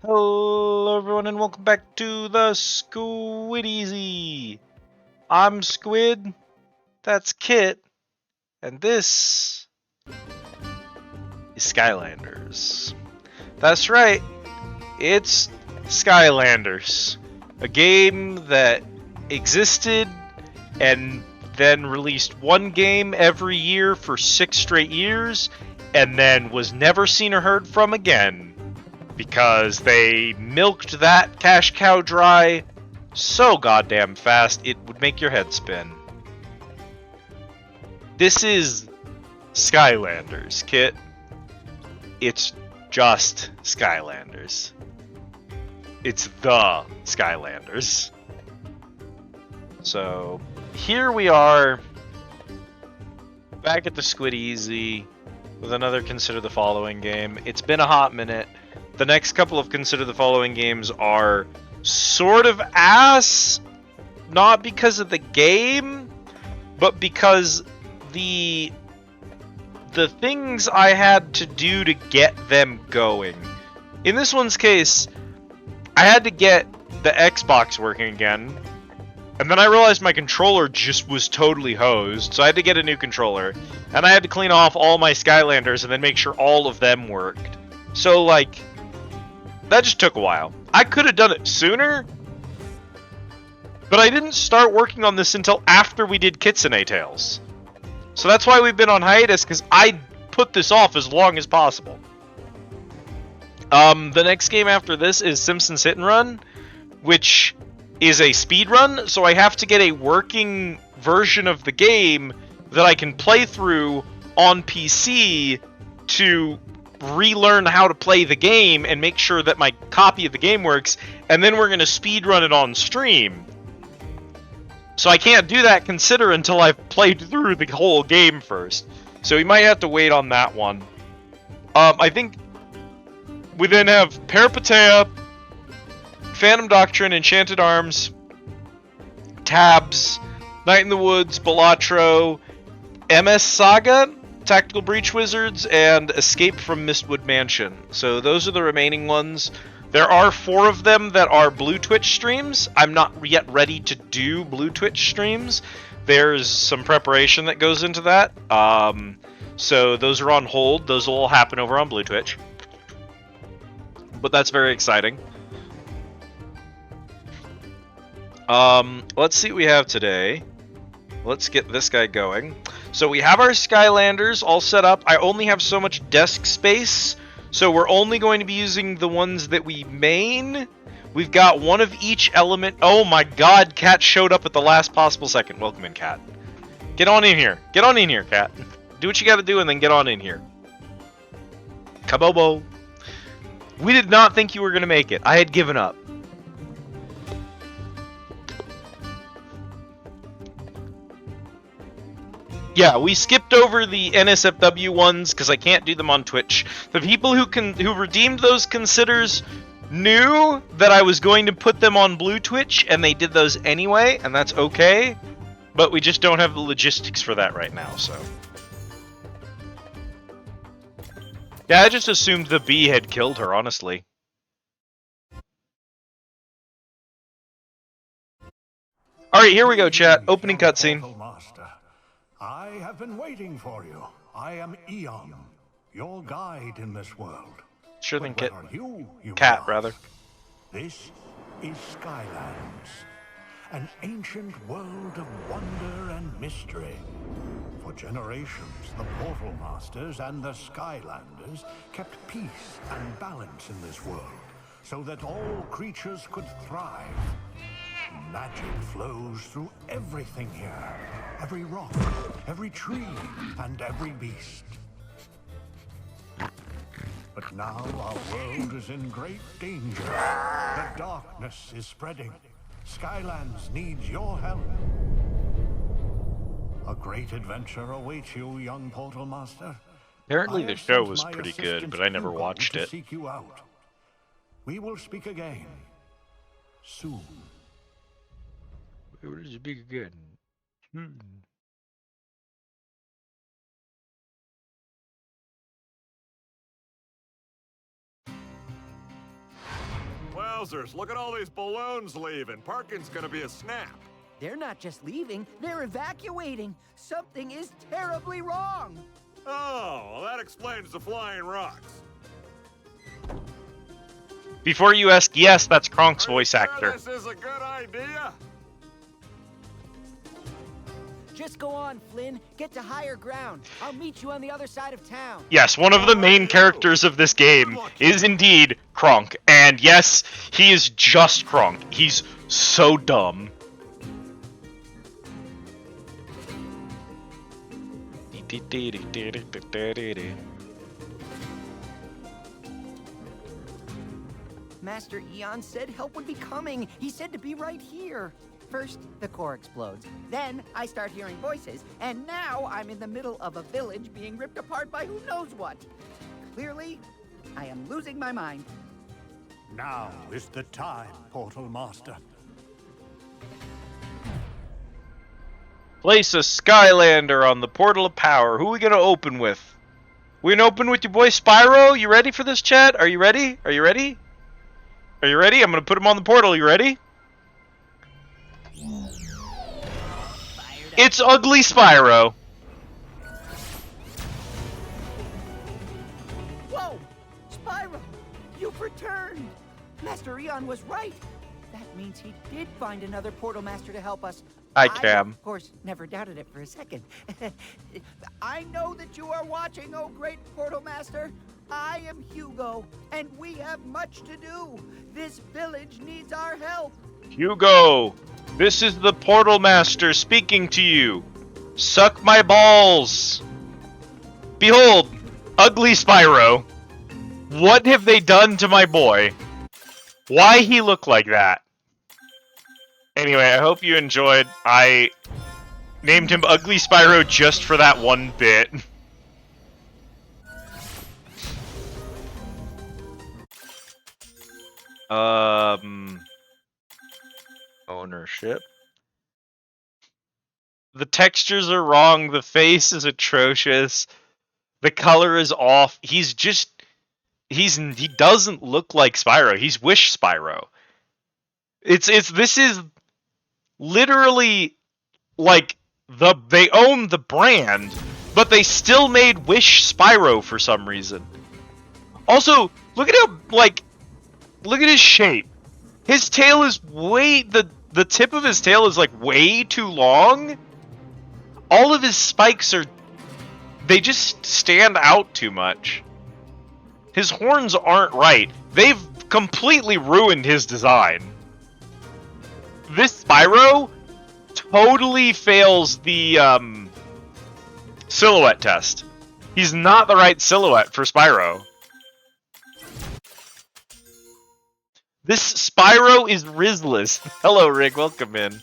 Hello everyone and welcome back to the Squid Easy. I'm Squid, that's Kit, and this is Skylanders. That's right, it's Skylanders, a game that existed and then released one game every year for 6 straight years and then was never seen or heard from again. Because they milked that cash cow dry so goddamn fast it would make your head spin. This is Skylanders, Kit. It's just Skylanders. It's the Skylanders. So, here we are, back at the Squid Easy with another Consider the Following game. It's been a hot minute. the next couple of Consider the Following games are sort of ass, not because of the game, but because the things I had to do to get them going. In this one's case, I had to get the Xbox working again, and then I realized my controller just was totally hosed, so I had to get a new controller, and I had to clean off all my Skylanders and then make sure all of them worked. So, like, that just took a while. I could have done it sooner, but I didn't start working on this until after we did Kitsune Tales. So that's why we've been on hiatus, because I put this off as long as possible. The next game after this is Simpsons Hit and Run, which is a speed run, so I have to get a working version of the game that I can play through on PC to relearn how to play the game and make sure that my copy of the game works, and then we're going to speed run it on stream. So I can't do that Consider until I've played through the whole game first. So we might have to wait on that one. I think we then have Peripateia, Phantom Doctrine, Enchanted Arms, Tabs, Night in the Woods, Balatro, MS Saga, Tactical Breach Wizards, and Escape from Mistwood Mansion. So those are the remaining ones. There are 4 of them that are Blue Twitch streams. I'm not yet ready to do Blue Twitch streams. There's some preparation that goes into that. So those are on hold. Those will all happen over on Blue Twitch. But that's very exciting. Let's see what we have today. Let's get this guy going. So we have our Skylanders all set up. I only have so much desk space, so we're only going to be using the ones that we main. We've got one of each element. Oh my god, Cat showed up at the last possible second. Welcome in, Cat. Get on in here. Get on in here, Cat. Do what you gotta do and then get on in here. Kabobo. We did not think you were gonna make it. I had given up. Yeah, we skipped over the NSFW ones because I can't do them on Twitch. The people who redeemed those Considers knew that I was going to put them on Blue Twitch, and they did those anyway, and that's okay. But we just don't have the logistics for that right now, so. Yeah, I just assumed the bee had killed her, honestly. Alright, here we go, chat. Opening cutscene. I have been waiting for you. I am Eon, your guide in this world. Sure thing, Kit. You Cat, rather. This is Skylands, an ancient world of wonder and mystery. For generations, the Portal Masters and the Skylanders kept peace and balance in this world, so that all creatures could thrive. Magic flows through everything here. Every rock, every tree, and every beast. But now our world is in great danger. The darkness is spreading. Skylands needs your help. A great adventure awaits you, young Portal Master. Apparently the show was pretty good, but I never watched it. Seek you out. We will speak again soon. We will speak again. Wowzers, look at all these balloons leaving. Parking's gonna be a snap. They're not just leaving, they're evacuating. Something is terribly wrong. Oh, well, that explains the flying rocks. Before you ask, yes, that's Kronk's voice actor. This is a good idea. Just go on, Flynn. Get to higher ground. I'll meet you on the other side of town. Yes, one of the main characters of this game is indeed Kronk. And yes, he is just Kronk. He's so dumb. Master Eon said help would be coming. He said to be right here. First, the core explodes. Then, I start hearing voices. And now, I'm in the middle of a village being ripped apart by who knows what. Clearly, I am losing my mind. Now is the time, Portal Master. Place a Skylander on the portal of power. Who are we gonna open with? We gonna open with your boy Spyro? You ready for this, chat? Are you ready? Are you ready? Are you ready? I'm gonna put him on the portal. You ready? It's ugly Spyro. Whoa! Spyro! You've returned! Master Eon was right. That means he did find another Portal Master to help us. Hi, I, Cam. of course, never doubted it for a second. I know that you are watching, oh great Portal Master. I am Hugo, and we have much to do. This village needs our help. Hugo, this is the Portal Master speaking to you. Suck my balls. Behold, ugly Spyro. What have they done to my boy? Why he look like that? Anyway, I hope you enjoyed. I named him Ugly Spyro just for that one bit. Ownership. The textures are wrong, the face is atrocious, the color is off. He doesn't look like Spyro. He's Wish Spyro. This is literally like they own the brand, but they still made Wish Spyro for some reason. Also, look at how look at his shape. His tail is the tip of his tail is like way too long. All of his spikes they just stand out too much. His horns aren't right. They've completely ruined his design. This Spyro totally fails the silhouette test. He's not the right silhouette for Spyro. This Spyro is Rizless. Hello, Rick. Welcome in.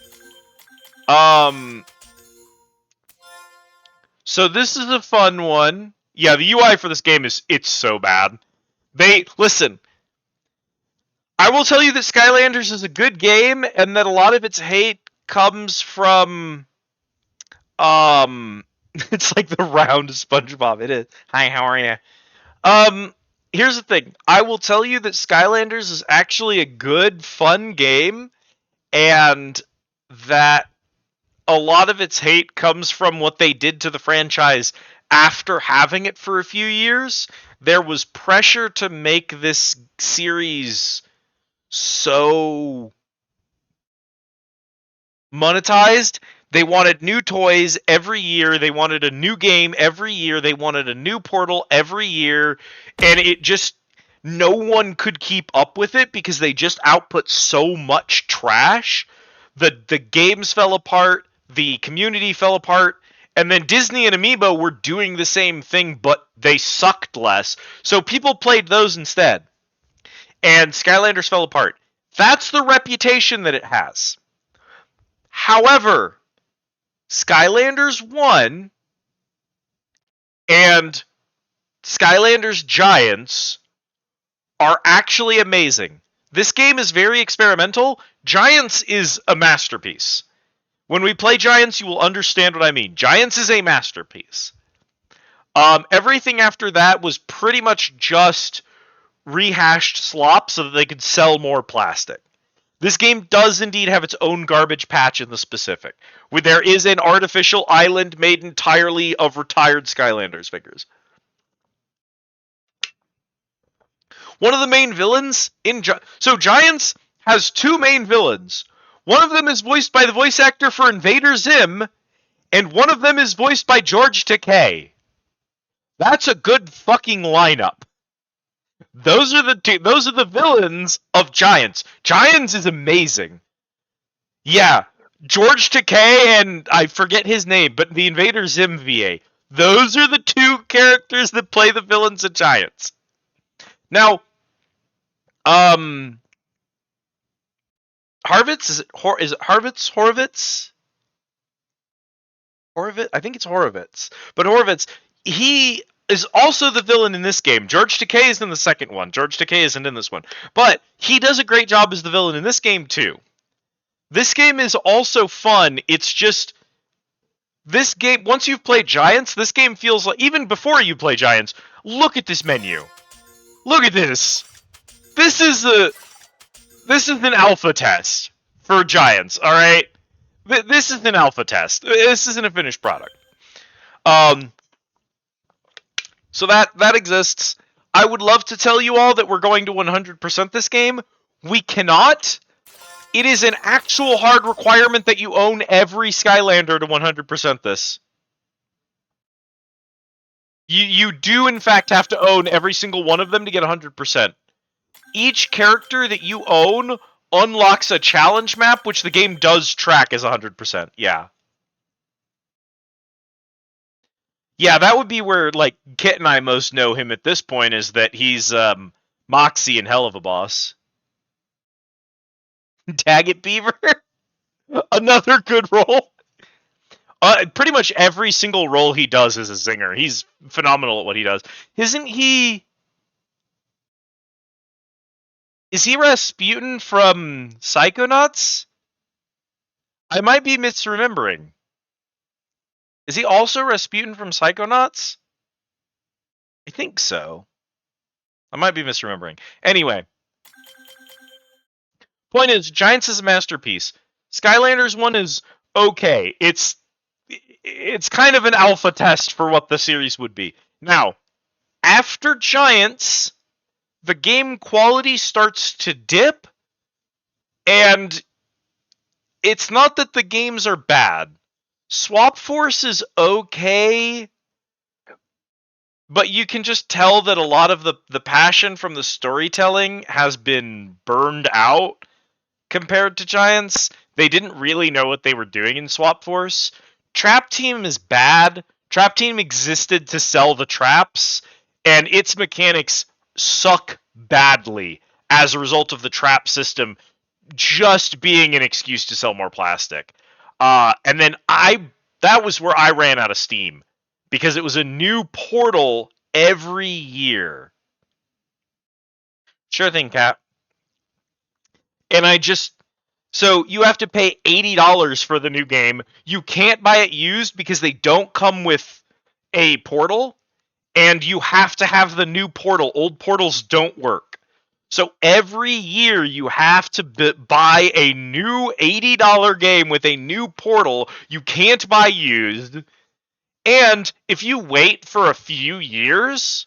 So this is a fun one. Yeah, the UI for this game it's so bad. Listen. I will tell you that Skylanders is a good game, and that a lot of its hate comes from it's like the round SpongeBob. It is. Hi, how are you? Here's the thing. I will tell you that Skylanders is actually a good, fun game, and that a lot of its hate comes from what they did to the franchise after having it for a few years. There was pressure to make this series so monetized. They wanted new toys every year. They wanted a new game every year. They wanted a new portal every year. And it just, no one could keep up with it because they just output so much trash. The games fell apart. The community fell apart. And then Disney and Amiibo were doing the same thing, but they sucked less. So people played those instead. And Skylanders fell apart. That's the reputation that it has. However, Skylanders 1 and Skylanders Giants are actually amazing. This game is very experimental. Giants is a masterpiece. When we play Giants, you will understand what I mean. Giants is a masterpiece. Everything after that was pretty much just rehashed slop so that they could sell more plastic. This game does indeed have its own garbage patch in the specific, where there is an artificial island made entirely of retired Skylanders figures. One of the main villains in Giants has two main villains. One of them is voiced by the voice actor for Invader Zim, and one of them is voiced by George Takei. That's a good fucking lineup. Those are the villains of Giants. Giants is amazing. Yeah, George Takei and I forget his name, but the Invader Zim VA. Those are the two characters that play the villains of Giants. Now, Harvitz, is it Harvitz? Horvitz? I think it's Horvitz. But Horvitz, he is also the villain in this game. George Takei is in the second one. George Takei isn't in this one. But he does a great job as the villain in this game, too. This game is also fun. It's just... This game, once you've played Giants, this game feels like... Even before you play Giants, look at this menu. Look at this. This is an alpha test for Giants, alright? This is an alpha test. This isn't a finished product. So that exists. I would love to tell you all that we're going to 100% this game. We cannot. It is an actual hard requirement that you own every Skylander to 100% this. You do, in fact, have to own every single one of them to get 100%. Each character that you own unlocks a challenge map, which the game does track as 100%. Yeah. Yeah, that would be where, like, Kit and I most know him at this point, is that he's, Moxie and Hell of a Boss. Daggett Beaver? Another good role. Pretty much every single role he does is a zinger. He's phenomenal at what he does. Isn't he... Is he Rasputin from Psychonauts? I might be misremembering. Is he also Rasputin from Psychonauts? I think so. I might be misremembering. Anyway. Point is, Giants is a masterpiece. Skylanders 1 is okay. It's kind of an alpha test for what the series would be. Now, after Giants, the game quality starts to dip, and it's not that the games are bad. Swap Force is okay, but you can just tell that a lot of the passion from the storytelling has been burned out compared to Giants. They didn't really know what they were doing in Swap Force. Trap Team is bad. Trap Team existed to sell the traps, and its mechanics suck badly as a result of the trap system just being an excuse to sell more plastic. And then that was where I ran out of steam, because it was a new portal every year. Sure thing, Cap. And so you have to pay $80 for the new game. You can't buy it used because they don't come with a portal, and you have to have the new portal. Old portals don't work. So every year you have to buy a new $80 game with a new portal. You can't buy used. And if you wait for a few years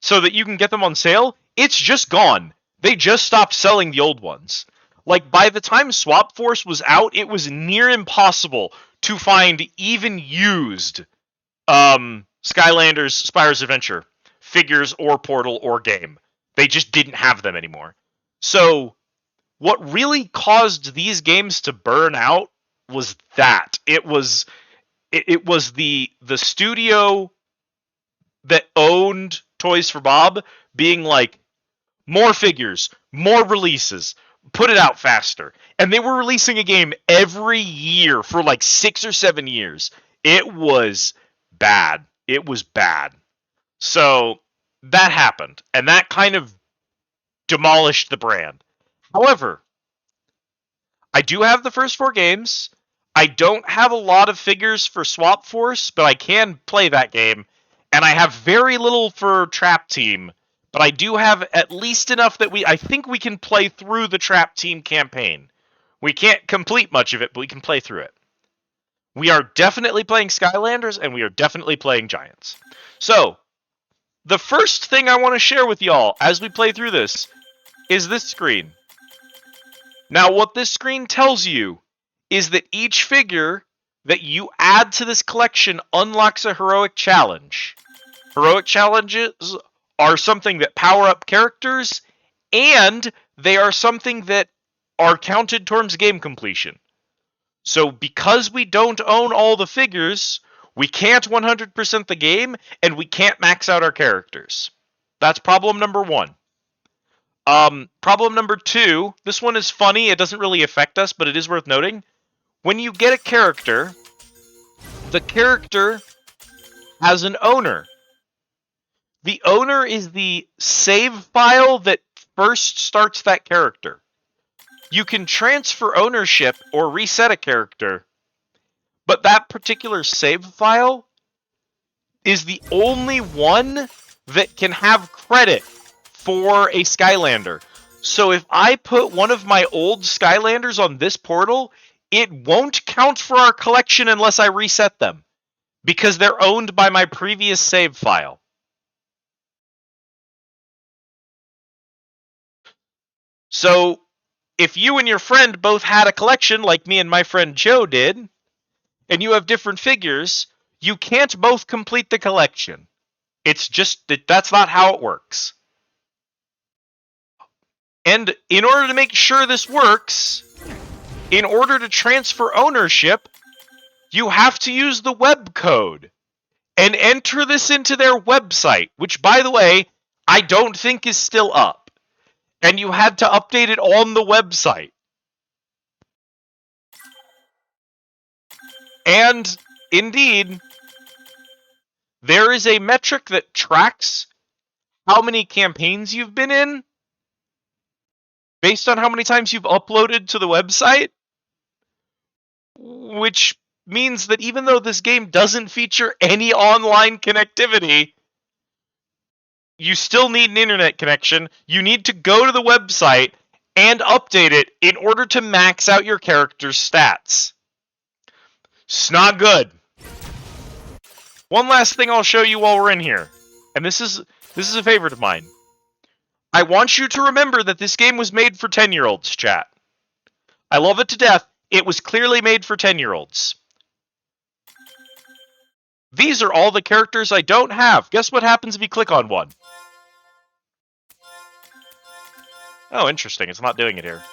so that you can get them on sale, it's just gone. They just stopped selling the old ones. Like, by the time Swap Force was out, it was near impossible to find even used Skylanders Spyro's Adventure figures or portal or game. They just didn't have them anymore. So, what really caused these games to burn out was that. It was the studio that owned Toys for Bob being like, more figures, more releases, put it out faster. And they were releasing a game every year for like 6 or 7 years. It was bad. It was bad. So that happened, and that kind of demolished the brand. However, I do have the first 4 games. I don't have a lot of figures for Swap Force, but I can play that game. And I have very little for Trap Team, but I do have at least enough that I think we can play through the Trap Team campaign. We can't complete much of it, but we can play through it. We are definitely playing Skylanders, and we are definitely playing Giants. So, the first thing I want to share with y'all as we play through this is this screen. Now, what this screen tells you is that each figure that you add to this collection unlocks a heroic challenge. Heroic challenges are something that power up characters, and they are something that are counted towards game completion. So because we don't own all the figures, we can't 100% the game, and we can't max out our characters. That's problem number 1. Problem number 2, this one is funny, it doesn't really affect us, but it is worth noting. When you get a character, the character has an owner. The owner is the save file that first starts that character. You can transfer ownership or reset a character, but that particular save file is the only one that can have credit for a Skylander. So if I put one of my old Skylanders on this portal, it won't count for our collection unless I reset them, because they're owned by my previous save file. So if you and your friend both had a collection like me and my friend Joe did, and you have different figures, you can't both complete the collection. It's just that's not how it works. And in order to make sure this works, in order to transfer ownership, you have to use the web code and enter this into their website, which, by the way, I don't think is still up. And you had to update it on the website. And, indeed, there is a metric that tracks how many campaigns you've been in based on how many times you've uploaded to the website, which means that even though this game doesn't feature any online connectivity, you still need an internet connection. You need to go to the website and update it in order to max out your character's stats. It's not good. One last thing I'll show you while we're in here, and this is a favorite of mine. I want you to remember that this game was made for 10-year-olds, chat. I love it to death. It was clearly made for 10-year-olds. These are all the characters I don't have. Guess what happens if you click on one? Oh, interesting. It's not doing it here.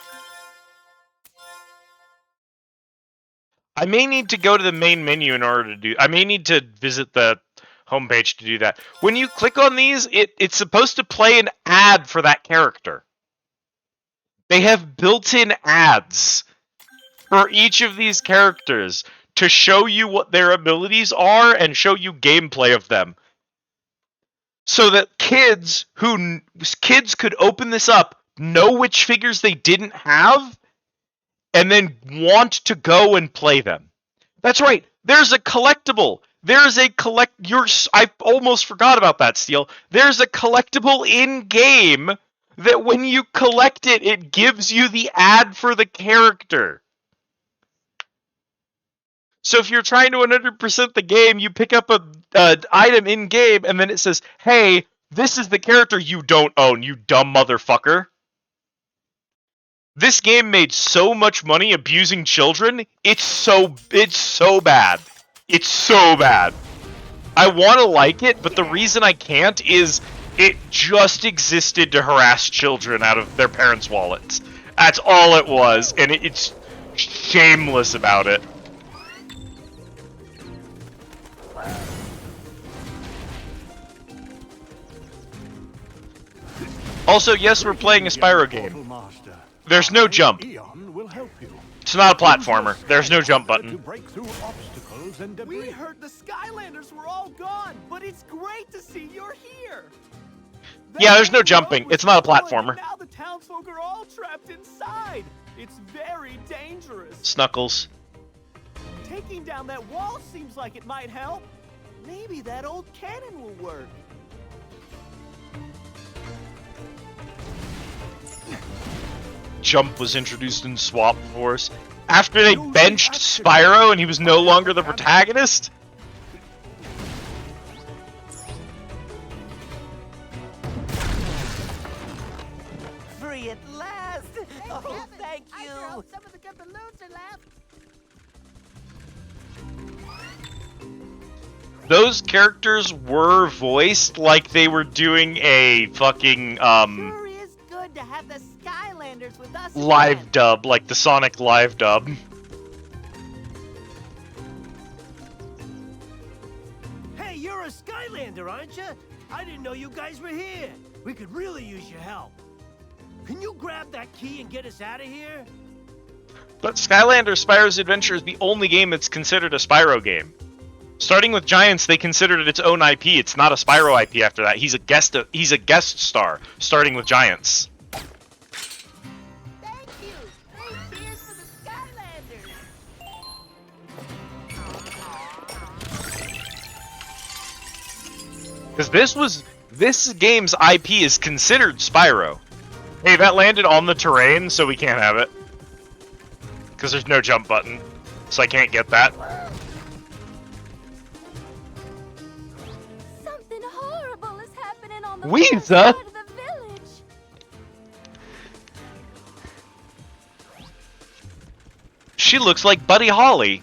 I may need to go to the main menu in order to do... I may need to visit the homepage to do that. When you click on these, it's supposed to play an ad for that character. They have built-in ads for each of these characters to show you what their abilities are and show you gameplay of them. So that kids could open this up, know which figures they didn't have, and then want to go and play them. That's right. There's a collectible. There's a I almost forgot about that, Steel. There's a collectible in-game that when you collect it, it gives you the ad for the character. So if you're trying to 100% the game, you pick up a item in-game, and then it says, hey, this is the character you don't own, you dumb motherfucker. This game made so much money abusing children, it's so bad. It's so bad. I want to like it, but the reason I can't is it just existed to harass children out of their parents' wallets. That's all it was, and it's shameless about it. Also, yes, we're playing a Spyro game. There's no jump. It's not a platformer. There's no jump button. We heard the Skylanders were all gone, but it's great to see you're here. Yeah, there's no jumping. It's not a platformer. Now the townsfolk are all trapped inside. It's very dangerous. Snuckles. Taking down that wall seems like it might help. Maybe that old cannon will work. Jump was introduced in Swap Force after they benched Spyro and he was no longer the protagonist. Free at last! Oh, thank I you! drove some of the good balloons are left. Those characters were voiced like they were doing a fucking Sure is good to have the Skylanders with us live again. dub, like the Sonic live dub. Hey, you're a Skylander, aren't you? I didn't know you guys were here. We could really use your help. Can you grab that key and get us out of here? But Skylanders Spyro's Adventure is the only game that's considered a Spyro game. Starting with Giants, they considered it its own IP. It's not a Spyro IP after that. He's a guest star, starting with Giants. Thank you. 3 cheers for the Skylanders. Because this game's IP is considered Spyro. Hey, that landed on the terrain, so we can't have it. Because there's no jump button, so I can't get that. Something horrible is happening on the Weeza? far side of the village. She looks like Buddy Holly.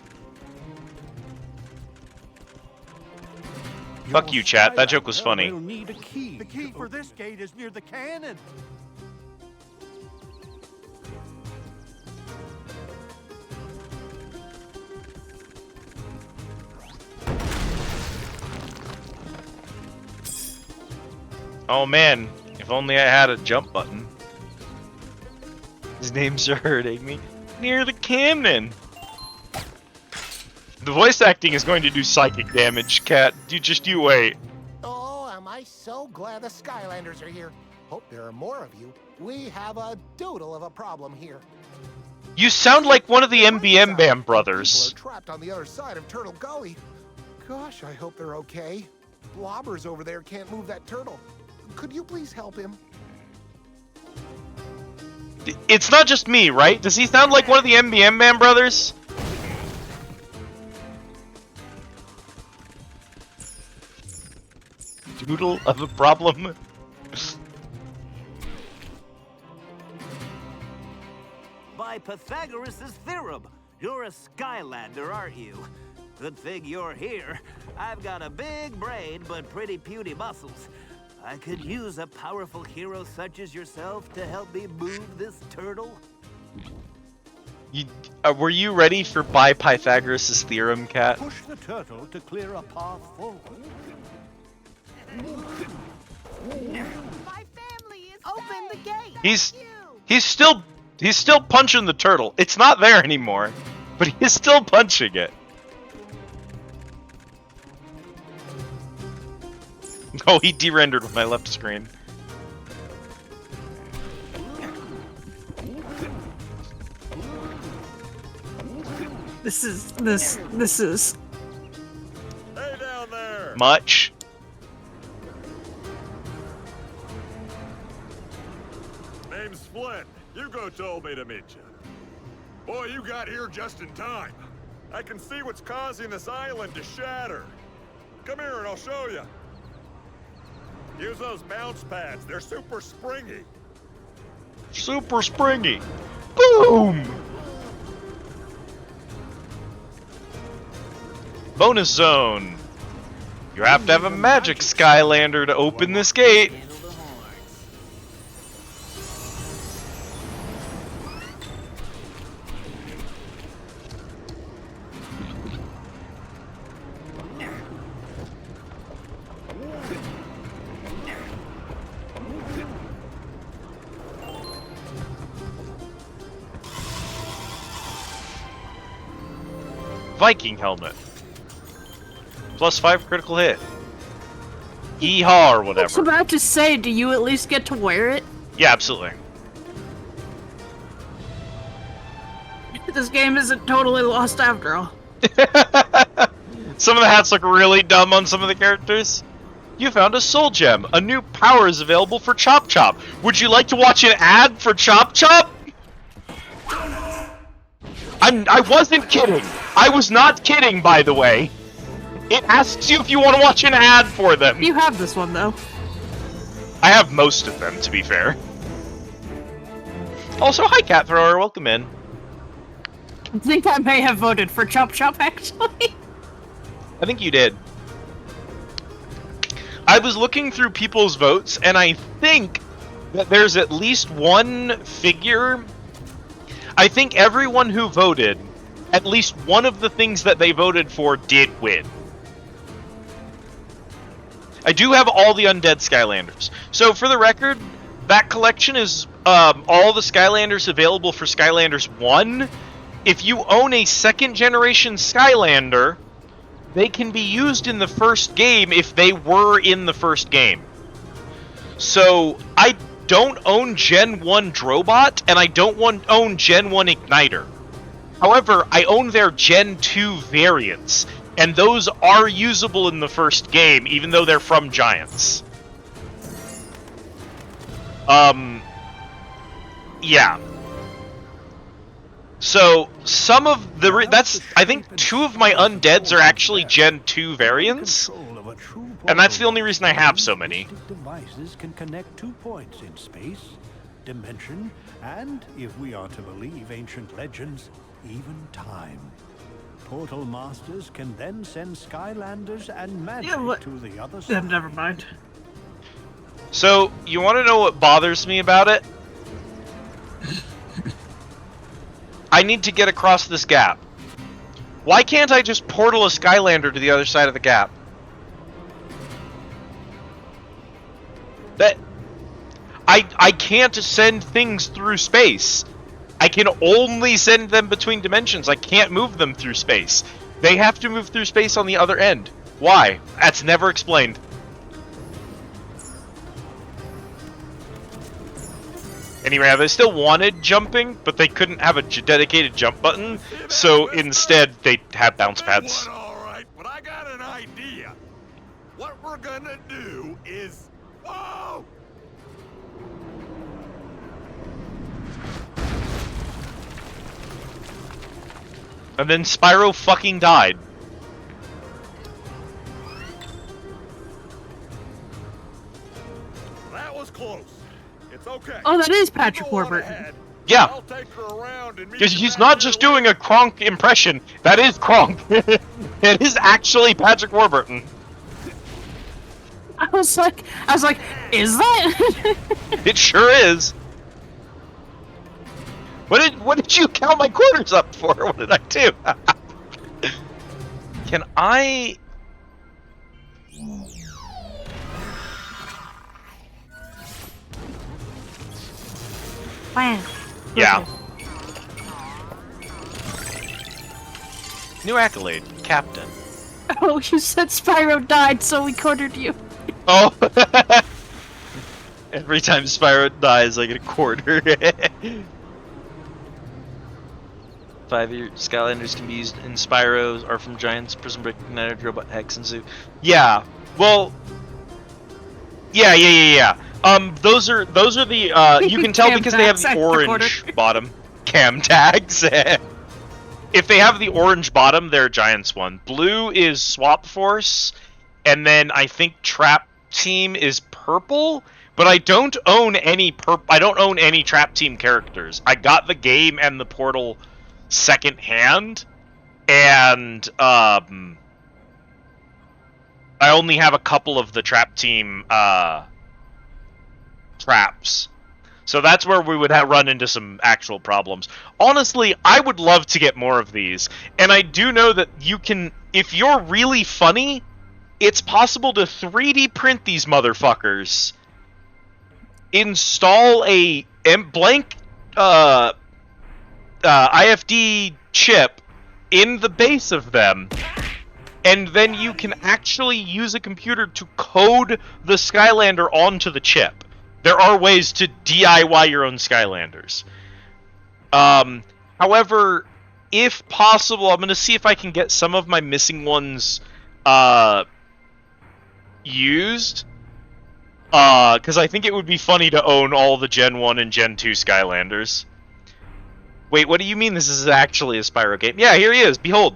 Fuck you, chat. That joke was funny. We'll need a key. The key for this gate is near the cannon. Oh man, if only I had a jump button. His name's hurting me. Near the cannon. The voice acting is going to do psychic damage, Cat. You wait. Oh, am I so glad the Skylanders are here. Hope there are more of you. We have a doodle of a problem here. You sound like one of the MBM Bam brothers. People are trapped on the other side of Turtle Gully. Gosh, I hope they're okay. Blobbers over there can't move that turtle. Could you please help him? It's not just me, right? Does he sound like one of the MBM Bam brothers? Doodle of a problem? By Pythagoras' theorem, you're a Skylander, aren't you? Good thing you're here. I've got a big brain, but pretty puny muscles. I could use a powerful hero such as yourself to help me move this turtle. Were you ready for by Pythagoras' theorem, Cat? Push the turtle to clear a path forward. My family is Open the gate. He's still punching the turtle. It's not there anymore, but he's still punching it. Oh, he de-rendered with my left screen. This is Hey down there! Much. Name's Flint. Hugo told me to meet you. Boy, you got here just in time. I can see what's causing this island to shatter. Come here and I'll show you. Use those bounce pads. They're super springy. Super springy. Boom! Bonus zone. You have to have a magic Skylander to open this gate. Handle the horns. Viking helmet. +5 critical hit. Yeehaw or I was whatever. about to say, do you at least get to wear it? Yeah, absolutely. This game isn't totally lost after all. Some of the hats look really dumb on some of the characters. You found a soul gem. A new power is available for Chop Chop. Would you like to watch an ad for Chop Chop? I wasn't kidding. I was not kidding, by the way. It asks you if you want to watch an ad for them. You have this one, though. I have most of them, to be fair. Also, hi, Cat Thrower. Welcome in. I think I may have voted for Chop Chop, actually. I think you did. I was looking through people's votes, and I think that there's at least one figure. I think everyone who voted, at least one of the things that they voted for did win. I do have all the undead Skylanders. So for the record, that collection is all the Skylanders available for Skylanders 1. If you own a second generation Skylander, they can be used in the first game if they were in the first game. So, I don't own Gen 1 Drobot, and I don't own Gen 1 Igniter. However, I own their Gen 2 variants, and those are usable in the first game, even though they're from Giants. Yeah. So, some of the... I think 2 of my Undeads are actually Gen 2 variants, and that's the only reason I have so many. Devices can connect 2 points in space, dimension, and, if we are to believe ancient legends, even time. Portal Masters can then send Skylanders and magic to the other side. Never mind. So, you want to know what bothers me about it? I need to get across this gap. Why can't I just portal a Skylander to the other side of the gap? I can't send things through space. I can only send them between dimensions. I can't move them through space. They have to move through space on the other end. Why? That's never explained. Anyway, they still wanted jumping, but they couldn't have a dedicated jump button, so instead they had bounce pads. All right, but I got an idea. What we're gonna do is... Whoa! And then Spyro fucking died. That was close. It's okay. Oh, that is Patrick Go on Warburton. ahead. Yeah. I'll take her around and meet Because you he's back not at just the doing a Kronk impression. That is Kronk. It is actually Patrick Warburton. I was like, is that? It sure is. What did you count my quarters up for? What did I do? Can I... Wow. Yeah. New accolade, Captain. Oh, you said Spyro died, so we cornered you. Oh. Every time Spyro dies, I get a quarter. 5-year Skylanders can be used in Spyros, are from Giants, Prison Break, Igniter, Robot, Hex, and Zoo. Yeah. Well. Yeah. Those are the you can tell Cam because they have tags the at the orange corner. bottom cam tags. If they have the orange bottom, they're Giants one. Blue is Swap Force, and then I think Trap Team is purple. But I don't own any Trap Team characters. I got the game and the Portal second hand, and I only have a couple of the Trap Team traps. So that's where we would run into some actual problems. Honestly, I would love to get more of these. And I do know that you can, if you're really funny, it's possible to 3D print these motherfuckers, install a blank IFD chip in the base of them, and then you can actually use a computer to code the Skylander onto the chip. There are ways to DIY your own Skylanders. However, if possible, I'm going to see if I can get some of my missing ones used. Because I think it would be funny to own all the Gen 1 and Gen 2 Skylanders. Wait, what do you mean this is actually a Spyro game? Yeah, here he is. Behold.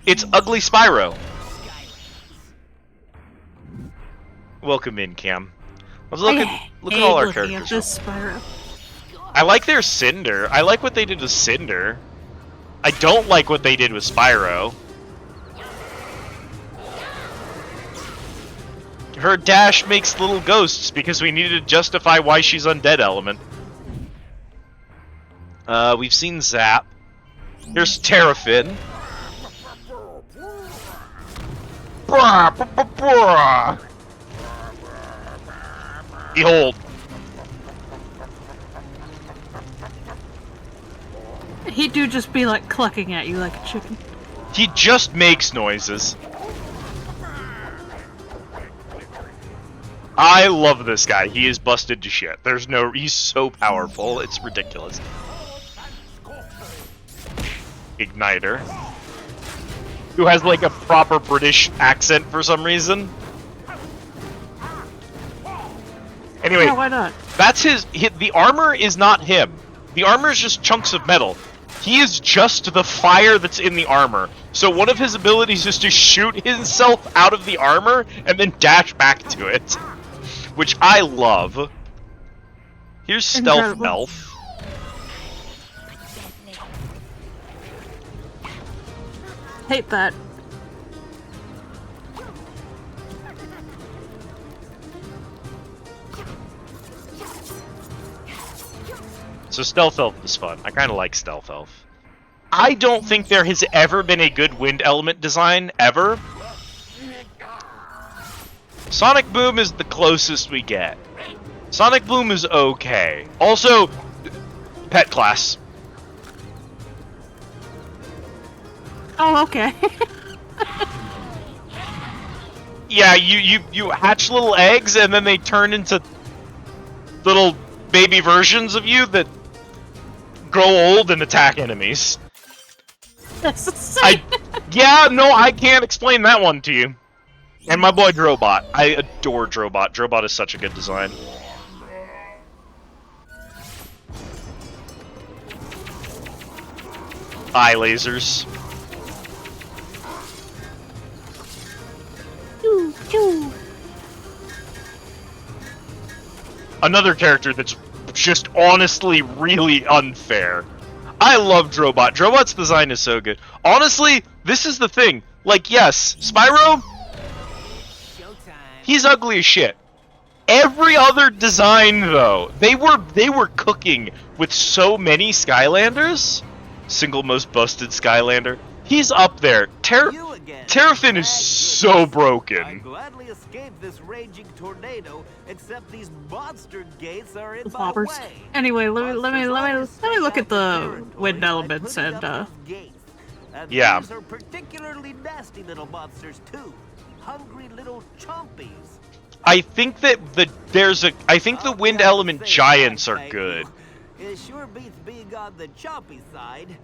It's Ugly Spyro. Welcome in, Cam. Let's look at all our characters. At this Spyro. I like their Cinder. I like what they did with Cinder. I don't like what they did with Spyro. Her dash makes little ghosts because we needed to justify why she's undead element. We've seen Zap. Here's Terrafin. Behold. He do just be like clucking at you like a chicken. He just makes noises. I love this guy. He is busted to shit. He's so powerful. It's ridiculous. Igniter. Who has like a proper British accent for some reason. Anyway, Yeah, why not? that's the armor is not him. The armor is just chunks of metal. He is just the fire that's in the armor. So one of his abilities is to shoot himself out of the armor and then dash back to it. Which I love. Here's Stealth Incredible. Elf. Hate that. So Stealth Elf is fun. I kind of like Stealth Elf. I don't think there has ever been a good wind element design, ever. Sonic Boom is the closest we get. Sonic Boom is okay. Also, pet class. Oh, okay. Yeah, you hatch little eggs and then they turn into little baby versions of you that grow old and attack enemies. That's insane. Yeah, no, I can't explain that one to you. And my boy Drobot. I adore Drobot. Drobot is such a good design. Eye lasers. Choo, choo. Another character that's just honestly really unfair. I love Drobot. Drobot's design is so good. Honestly, this is the thing. Like, yes, Spyro, he's ugly as shit. Every other design, though, they were cooking with so many Skylanders. Single most busted Skylander. He's up there. Terrafin is so I broken. gladly escaped this raging tornado, except these monster gates are in my Floppers. way. Anyway, let me look at the wind elements and And Yeah. these are particularly nasty little monsters too. Hungry little chompies. I think that I think the wind element giants are good. It sure beats being on the chompy side.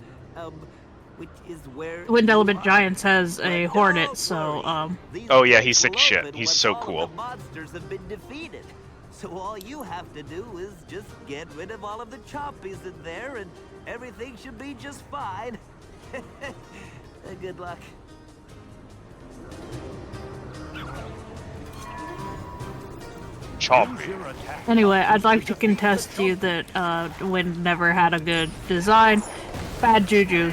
Which is where Wind you Element are. Giants has a But hornet, don't so worry. These Oh, yeah, gates he's sick will shit. open He's once so all of cool. the monsters have been defeated. So all you have to do is just get rid of all of the chompies in there, and everything should be just fine. Good luck. Chompy. Your attack. anyway, I'd like to contest you that Wind never had a good design. Bad juju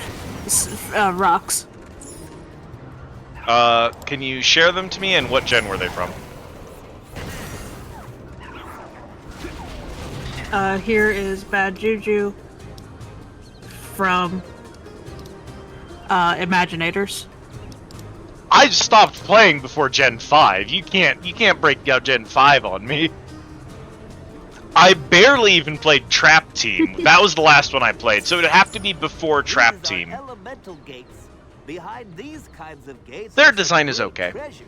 rocks. Can you share them to me, and what gen were they from? Here is Bad Juju from Imaginators. I stopped playing before Gen 5. You can't break out Gen 5 on me. I barely even played Trap Team. That was the last one I played, so it'd have to be before Trap These are Team. elemental gates. Behind these kinds of gates, Their are some design is great okay. treasures.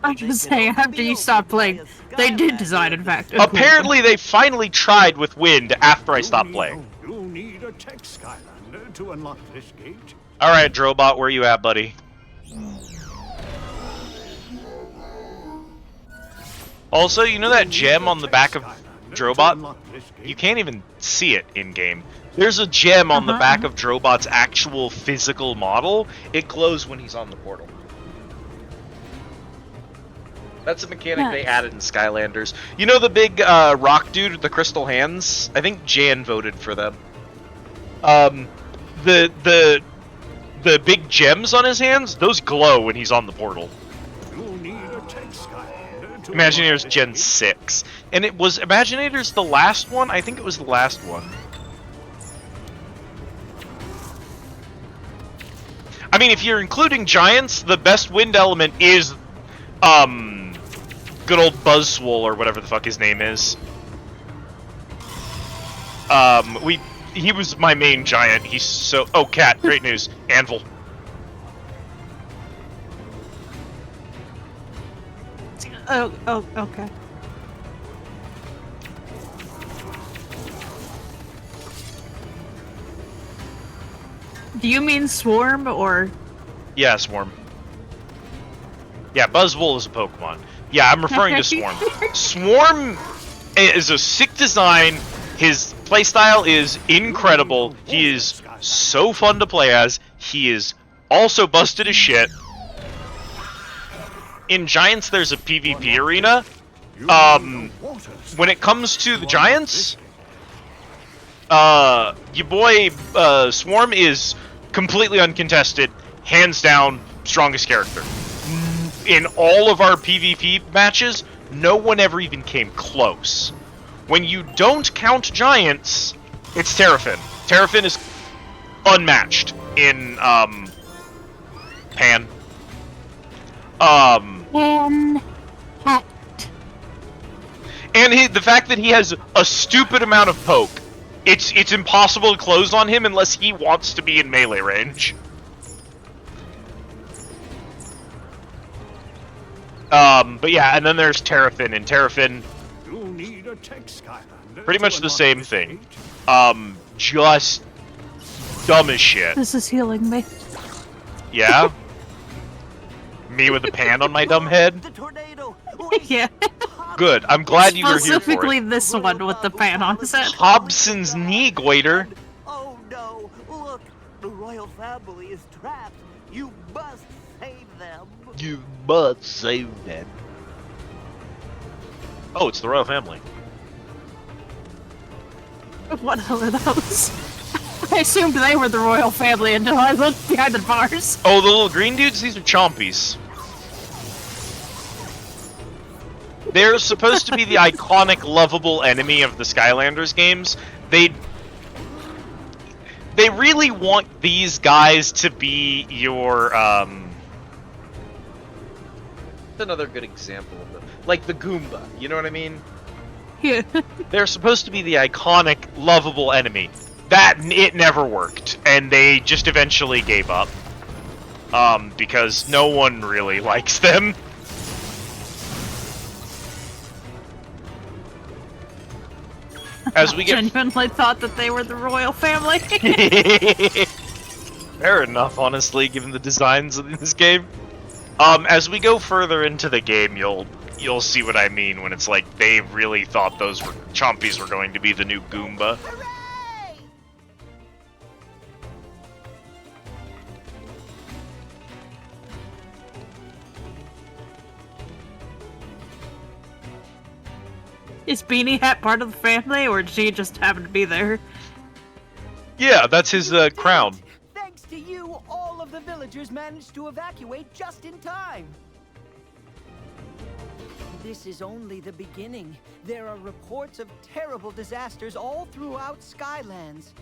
I'm They just can saying, only after be you stopped playing, opened by a they did Skylander design, in if fact. Apparently, they finally tried with Wind after I stopped playing. You need a tech Skylander to unlock this gate. Alright, Drobot, where you at, buddy? Also, you know that gem on the back of Drobot? You can't even see it in-game. There's a gem on the back of Drobot's actual physical model. It glows when he's on the portal. That's a mechanic they Nice. added in Skylanders. You know the big rock dude with the crystal hands? I think Jan voted for them. The big gems on his hands, those glow when he's on the portal. You need a tech Skylander to Imaginators unlock this Gen gate. 6. And it was Imaginators the last one? I think it was the last one. I mean, if you're including giants, the best wind element is, good old Buzzswole or whatever the fuck his name is. He was my main giant. He's so... Oh, cat. Great news. Anvil. Oh, okay. Do you mean Swarm or? Yeah, Swarm. Yeah, Buzzwole is a Pokemon. Yeah, I'm referring to Swarm. Swarm is a sick design. His playstyle is incredible. He is so fun to play as. He is also busted as shit. In Giants, there's a PvP arena. When it comes to the Giants, your boy Swarm is completely uncontested, hands down, strongest character. In all of our PvP matches, no one ever even came close. When you don't count Giants, it's Terrafin. Terrafin is unmatched in Pan. And the fact that he has a stupid amount of poke, it's impossible to close on him unless he wants to be in melee range. But yeah, and then there's Terrafin, and Terrafin, pretty much the same thing. Just dumb as shit. This is healing me. Yeah? Me with a pan on my dumb head? The tornado. Yeah. Good, I'm glad you were here for Specifically it. this one with the pan on his head. Hobson's knee, Goiter. Oh no! Look, the royal family is trapped. You must save them. You must save them. Oh, it's the royal family. What the hell are those? I assumed they were the royal family until I looked behind the bars. Oh, the little green dudes? These are chompies. They're supposed to be the iconic, lovable enemy of the Skylanders games. They really want these guys to be your, That's another good example of them. Like the Goomba, you know what I mean? Yeah. They're supposed to be the iconic, lovable enemy. It never worked, and they just eventually gave up. Because no one really likes them. As we get Genuinely thought that they were the royal family. Fair enough, honestly, given the designs in this game. As we go further into the game, you'll see what I mean when it's like they really thought those chompies were going to be the new Goomba. Hooray! Is Beanie Hat part of the family, or did he just happen to be there? Yeah, that's his crown. Thanks to you, all of the villagers managed to evacuate just in time. This is only the beginning. There are reports of terrible disasters all throughout Skylands.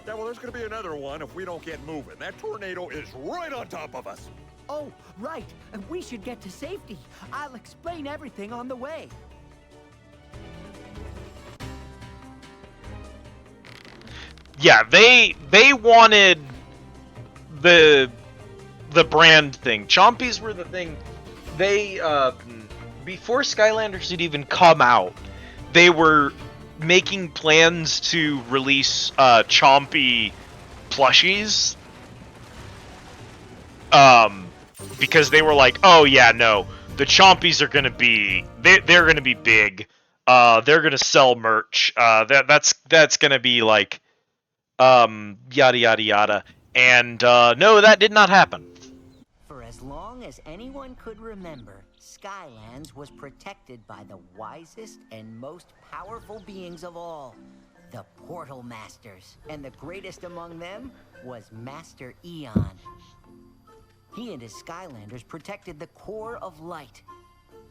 Yeah, well, there's gonna be another one if we don't get moving. That tornado is right on top of us. Oh, right. We should get to safety. I'll explain everything on the way. Yeah, they wanted the brand thing. Chompies were the thing. They before Skylanders had even come out, they were making plans to release Chompy plushies. Because they were like, oh yeah, no, the Chompies are gonna be they're gonna be big. They're gonna sell merch. That's gonna be like yada yada yada. And no, that did not happen. For as long as anyone could remember, Skylands was protected by the wisest and most powerful beings of all, the Portal Masters. And the greatest among them was Master Eon. He and his Skylanders protected the core of light.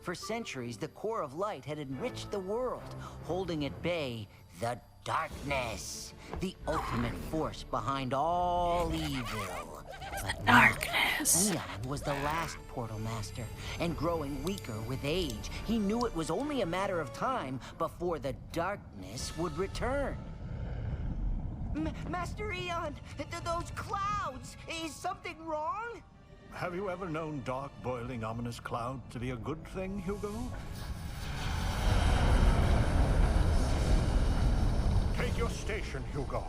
For centuries, the core of light had enriched the world, holding at bay the darkness, the ultimate force behind all evil. But Darkness. Eon was the last Portal Master, and growing weaker with age, he knew it was only a matter of time before the darkness would return. Master Eon, those clouds, is something wrong? Have you ever known dark, boiling, ominous cloud to be a good thing, Hugo? Take your station, Hugo.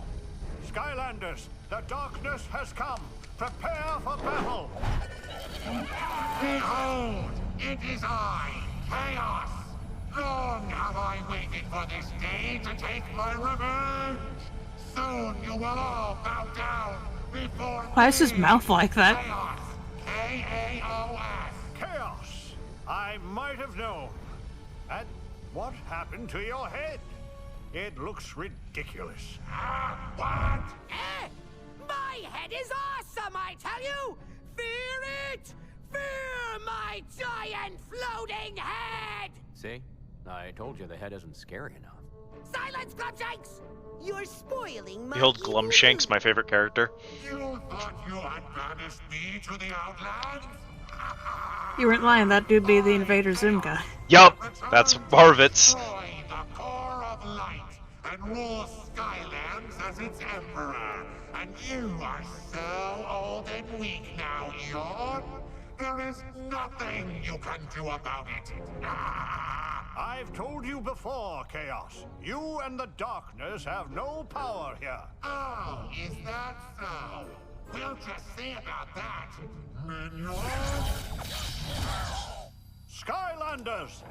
Skylanders, the darkness has come. Prepare for battle. Behold, it is I, Chaos. Long have I waited for this day to take my revenge. Soon you will all bow down before Why is his me, mouth like that? Chaos. Chaos. Chaos! I might have known. And what happened to your head? It looks ridiculous. What? My head is awesome, I tell you! Fear it! Fear my giant floating head! See? I told you the head isn't scary enough. Silence, Glumshanks! You're spoiling my Behold, evil Glumshanks, mood. my favorite character. You thought you had banished me to the Outlands? You weren't lying, that dude be the Invader Zim guy. Yup, that's Harvitz. Destroy the core of light and rule Skylands as its emperor. And you are so old and weak now, Eon. There is nothing you can do about it. I've told you before, Chaos. You and the darkness have no power here. Oh, is that so? We'll just see about that, minion. Skylanders!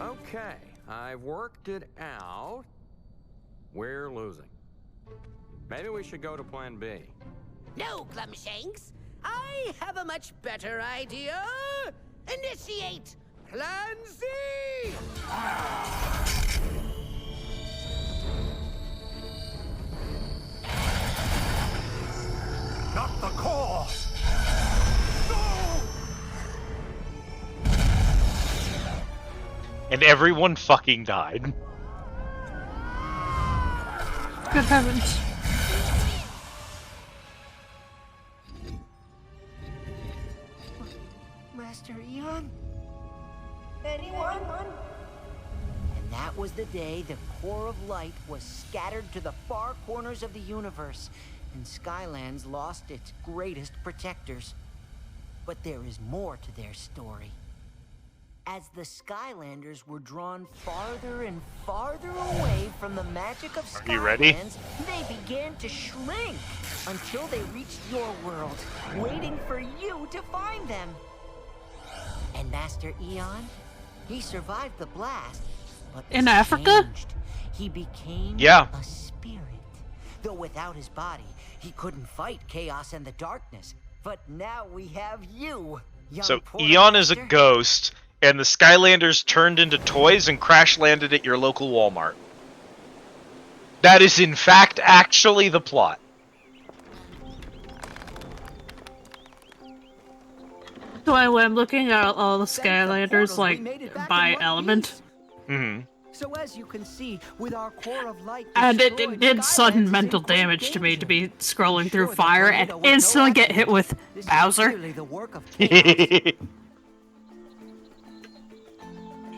Okay, I've worked it out. We're losing. Maybe we should go to Plan B. No, Glumshanks. I have a much better idea. Initiate Plan Z! Not the core! And everyone fucking died. Good heavens. Master Eon? Anyone? And that was the day the core of light was scattered to the far corners of the universe, and Skylands lost its greatest protectors. But there is more to their story. As the Skylanders were drawn farther and farther away from the magic of Skylands, you ready? They began to shrink until they reached your world, waiting for you to find them. And Master Eon, he survived the blast, but In Africa? changed. He became Yeah. a spirit. Though without his body, he couldn't fight chaos and the darkness. But now we have you, young So Portal Eon is a Master. ghost, and the Skylanders turned into toys and crash landed at your local Walmart. That is in fact actually the plot. So when I'm looking at all the Thanks to Skylanders, portals, we like, made it back by in one element, piece. Hmm. So as you can see, with our core of light and it destroyed, did Skylands sudden is mental in great damage to me to danger. be scrolling Be through sure the fire and tornado was no instantly get hit accident. with This is Bowser. clearly the work of chaos.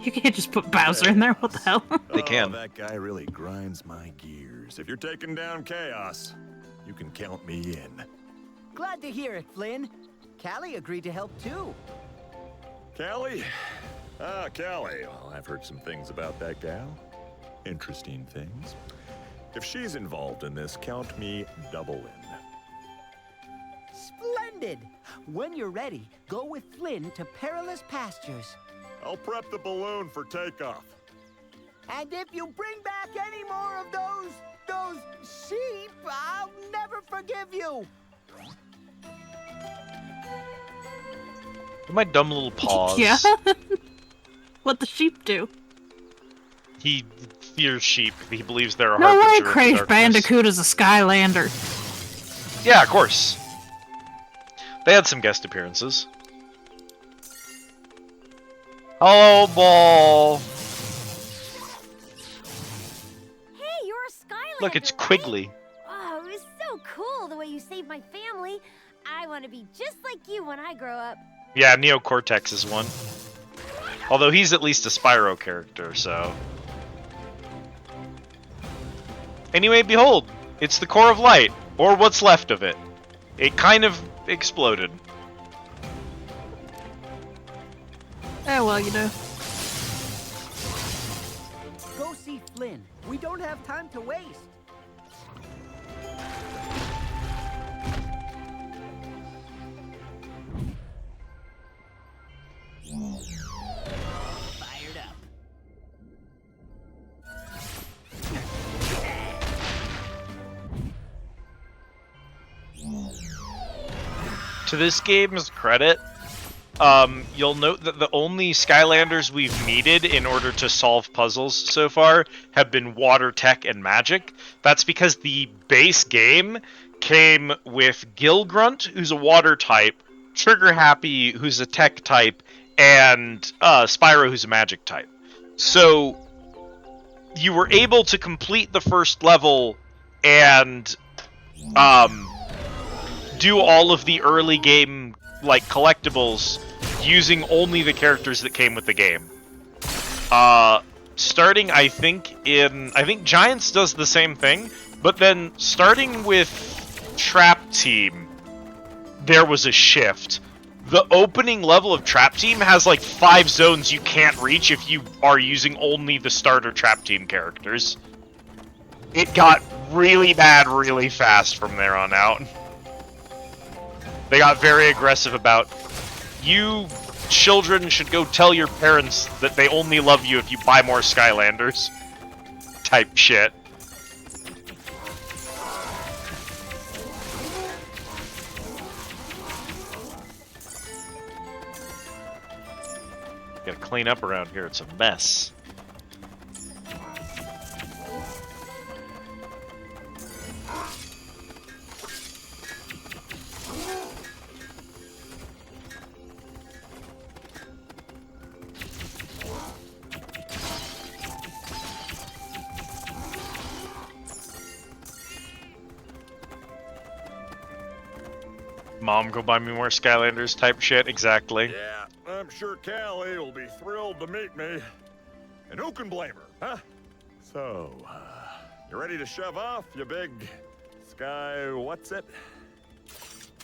You can't just put Bowser in there, what the hell? They can. Oh, that guy really grinds my gears. If you're taking down Chaos, you can count me in. Glad to hear it, Flynn. Callie agreed to help too. Callie? Ah, Callie. Well, I've heard some things about that gal. Interesting things. If she's involved in this, count me double in. Splendid! When you're ready, go with Flynn to perilous pastures. I'll prep the balloon for takeoff. And if you bring back any more of those sheep, I'll never forgive you. My dumb little paws. Yeah. What the sheep do? He fears sheep. He believes they're a No way harbinger of the Crash darkness. Bandicoot is a Skylander. Yeah, of course. They had some guest appearances. Hello, Ball. Hey, you're a Skylander. Look, it's right? Quigley. Oh, it was so cool the way you saved my family. I want to be just like you when I grow up. Yeah, Neocortex is one. Although he's at least a Spyro character, so... Anyway, behold! It's the core of light, or what's left of it. It kind of exploded. Oh, well, you know. Go see Flynn. We don't have time to waste. Fired up. To this game's credit, you'll note that the only Skylanders we've needed in order to solve puzzles so far have been water, tech, and magic. That's because the base game came with Gilgrunt, who's a water type, Trigger Happy, who's a tech type, and Spyro, who's a magic type. So you were able to complete the first level and do all of the early game like collectibles using only the characters that came with the game. Starting I think Giants does the same thing, but then starting with Trap Team, there was a shift. The opening level of Trap Team has like 5 zones you can't reach if you are using only the starter Trap Team characters. It got really bad really fast from there on out. They got very aggressive about, you children should go tell your parents that they only love you if you buy more Skylanders. Type shit. Gotta clean up around here, it's a mess. Mom, go buy me more Skylanders type shit, exactly. Yeah, I'm sure Callie will be thrilled to meet me. And who can blame her, huh? So, you ready to shove off, you big Sky what's it?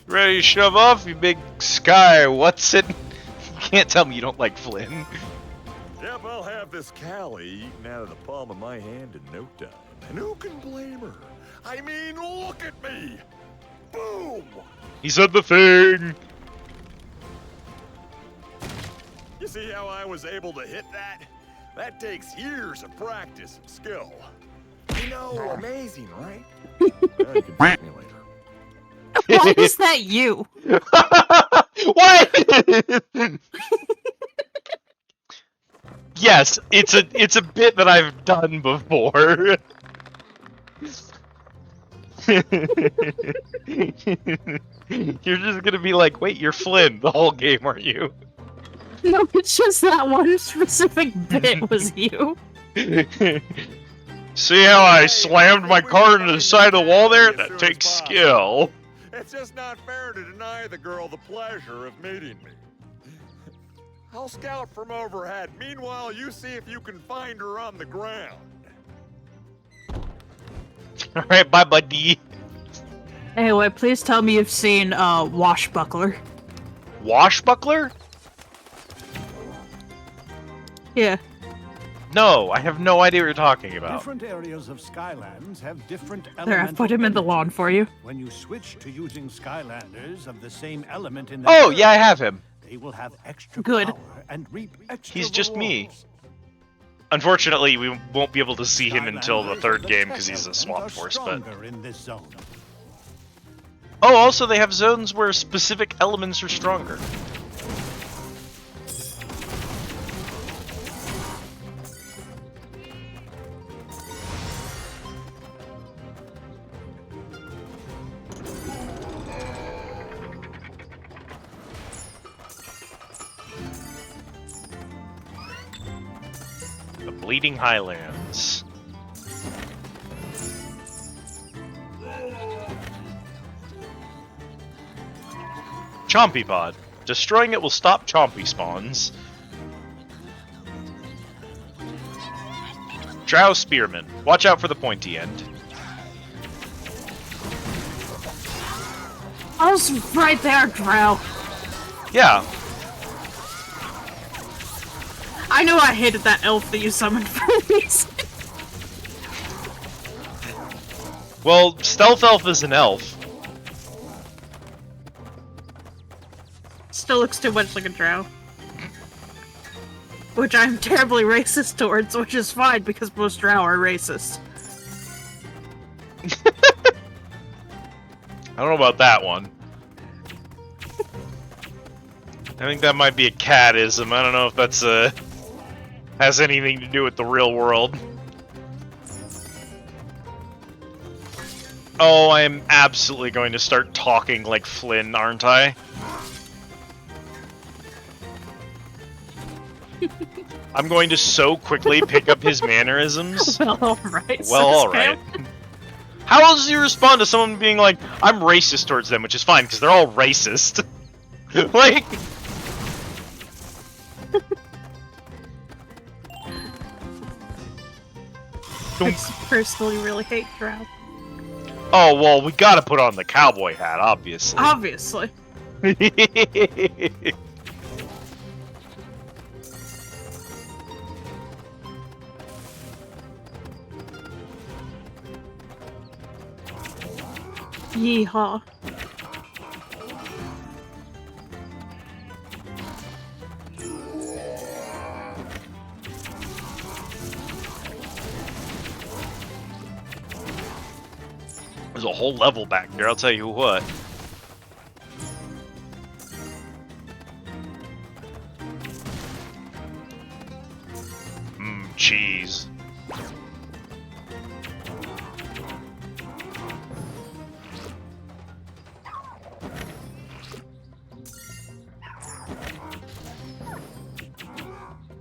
Ready to shove off, you big Sky what's it? You can't tell me you don't like Flynn. Yep, I'll have this Callie eaten out of the palm of my hand in no time. And who can blame her? I mean, look at me! Boom! He said the thing! You see how I was able to hit that? That takes years of practice and skill. You know, amazing, right? Now you can thank me later. Why is that you? What? Yes, it's a bit that I've done before. You're just gonna be like, wait, you're Flynn the whole game, aren't you? No, it's just that one specific bit was you. See how I slammed my card into the side of the wall there? That takes skill. It's just not fair to deny the girl the pleasure of meeting me. I'll scout from overhead. Meanwhile, you see if you can find her on the ground. Alright, bye, buddy. Anyway, please tell me you've seen Washbuckler. Washbuckler? Yeah. No, I have no idea what you're talking about. Different areas of Skylands have different There, I've put him in the elemental lawn for you. When you switch to using Skylanders of the same element in Oh, yeah, I have him. They will have extra Good. power and reap extra He's just me. rewards. Unfortunately, we won't be able to see him until the Skylanders third of the game tech because he's a element Swamp are Force, but... stronger in this zone. Oh, also they have zones where specific elements are stronger. Bleeding Highlands. Chompy Pod. Destroying it will stop Chompy spawns. Drow Spearman. Watch out for the pointy end. I was right there, Drow. Yeah. I knew I hated that elf that you summoned for me. Well, Stealth Elf is an elf. Still looks too much like a drow. Which I'm terribly racist towards, which is fine because most drow are racist. I don't know about that one. I think that might be a catism. I don't know if that's has anything to do with the real world. Oh, I am absolutely going to start talking like Flynn, aren't I? I'm going to so quickly pick up his mannerisms. Well, alright. Well, alright. How else do you respond to someone being like, I'm racist towards them, which is fine, because they're all racist. Like... I personally really hate drow. Oh, well, we gotta put on the cowboy hat, obviously. Obviously. Yeehaw. There's a whole level back there, I'll tell you what. Cheese.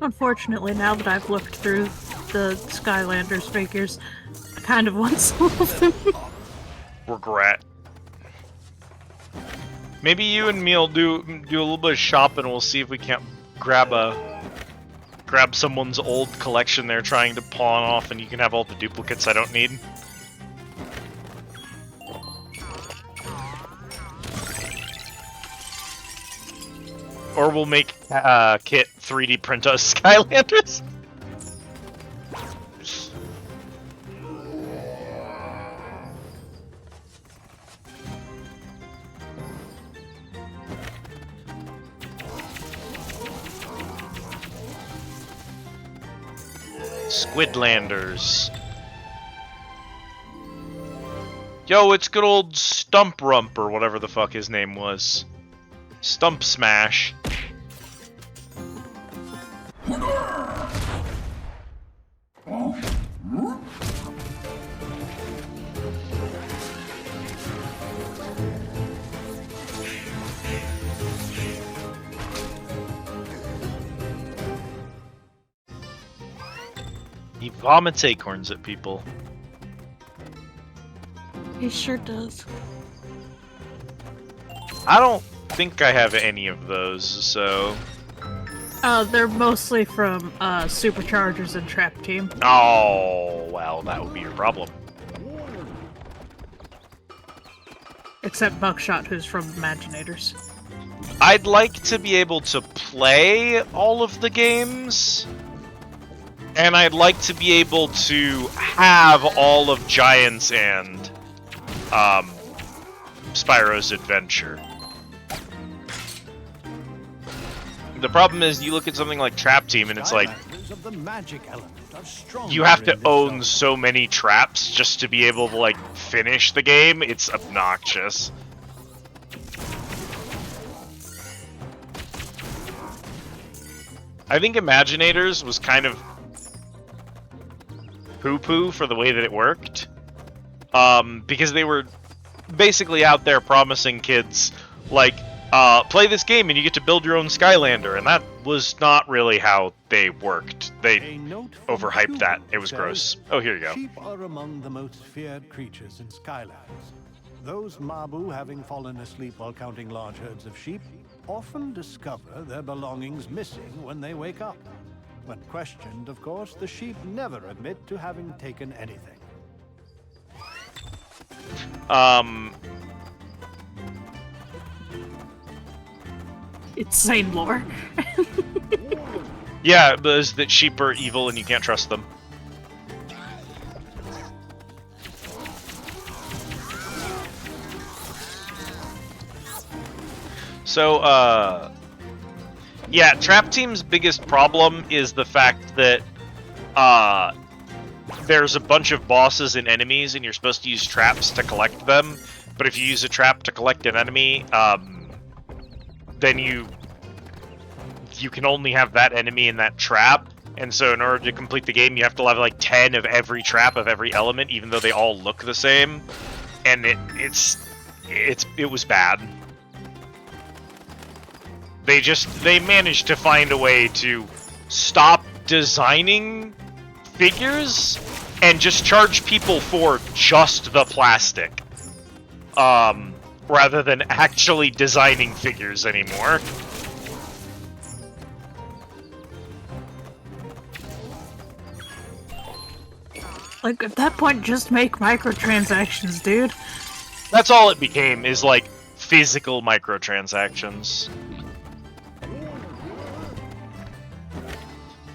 Unfortunately, now that I've looked through the Skylanders figures, I kind of want some of them. Regret. Maybe you and me will do a little bit of shopping. We'll see if we can't grab someone's old collection they're trying to pawn off, and you can have all the duplicates I don't need. Or we'll make Kit 3D print us Skylanders. Squidlanders. Yo, it's good old Stump Rump, or whatever the fuck his name was. Stump Smash. He vomits acorns at people. He sure does. I don't think I have any of those, so... They're mostly from Superchargers and Trap Team. Oh, well, that would be your problem. Except Buckshot, who's from Imaginators. I'd like to be able to play all of the games, and I'd like to be able to have all of Giants and Spyro's Adventure. The problem is, you look at something like Trap Team, and it's like, you have to own so many traps just to be able to, like, finish the game. It's obnoxious. I think Imaginators was kind of poo-poo for the way that it worked. Because they were basically out there promising kids, like, play this game and you get to build your own Skylander, and that was not really how they worked. They overhyped that. It was gross. Oh, here you go. Sheep are among the most feared creatures in Skylands. Those Mabu, having fallen asleep while counting large herds of sheep, often discover their belongings missing when they wake up. When questioned, of course, the sheep never admit to having taken anything. Insane lore. Yeah, but is that sheep are evil and you can't trust them. So, yeah, Trap Team's biggest problem is the fact that, there's a bunch of bosses and enemies, and you're supposed to use traps to collect them, but if you use a trap to collect an enemy, then you can only have that enemy in that trap, and so in order to complete the game, you have to have like 10 of every trap of every element, even though they all look the same, and it was bad. They managed to find a way to stop designing figures and just charge people for just the plastic, rather than actually designing figures anymore. Like, at that point, just make microtransactions, dude. That's all it became, is like physical microtransactions.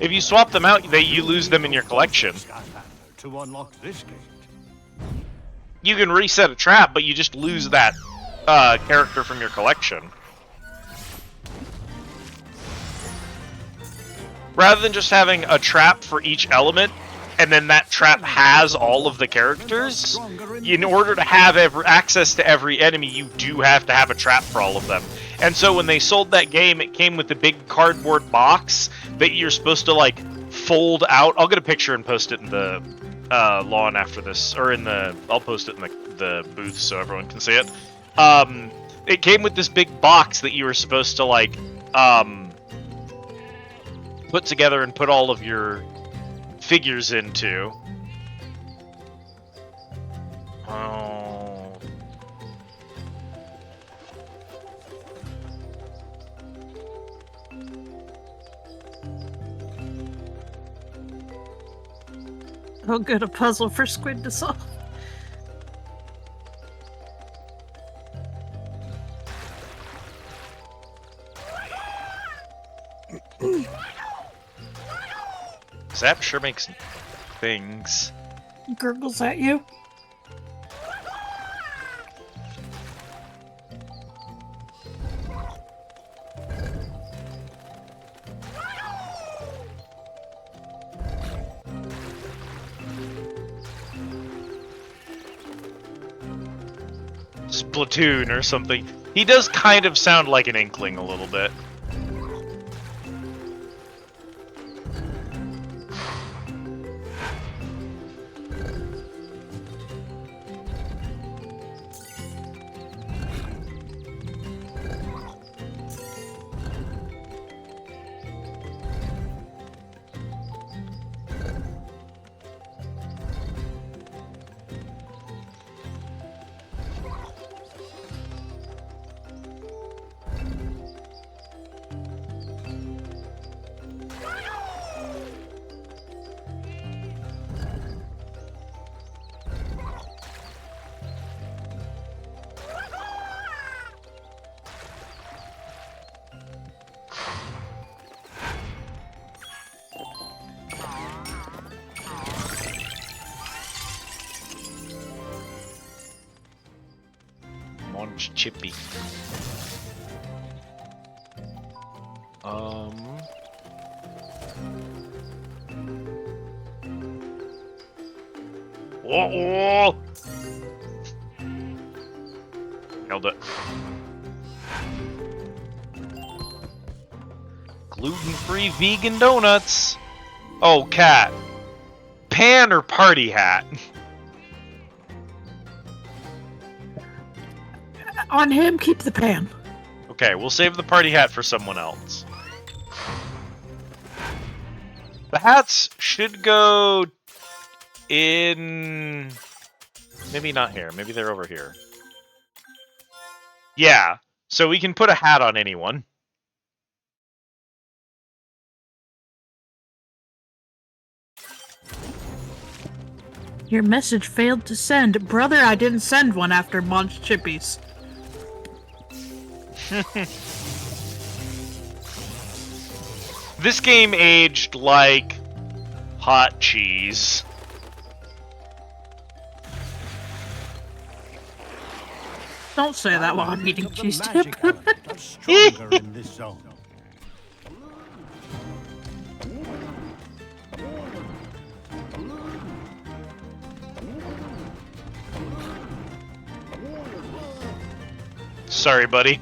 If you swap them out, you lose them in your collection. To unlock this gate. You can reset a trap, but you just lose that character from your collection. Rather than just having a trap for each element, and then that trap has all of the characters, in order to have access to every enemy, you do have to have a trap for all of them. And so when they sold that game, it came with a big cardboard box that you're supposed to, like, fold out. I'll get a picture and post it in the lawn after this, or in the... I'll post it in the booth so everyone can see it. It came with this big box that you were supposed to, like, put together and put all of your figures into. Oh... How good a puzzle for Squid to solve. Zap sure makes things. Gurgles at you. Splatoon or something. He does kind of sound like an Inkling a little bit. Munch Chippy. Oh! Held it. Gluten-free vegan donuts. Oh, cat. Pan or party hat? On him, keep the pan. Okay, we'll save the party hat for someone else. The hats should go in... Maybe not here. Maybe they're over here. Yeah, so we can put a hat on anyone. Your message failed to send. Brother, I didn't send one after Munch Chippies. This game aged like hot cheese. Don't say that while I'm eating cheese dip. Stronger in this zone. Sorry, buddy.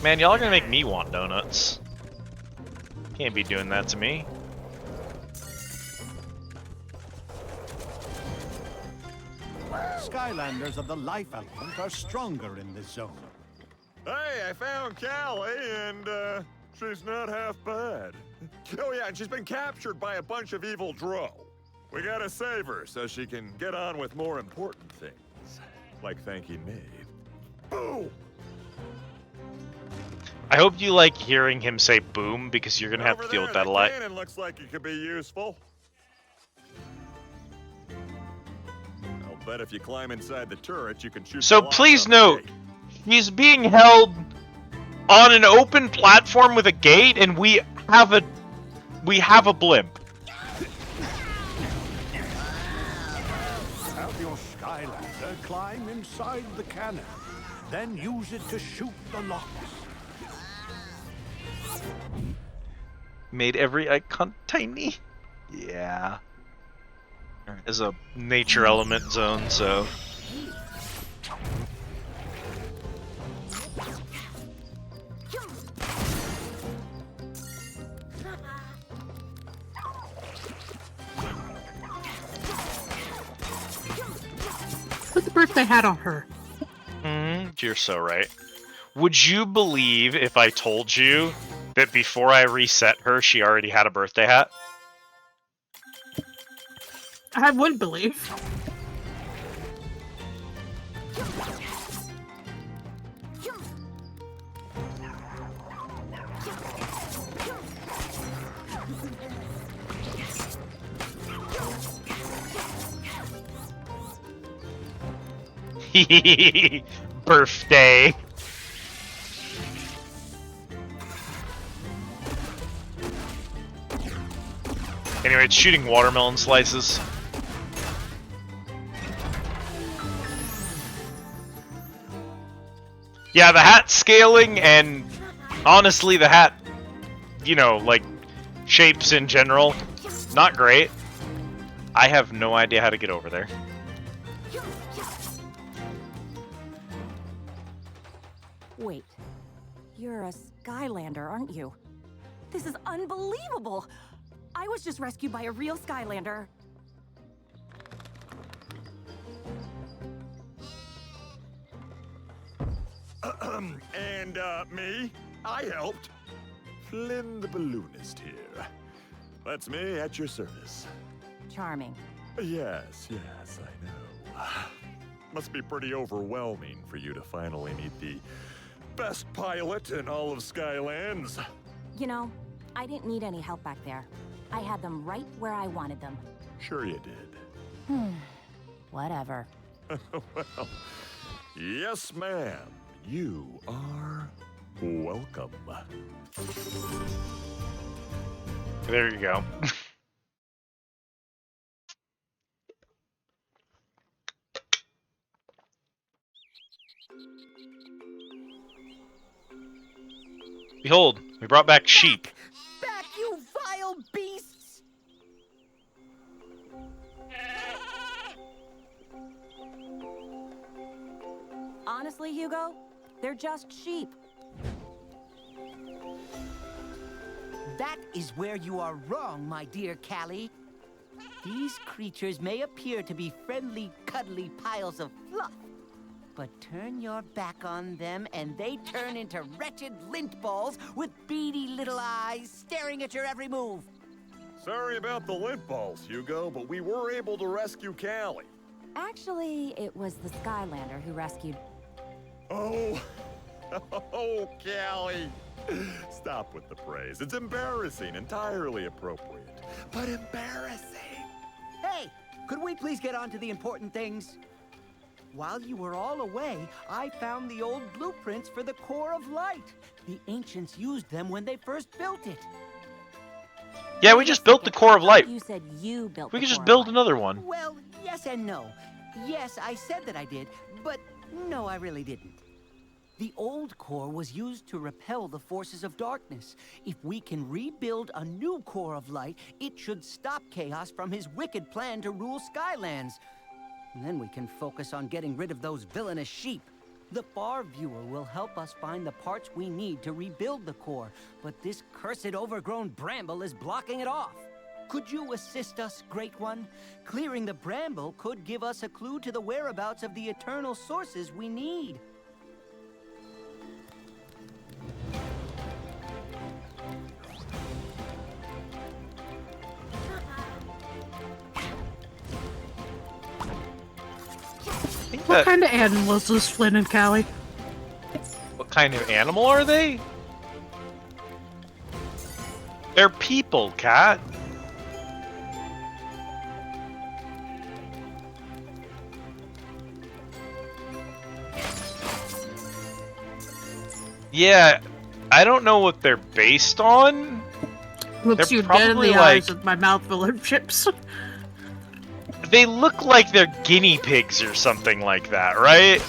Man, y'all are gonna make me want donuts. Can't be doing that to me. Skylanders of the life element are stronger in this zone. Hey, I found Callie, and she's not half bad. Oh yeah, and she's been captured by a bunch of evil drow. We gotta save her so she can get on with more important things, like thanking me. Boom! I hope you like hearing him say boom, because you're gonna have to deal with that a lot. Cannon looks like it could be useful. I'll bet if you climb inside the turret, you can shoot. So please note, he's being held on an open platform with a gate, and we have a blimp. Have your Skylander climb inside the cannon, then use it to shoot the locks. Made every icon tiny. Yeah. There's a nature element zone, so. Put the birthday hat on her. You're so right. Would you believe if I told you that before I reset her, she already had a birthday hat? I would believe. Birthday. Anyway, it's shooting watermelon slices. Yeah, the hat scaling, and honestly, the hat, you know, like, shapes in general, not great. I have no idea how to get over there. Wait, you're a Skylander, aren't you? This is unbelievable! I was just rescued by a real Skylander. And, me? I helped. Flynn the balloonist here. That's me at your service. Charming. Yes, I know. Must be pretty overwhelming for you to finally meet the best pilot in all of Skylands. You know, I didn't need any help back there. I had them right where I wanted them. Sure you did. Whatever. Well, yes, ma'am. You are welcome. There you go. Behold, we brought back sheep. Back, you vile beasts! Honestly, Hugo, they're just sheep. That is where you are wrong, my dear Callie. These creatures may appear to be friendly, cuddly piles of fluff, but turn your back on them and they turn into wretched lint balls with beady little eyes staring at your every move. Sorry about the lint balls, Hugo, but we were able to rescue Callie. Actually, it was the Skylander who rescued... Oh, oh, Callie. Stop with the praise. It's embarrassing, entirely appropriate, but embarrassing. Hey, could we please get on to the important things? While you were all away, I found the old blueprints for the Core of Light. The ancients used them when they first built it. Yeah, we just built the Core of Light. You said you built We the could just Core of build Light. another one. Well, yes and no. Yes, I said that I did, but no, I really didn't. The old core was used to repel the forces of darkness. If we can rebuild a new Core of Light, it should stop Chaos from his wicked plan to rule Skylands. And then we can focus on getting rid of those villainous sheep. The Far Viewer will help us find the parts we need to rebuild the core, but this cursed overgrown bramble is blocking it off. Could you assist us, Great One? Clearing the bramble could give us a clue to the whereabouts of the eternal sources we need. What kind of animals is Flynn and Callie? What kind of animal are they? They're people, Cat. Yeah, I don't know what they're based on. Looks They're you dead in probably the like- eyes with my mouth full of chips. They look like they're guinea pigs or something like that, right?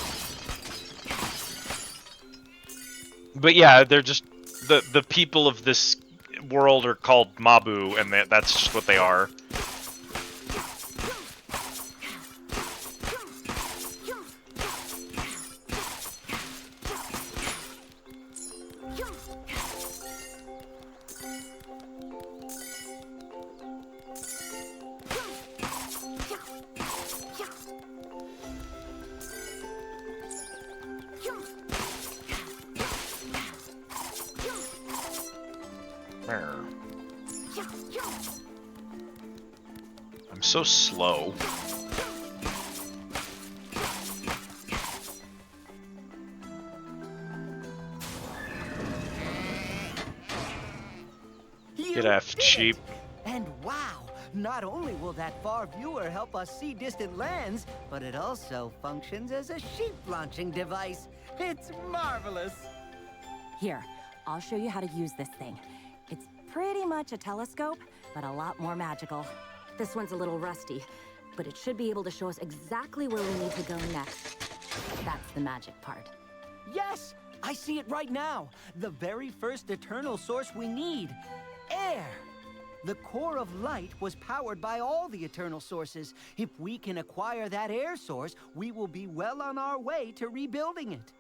But yeah, they're just the people of this world are called Mabu, and that's just what they are. I'm so slow. Get F, cheap. And wow, not only will that Far Viewer help us see distant lands, but it also functions as a sheep launching device. It's marvelous. Here, I'll show you how to use this thing. It's pretty much a telescope, but a lot more magical. This one's a little rusty, but it should be able to show us exactly where we need to go next. That's the magic part. Yes, I see it right now. The very first eternal source we need. Air. The Core of Light was powered by all the eternal sources. If we can acquire that air source, we will be well on our way to rebuilding it.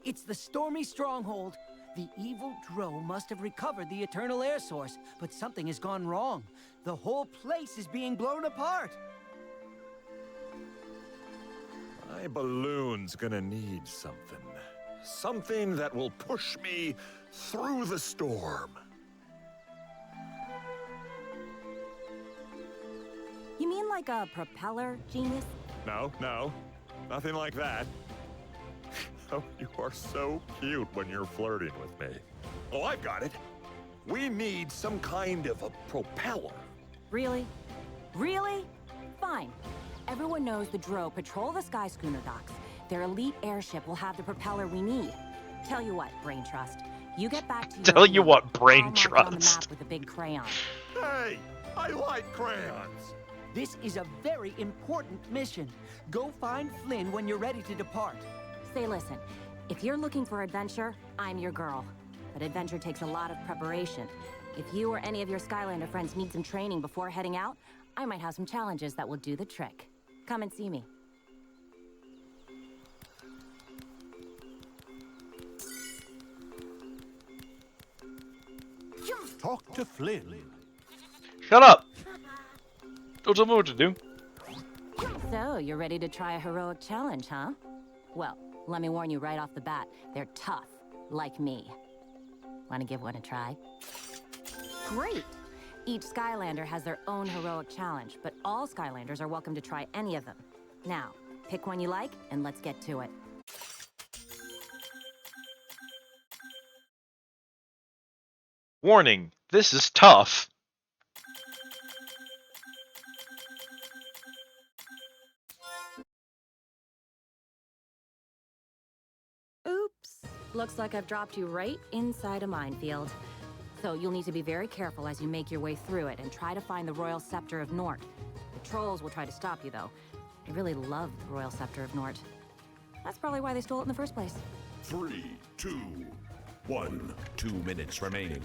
It's the Stormy Stronghold. The evil Dro must have recovered the eternal air source, but something has gone wrong. The whole place is being blown apart. My balloon's gonna need something. Something that will push me through the storm. You mean like a propeller, genius? No, nothing like that. Oh, you are so cute when you're flirting with me. Oh, I've got it. We need some kind of a propeller. Really? Really? Fine. Everyone knows the Dro patrol the Sky Schooner docks. Their elite airship will have the propeller we need. Tell you what, Brain Trust. You get back to your Tell you room. what, Brain I'll mark it on the Trust. map with a big crayon. Hey, I like crayons. This is a very important mission. Go find Flynn when you're ready to depart. Say, listen, if you're looking for adventure, I'm your girl. But adventure takes a lot of preparation. If you or any of your Skylander friends need some training before heading out, I might have some challenges that will do the trick. Come and see me. talk to Flynn. Shut up! Don't tell me what to do. So, you're ready to try a heroic challenge, huh? Well, let me warn you right off the bat, they're tough, like me. Want to give one a try? Great! Each Skylander has their own heroic challenge, but all Skylanders are welcome to try any of them. Now, pick one you like, and let's get to it. Warning, this is tough. Oops. Looks like I've dropped you right inside a minefield. So you'll need to be very careful as you make your way through it and try to find the Royal Scepter of Nort. The trolls will try to stop you, though. They really love the Royal Scepter of Nort. That's probably why they stole it in the first place. 3, 2, 1. 2 minutes remaining.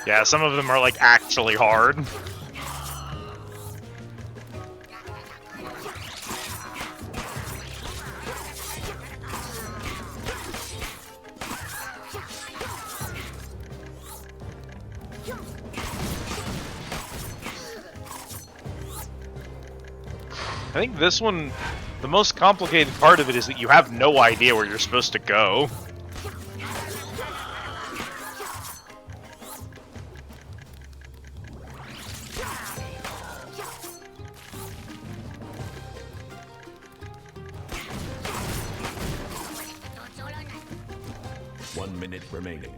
Yeah, some of them are like actually hard. I think this one, the most complicated part of it is that you have no idea where you're supposed to go. Remaining.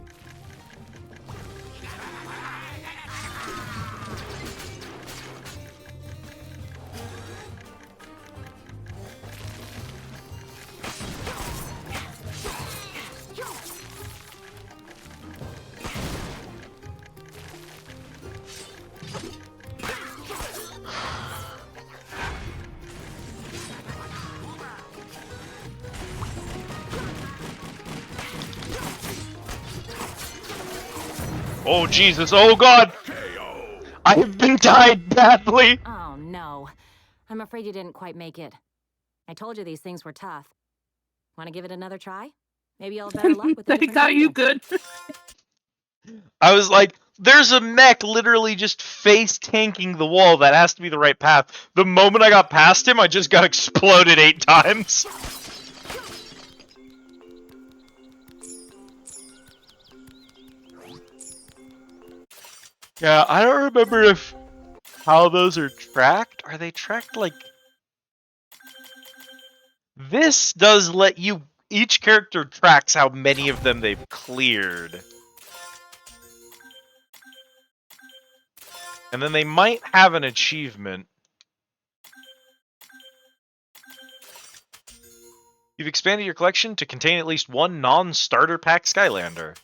Oh Jesus, oh God! I have been tied badly! Oh no. I'm afraid you didn't quite make it. I told you these things were tough. Want to give it another try? Maybe you'll have better luck with the They got you good. I was like, there's a mech literally just face tanking the wall. That has to be the right path. The moment I got past him, I just got exploded 8 times. Yeah, I don't remember how those are tracked. Are they tracked like... This does let you... Each character tracks how many of them they've cleared. And then they might have an achievement. You've expanded your collection to contain at least one non-starter pack Skylander.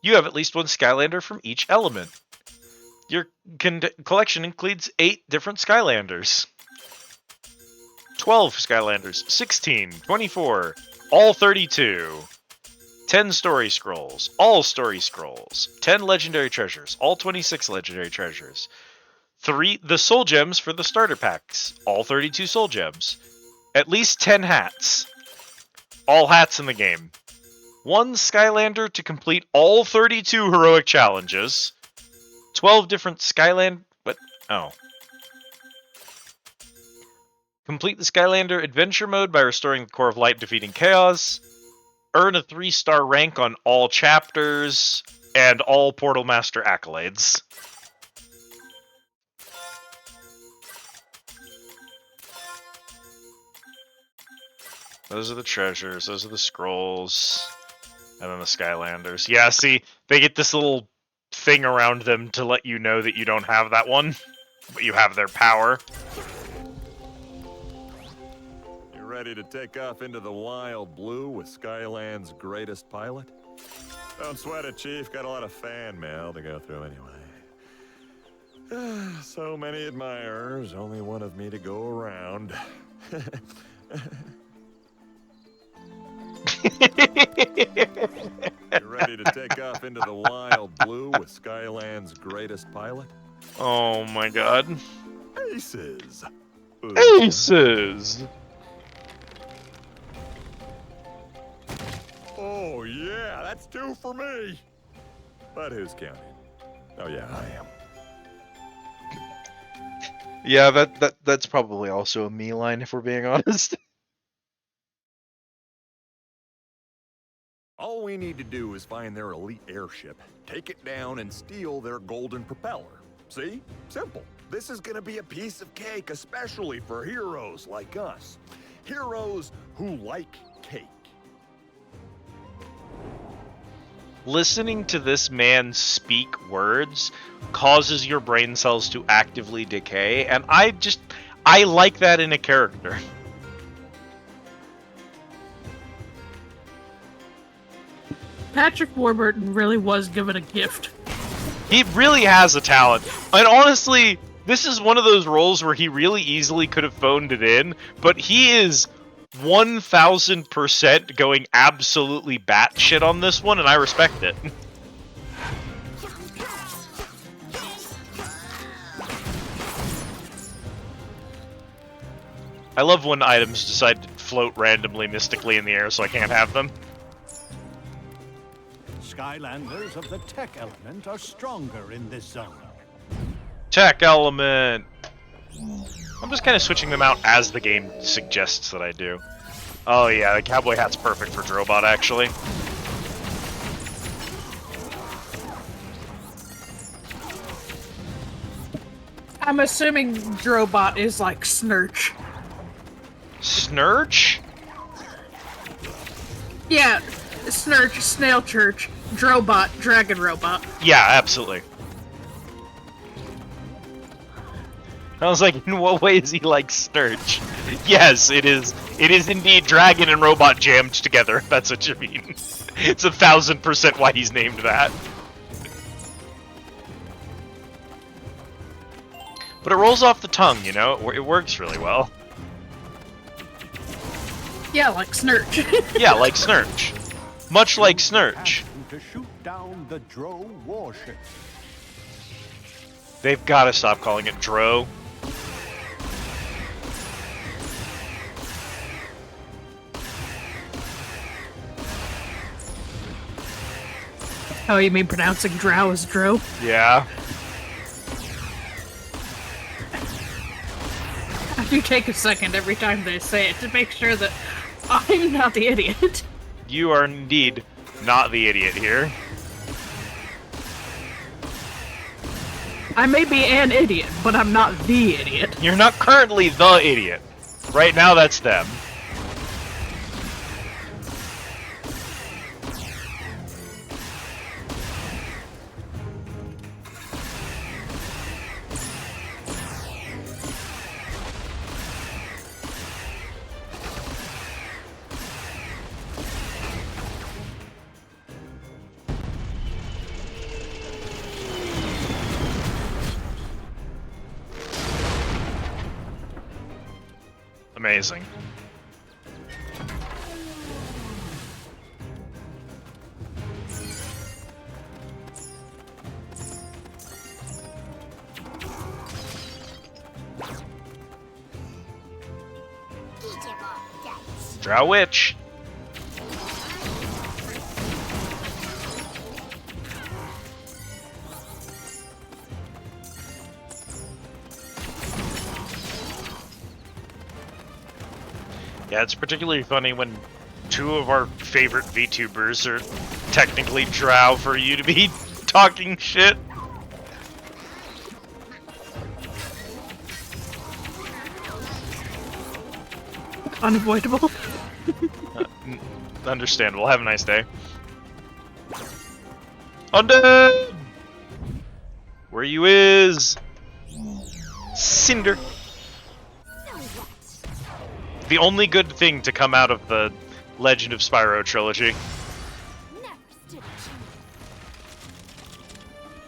You have at least one Skylander from each element. Your collection includes 8 different Skylanders. 12 Skylanders, 16, 24, all 32. 10 story scrolls, all story scrolls. 10 legendary treasures, all 26 legendary treasures. 3 the soul gems for the starter packs, all 32 soul gems. At least 10 hats. All hats in the game. 1 Skylander to complete all 32 heroic challenges. 12 different Skyland... What? Oh. Complete the Skylander Adventure Mode by restoring the Core of Light and defeating Chaos. Earn a 3-star rank on all chapters. And all Portal Master accolades. Those are the treasures. Those are the scrolls. And then the Skylanders. Yeah, see, they get this little thing around them to let you know that you don't have that one, but you have their power. You ready to take off into the wild blue with Skyland's greatest pilot? Don't sweat it, Chief. Got a lot of fan mail to go through anyway. So many admirers, only one of me to go around. into the wild blue with Skyland's greatest pilot? Oh my god. Aces. Aces! Oh yeah, that's 2 for me. But who's counting? Oh yeah, I am. Yeah, that's probably also a me line if we're being honest. All we need to do is find their elite airship, take it down, and steal their golden propeller. See? Simple. This is gonna be a piece of cake, especially for heroes like us. Heroes who like cake. Listening to this man speak words causes your brain cells to actively decay, and I like that in a character. Patrick Warburton really was given a gift. He really has a talent. And honestly, this is one of those roles where he really easily could have phoned it in, but he is 1000% going absolutely batshit on this one, and I respect it. I love when items decide to float randomly, mystically in the air so I can't have them. Skylanders of the tech element are stronger in this zone. Tech element! I'm just kind of switching them out as the game suggests that I do. Oh yeah, the cowboy hat's perfect for Drobot, actually. I'm assuming Drobot is like Snurch. Snurch? Yeah, Snurch, Snail Church, Drobot, Dragon Robot. Yeah, absolutely. I was like, in what way is he like Snurch? Yes, it is indeed Dragon and Robot jammed together, if that's what you mean. It's 1000% why he's named that. But it rolls off the tongue, you know? It works really well. Yeah, like Snurch. Yeah, like Snurch. Much like Snurch. To shoot down the Dro warship. They've got to stop calling it Dro. Oh, you mean pronouncing drow as dro? Yeah. I do take a second every time they say it to make sure that I'm not the idiot. You are indeed not the idiot here. I may be an idiot, but I'm not the idiot. You're not currently the idiot. Right now, that's them. Amazing. Drow Witch. Yeah, it's particularly funny when two of our favorite VTubers are technically drow for you to be talking shit. Unavoidable. Understandable. Have a nice day. Undead! Where you is? Cinder. The only good thing to come out of the Legend of Spyro trilogy.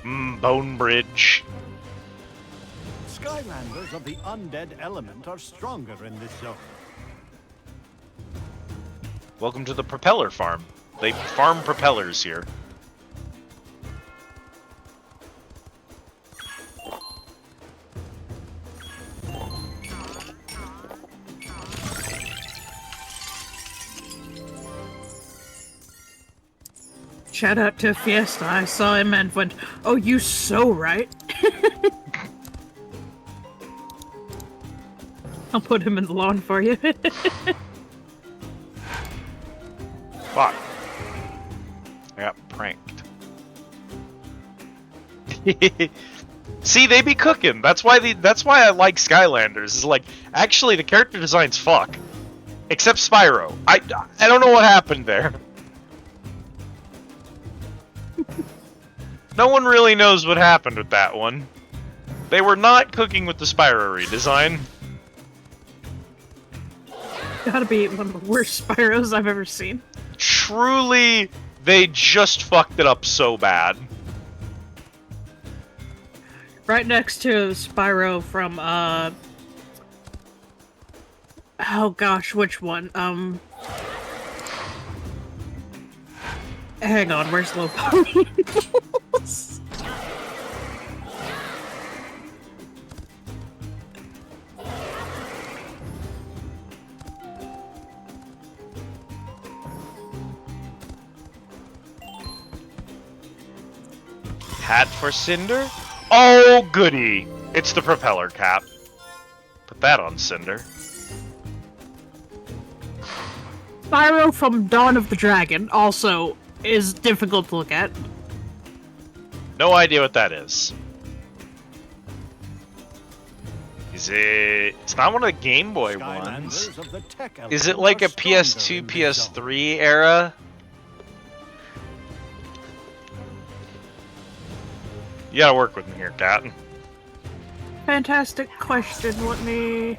Bone Bridge. Skylanders of the undead element are stronger in this zone. Welcome to the propeller farm. They farm propellers here. Shout out to Fiesta. I saw him and went, "Oh, you so right." I'll put him in the lawn for you. Fuck. I got pranked. See, they be cooking. That's why I like Skylanders. Is like, actually, the character designs fuck, except Spyro. I don't know what happened there. No one really knows what happened with that one. They were not cooking with the Spyro redesign. Gotta be one of the worst Spyros I've ever seen. Truly, they just fucked it up so bad. Right next to Spyro from, oh gosh, which one? Hang on, where's Low Pony? Hat for Cinder? Oh, goody! It's the propeller cap. Put that on Cinder. Spyro from Dawn of the Dragon also is difficult to look at. No idea what that is. Is it... It's not one of the Game Boy ones. Is it like a PS2, PS3 era? You gotta work with me here, Cat. Fantastic question. Let me...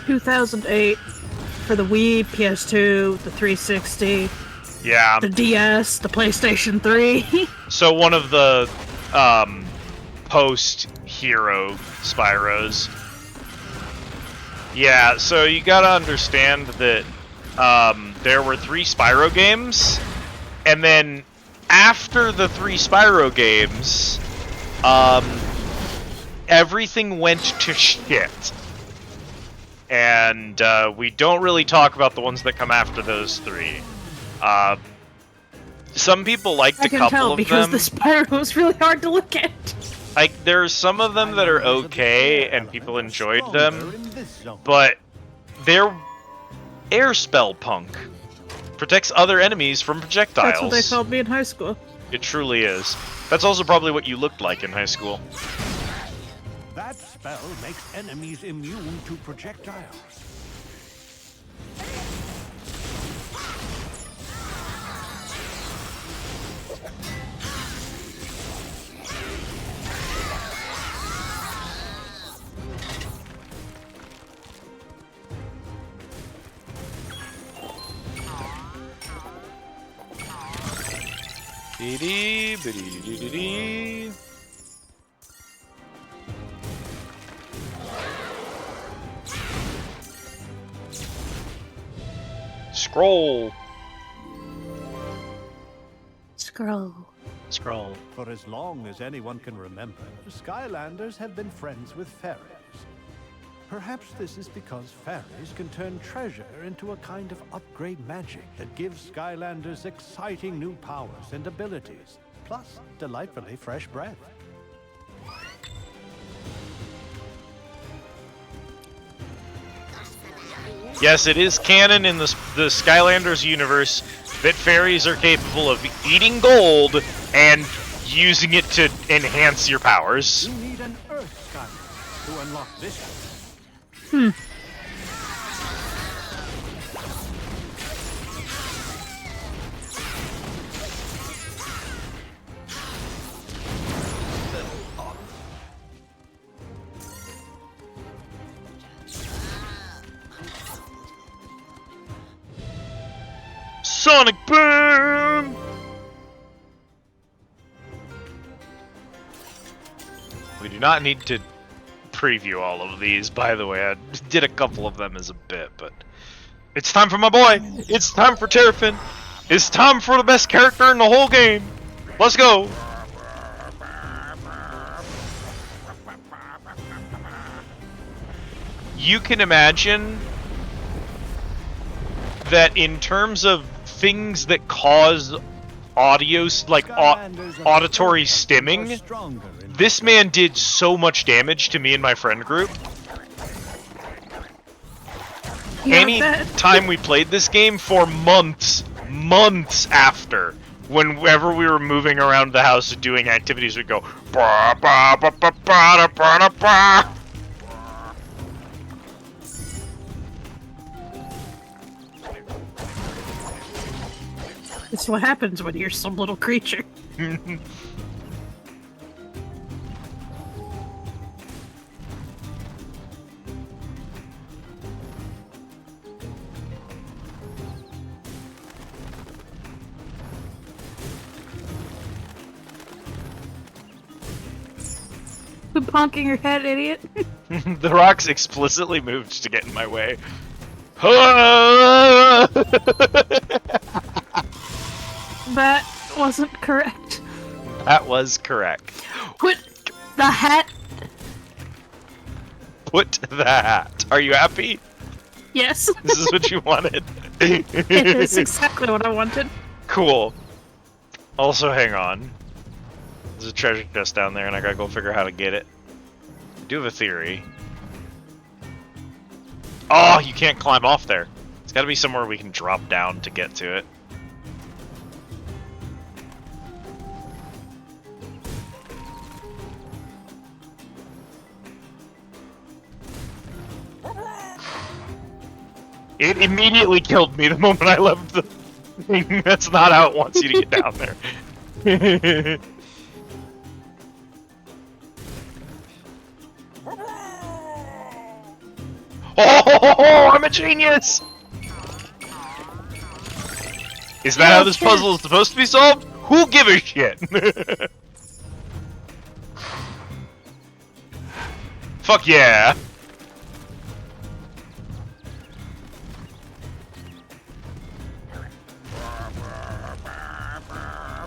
...2008 for the Wii, PS2, the 360, yeah, the DS, the PlayStation 3. So one of the post-hero Spyros. Yeah, so you gotta understand that there were 3 Spyro games, and then after the 3 Spyro games, everything went to shit. And we don't really talk about the ones that come after those 3. Some people liked a couple of them. I can tell because the Spyro was really hard to look at. Like, there's some of them that are okay, and people enjoyed them, but they're air spell punk. Protects other enemies from projectiles. That's what they called me in high school. It truly is. That's also probably what you looked like in high school. That spell makes enemies immune to projectiles. Dee-dee, biddy-dee-dee-dee. Scroll. Scroll. Scroll. For as long as anyone can remember, Skylanders have been friends with fairies. Perhaps this is because fairies can turn treasure into a kind of upgrade magic that gives Skylanders exciting new powers and abilities, plus delightfully fresh breath. Yes, it is canon in the Skylanders universe that fairies are capable of eating gold and using it to enhance your powers. You need an Earth Skylander to unlock this. Sonic Boom! do not need to preview all of these, by the way. I did a couple of them as a bit, but it's time for my boy. It's time for Terrafin. It's time for the best character in the whole game. Let's go. You can imagine that in terms of things that cause audio, like auditory stimming, this man did so much damage to me and my friend group. Yeah, Any time we played this game for months after, whenever we were moving around the house and doing activities, we'd go ba ba ba ba ba ba ba. It's what happens when you're some little creature. Quit bonking your head, idiot. The rocks explicitly moved to get in my way. That wasn't correct. That was correct. Put the hat. Put the hat. Are you happy? Yes. This is what you wanted. It is exactly what I wanted. Cool. Also, hang on. There's a treasure chest down there, and I gotta go figure out how to get it. I do have a theory. Oh, you can't climb off there. It's gotta be somewhere we can drop down to get to it. It immediately killed me the moment I left the thing. That's not how it wants you to get down there. Oh, I'm a genius! Is that how this puzzle is supposed to be solved? Who give a shit? Fuck yeah!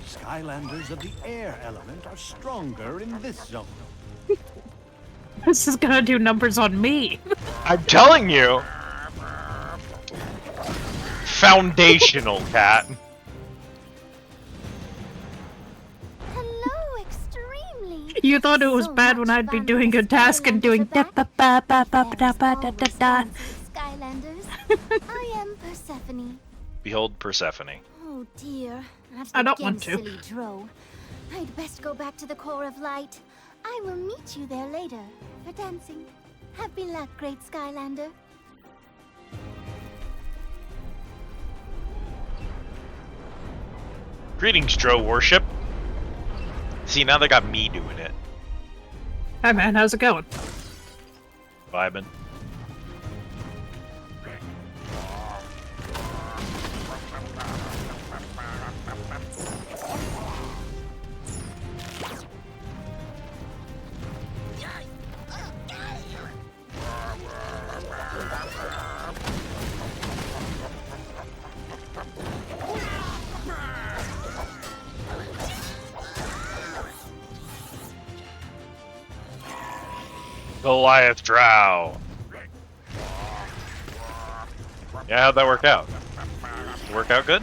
Skylanders of the air element are stronger in this zone. This is gonna do numbers on me. I'm telling you! Foundational, cat. Hello, extremely. You thought it was So bad when much I'd be fun doing with a task and doing da Skylanders ba ba ba ba There's da ba da always da da. fun with Skylanders. I am Persephone. Behold Persephone. Oh dear. I don't want to. Silly Dro. I'd best go back to the core of light. I will meet you there later for dancing. Happy luck, great Skylander. Greetings, Dro Worship. See, now they got me doing it. Hi man, how's it going? Vibin'. Goliath Drow. Yeah, how'd that work out? Did it work out good?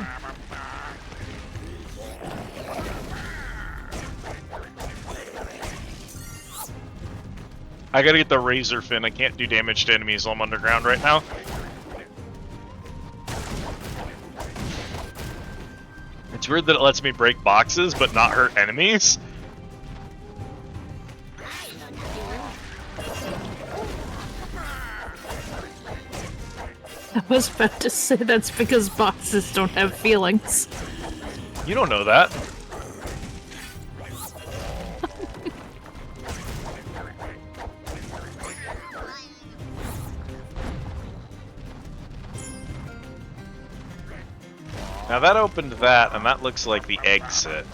I gotta get the Razor Fin. I can't do damage to enemies while I'm underground right now. It's weird that it lets me break boxes but not hurt enemies. I was about to say that's because boxes don't have feelings. You don't know that. Now that opened that, and that looks like the exit.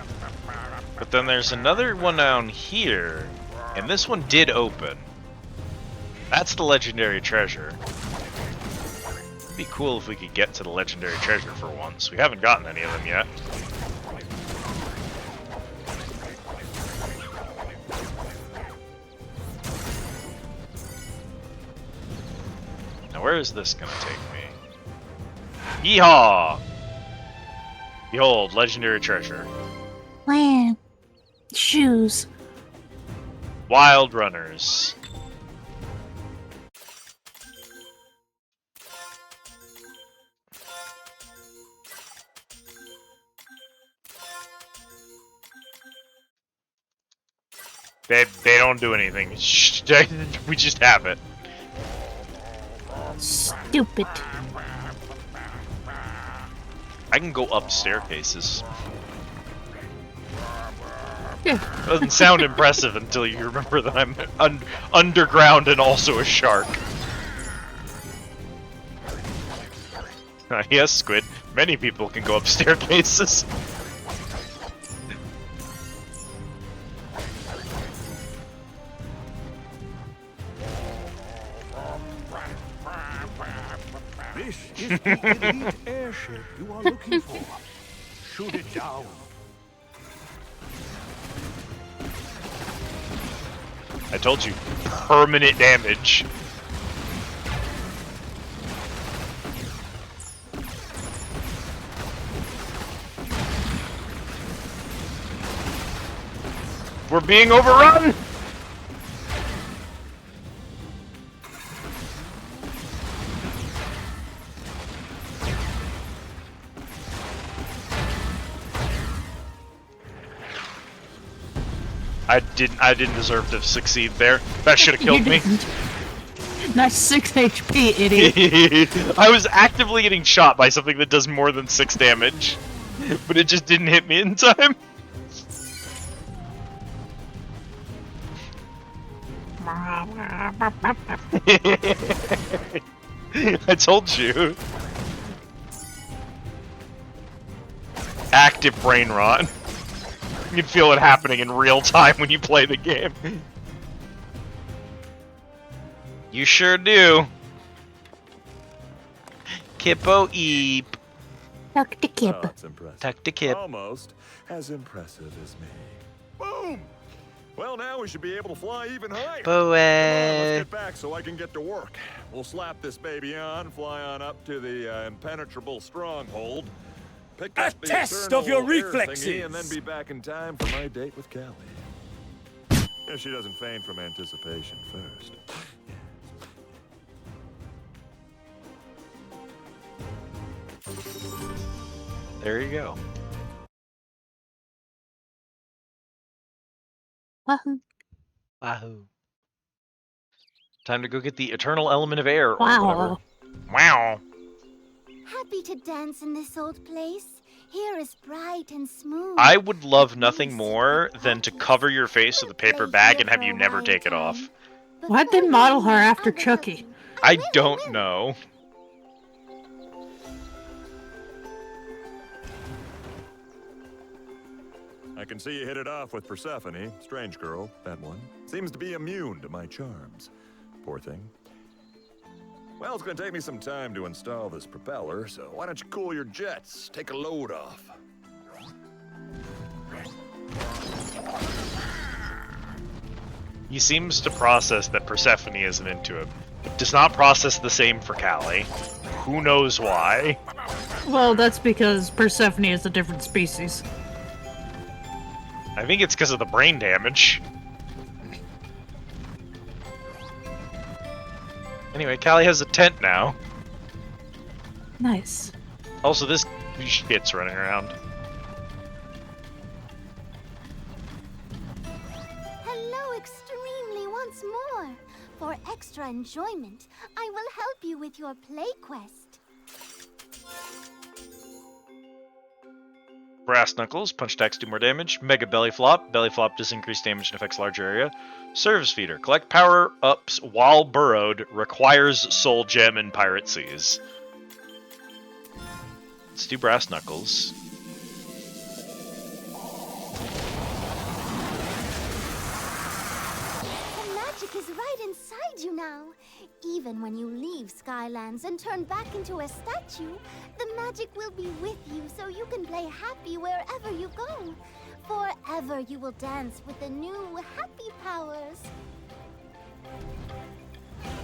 But then there's another one down here. And this one did open. That's the legendary treasure. It'd be cool if we could get to the legendary treasure for once. We haven't gotten any of them yet. Now where is this gonna take me? Yeehaw! Behold, legendary treasure. Land. Shoes. Wild runners. They don't do anything. Shh, we just have it. Stupid. I can go up staircases. Yeah. Doesn't sound impressive until you remember that I'm underground and also a shark. Yes, Squid. Many people can go up staircases. This is the elite airship you are looking for. Shoot it down. I told you, permanent damage. We're being overrun! I didn't deserve to succeed there. That should have killed me. Nice 6 HP, idiot. I was actively getting shot by something that does more than 6 damage, but it just didn't hit me in time. I told you. Active brain rot. You can feel it happening in real time when you play the game. You sure do. Kippo Eep. Tuck to Kip. Oh, that's impressive. Tuck to Kip. Almost as impressive as me. Boom! Well, now we should be able to fly even higher. Come on, let's get back so I can get to work. We'll slap this baby on, fly on up to the impenetrable stronghold. Pick up the test of your eternal air reflexes. thingy, and then be back in time for my date with Callie. If she doesn't faint from anticipation first. There you go. Wahoo. Wahoo. Time to go get the eternal element of air or Wow. whatever. Wow. Happy to dance in this old place. Here is bright and smooth. I would love nothing more than to cover your face with a paper bag and have you never take it off. Why'd they model her after Chucky? I don't know. I can see you hit it off with Persephone. Strange girl, that one. Seems to be immune to my charms. Poor thing. Well, it's gonna take me some time to install this propeller, so why don't you cool your jets? Take a load off. He seems to process that Persephone isn't into him. Does not process the same for Callie. Who knows why? Well, that's because Persephone is a different species. I think it's because of the brain damage. Anyway, Callie has a tent now. Nice. Also, this shit's running around. Hello, extremely once more. For extra enjoyment, I will help you with your play quest. Brass Knuckles, punch attacks do more damage. Mega Belly Flop, Belly Flop does increase damage and affects large area. Service Feeder, collect power-ups while burrowed, requires Soul Gem in Pirate Seas. Let's do Brass Knuckles. is right inside you now. Even when you leave Skylands and turn back into a statue, the magic will be with you so you can play happy wherever you go. Forever you will dance with the new happy powers.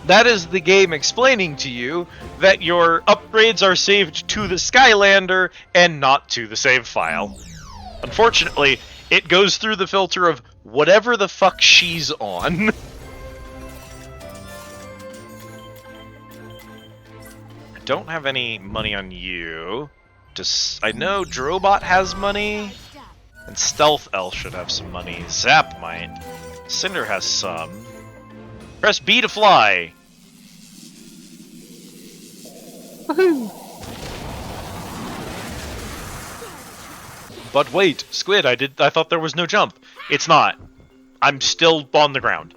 That is the game explaining to you that your upgrades are saved to the Skylander and not to the save file. Unfortunately, it goes through the filter of whatever the fuck she's on. I don't have any money on you. I know Drobot has money, and Stealth Elf should have some money. Zap might. Cinder has some. Press B to fly. Woohoo! But wait, Squid, I thought there was no jump. It's not. I'm still on the ground.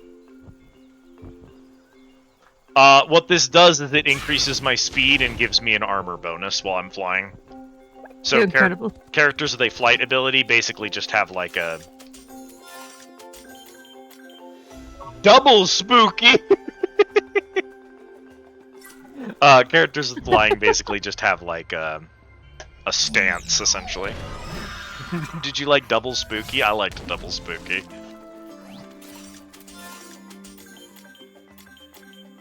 What this does is it increases my speed and gives me an armor bonus while I'm flying. So characters with a flight ability basically just have like a double spooky. Characters with flying basically just have like a stance, essentially. Did you like double spooky? I liked double spooky.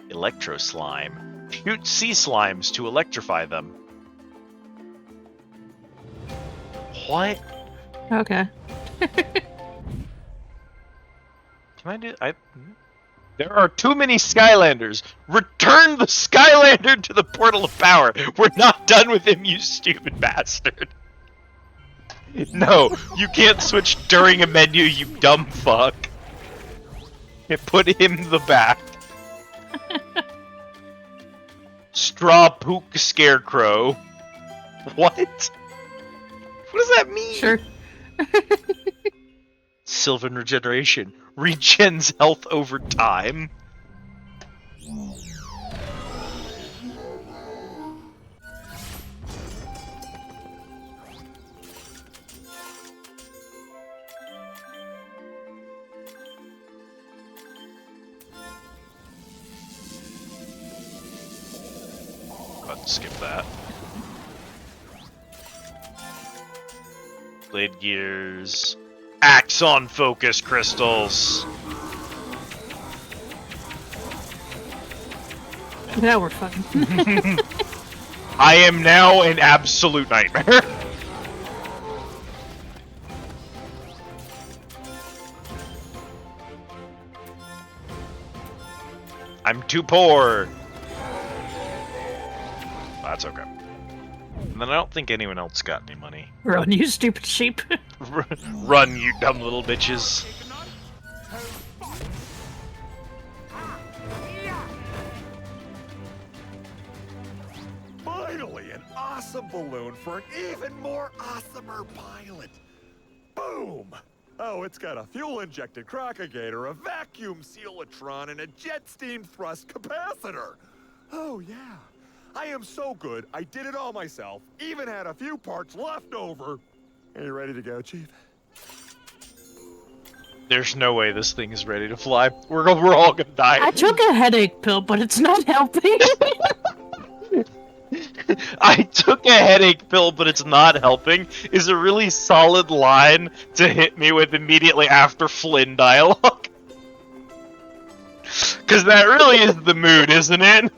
Electro slime. Shoot sea slimes to electrify them. What? Okay. Can I do? There are too many Skylanders. Return the Skylander to the Portal of Power. We're not done with him, you stupid bastard. No, you can't switch during a menu, you dumb fuck. Put him in the back. Straw Pook Scarecrow. What? What does that mean? Sure. Sylvan Regeneration. Regens health over time. Let's skip that. Blade gears. Axon focus crystals. Now we're fine. I am now an absolute nightmare. I'm too poor. That's okay. And then I don't think anyone else got any money. Run, you stupid sheep. Run, you dumb little bitches. Finally, an awesome balloon for an even more awesomer pilot. Boom! Oh, it's got a fuel-injected crocagator, a vacuum sealatron, and a jet steam thrust capacitor. Oh, yeah. I am so good, I did it all myself, even had a few parts left over. Are you ready to go, Chief? There's no way this thing is ready to fly. We're all gonna die. I took a headache pill, but it's not helping. I took a headache pill, but it's not helping is a really solid line to hit me with immediately after Flynn dialogue. Because that really is the mood, isn't it?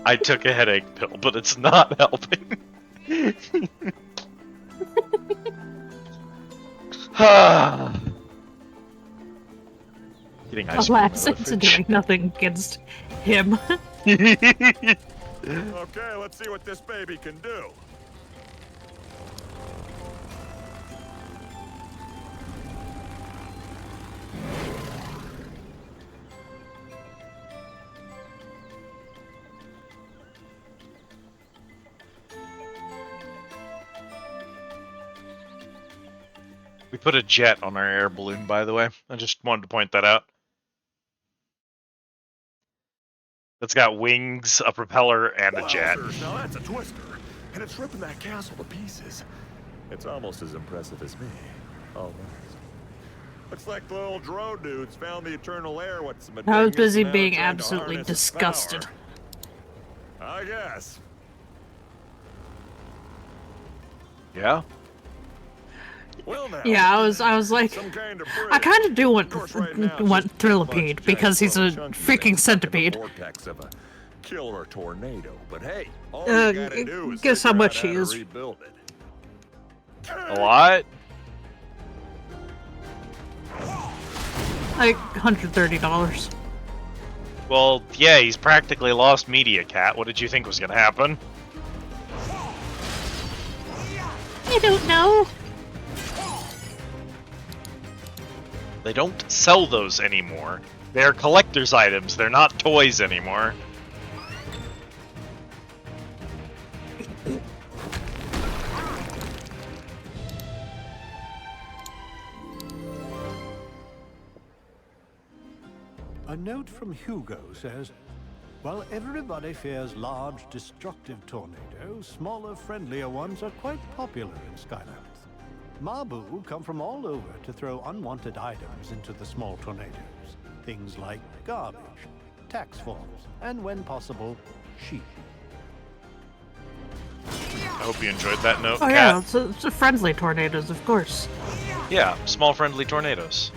I took a headache pill, but it's not helping. Getting ice Alas, it's doing nothing against him. Okay, let's see what this baby can do. We put a jet on our air balloon, by the way. I just wanted to point that out. It's got wings, a propeller, and a jet. Now that's a twister, and it's ripping that castle to pieces. It's almost as impressive as me. Almost. Looks like the little drone dudes found the eternal air with some I was busy now being trying to absolutely harness its disgusted. power. I guess. Yeah? Well, now, Yeah, I was like, some kind of I kind of do want course, right now, it's just want a bunch Thrillipede of because he's a giant chunky freaking things stuck in the centipede. vortex of a killer tornado. But hey, all you gotta do is guess how figure much out he how to is. rebuild it. A lot? Like $130. Well, yeah, he's practically lost Media Cat. What did you think was gonna happen? I don't know. They don't sell those anymore. They're collector's items. They're not toys anymore. A note from Hugo says, while everybody fears large, destructive tornadoes, smaller, friendlier ones are quite popular in Skylands. Mabu come from all over to throw unwanted items into the small tornadoes. Things like garbage, tax forms, and when possible, sheep. I hope you enjoyed that note, Oh Cat. yeah, it's a friendly tornadoes, of course. Yeah, small friendly tornadoes.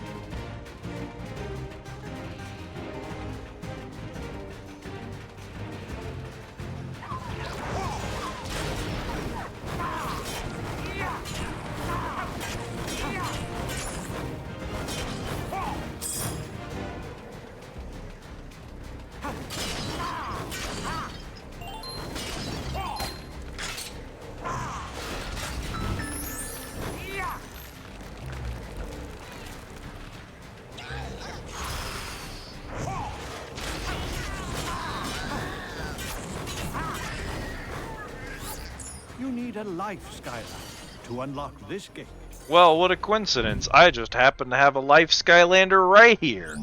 You need a life Skylander to unlock this gate. Well, what a coincidence. I just happen to have a life Skylander right here.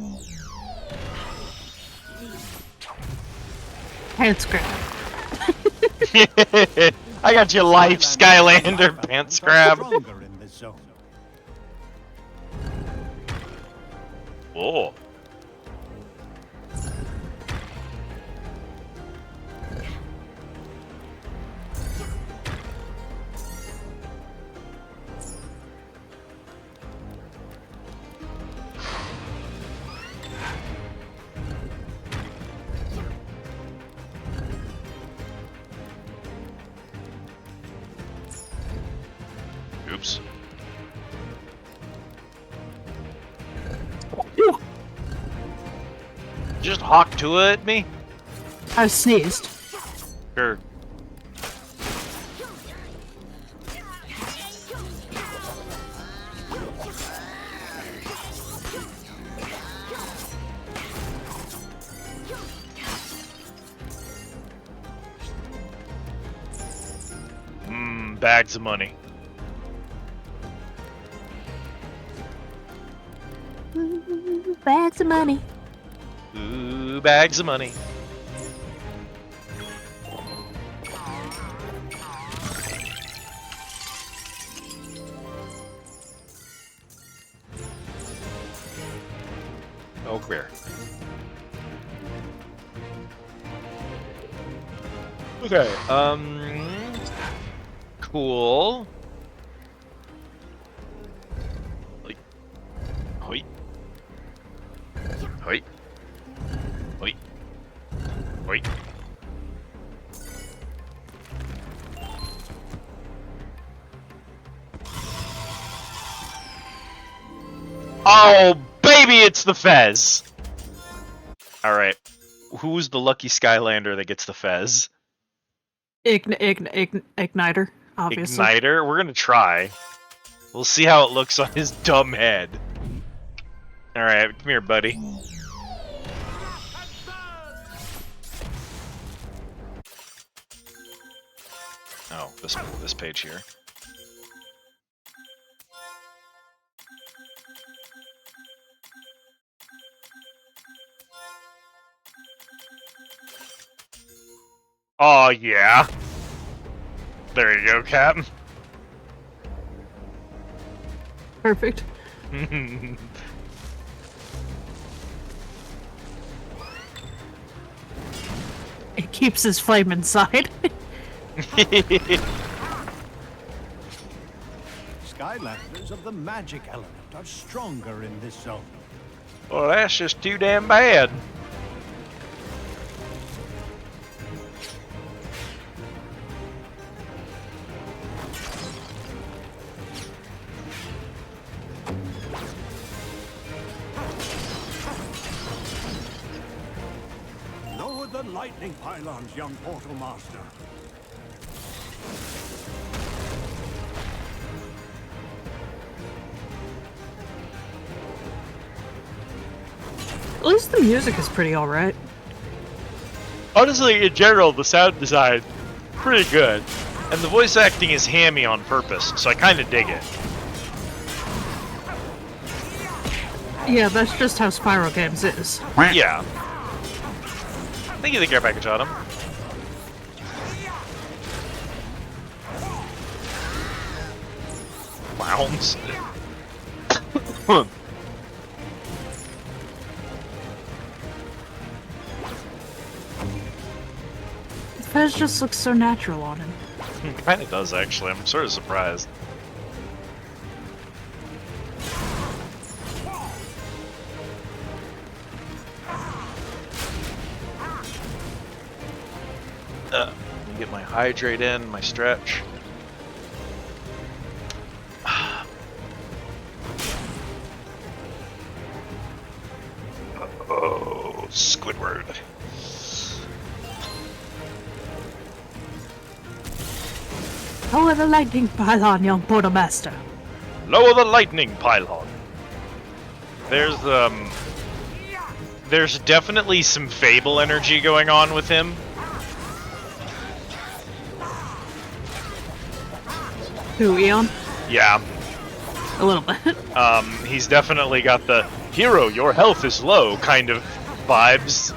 Pants grab. I got you life Skylander pants grab. Stronger in this zone. Oh. Oops. Just hawk to it at me? I sneezed. Sure. Bags of money. Bags of money. Ooh, bags of money. Oh, clear. Okay, cool. Hoi. Hoi. Hoi. Hoi. Hoi. Oh, baby, it's the Fez! Alright, who's the lucky Skylander that gets the Fez? Igniter, obviously. Igniter? We're gonna try. We'll see how it looks on his dumb head. Alright, come here, buddy. Oh, this page here. Oh, yeah. There you go, Cap. Perfect. It keeps his flame inside. Skylanders of the magic element are stronger in this zone. Well, that's just too damn bad. Lower the lightning pylons, young Portal Master. At least the music is pretty alright. Honestly, in general, the sound design pretty good, and the voice acting is hammy on purpose, so I kind of dig it. Yeah, that's just how Spyro games is. Yeah. Thank you, the care package, Autumn. Clowns. The fez just looks so natural on him. Kinda does, actually. I'm sort of surprised. Let me get my hydrate in, my stretch. Oh, Squidward. Lower the lightning pylon, young Portal Master. Lower the lightning pylon. There's definitely some Fable energy going on with him. Who, Eon? Yeah. A little bit. He's definitely got the hero, your health is low kind of vibes.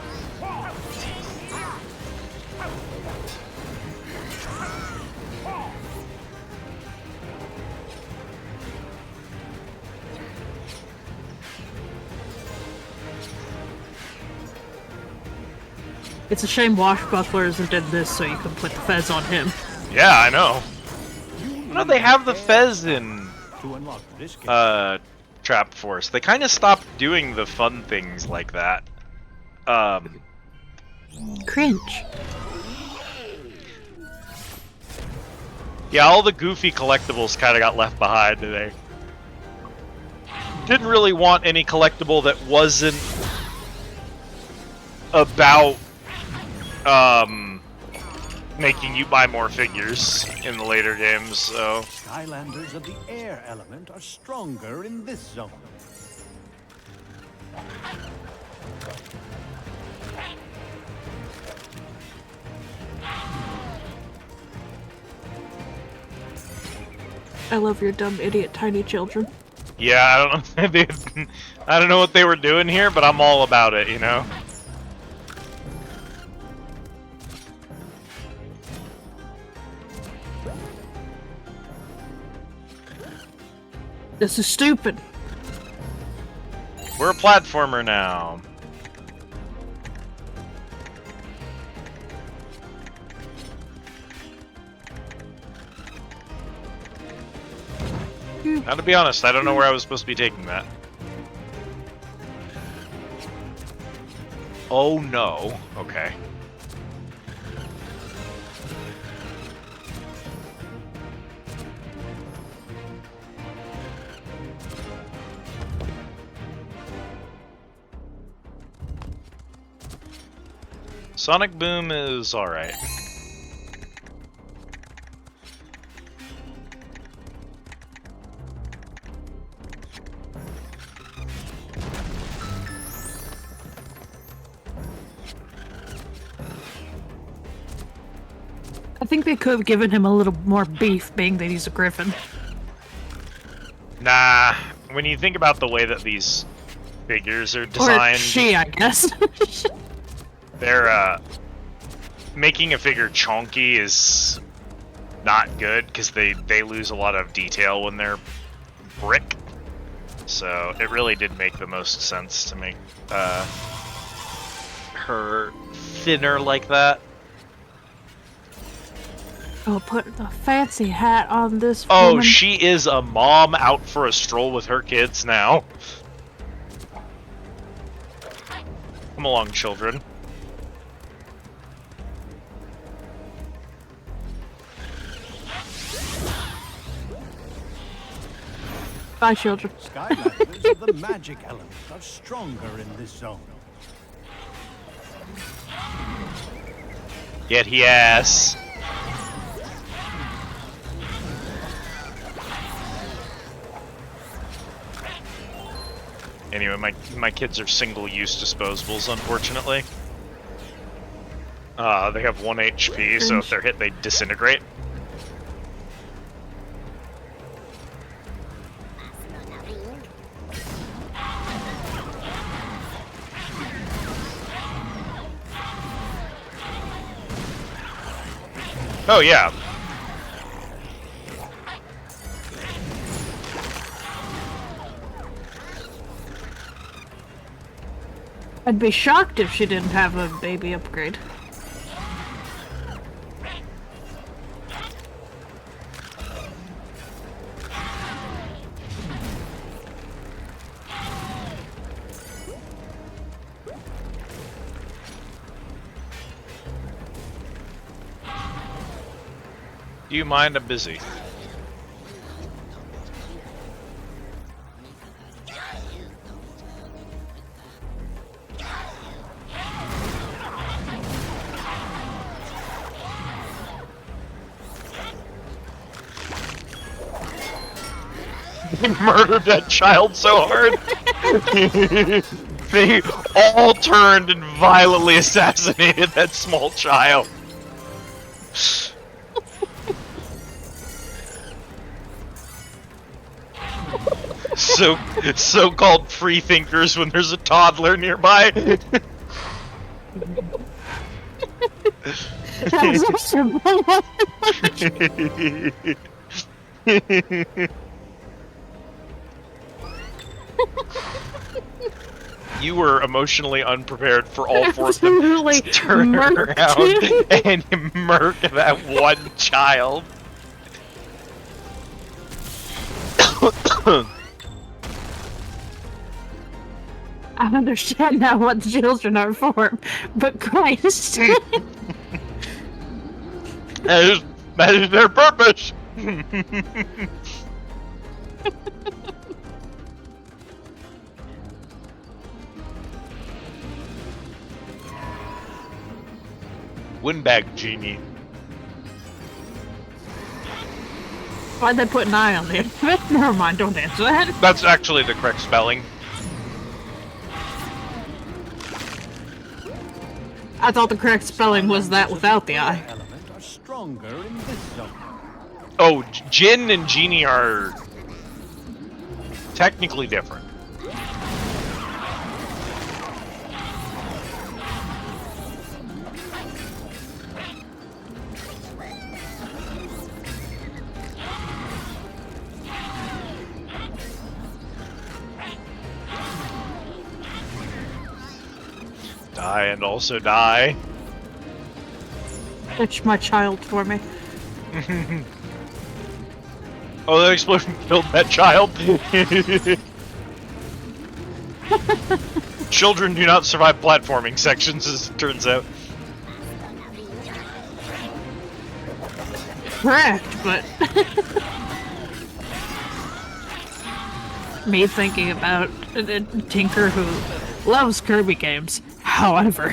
It's a shame Washbuckler isn't in this so you can put the fez on him. Yeah, I know. No, they have the fez in Trap Force. They kind of stopped doing the fun things like that. Cringe. Yeah, all the goofy collectibles kind of got left behind today. Didn't really want any collectible that wasn't about making you buy more figures in the later games, so... Skylanders of the air element are stronger in this zone. I love your dumb idiot tiny children. Yeah, I don't know. I don't know what they were doing here, but I'm all about it, you know? This is stupid. We're a platformer now. Now, to be honest, I don't know where I was supposed to be taking that. Oh no. Okay. Sonic Boom is alright. I think they could have given him a little more beef, being that he's a griffin. Nah, when you think about the way that these figures are designed... Or she, I guess. They're, making a figure chonky is not good, because they lose a lot of detail when they're brick. So it really did make the most sense to make her thinner like that. Oh, put the fancy hat on this Oh, woman. she is a mom out for a stroll with her kids now. Come along, children. Bye, children. Skylanders, the magic element are stronger in this zone. Get yes. Anyway, my kids are single-use disposables, unfortunately. They have 1 HP, so if they're hit, they disintegrate. Oh, yeah. I'd be shocked if she didn't have a baby upgrade. Do you mind? I'm busy. They murdered that child so hard. They all turned and violently assassinated that small child. So-called free thinkers when there's a toddler nearby. That was awesome. You were emotionally unprepared for all four of them Absolutely to turn murked. around and murk that one child. I understand now what the children are for, but Christ. That is their purpose. Windbag genie. Why'd they put an eye on the end of it? Never mind, don't answer that. That's actually the correct spelling. I thought the correct spelling was that without the eye. Are stronger in this zone. Oh, Jin and Genie are technically different. Die and also die. Fetch my child for me. Oh, that explosion killed that child. Children do not survive platforming sections, as it turns out. Correct, but me thinking about a Tinker who loves Kirby games. However,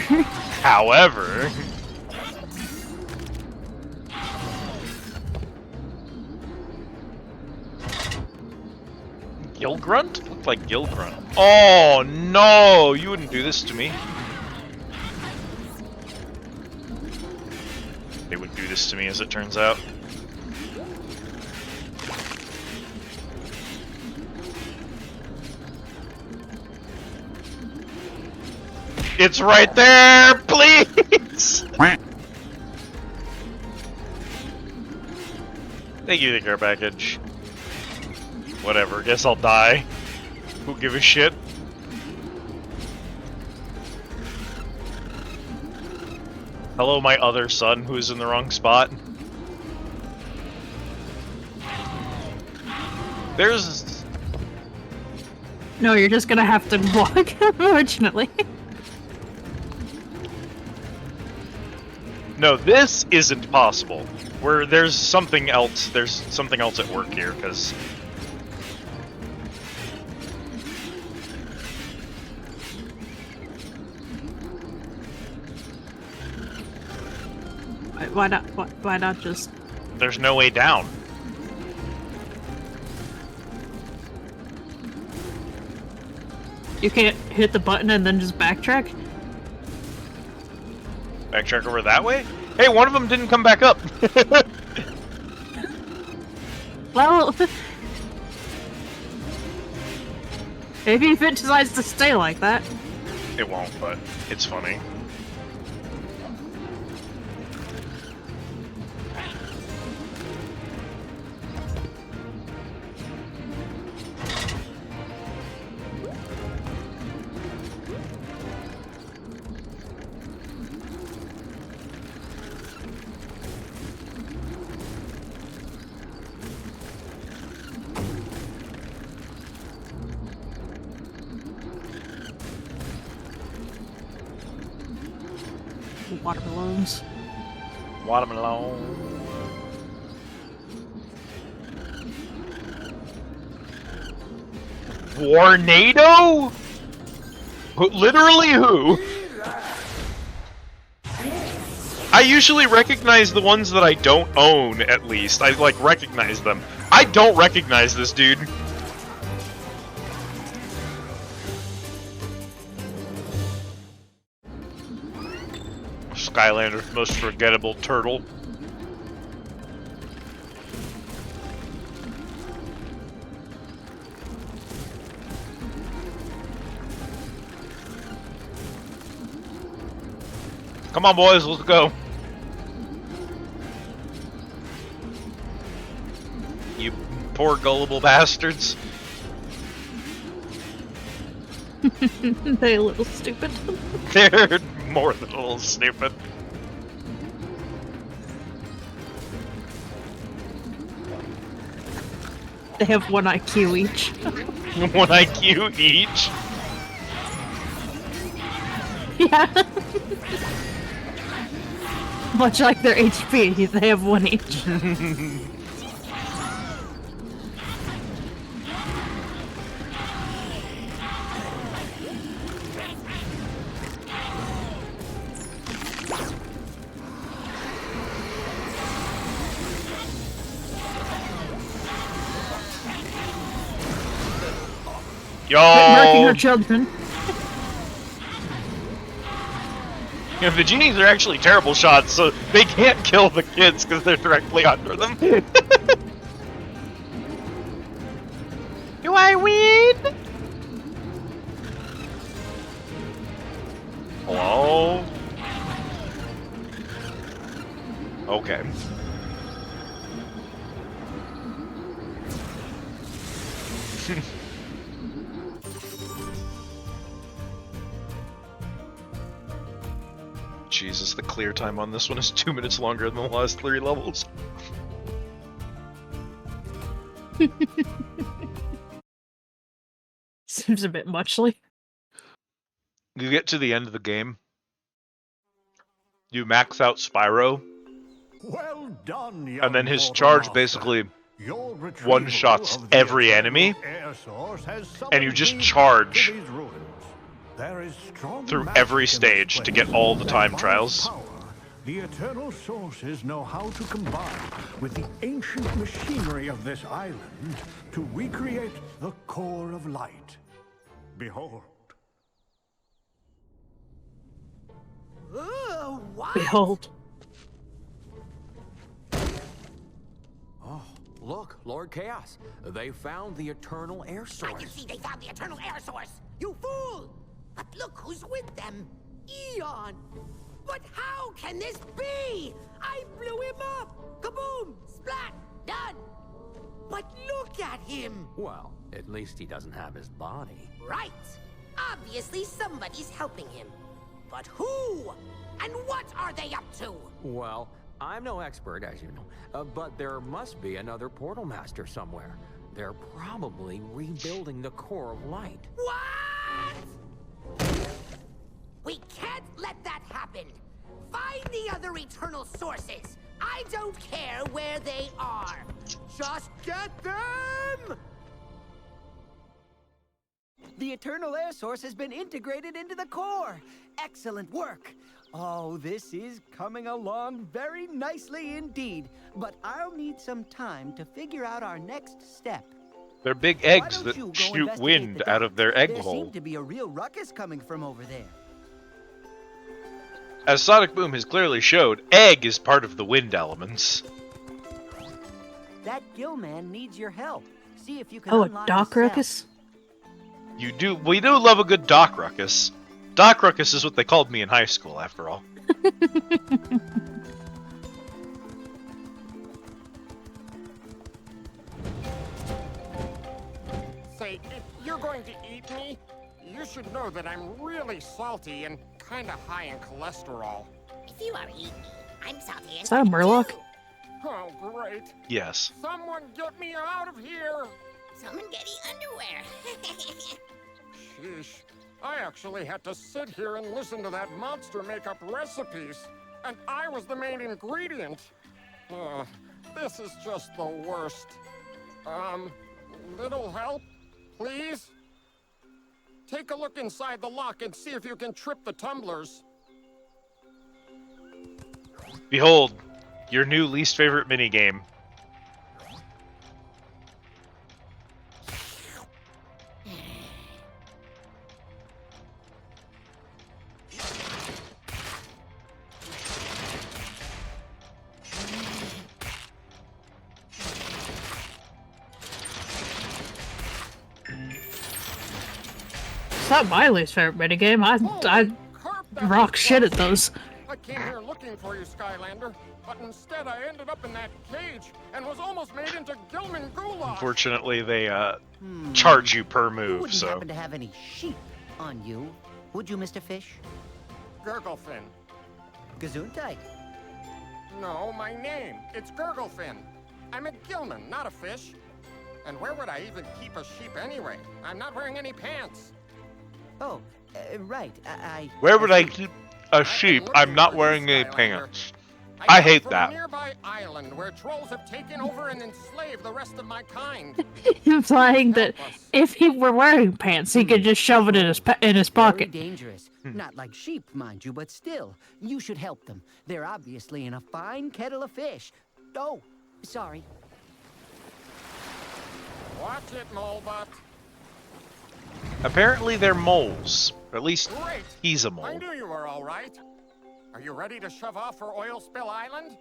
Gilgrunt? Looked like Gilgrunt. Oh no! You wouldn't do this to me. They would do this to me, as it turns out. It's right there, please! Thank you, the care package. Whatever, guess I'll die. Who give a shit? Hello, my other son who's in the wrong spot. There's... No, you're just gonna have to walk, unfortunately. No, this isn't possible. Where there's something else at work here, because... Why not just... There's no way down. You can't hit the button and then just backtrack? Backtrack over that way? Hey, one of them didn't come back up! Well... maybe if it decides to stay like that. It won't, but it's funny. Watermelons. Watermelon. Warnado? Literally who? I usually recognize the ones that I don't own, at least. I, like, recognize them. I don't recognize this dude. Skylanders' most forgettable turtle. Come on, boys, let's go. You poor gullible bastards. They're a little stupid. They're more than a little stupid. They have 1 IQ each. 1 IQ each? Yeah. Much like their HP, they have 1 each. Yo! Marking her children. You know, the genies are actually terrible shots, so they can't kill the kids because they're directly under them. Do I win? Hello? Okay. Jesus, the clear time on this one is 2 minutes longer than the last 3 levels. Seems a bit muchly. You get to the end of the game, you max out Spyro, Well done, young and then his Portal charge Master. basically Your retrieval one-shots of the every eternal enemy, air source has and you summoned just me charge to these ruins. There is strong through magic every in this stage to place. get all the That time by trials. power, the eternal sources know how to combine with the ancient machinery of this island to recreate the core of light. Behold. What? Behold. Oh, look, Lord Chaos. They found the eternal air source. I can see they found the eternal air source. You fool! But look who's with them. Eon! But how can this be? I blew him up! Kaboom! Splat! Done! but look at him! Well, at least he doesn't have his body. Right. Obviously somebody's helping him. But who? And what are they up to? Well, I'm no expert, as you know, but there must be another portal master somewhere. They're probably rebuilding the core of light. What? We can't let that happen. Find the other eternal sources. I don't care where they are. Just get them! The Eternal Air Source has been integrated into the core. Excellent work. Oh, this is coming along very nicely indeed. But I'll need some time to figure out our next step. They're big eggs Why that don't you go shoot investigate wind the out of their egg There hole. seemed to be a real ruckus coming from over there. As Sonic Boom has clearly showed, egg is part of the wind elements. That gill man needs your help. See if you can Oh, a unlock Doc the cell. Ruckus? We do love a good Doc Ruckus. Doc Ruckus is what they called me in high school, after all. Say, if you're going to eat me, you should know that I'm really salty and kinda high in cholesterol. If you are eating me, I'm salty and Is that a Murloc? Oh, great. Yes. Someone get me out of here! Someone get the underwear. Sheesh. I actually had to sit here and listen to that monster make up recipes, and I was the main ingredient. This is just the worst. Little help, please? Take a look inside the lock and see if you can trip the tumblers. Behold, your new least favorite minigame. It's not my least favorite minigame. I rock shit at those. I came here looking for you, Skylander, but instead I ended up in that cage and was almost made into Gilman Goulash. Unfortunately, they charge you per You move, wouldn't so... happen to have any sheep on you, would you, Mr. Fish? Gurglefin. Gesundheit. No, my name. It's Gurglefin. I'm a Gilman, not a fish. And where would I even keep a sheep anyway? I'm not wearing any pants. Oh, right. Where would I keep a sheep? I'm not wearing any pants. I hate from that. a nearby island where trolls have taken over and enslaved the rest of my kind. Implying that if he were wearing pants, he could just shove it in his pocket. Very dangerous. Not like sheep, mind you, but still, you should help them. They're obviously in a fine kettle of fish. Oh, sorry. Watch it, Molebot. Apparently they're moles. Or at least Great. he's a I mole. knew you were all right. Are you ready to shove off for Oil Spill Island?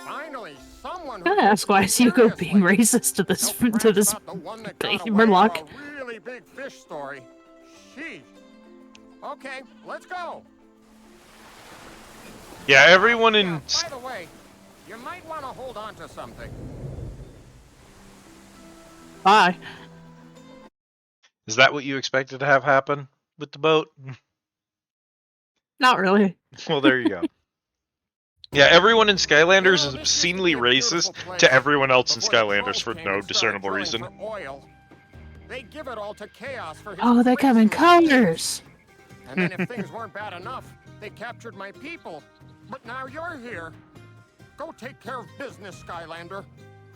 Finally, someone. I'm gonna ask why is Hugo being racist to this Murloc. A really big fish story. Sheesh. Okay, let's go. Yeah, everyone in... By the way, you might want to hold on to something. Bye. Is that what you expected to have happen with the boat? Not really. Well, there you go. Yeah, everyone in Skylanders is obscenely racist to everyone else in Skylanders for no discernible reason. They give it all to Chaos for his Oh, they come in colors. And then if things weren't bad enough, they captured my people. But now you're here. Go take care of business, Skylander.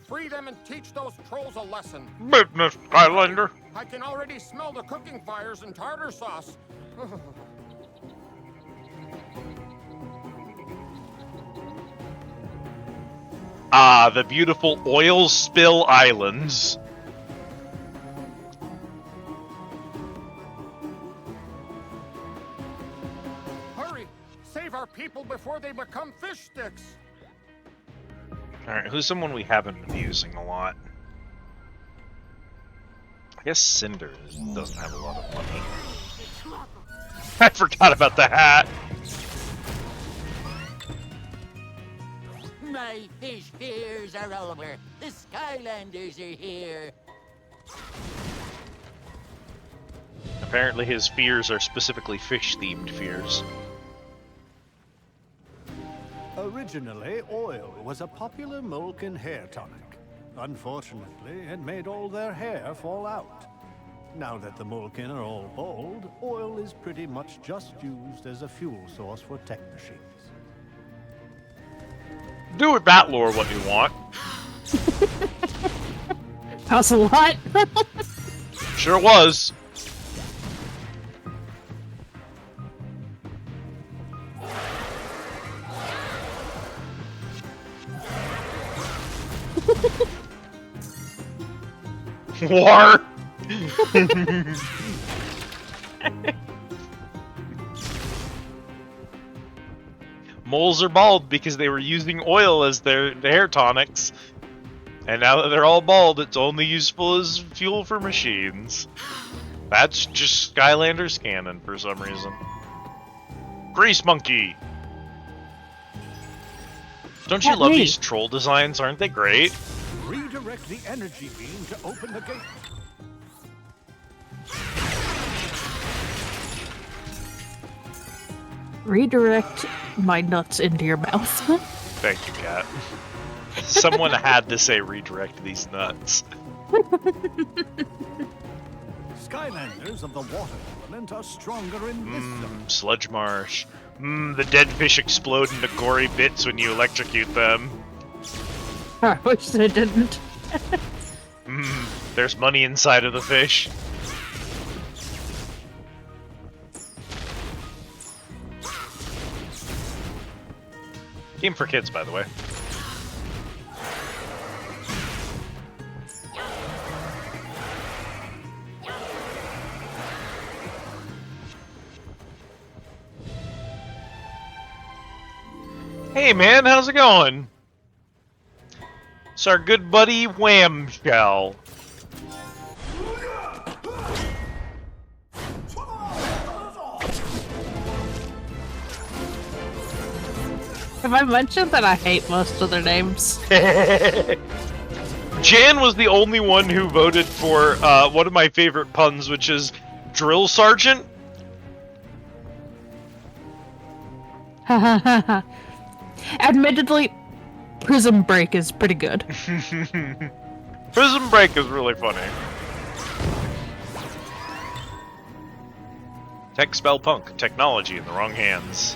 Free them and teach those trolls a lesson. Business, Skylander. I can already smell the cooking fires and tartar sauce. Ah, the beautiful Oil Spill Islands. Hurry! Save our people before they become fish sticks! Alright, who's someone we haven't been using a lot? I guess Cinder doesn't have a lot of money. I forgot about the hat. My My fish fears are over. The Skylanders are here. Apparently his fears are specifically fish-themed fears. Originally, oil was a popular milk and hair tonic. Unfortunately, it made all their hair fall out. Now that the Mulkin are all bald, oil is pretty much just used as a fuel source for tech machines. Do with that lore what you want. How's a lot? Sure was. War. Moles are bald because they were using oil as their hair tonics. And now that they're all bald, it's only useful as fuel for machines. That's just Skylanders canon for some reason. Grease Monkey! Don't you love these troll designs? Aren't they great? Redirect the energy beam to open the gate. Redirect my nuts into your mouth. Thank you, Cat. Someone had to say redirect these nuts. Skylanders of the water element are stronger in this zone. Sludge marsh. The dead fish explode into gory bits when you electrocute them. I wish they didn't. There's money inside of the fish. Game for kids, by the way. Hey man, how's it going? It's our good buddy Whamshell. Have I mentioned that I hate most of their names? Jan was the only one who voted for one of my favorite puns, which is Drill Sergeant. Admittedly, Prism Break is pretty good. Prism Break is really funny. Tech spell punk. Technology in the wrong hands.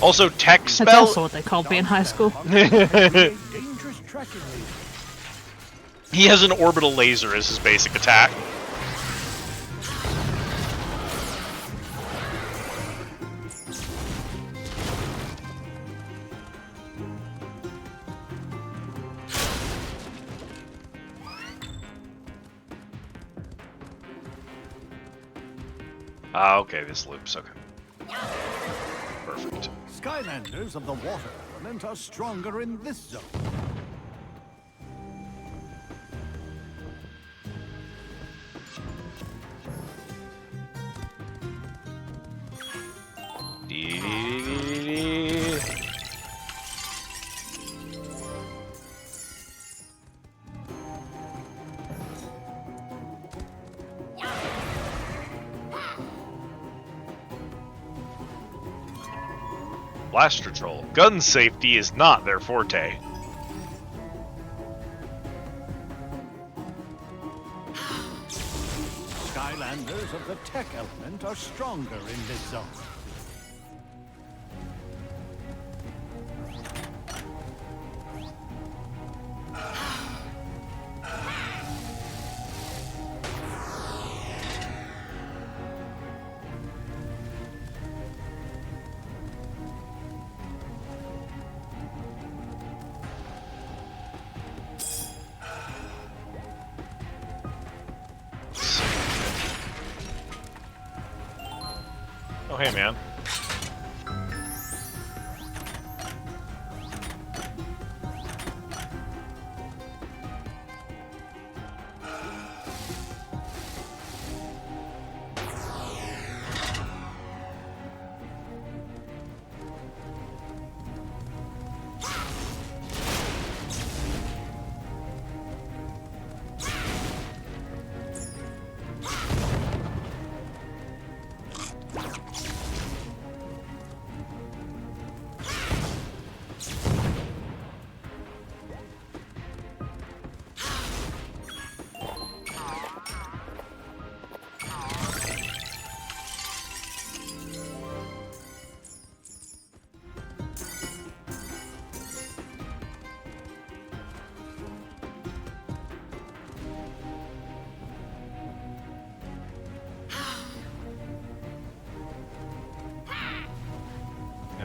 Also, tech spell. That's also what they called me in high school. He has an orbital laser as his basic attack. Ah, okay, this loops, okay. Perfect. Skylanders of the water element are stronger in this zone. Blaster Troll. Gun safety is not their forte. Skylanders of the tech element are stronger in this zone. Oh, hey, man.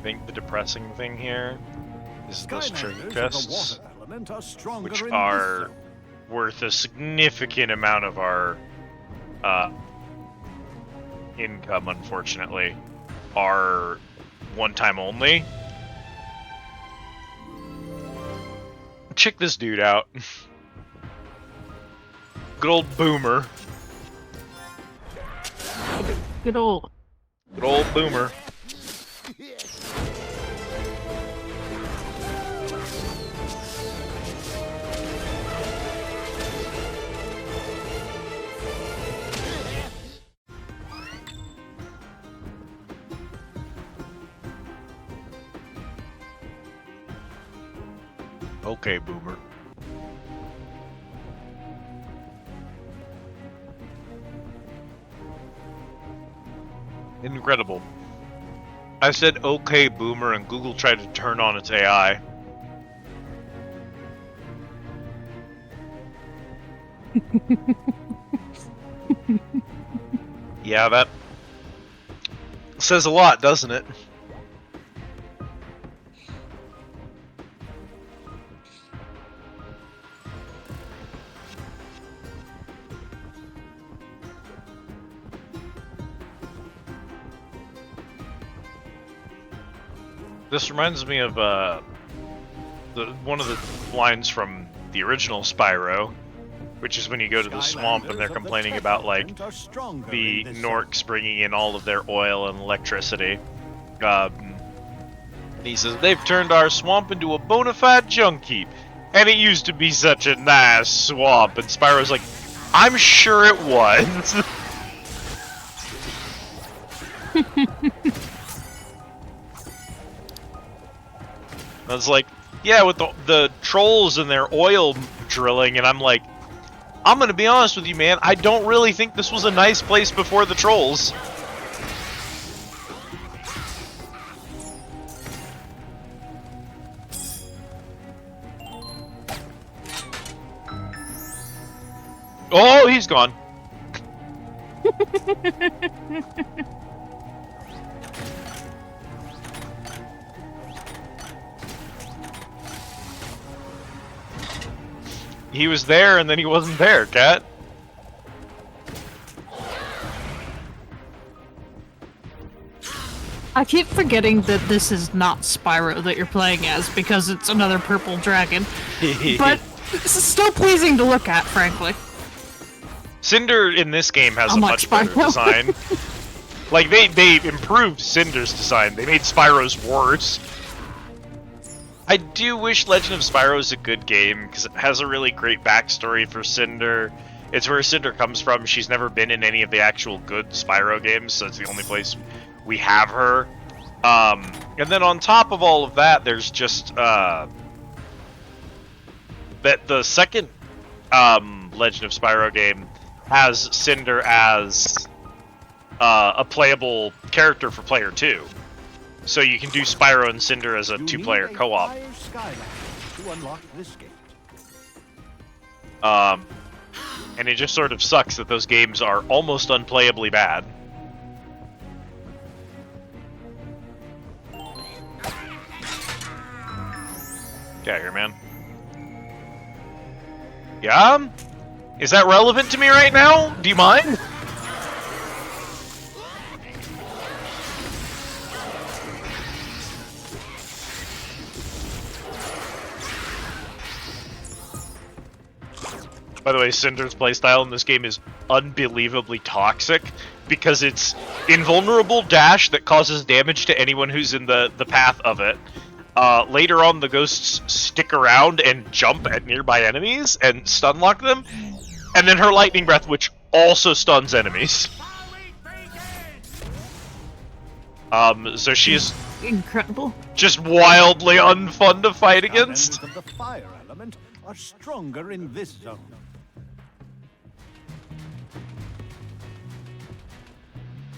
think the depressing thing here is those treasure Skylanders of chests, the water element are stronger which in this are zone. worth a significant amount of our income, unfortunately, are one time only. Check this dude out. Good old Boomer. Good old Boomer. Okay, Boomer. Incredible. I said okay, Boomer, and Google tried to turn on its AI. Yeah, that says a lot, doesn't it? This reminds me of one of the lines from the original Spyro, which is when you go to the swamp and they're complaining about like the Norks bringing in all of their oil and electricity. He says they've turned our swamp into a bona fide junk heap, and it used to be such a nice swamp. And Spyro's like, I'm sure it was. I was like, yeah, with the trolls and their oil drilling, and I'm like, I'm gonna be honest with you, man, I don't really think this was a nice place before the trolls. Oh, he's gone. He was there and then he wasn't there, Cat. I keep forgetting that this is not Spyro that you're playing as because it's another purple dragon. But it's still pleasing to look at, frankly. Cinder in this game has a much better design. Like, they improved Cinder's design. They made Spyro's worse. I do wish Legend of Spyro is a good game, because it has a really great backstory for Cinder. It's where Cinder comes from. She's never been in any of the actual good Spyro games, so it's the only place we have her. And then on top of all of that, there's just that the second Legend of Spyro game has Cinder as a playable character for player 2. So you can do Spyro and Cinder as a two-player co-op. To unlock this gate. And it just sort of sucks that those games are almost unplayably bad. Get out of here, man. Yeah? Is that relevant to me right now? Do you mind? By the way, Cinder's playstyle in this game is unbelievably toxic because it's invulnerable dash that causes damage to anyone who's in the path of it. Later on, the ghosts stick around and jump at nearby enemies and stun lock them. And then her lightning breath, which also stuns enemies. So she's incredible. Just wildly unfun to fight against. Skylanders of the fire element are stronger in this zone.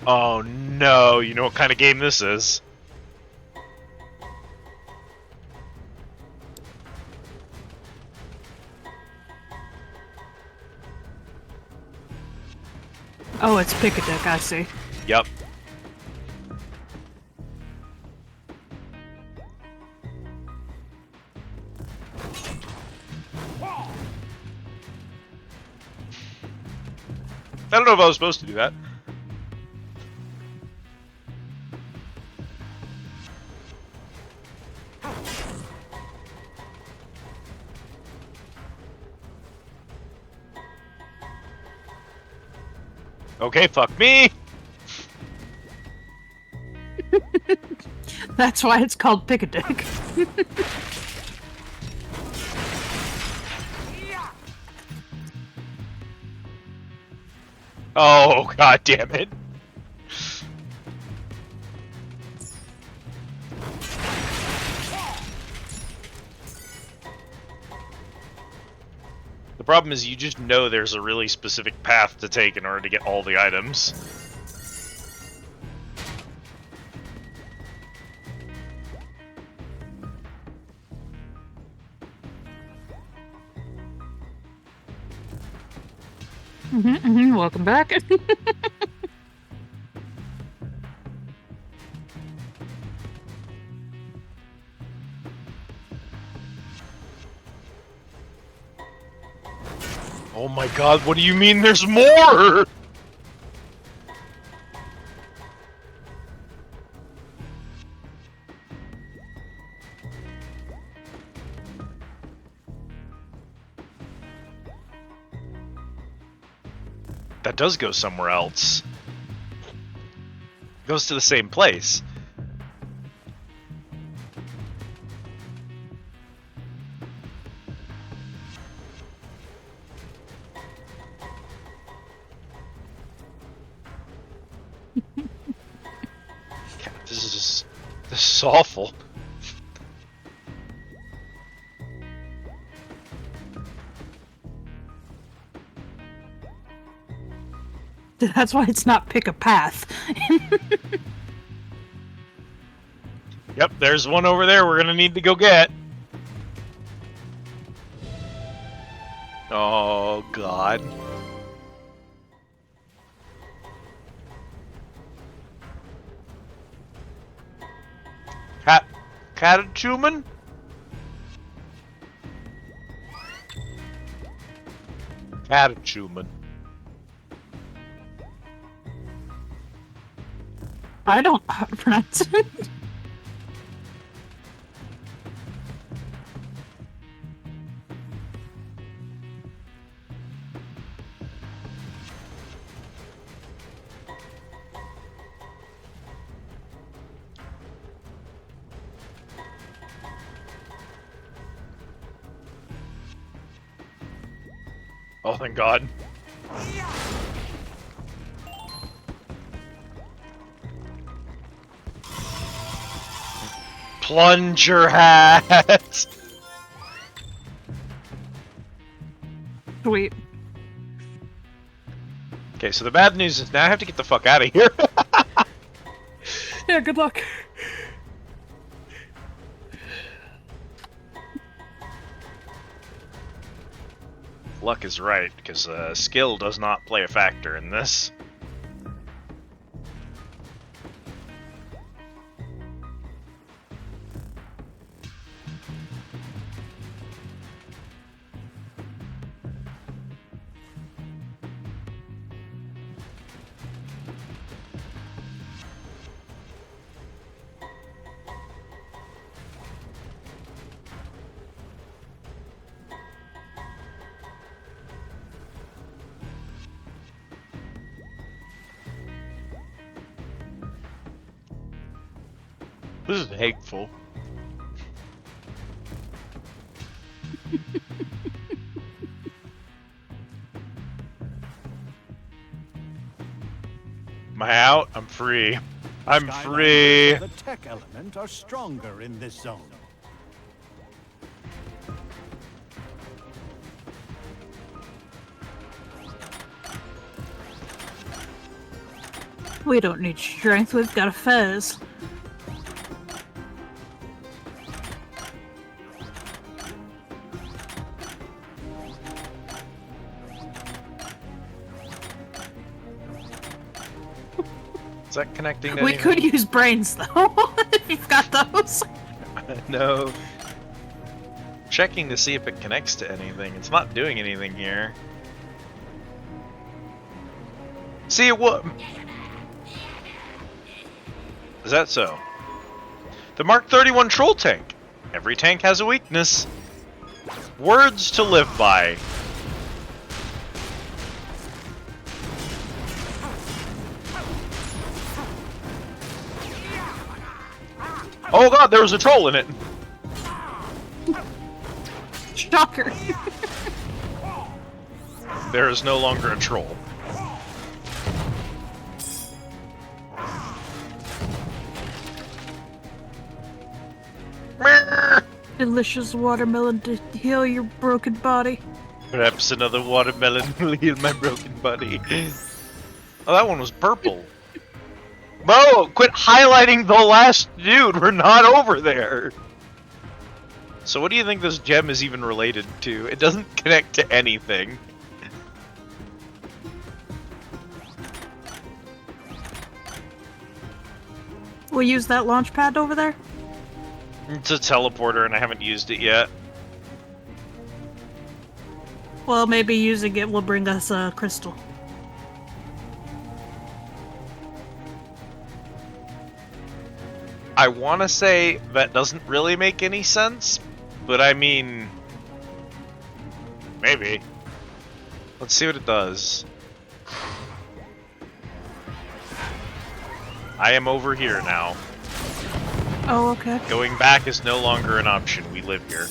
Oh no, you know what kind of game this is. Oh, it's Pick-a-Deck, I see. Yep. I don't know if I was supposed to do that. Okay, fuck me! That's why it's called Pick a Dick. Oh, god damn it. The problem is you just know there's a really specific path to take in order to get all the items. Welcome back. Oh my god, what do you mean there's more? That does go somewhere else. It goes to the same place. God, this is awful. That's why it's not Pick a Path. Yep, there's one over there we're gonna need to go get. Oh god. Catachuman? Catachuman. I don't know how to pronounce it. Oh, thank God. Plunger hat! Sweet. Okay, so the bad news is now I have to get the fuck out of here. Yeah, good luck. Luck is right, because skill does not play a factor in this. This is hateful. Am I out? I'm free. I'm free. The tech element are stronger in this zone. We don't need strength, we've got a fez. Is that connecting to We anything? could use brains, though, if you've got those. No. Checking to see if it connects to anything. It's not doing anything here. See, what? Is that so? The Mark 31 troll tank. Every tank has a weakness. Words to live by. Oh god, there was a troll in it. Shocker. There is no longer a troll. Delicious watermelon to heal your broken body. Perhaps another watermelon will heal my broken body. Oh, that one was purple. Bro, quit highlighting the last dude. We're not over there. So what do you think this gem is even related to? It doesn't connect to anything. We'll use that launch pad over there? It's a teleporter and I haven't used it yet. Well, maybe using it will bring us a crystal. I want to say that doesn't really make any sense, but I mean, maybe. Let's see what it does. I am over here now. Oh, okay. Going back is no longer an option. We live here.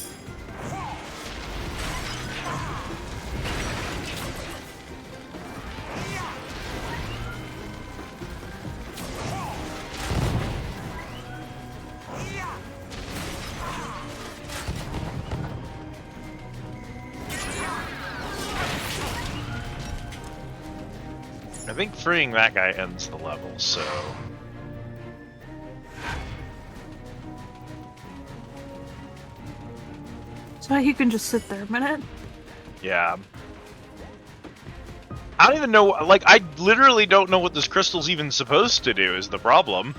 I think freeing that guy ends the level, so... So you can just sit there a minute. Yeah. I don't even know, like, I literally don't know what this crystal's even supposed to do, is the problem.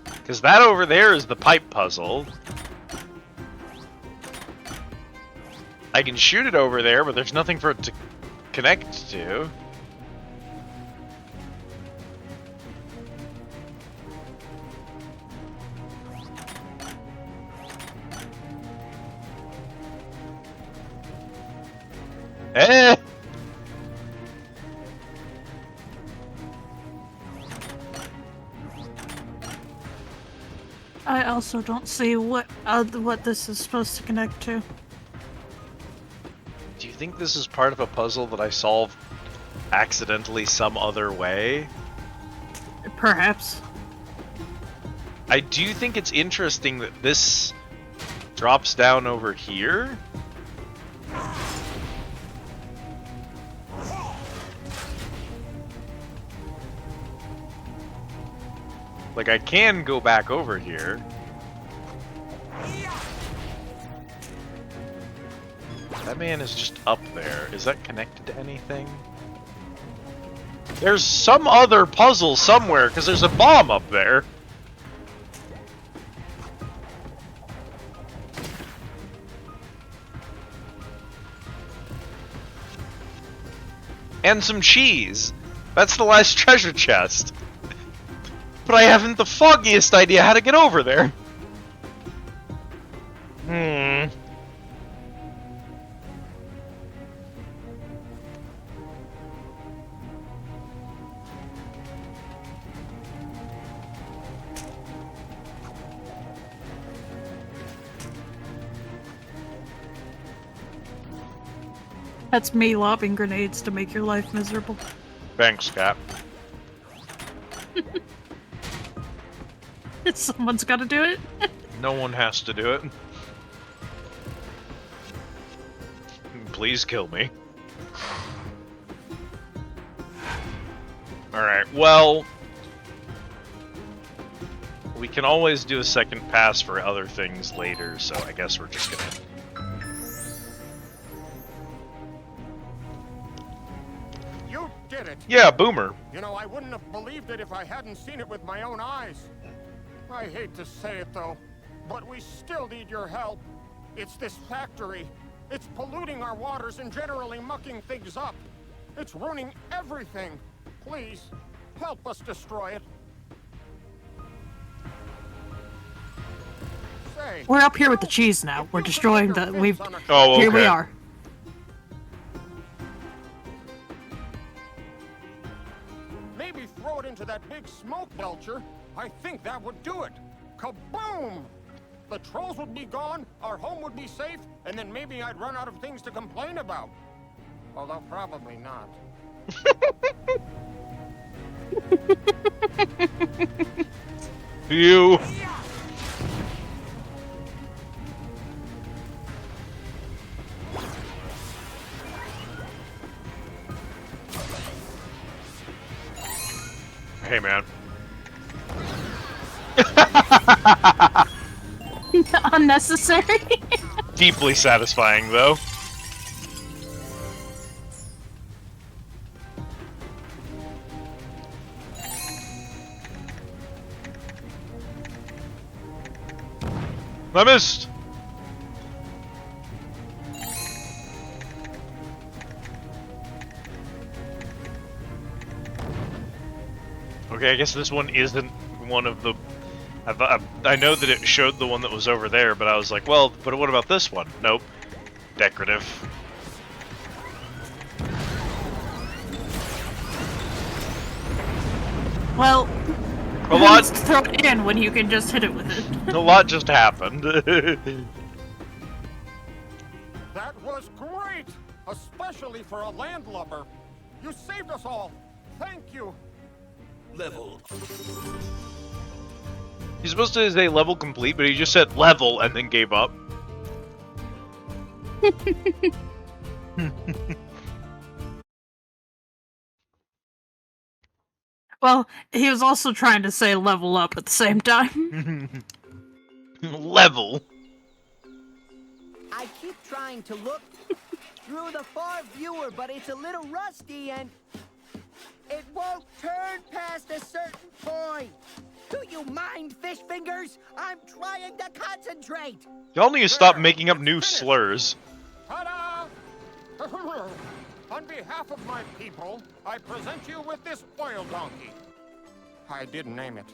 Because that over there is the pipe puzzle. I can shoot it over there, but there's nothing for it to connect to. Eh! I also don't see what this is supposed to connect to. Do you think this is part of a puzzle that I solved accidentally some other way? Perhaps. I do think it's interesting that this drops down over here. Like, I can go back over here. That man is just up there. Is that connected to anything? There's some other puzzle somewhere, because there's a bomb up there. And some cheese. That's the last treasure chest. But I haven't the foggiest idea how to get over there. That's me lobbing grenades to make your life miserable. Thanks, Cap. Someone's gotta do it. No one has to do it. Please kill me. Alright, well... we can always do a second pass for other things later, so I guess we're just gonna... You did it! Yeah, Boomer. You know, I wouldn't have believed it if I hadn't seen it with my own eyes. I hate to say it, though, but we still need your help. It's this factory. It's polluting our waters and generally mucking things up. It's ruining everything. Please, help us destroy it. Say, We're up here with the cheese now. We're destroying the. We've. Oh, Here we okay. are. maybe throw it into that big smoke belcher. I think that would do it. Kaboom! The trolls would be gone, our home would be safe, and then maybe I'd run out of things to complain about. Although probably not. You. Hey, man. Unnecessary. Deeply satisfying, though. I missed! Okay, I guess this one isn't one of the... I know that it showed the one that was over there, but I was like, well, but what about this one? Nope. Decorative. Well, a lot. Throw it in when you can just hit it with it. A lot just happened. That was great! Especially for a landlubber. You saved us all. Thank you. Level. He's supposed to say level complete, but he just said level and then gave up. Well, he was also trying to say level up at the same time. Level. I keep trying to look through the far viewer, but it's a little rusty and it won't turn past a certain point. Do you mind, fish fingers? I'm trying to concentrate. Y'all need to stop making up new slurs. Ta-da! On behalf of my people, I present you with this oil donkey. I did name it.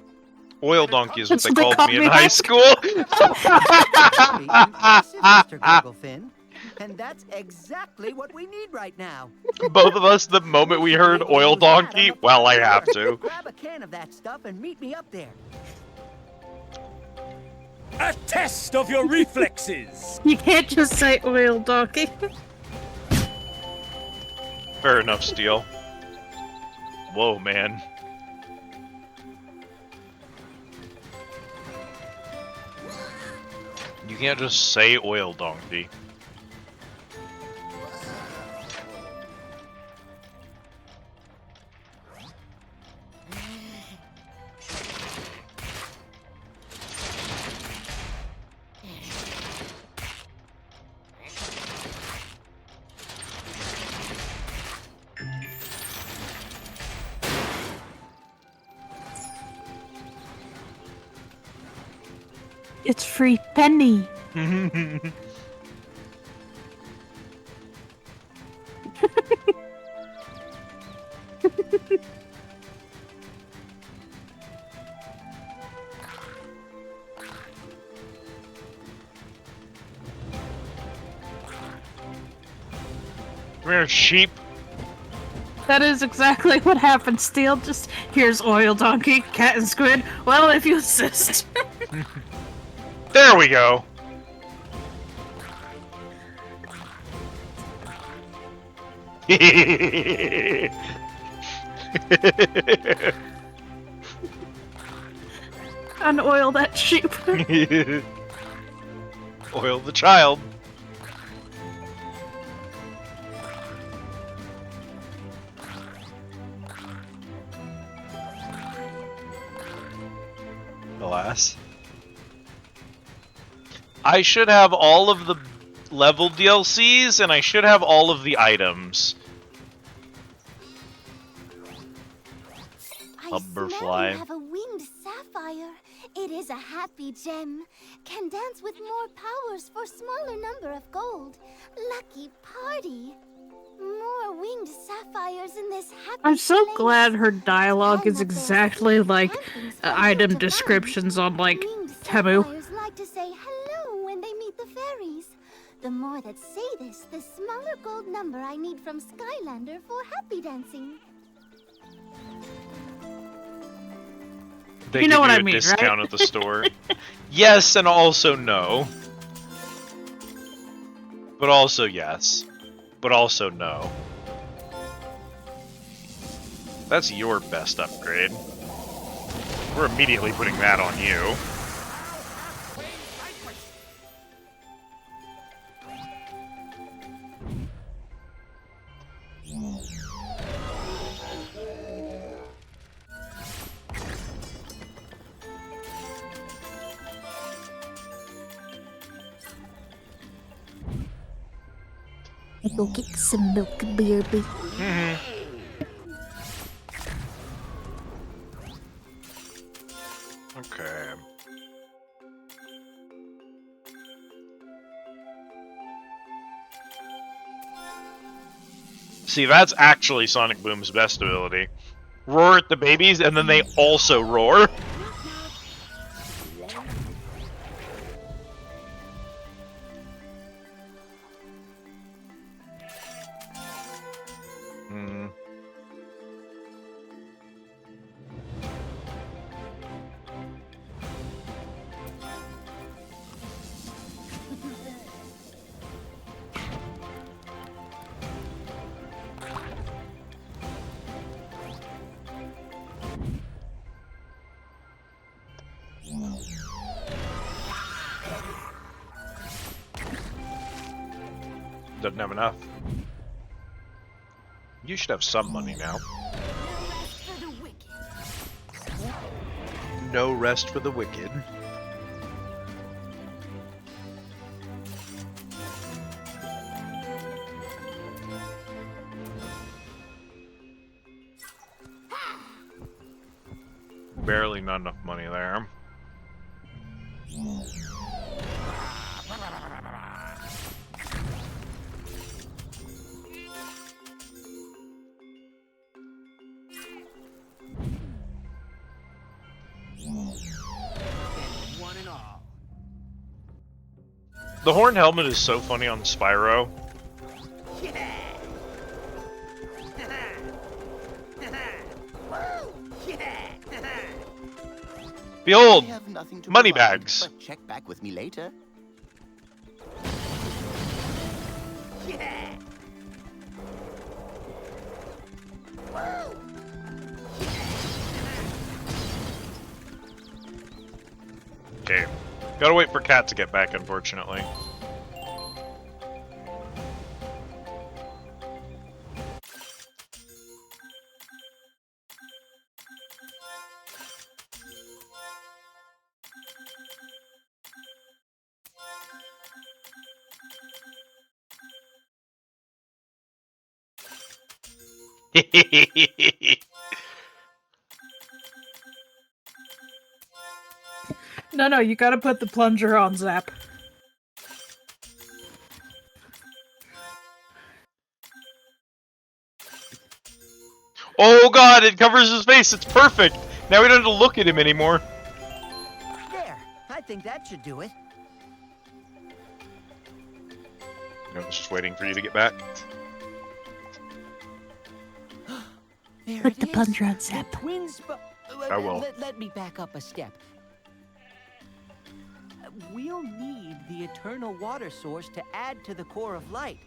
Oil donkey is what That's they what called me in high school. Mr. Gurglefin, and that's exactly what we need right now. Both of us, the moment we heard oil donkey, well, I have to. Grab a can of that stuff and meet me up there. A test of your reflexes! You can't just say oil donkey. Fair enough, Steel. Whoa, man. You can't just say oil donkey. It's free penny. Come here, sheep. That is exactly what happened, Steel. Just here's oil donkey, cat and squid. Well, if you insist. There we go. Unoil that sheep. Oil the child. Alas. I should have all of the level DLCs, and I should have all of the items. I smell you have a winged sapphire. It is a happy gem. Can dance with more powers for smaller number of gold. Lucky party. more winged sapphires in this happy I'm so place. glad her dialogue is And that exactly like camping spot item built to descriptions on like Winged Temu. sapphires like to say hello when they meet the fairies. The more that say this, the smaller gold number I need from Skylander for happy dancing. They You know give what you I a mean, discount right? at the store. Yes, and also no. But also yes. But also no. That's your best upgrade. We're immediately putting that on you. Go get some milk, baby. Okay. See, that's actually Sonic Boom's best ability. Roar at the babies, and then they also roar. Doesn't have enough. You should have some money now. No rest for the wicked. Barely not enough money there. The horn helmet is so funny on Spyro. Behold, I have nothing to money provide, bags. But check back with me later. Okay, gotta wait for Cat to get back, unfortunately. No, you gotta put the plunger on Zap. Oh god, it covers his face, it's perfect! Now we don't have to look at him anymore. There, I think that should do it. I was just waiting for you to get back. There Put it the is. plunger on The Zap. twin sp- I will. Let me back up a step. We'll need the eternal water source to add to the core of light.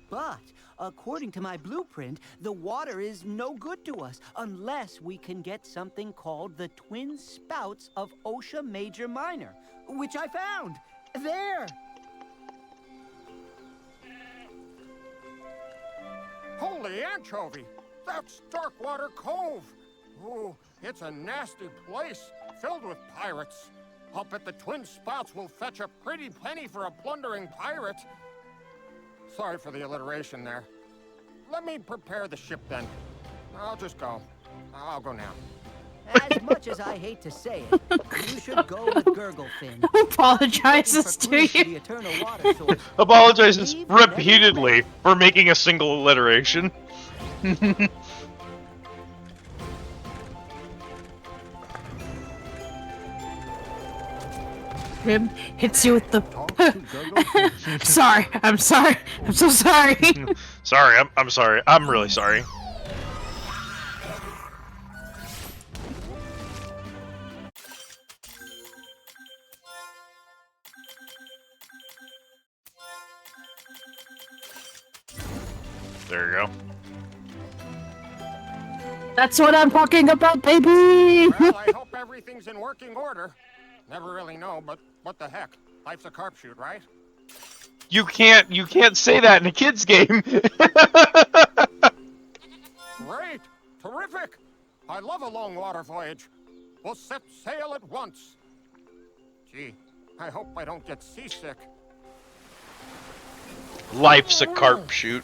But, according to my blueprint, the water is no good to us unless we can get something called the twin spouts of Osha Major Minor, which I found. There! Holy anchovy! That's Darkwater Cove! Oh, it's a nasty place, filled with pirates. I'll bet the twin spouts will fetch a pretty penny for a plundering pirate. Sorry for the alliteration there. Let me prepare the ship then. I'll just go. I'll go now. As much as I hate to say it, you should go with Gurglefin. Who apologizes to you? The eternal water source. Apologizes repeatedly for making a single alliteration. Him hits you with the. Sorry, I'm sorry. I'm so sorry. Sorry, I'm sorry. I'm really sorry. There you go. That's what I'm talking about, baby! Well, I hope everything's in working order. Never really know, but what the heck? Life's a crapshoot, right? You can't say that in a kid's game. Great! Terrific! I love a long water voyage. We'll set sail at once. Gee, I hope I don't get seasick. Life's a carp shoot.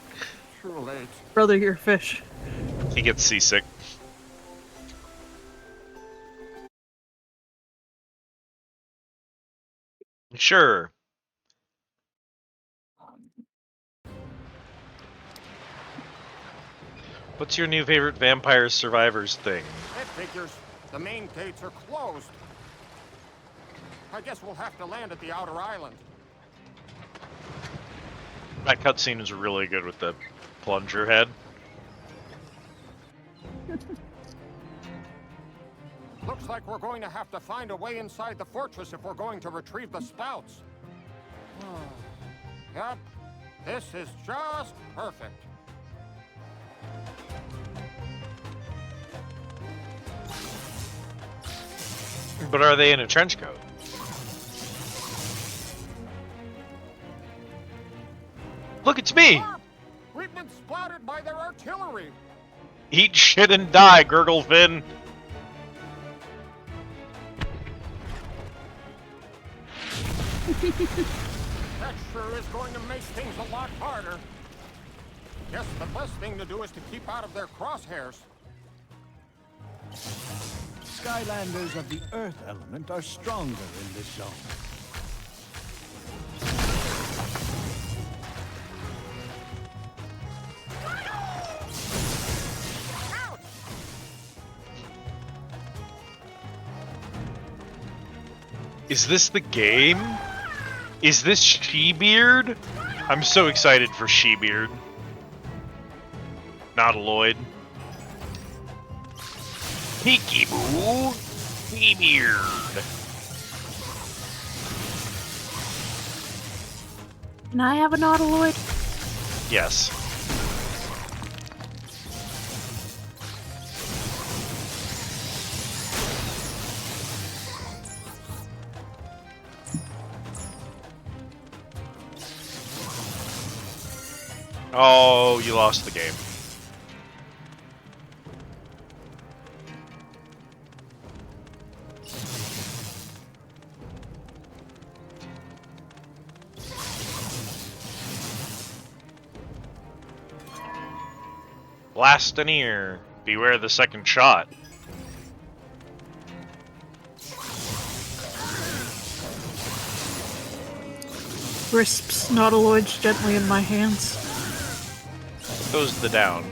Too late. Brother, you're a fish. He gets seasick. Sure. What's your new favorite Vampire Survivors thing? It figures. The main gates are closed. I guess we'll have to land at the outer island. That cutscene is really good with the plunger head. Looks like we're going to have to find a way inside the fortress if we're going to retrieve the spouts. Yep, this is just perfect. But are they in a trench coat? Look, it's me! We've been spotted by their artillery. Eat shit and die, Gurglefin! That sure is going to make things a lot harder. Guess the best thing to do is to keep out of their crosshairs. Skylanders of the Earth element are stronger in this zone. Is this the game? Is this She-Beard? I'm so excited for She-Beard. Not Lloyd. Peekaboo! She-Beard! Can I have an Nautiloid? Yes. Oh, you lost the game. Blast an ear. Beware the second shot. Crisps Nautiloids gently in my hands. Goes the down.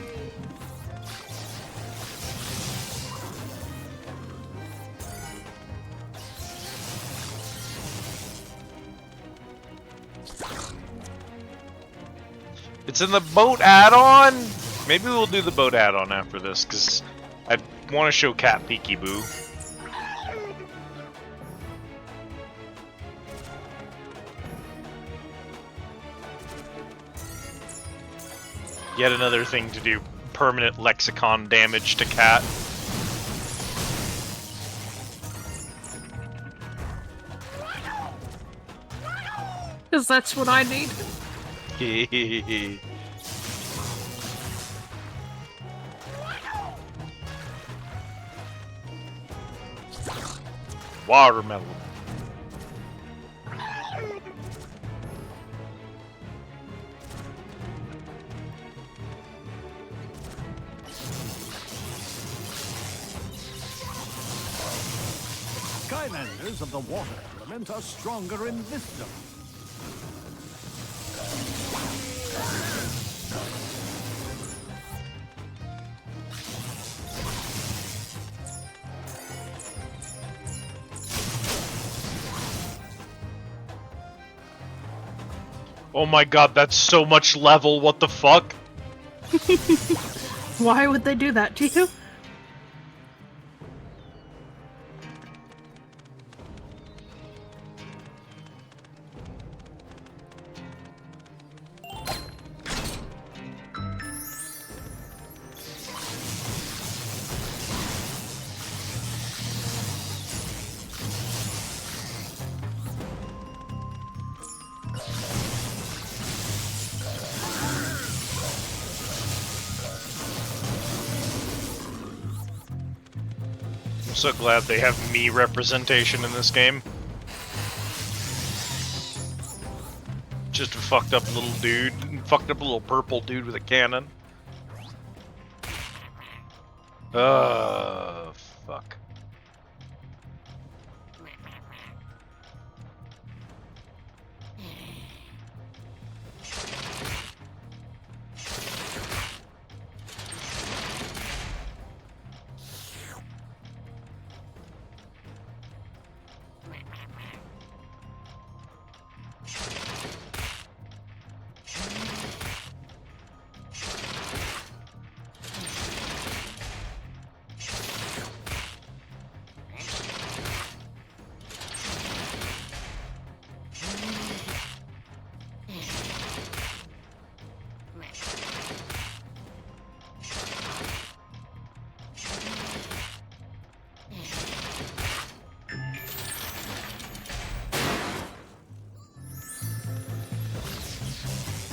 It's in the boat add-on? Maybe we'll do the boat add-on after this, because I want to show Cat Peekaboo. Yet another thing to do permanent lexicon damage to Cat. Because that's what I need. Watermelon. Skylanders of the water element are stronger in this zone. Oh my god, that's so much level, what the fuck? Why would they do that to you? I'm so glad they have me representation in this game. Just a fucked up little dude, fucked up little purple dude with a cannon. Fuck.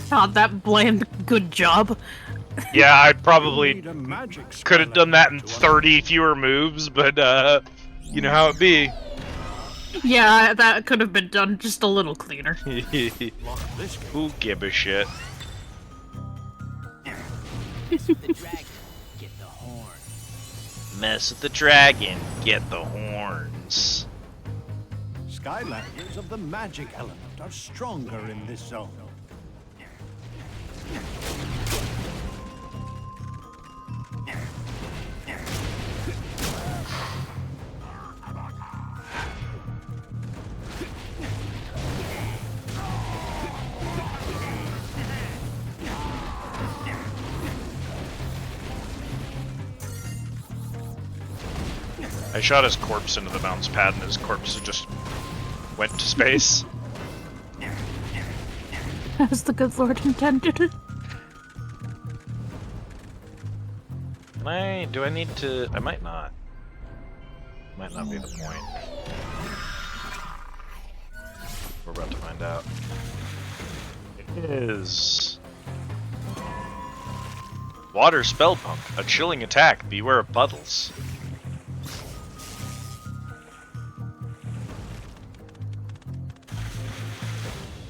God, that bland good job. Yeah, I probably could have done that in 30 fewer moves, but you know how it be. Yeah, that could have been done just a little cleaner. Who give a shit? Mess with the dragon, get the horns. Skylanders of the magic element are stronger in this zone. I shot his corpse into the bounce pad and his corpse just went to space. As the good Lord intended. Do I need to? I might not. Might not be the point. We're about to find out. It is Water Spell Pump, a chilling attack. Beware of puddles.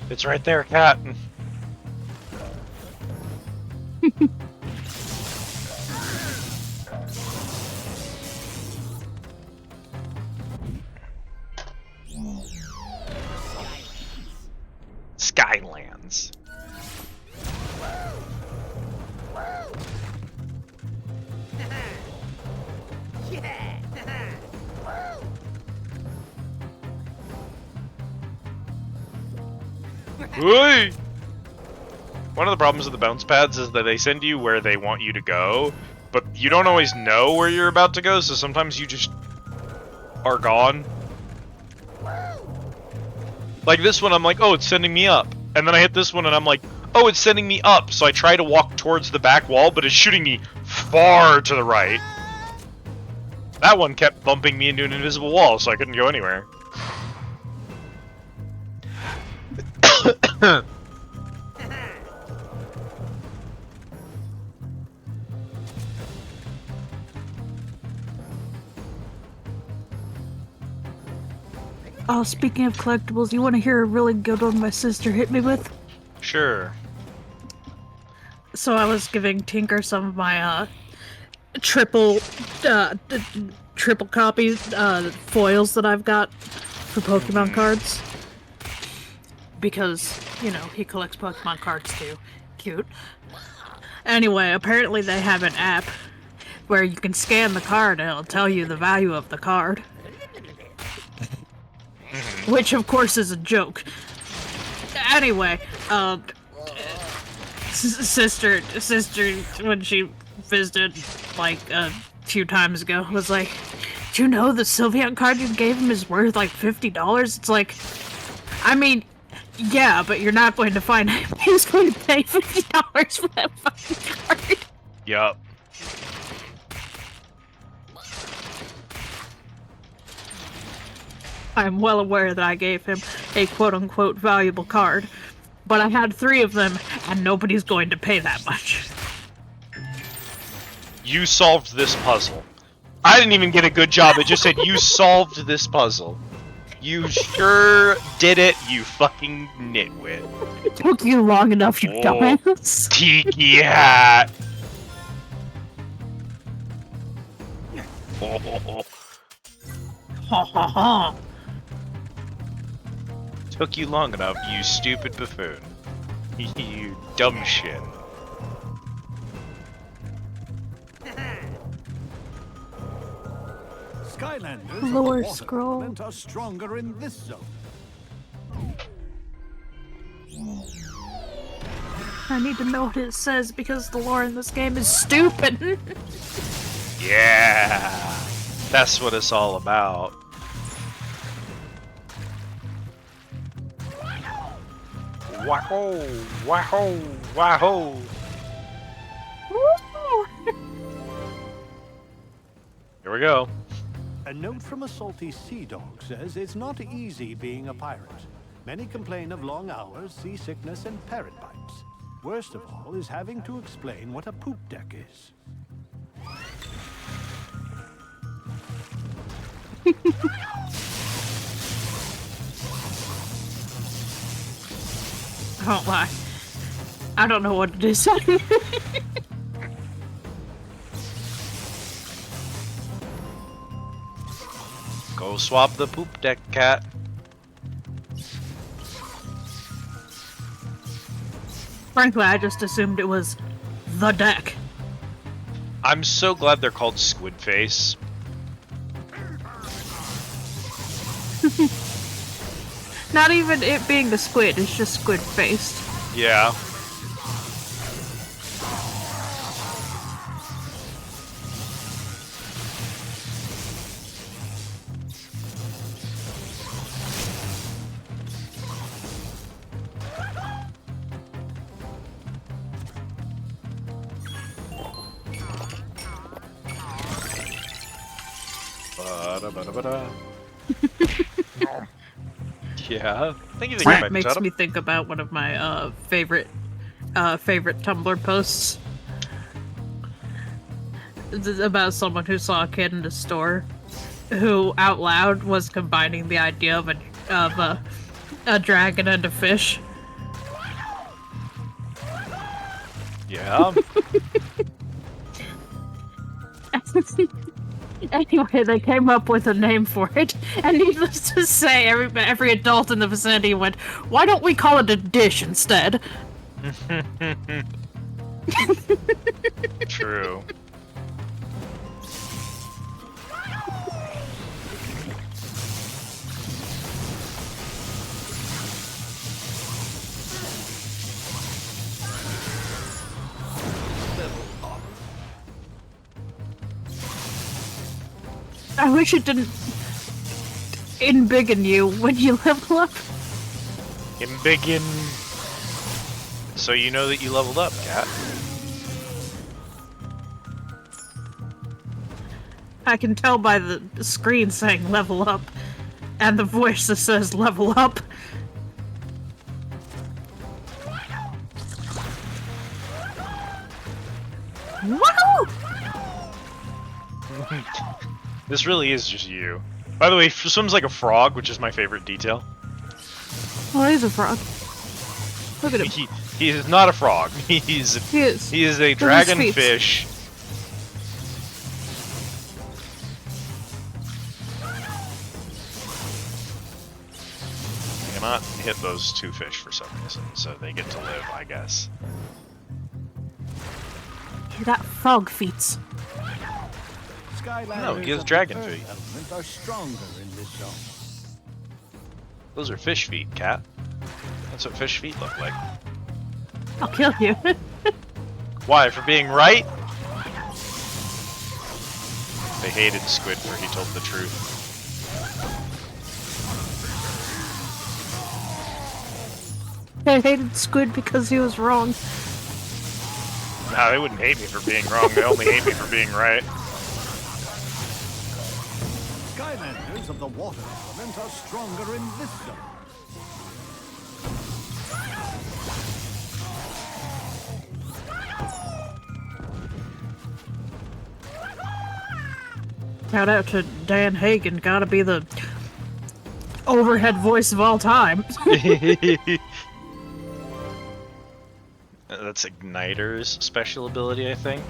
It's right there, cat. Skylands. Hey! One of the problems with the bounce pads is that they send you where they want you to go, but you don't always know where you're about to go, so sometimes you just are gone. Like this one, I'm like, oh, it's sending me up. And then I hit this one and I'm like, oh, it's sending me up. So I try to walk towards the back wall, but it's shooting me far to the right. That one kept bumping me into an invisible wall, so I couldn't go anywhere. Oh, speaking of collectibles, you want to hear a really good one my sister hit me with? Sure. So I was giving Tinker some of my triple copy foils that I've got for Pokemon cards. Because, you know, he collects Pokemon cards too. Cute. Anyway, apparently they have an app where you can scan the card and it'll tell you the value of the card. Which, of course, is a joke. Anyway, sister, when she visited, like, a few times ago, was like, do you know the Sylveon card you gave him is worth, like, $50? It's like, I mean, yeah, but you're not going to find him who's going to pay $50 for that fucking card. Yup. I'm well aware that I gave him a quote-unquote valuable card, but I had 3 of them, and nobody's going to pay that much. You solved this puzzle. I didn't even get a good job. It just said you solved this puzzle. You sure did it, you fucking nitwit. It took you long enough, you dumbass. Tiki hat. Oh. Ha ha ha. Took you long enough, you stupid buffoon. You dumb shit. Skylanders Lower of the scroll. water are stronger in this zone. I need to know what it says because the lore in this game is stupid. Yeah, that's what it's all about. Wahoo! Wahoo! Wahoo! Here we go. A note from a salty sea dog says it's not easy being a pirate. Many complain of long hours, seasickness, and parrot bites. Worst of all is having to explain what a poop deck is. I won't lie. I don't know what it is. Go swab the poop deck, cat. Frankly, I just assumed it was the deck. I'm so glad they're called Squid Face. Not even it being the squid, it's just squid faced. Yeah. Yeah. Thank you. That makes me think about one of my favorite Tumblr posts. It's about someone who saw a kid in the store who out loud was combining the idea of a dragon and a fish. Yeah. Anyway, they came up with a name for it, and needless to say, every adult in the vicinity went, "Why don't we call it a dish instead?" True. I wish it didn't embiggen you when you level up. Embiggen. So you know that you leveled up, cat. I can tell by the screen saying level up, and the voice that says level up. Woohoo! This really is just you. By the way, he swims like a frog, which is my favorite detail. Oh, he's a frog. Look at him. He is not a frog. He is a dragonfish cannot hit those two fish for some reason, so they get to live, I guess. You got frog feet. No, he has dragon feet. Are stronger in this zone. Those are fish feet, Cat. That's what fish feet look like. I'll kill you. Why? For being right? They hated Squid for he told the truth. I hated Squid because he was wrong. Nah, they wouldn't hate me for being wrong. They only hate me for being right. Skylanders of the water element are stronger in this zone. Shout out to Dan Hagen, gotta be the overhead voice of all time. That's Igniter's special ability, I think.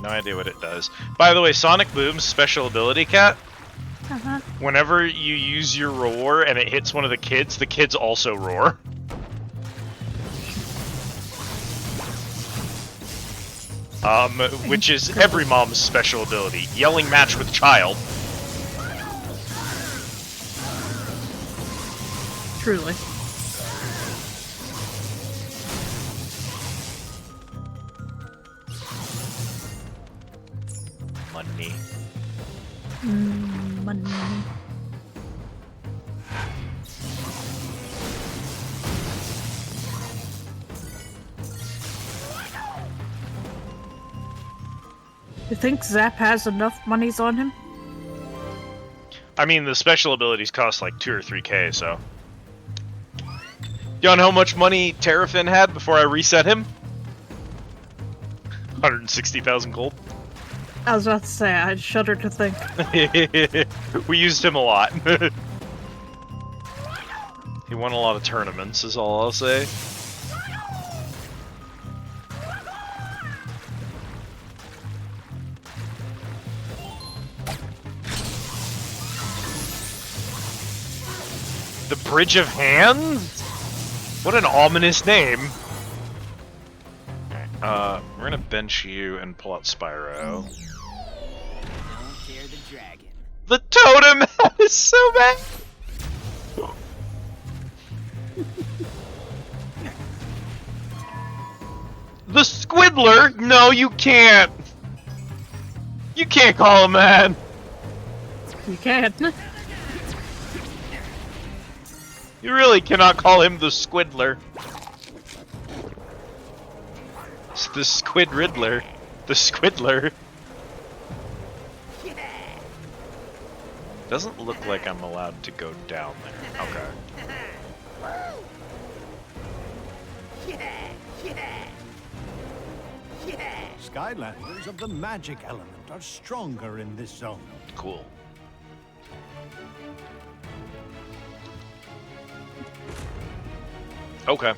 No idea what it does. By the way, Sonic Boom's special ability, Cat, whenever you use your roar and it hits one of the kids also roar. Which is every mom's special ability. Yelling match with child. Truly. Money. Money. You think Zap has enough monies on him? I mean, the special abilities cost like 2 or 3K, so. You know how much money Terrafin had before I reset him? 160,000 gold. I was about to say, I shudder to think. We used him a lot. He won a lot of tournaments, is all I'll say. The Bridge of Hands? What an ominous name. We're gonna bench you and pull out Spyro. The totem is so bad! The Squiddler? No, you can't! You can't call him that! You can't. You really cannot call him the Squiddler. It's the Squid Riddler. The Squiddler. Doesn't look like I'm allowed to go down there. Okay. Skylanders of the magic element are stronger in this zone. Cool. Okay.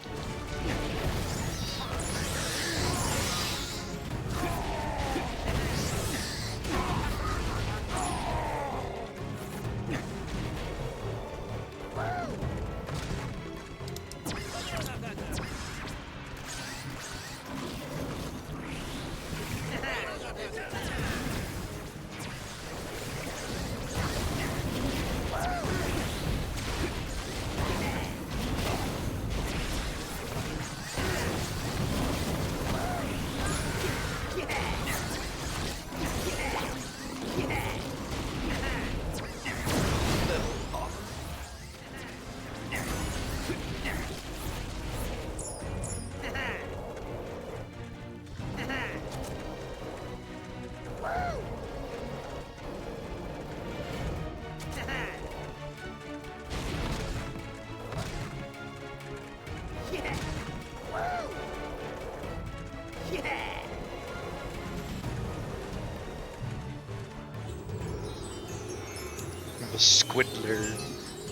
The Squiddler.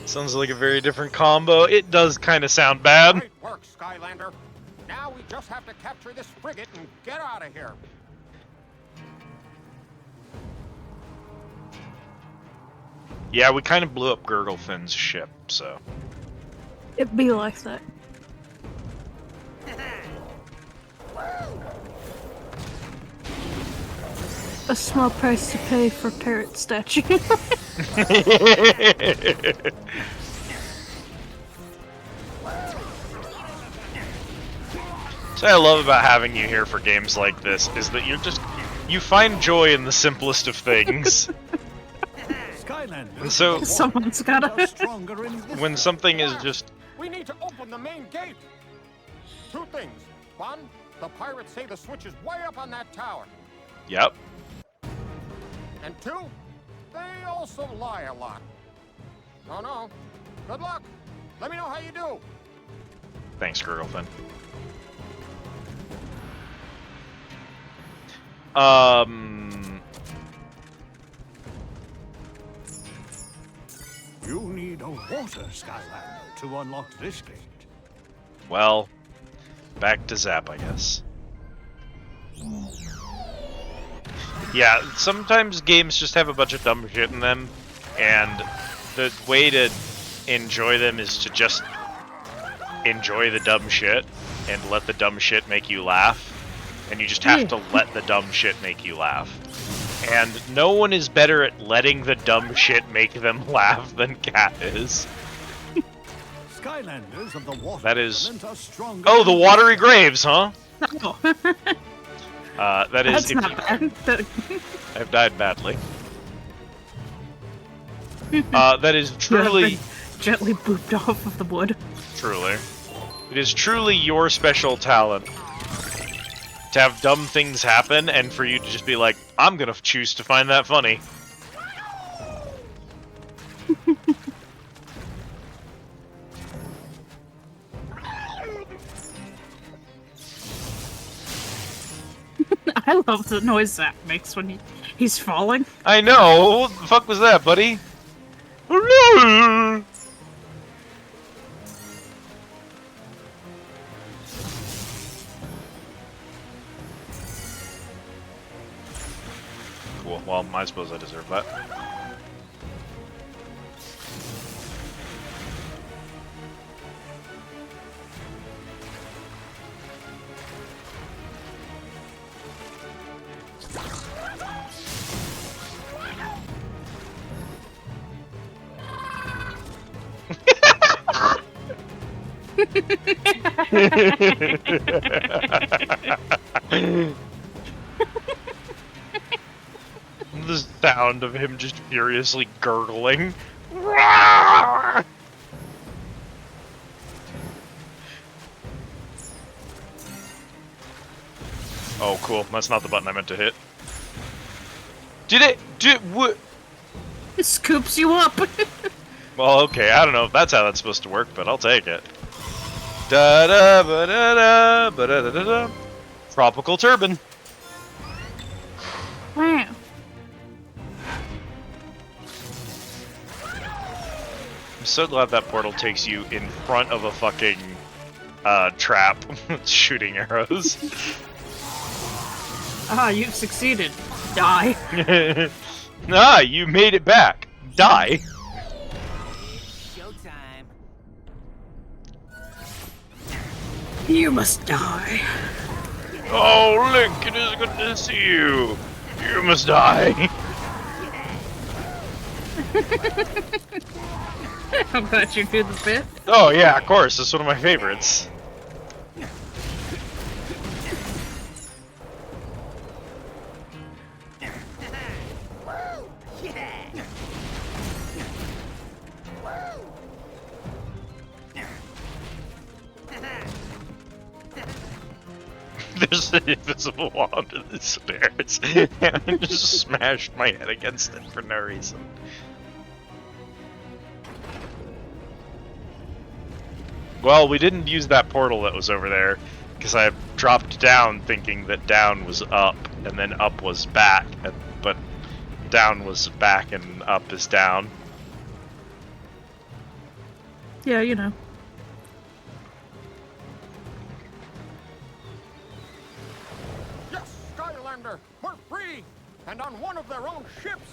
Sounds like a very different combo. It does kind of sound bad. Great work, Skylander. Now we just have to capture this frigate and get out of here. Yeah, we kind of blew up Gurglefin's ship, so. It be like that. A small price to pay for parrot statue. So I love about having you here for games like this is that you find joy in the simplest of things. And so someone's gotta. When something is just We need to open the main gate. Two things. One, the pirates say the switch is way up on that tower. Yep. And two, they also lie a lot. Oh no. Good luck. Let me know how you do. Thanks, girlfriend. You need a water Skylander to unlock this gate. Well, back to Zap, I guess. Yeah, sometimes games just have a bunch of dumb shit in them, and the way to enjoy them is to just enjoy the dumb shit and let the dumb shit make you laugh. And you just have to let the dumb shit make you laugh. And no one is better at letting the dumb shit make them laugh than Cat is. Skylanders of the water That is... element are stronger Oh, the than- watery graves, huh? No. That is... That's not bad. I've died badly. That is truly... Gently booped off of the wood. Truly. It is truly your special talent to have dumb things happen and for you to just be like, I'm gonna choose to find that funny. I love the noise Zap makes when he's falling. I know! What the fuck was that, buddy? Cool. Well, I suppose I deserve that. The sound of him just furiously gurgling. Oh, cool. That's not the button I meant to hit. Did it? What? It scoops you up. Well, okay. I don't know if that's how that's supposed to work, but I'll take it. Da da ba da da ba da da da da. Tropical turban. Wow. I'm so glad that portal takes you in front of a fucking trap shooting arrows. Ah, you've succeeded. Die. Ah, you made it back. Die. Showtime. You must die. Oh, Link, it is good to see you. You must die. I'm glad you do the bit. Oh yeah, of course. It's one of my favorites. There's an invisible wall under the stairs, and I just smashed my head against it for no reason. Well, we didn't use that portal that was over there, because I dropped down thinking that down was up, and then up was back, but down was back and up is down. Yeah, you know. Yes, Skylander, we're free! And on one of their own ships!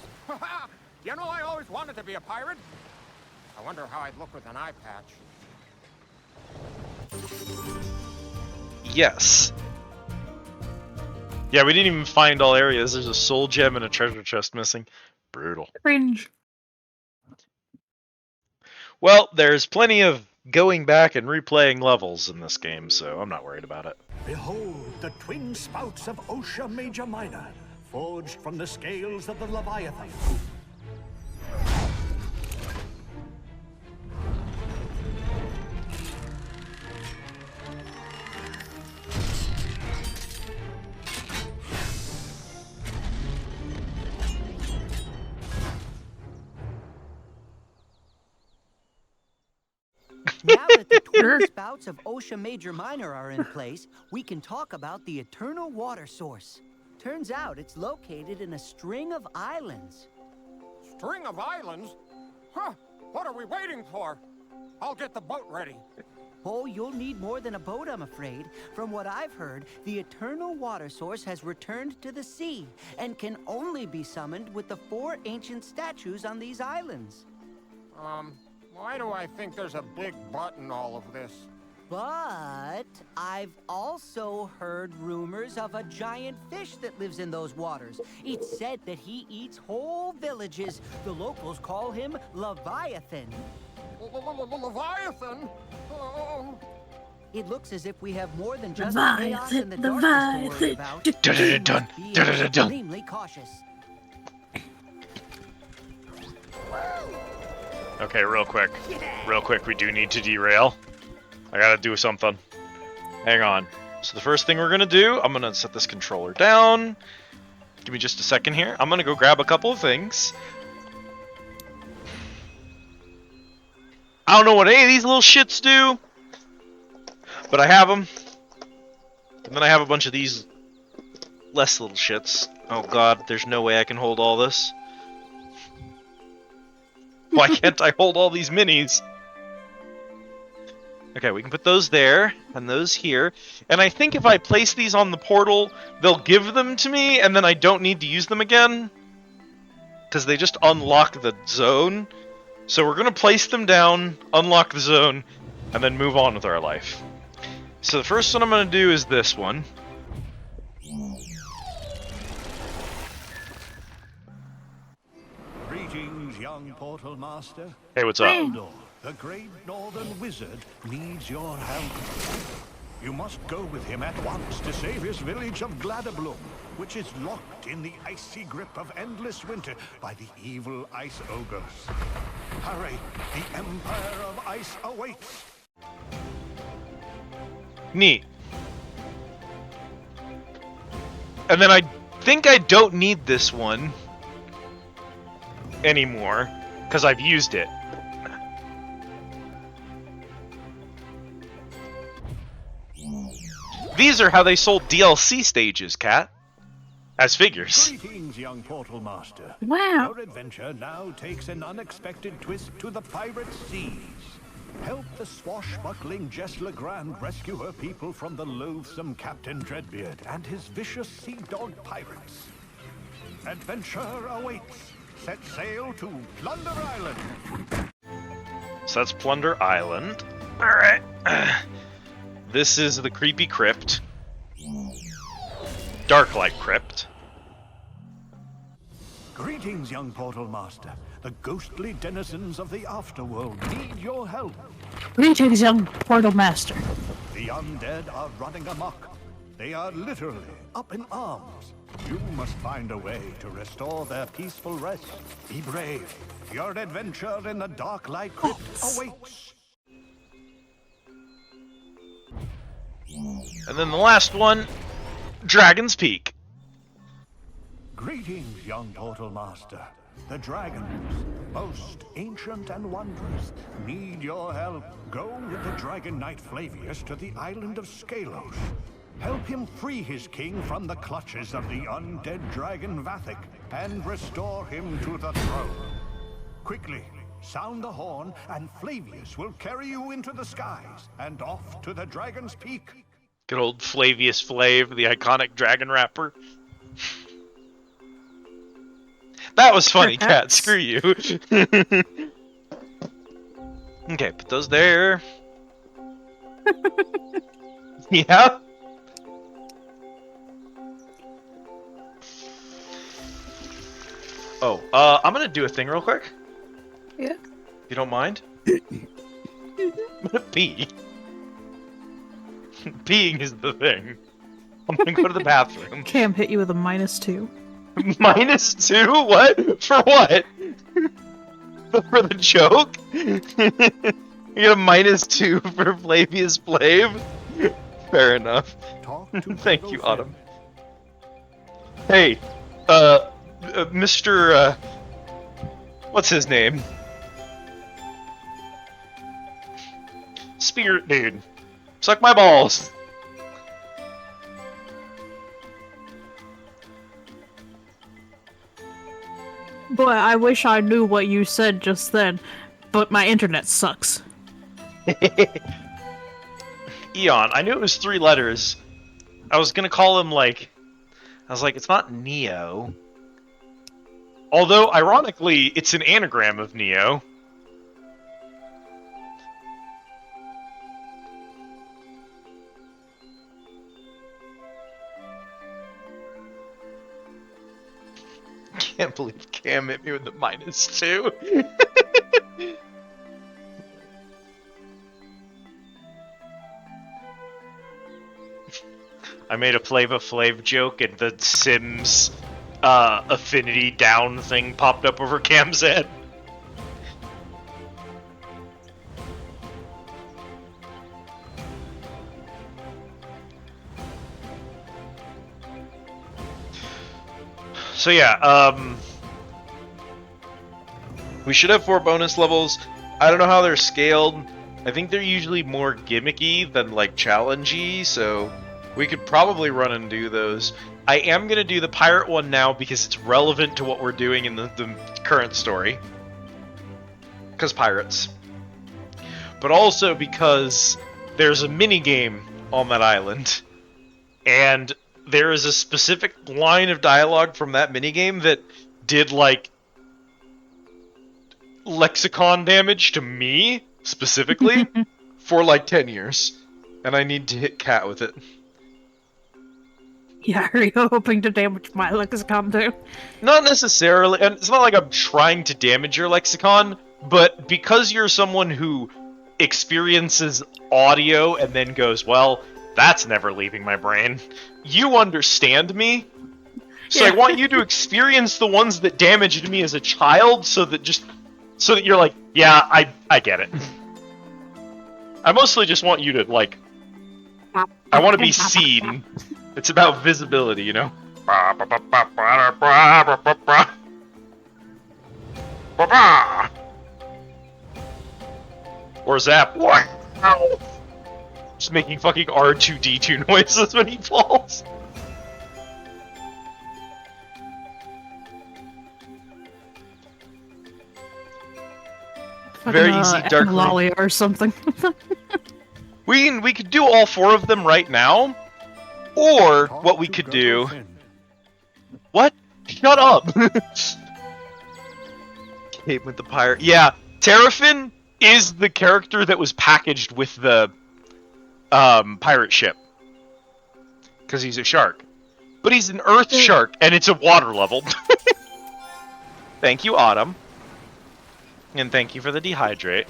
You know, I always wanted to be a pirate. I wonder how I'd look with an eye patch. Yes. Yeah, we didn't even find all areas. There's a soul gem and a treasure chest missing. Brutal. Cringe. Well, there's plenty of going back and replaying levels in this game, so I'm not worried about it. Behold the twin spouts of Osha Major Minor, forged from the scales of the Leviathan. Now that the twin spouts of Osha Major Minor are in place, we can talk about the eternal water source. Turns out it's located in a string of islands. String of islands? Huh, what are we waiting for? I'll get the boat ready. Oh, you'll need more than a boat, I'm afraid. From what I've heard, the eternal water source has returned to the sea and can only be summoned with the 4 ancient statues on these islands. Why do I think there's a big but in all of this? But I've also heard rumors of a giant fish that lives in those waters. It's said that he eats whole villages. The locals call him Leviathan. Leviathan? Oh. It looks as if we have more than just the chaos and the darkness to worry about. Dun-dun-dun, We must be dun-dun-dun. extremely cautious. Okay, real quick, we do need to derail. I gotta do something. Hang on. So the first thing we're gonna do, I'm gonna set this controller down. Give me just a second here. I'm gonna go grab a couple of things. I don't know what any of these little shits do, but I have them. And then I have a bunch of these less little shits. Oh god, there's no way I can hold all this. Why can't I hold all these minis? Okay, we can put those there, and those here. And I think if I place these on the portal, they'll give them to me, and then I don't need to use them again. Because they just unlock the zone. So we're going to place them down, unlock the zone, and then move on with our life. So the first one I'm going to do is this one. Greetings, young Portal Master. Hey, what's up? Eldor, the great northern wizard, needs your help. You must go with him at once to save his village of Gladabloom, which is locked in the icy grip of endless winter by the evil ice ogres. Hurry, the Empire of Ice awaits. Neat. And then I think I don't need this one anymore, because I've used it. These are how they sold DLC stages, Cat. As figures. Greetings, young Portal Master. Wow. Your adventure now takes an unexpected twist to the pirate seas. Help the swashbuckling Jess Legrand rescue her people from the loathsome Captain Dreadbeard and his vicious sea dog pirates. Adventure awaits. Set sail to Plunder Island. So that's Plunder Island. Alright. This is the creepy crypt. Darklight Crypt. Greetings, young Portal Master. The ghostly denizens of the Afterworld need your help. Greetings, young Portal Master. The undead are running amok. They are literally up in arms. You must find a way to restore their peaceful rest. Be brave. Your adventure in the Darklight Crypt awaits. And then the last one, Dragon's Peak. Greetings, young Portal Master. The dragons, most ancient and wondrous, need your help. Go with the Dragon Knight Flavius to the island of Skylos. Help him free his king from the clutches of the undead dragon Vathic and restore him to the throne. Quickly, sound the horn and Flavius will carry you into the skies and off to the Dragon's Peak. Good old Flavius Flav, the iconic dragon rapper. That was funny, Cat. Screw you. Okay, put those there. Yeah? Oh, I'm gonna do a thing real quick. Yeah. If you don't mind. I'm gonna pee. Peeing is the thing. I'm gonna go to the bathroom. Cam hit you with a -2. -2? What? For what? For the joke? You get a -2 for Flavius Flav? Fair enough. Thank you, Autumn. Hey, Mr. What's his name? Spirit Dude. Suck my balls. Boy, I wish I knew what you said just then, but my internet sucks. Eon. I knew it was 3 letters. I was gonna call him like... I was like, it's not Neo. Although, ironically, it's an anagram of Neo. Can't believe Cam hit me with the -2. I made a Flava Flav joke and the Sims affinity down thing popped up over Cam's head. So yeah, we should have 4 bonus levels. I don't know how they're scaled. I think they're usually more gimmicky than like challengey, so we could probably run and do those. I am gonna do the pirate one now because it's relevant to what we're doing in the current story. Because pirates. But also because there's a mini game on that island. And there is a specific line of dialogue from that minigame that did, like, lexicon damage to me, specifically, for, like, 10 years. And I need to hit Cat with it. Yeah, are you hoping to damage my lexicon too? Not necessarily, and it's not like I'm trying to damage your lexicon, but because you're someone who experiences audio and then goes, well, that's never leaving my brain, you understand me. So yeah. I want you to experience the ones that damaged me as a child so that you're like, yeah, I get it. I mostly just want you to, like, I want to be seen. It's about visibility, you know? Or Zap. Just making fucking R2-D2 noises when he falls. Very easy, Dark Lolly or something. We could do all 4 of them right now, or what we could do. What? Shut up! Cape with the pirate. Yeah, Terrafin is the character that was packaged with the pirate ship. Because he's a shark. But he's an earth shark, and it's a water level. Thank you, Autumn. And thank you for the dehydrate.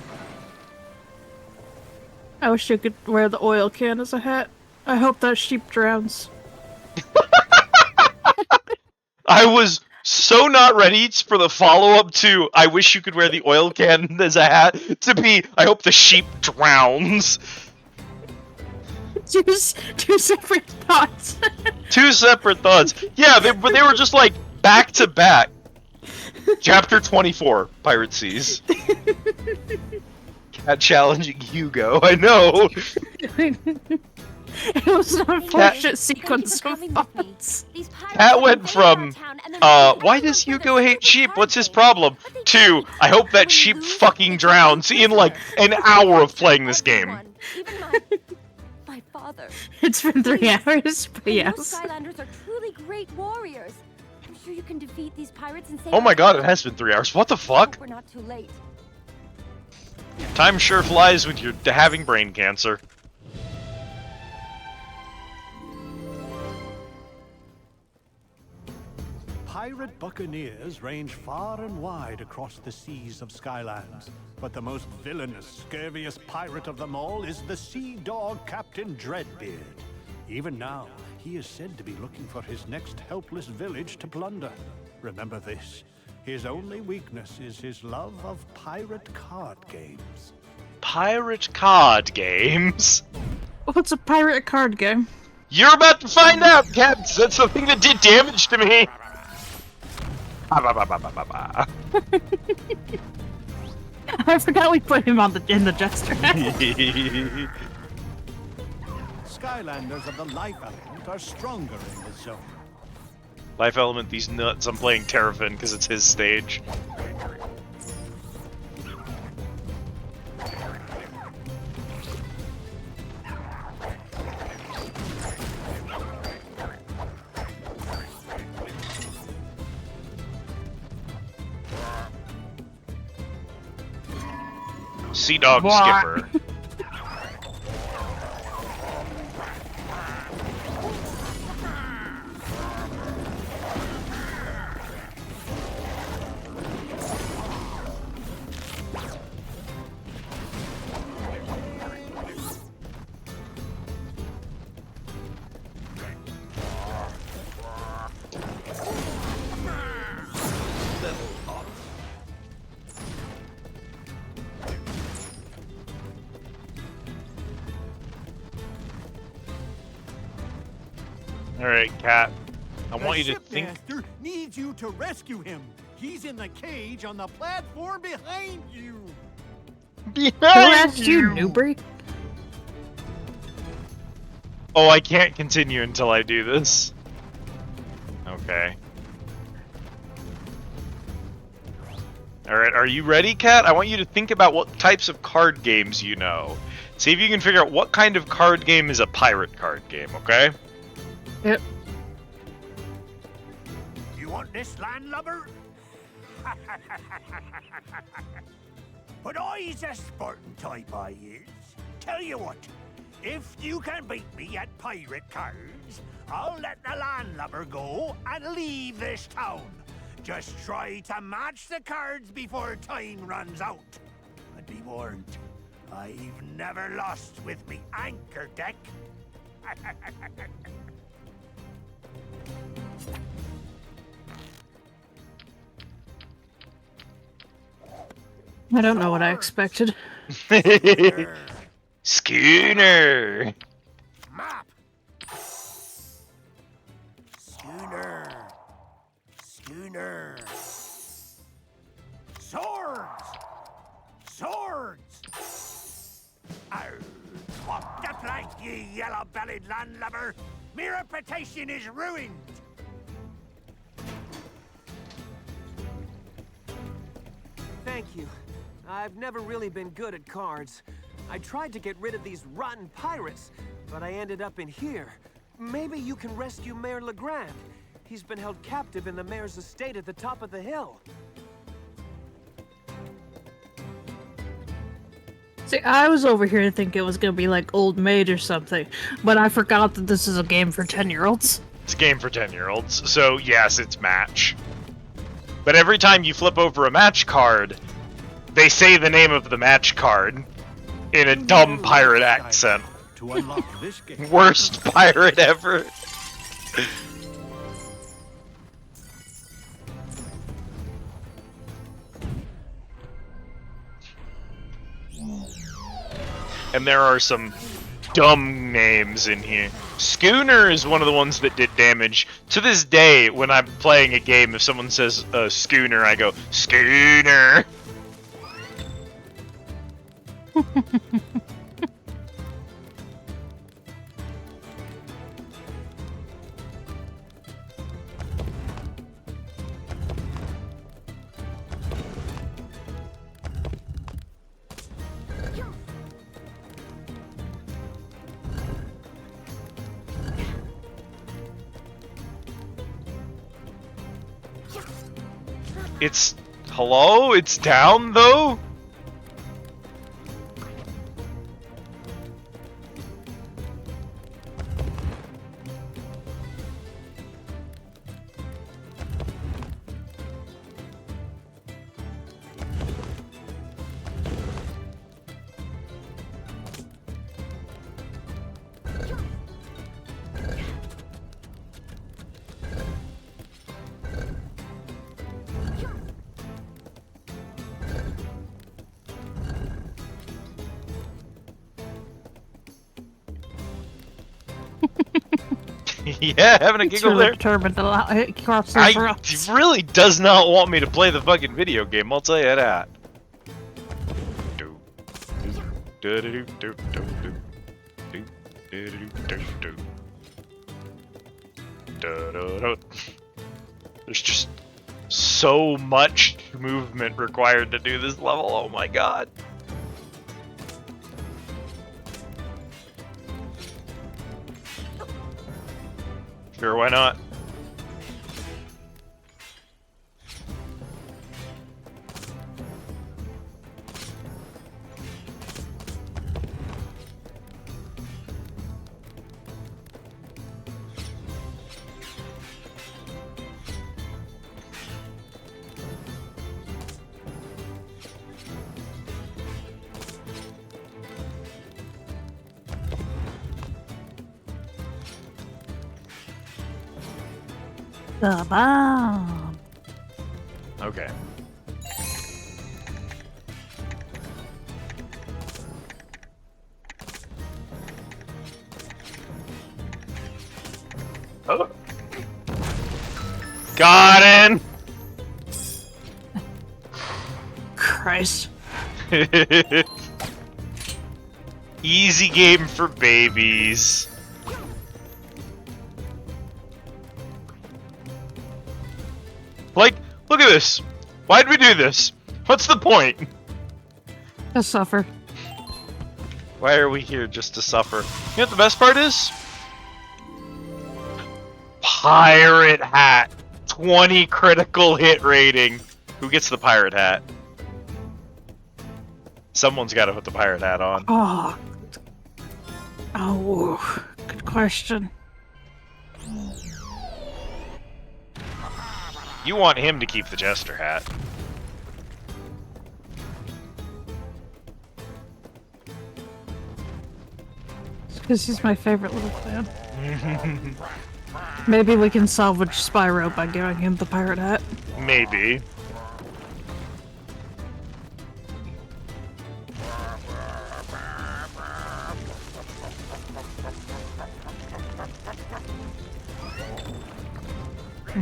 I wish you could wear the oil can as a hat. I hope that sheep drowns. I was so not ready for the follow-up to I wish you could wear the oil can as a hat to be I hope the sheep drowns. Two separate thoughts. 2 separate thoughts. Yeah, they were just like back to back. Chapter 24, Pirate Seas. Cat challenging Hugo. I know. It was an unfortunate sequence of thoughts. Cat went from, why does Hugo hate sheep? What's his problem? To, I hope that sheep fucking drowns in like an hour of playing this game. My father. It's been 3 hours, but yes. Skylanders are truly great warriors. I'm sure you can defeat these pirates and save. Oh my god, it has been 3 hours. What the fuck? We're not too late. Time sure flies when you're having brain cancer. pirate buccaneers range far and wide across the seas of Skylands. But the most villainous, scurviest pirate of them all is the sea dog Captain Dreadbeard. Even now, he is said to be looking for his next helpless village to plunder. Remember this, his only weakness is his love of pirate card games. Pirate card games? What's a pirate card game? You're about to find out, Cat! That's the thing that did damage to me! I forgot we put him on in the jester. Skylanders of the life element are stronger in the zone. Life element, these nuts. I'm playing Terrafin because it's his stage. Sea Dog Skipper. Alright, Cat. I want you to think. The shipmaster needs you to rescue him. He's in the cage on the platform behind you. Who asked you, Newbury? Oh, I can't continue until I do this. Okay. Alright, are you ready, Cat? I want you to think about what types of card games you know. See if you can figure out what kind of card game is a pirate card game, okay? Yep. You want this, landlubber? But I's a sporting type, I is. Tell you what, if you can beat me at pirate cards, I'll let the landlubber go and leave this town. Just try to match the cards before time runs out. And be warned, I've never lost with me anchor deck. I don't know what I expected. Schooner! Map! Schooner! Schooner! Swords! Swords! Arr! Swap the plank, ye yellow-bellied landlubber! Me reputation is ruined! Thank you. I've never really been good at cards. I tried to get rid of these rotten pirates, but I ended up in here. Maybe you can rescue Mayor Legrand. He's been held captive in the mayor's estate at the top of the hill. See, I was over here thinking it was gonna be like Old Maid or something, but I forgot that this is a game for 10-year-olds. It's a game for 10-year-olds, so yes, it's match. But every time you flip over a match card, they say the name of the match card in a dumb pirate accent. To unlock this game. Worst pirate ever. And there are some dumb names in here. Schooner is one of the ones that did damage. To this day, when I'm playing a game, if someone says schooner, I go, Schooner! It's... hello? It's down, though? Yeah, having a It's giggle really there. determined to hit across those rocks. He really does not want me to play the fucking video game, I'll tell you that. There's just so much movement required to do this level, oh my god. Sure, why not? The bomb. Okay. Oh. Got in. Christ. Easy game for babies. Like, look at this. Why'd we do this? What's the point? To suffer. Why are we here just to suffer? You know what the best part is? Pirate hat. 20 critical hit rating. Who gets the pirate hat? Someone's got to put the pirate hat on. Oh. Oh, good question. You want him to keep the jester hat. It's because he's my favorite little clan. Maybe we can salvage Spyro by giving him the pirate hat. Maybe.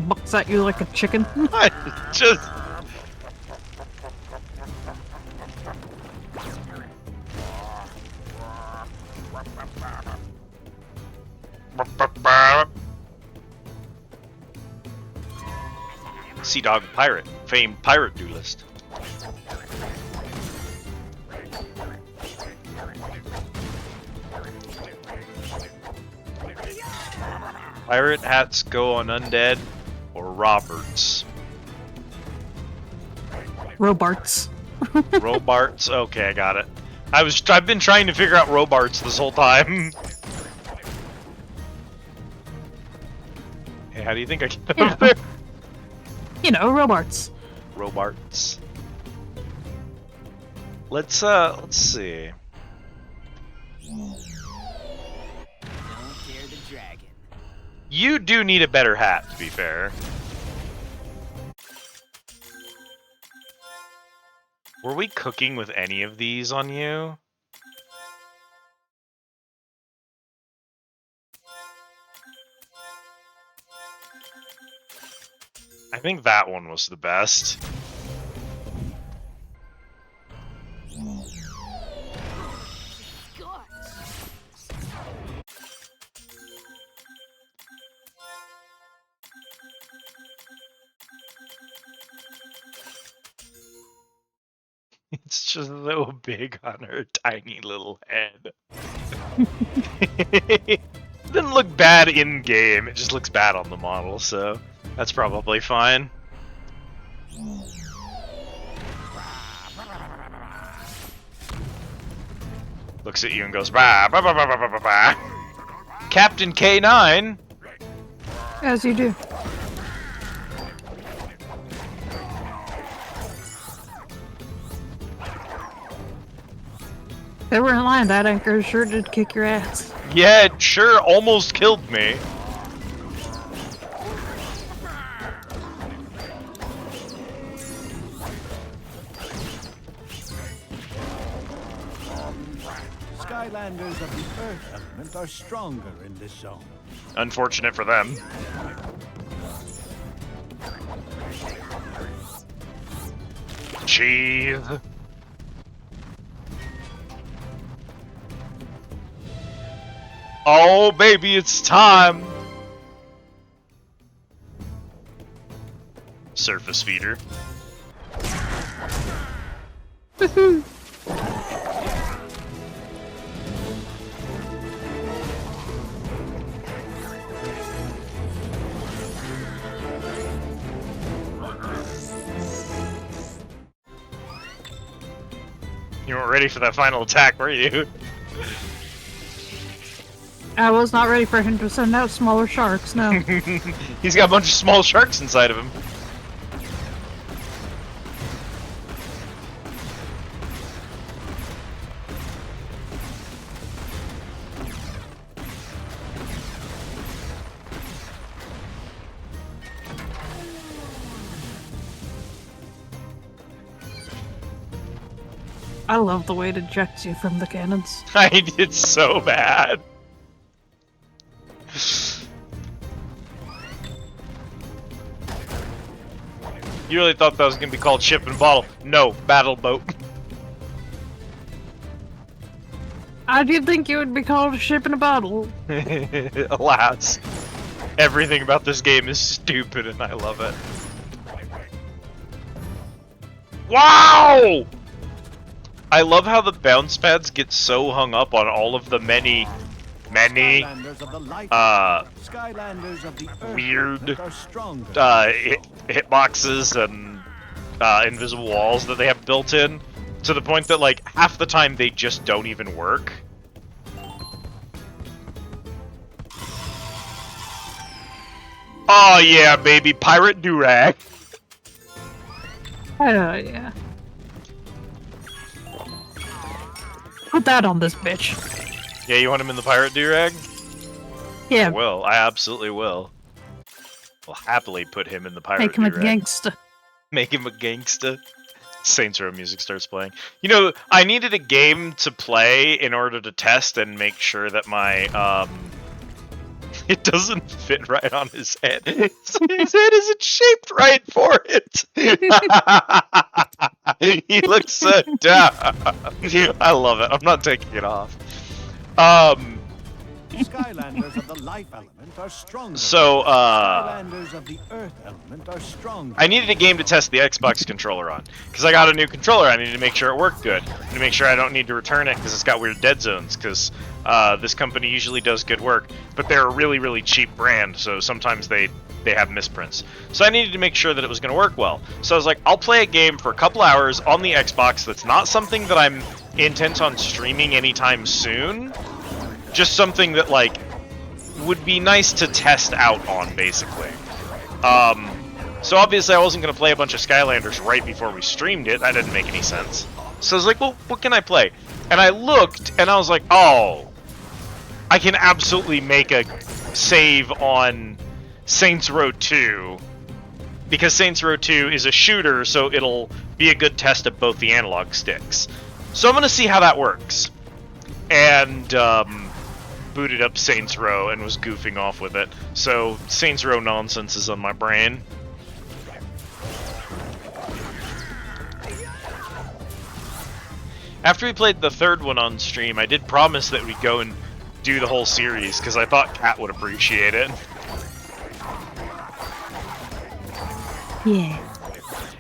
Bucks at you like a chicken. I just... Sea Dog Pirate, famed pirate duelist. Pirate hats go on undead or Roberts. Robarts. Robarts. Okay, I got it. I've been trying to figure out Robarts this whole time. Hey, how do you think I get up there? You know, Robarts. Robarts. Let's see. You do need a better hat, to be fair. Were we cooking with any of these on you? I think that one was the best. It's just so big on her tiny little head. It doesn't look bad in game, it just looks bad on the model, so that's probably fine. Looks at you and goes, bah, bah, bah, bah, bah, bah, bah. Captain K9! As you do. They were in line, that anchor sure did kick your ass. Yeah, it sure almost killed me. Skylanders of the Earth element are stronger in this zone. Unfortunate for them. Cheese. Oh, baby, it's time. Surface feeder. Woohoo! You weren't ready for that final attack, were you? I was not ready for him to send out smaller sharks, no. He's got a bunch of small sharks inside of him. I love the way it ejects you from the cannons. I did so bad. You really thought that was gonna be called ship and bottle? No, battle boat. I did think it would be called a ship in a bottle. Alas, everything about this game is stupid and I love it. Wow! I love how the bounce pads get so hung up on all of the many weird hitboxes and invisible walls that they have built in, to the point that like half the time they just don't even work. Oh yeah, baby, pirate durag. Oh yeah. Put that on this bitch. Yeah, you want him in the pirate durag? Yeah. I will. I absolutely will. I'll happily put him in the pirate Make him a durag. gangsta. Make him a gangsta. Saints Row music starts playing. You know, I needed a game to play in order to test and make sure that my, it doesn't fit right on his head. His head isn't shaped right for it. He looks so dumb. I love it. I'm not taking it off. Skylanders of the life element are stronger. So, Skylanders of the earth element are stronger. I needed a game to test the Xbox controller on, because I got a new controller. I needed to make sure it worked good, and to make sure I don't need to return it because it's got weird dead zones, because this company usually does good work, but they're a really, really cheap brand, so sometimes they have misprints. So I needed to make sure that it was going to work well. So I was like, I'll play a game for a couple hours on the Xbox that's not something that I'm intent on streaming anytime soon, just something that, like, would be nice to test out on, basically. So obviously I wasn't going to play a bunch of Skylanders right before we streamed it. That didn't make any sense. So I was like, well, what can I play? And I looked, and I was like, oh, I can absolutely make a save on Saints Row 2, because Saints Row 2 is a shooter, so it'll be a good test of both the analog sticks. So I'm going to see how that works. And, booted up Saints Row and was goofing off with it. So Saints Row nonsense is on my brain. After we played the third one on stream, I did promise that we'd go and do the whole series, because I thought Kat would appreciate it. Yeah.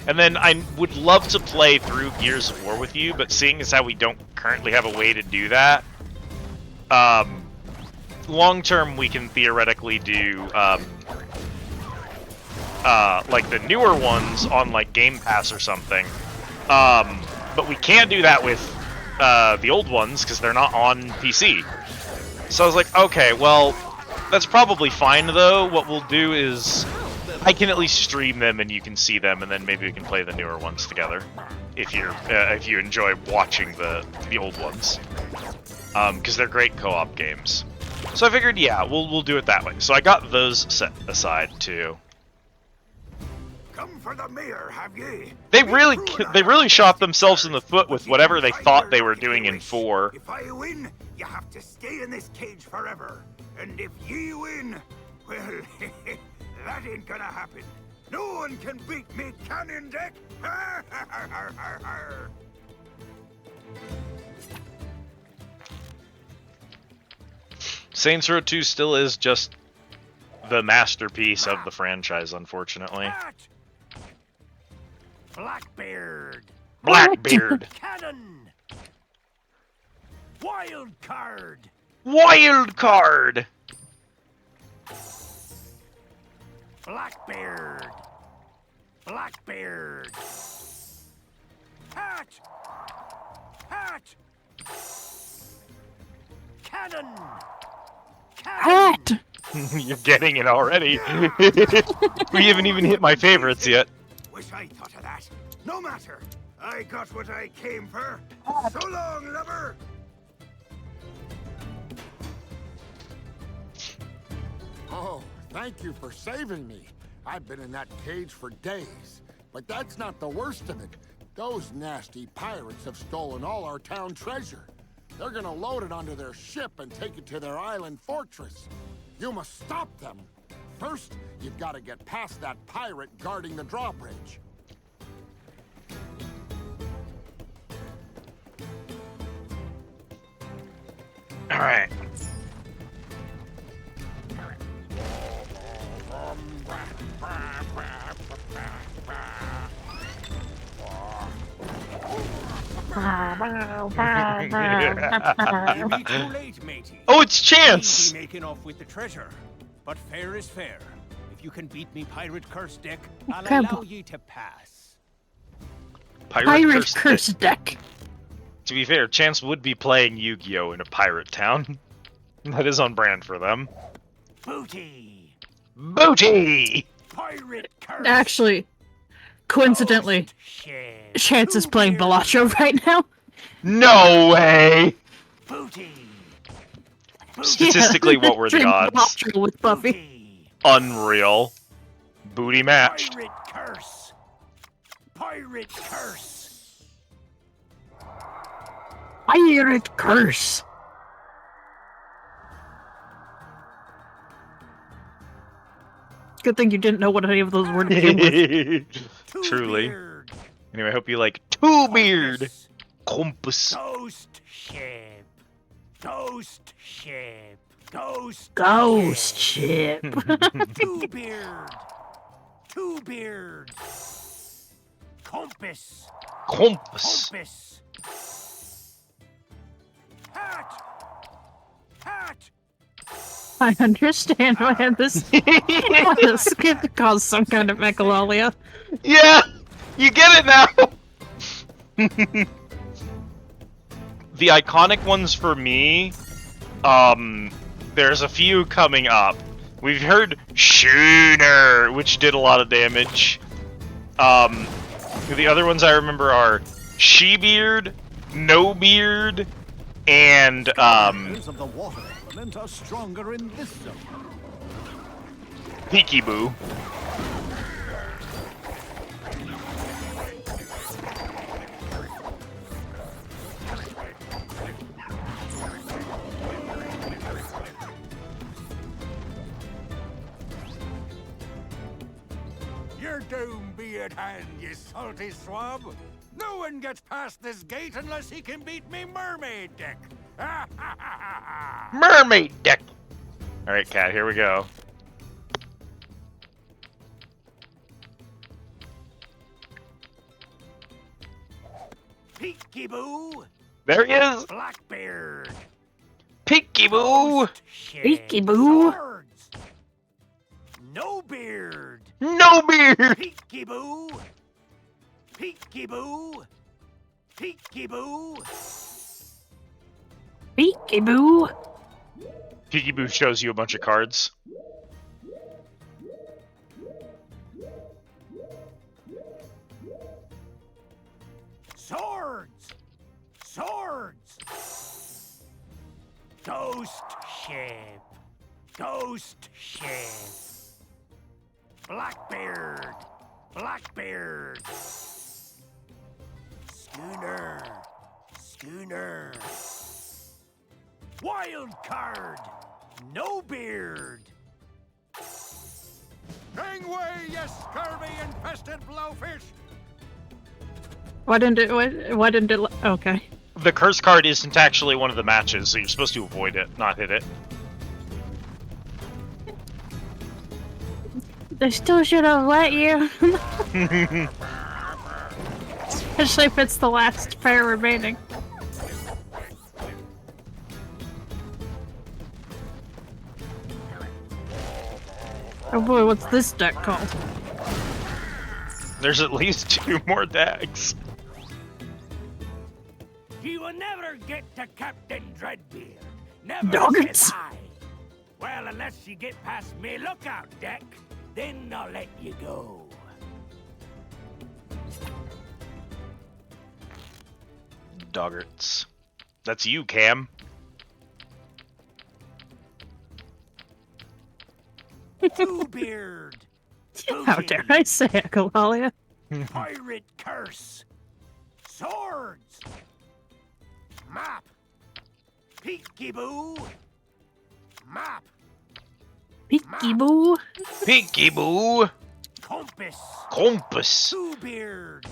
And then I would love to play through Gears of War with you, but seeing as how we don't currently have a way to do that, long term we can theoretically do like the newer ones on like Game Pass or something, but we can't do that with the old ones because they're not on PC. So I was like, okay, well, that's probably fine though. What we'll do is I can at least stream them and you can see them, and then maybe we can play the newer ones together if you enjoy watching the old ones, because they're great co-op games. So I figured, yeah, we'll do it that way. So I got those set aside too. Come for the mayor, have ye? They really shot themselves in the foot with whatever they thought they were doing in 4. If I win, you have to stay in this cage forever. And if ye win, well, that ain't gonna happen. No one can beat me, Cannon Deck. Saints Row 2 still is just the masterpiece of the franchise, unfortunately. Blackbeard. Blackbeard. Cannon. Wild card. Wild card. Blackbeard. Blackbeard. Hat. Hat. Cannon. Hat. You're getting it already. We haven't even hit my favorites yet. Wish I thought of that. No matter. I got what I came for. So long, lover. Oh, thank you for saving me. I've been in that cage for days. But that's not the worst of it. Those nasty pirates have stolen all our town treasure. They're gonna load it onto their ship and take it to their island fortress. You must stop them. First, you've got to get past that pirate guarding the drawbridge. All right. You'll be too late, matey. Oh, it's Chance! You'll be making off with the treasure. But fair is fair. If you can beat me, Pirate Curse Deck, I'll allow ye to pass. Pirate Curse Deck. To be fair, Chance would be playing Yu-Gi-Oh! In a pirate town. That is on brand for them. Booty. Booty! Pirate Curse. Actually, coincidentally, Chance is playing Bellagio right now. No way! Booty. Statistically, what were the Drink odds? Bellagio with Buffy. Unreal. Booty matched. Pirate Curse. Pirate Curse. Pirate Curse. Good thing you didn't know what any of those were to begin with. Truly. Anyway, I hope you like Two Beard. Compass. Ghost ship. Ghost ship. Ghost. Ghost ship. Two Beard. Two Beard. Compass. Compass. Compass. Hat. Hat. I understand why this is going to cause some kind of echolalia. Yeah! You get it now! The iconic ones for me, there's a few coming up. We've heard Shooter, which did a lot of damage. The other ones I remember are She-Beard, No Beard, and, of the water element are stronger in this zone. Peekaboo. Your doom be at hand, you salty swab. No one gets past this gate unless he can beat me Mermaid Deck. Mermaid Deck! Alright, Cat, here we go. Peekaboo. There he is! Blackbeard. Peekaboo! Peekaboo! Swords. No beard. No beard! Peekaboo. Peekaboo. Peekaboo. Peekaboo! Peekaboo shows you a bunch of cards. Swords. Swords. Ghost ship. Ghost ship. Blackbeard. Blackbeard. Schooner. Wild card. No beard. Gangway, you scurvy-infested blowfish. Why didn't it? Okay. The curse card isn't actually one of the matches, so you're supposed to avoid it, not hit it. They still should have let you. Especially if it's the last pair remaining. Oh boy, what's this deck called? There's at least 2 more decks. You will never get to Captain Dreadbeard. Never Doggers. get high. Well, unless you get past me lookout deck, then I'll let you go. Doggerts. That's you, Cam. Two-beard. How dare I say it, Kalalia? Pirate curse. Swords. Map. Peekaboo. Map. Peekaboo. Peekaboo. Compass. Compass. Two-beard.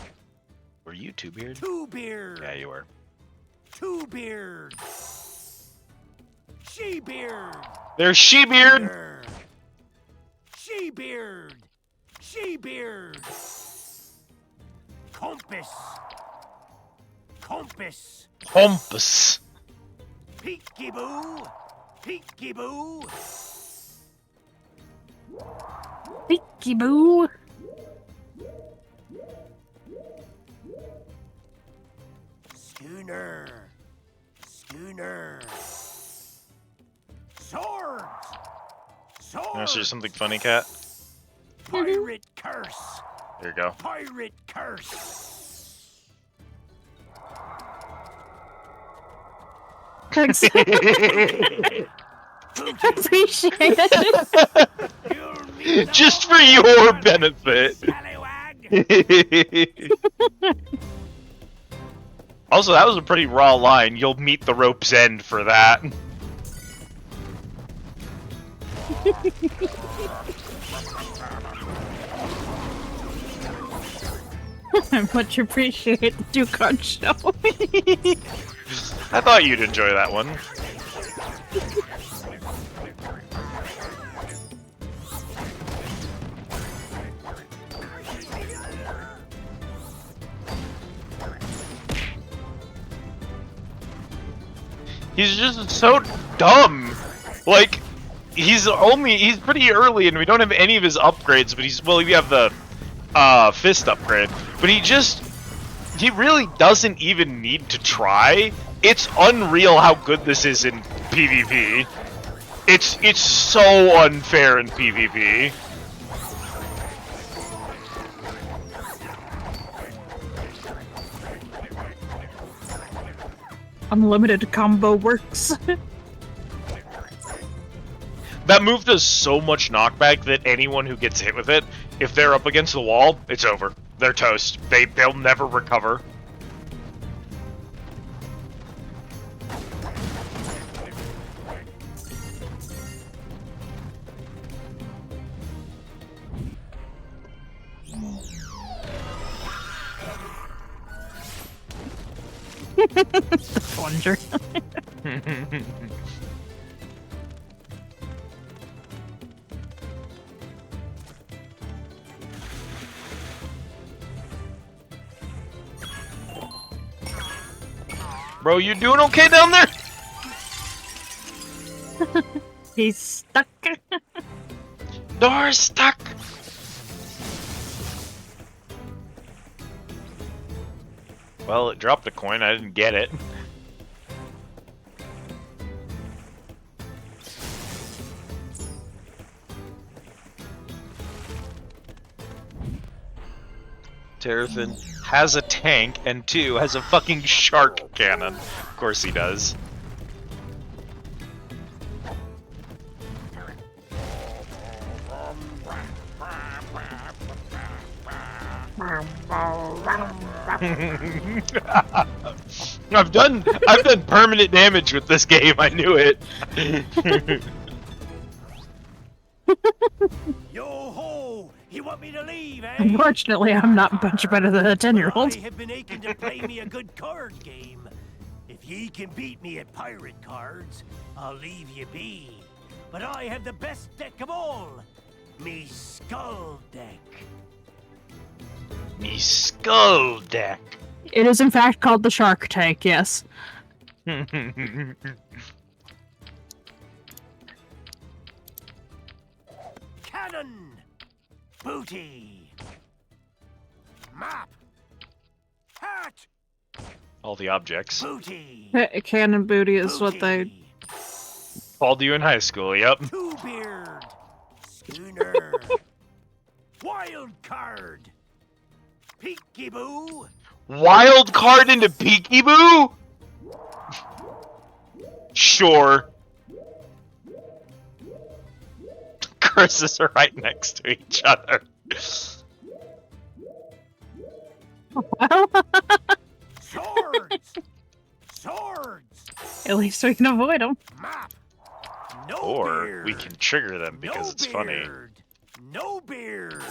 Were you Two-beard? Two-beard. Yeah, you were. Two-beard. She-beard. There's She-beard. She-beard. She-beard. Compass. Compass. Compass. Peekaboo. Peekaboo. Peekaboo. Schooner. Schooner. Swords. Swords. Want to say something funny, Cat? Pirate curse. There you go. Pirate curse. Appreciate it. Just for your benefit. Also, that was a pretty raw line. You'll meet the rope's end for that. I much appreciate the 2-card show. I thought you'd enjoy that one. He's just so dumb. Like, he's pretty early and we don't have any of his upgrades, but we have the fist upgrade. But he really doesn't even need to try. It's unreal how good this is in PvP. It's so unfair in PvP. Unlimited combo works. That move does so much knockback that anyone who gets hit with it, if they're up against the wall, it's over. They're toast. They'll never recover. The plunger. Bro, you doing okay down there? He's stuck. Door's stuck. Well, it dropped a coin. I didn't get it. Terrafin has a tank, and 2 has a fucking shark cannon. Of course he does. I've done permanent damage with this game. I knew it. Yo ho! You want me to leave, eh? Unfortunately, I'm not much better than a 10-year-old. I have been aching to play me a good card game. If ye can beat me at pirate cards, I'll leave ye be. But I have the best deck of all. Me skull deck. Me skull deck. It is in fact called the Shark Tank, yes. Cannon! Booty! Map! Hat! All the objects. Booty! Cannon booty is what they called you in high school, yep. Two-beard! Schooner! Wild card! Peekaboo! Wild card into Peekaboo? Sure. Curses are right next to each other. Swords! Swords! At least we can avoid them. Map! No Or beard! we can trigger them because No it's funny. beard. No beard!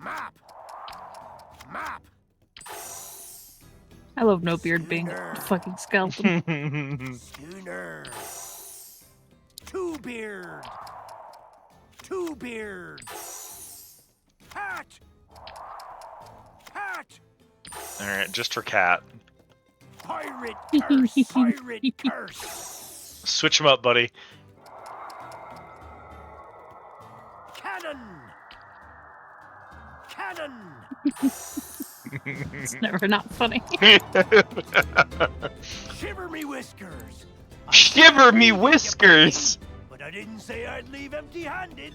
Map! Map! I love No Beard being a fucking skeleton. Schooner! Two-beard! Two-beard! Hat! Hat! Alright, just for Cat. Pirate curse! Pirate curse! Switch them up, buddy. Cannon! Cannon! It's never not funny. Shiver me whiskers! Shiver me whiskers! But I didn't say I'd leave empty-handed.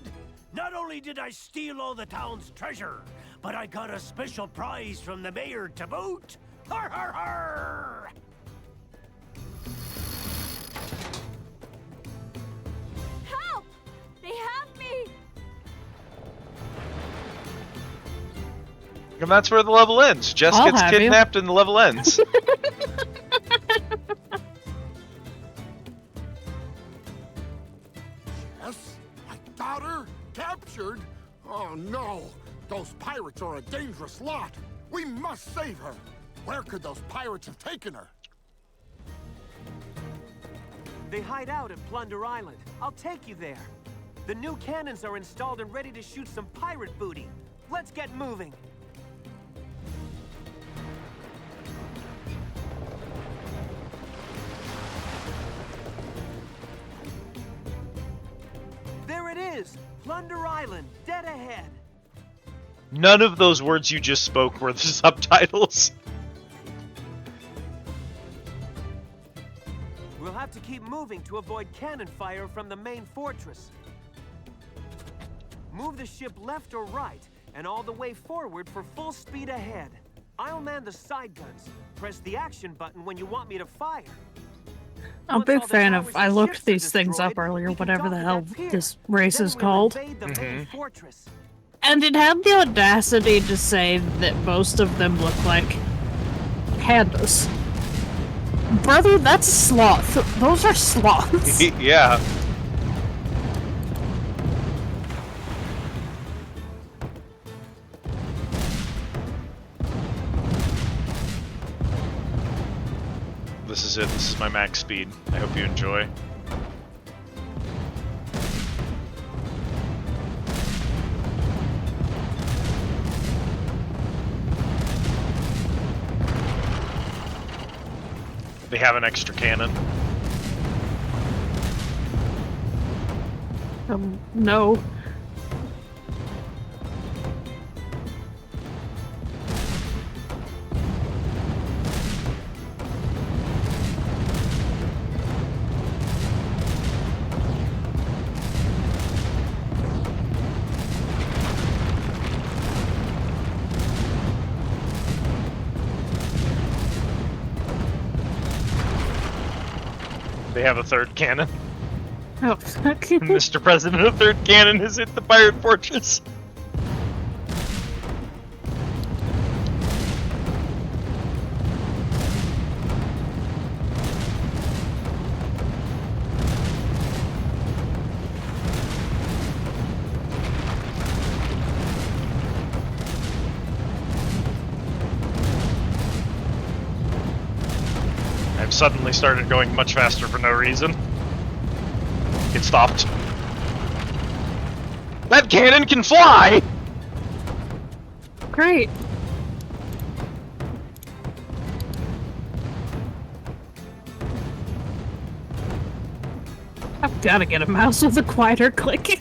Not only did I steal all the town's treasure, but I got a special prize from the mayor to boot. Har har har! Help! They have me! And that's where the level ends. Jess I'll gets have you. kidnapped and the level ends. Yes, I got her captured. Oh no, those pirates are a dangerous lot. We must save her. Where could those pirates have taken her? They hide out at Plunder Island. I'll take you there. The new cannons are installed and ready to shoot some pirate booty. Let's get moving. There it is! Plunder Island, dead ahead. None of those words you just spoke were the subtitles. We'll have to keep moving to avoid cannon fire from the main fortress. Move the ship left or right, and all the way forward for full speed ahead. I'll man the side guns. Press the action button when you want me to fire. I'm a big fan of. I looked these things up earlier, whatever the hell this race is called. And it had the audacity to say that most of them look like pandas. Brother, that's a sloth. Those are sloths. Yeah. This is it. This is my max speed. I hope you enjoy. They have an extra cannon. No. They have a third cannon. Oh, fuck. Mr. President, a third cannon has hit the pirate fortress. suddenly started going much faster for no reason. It stopped. That cannon can fly! Great. I've gotta get a mouse with a quieter clicking.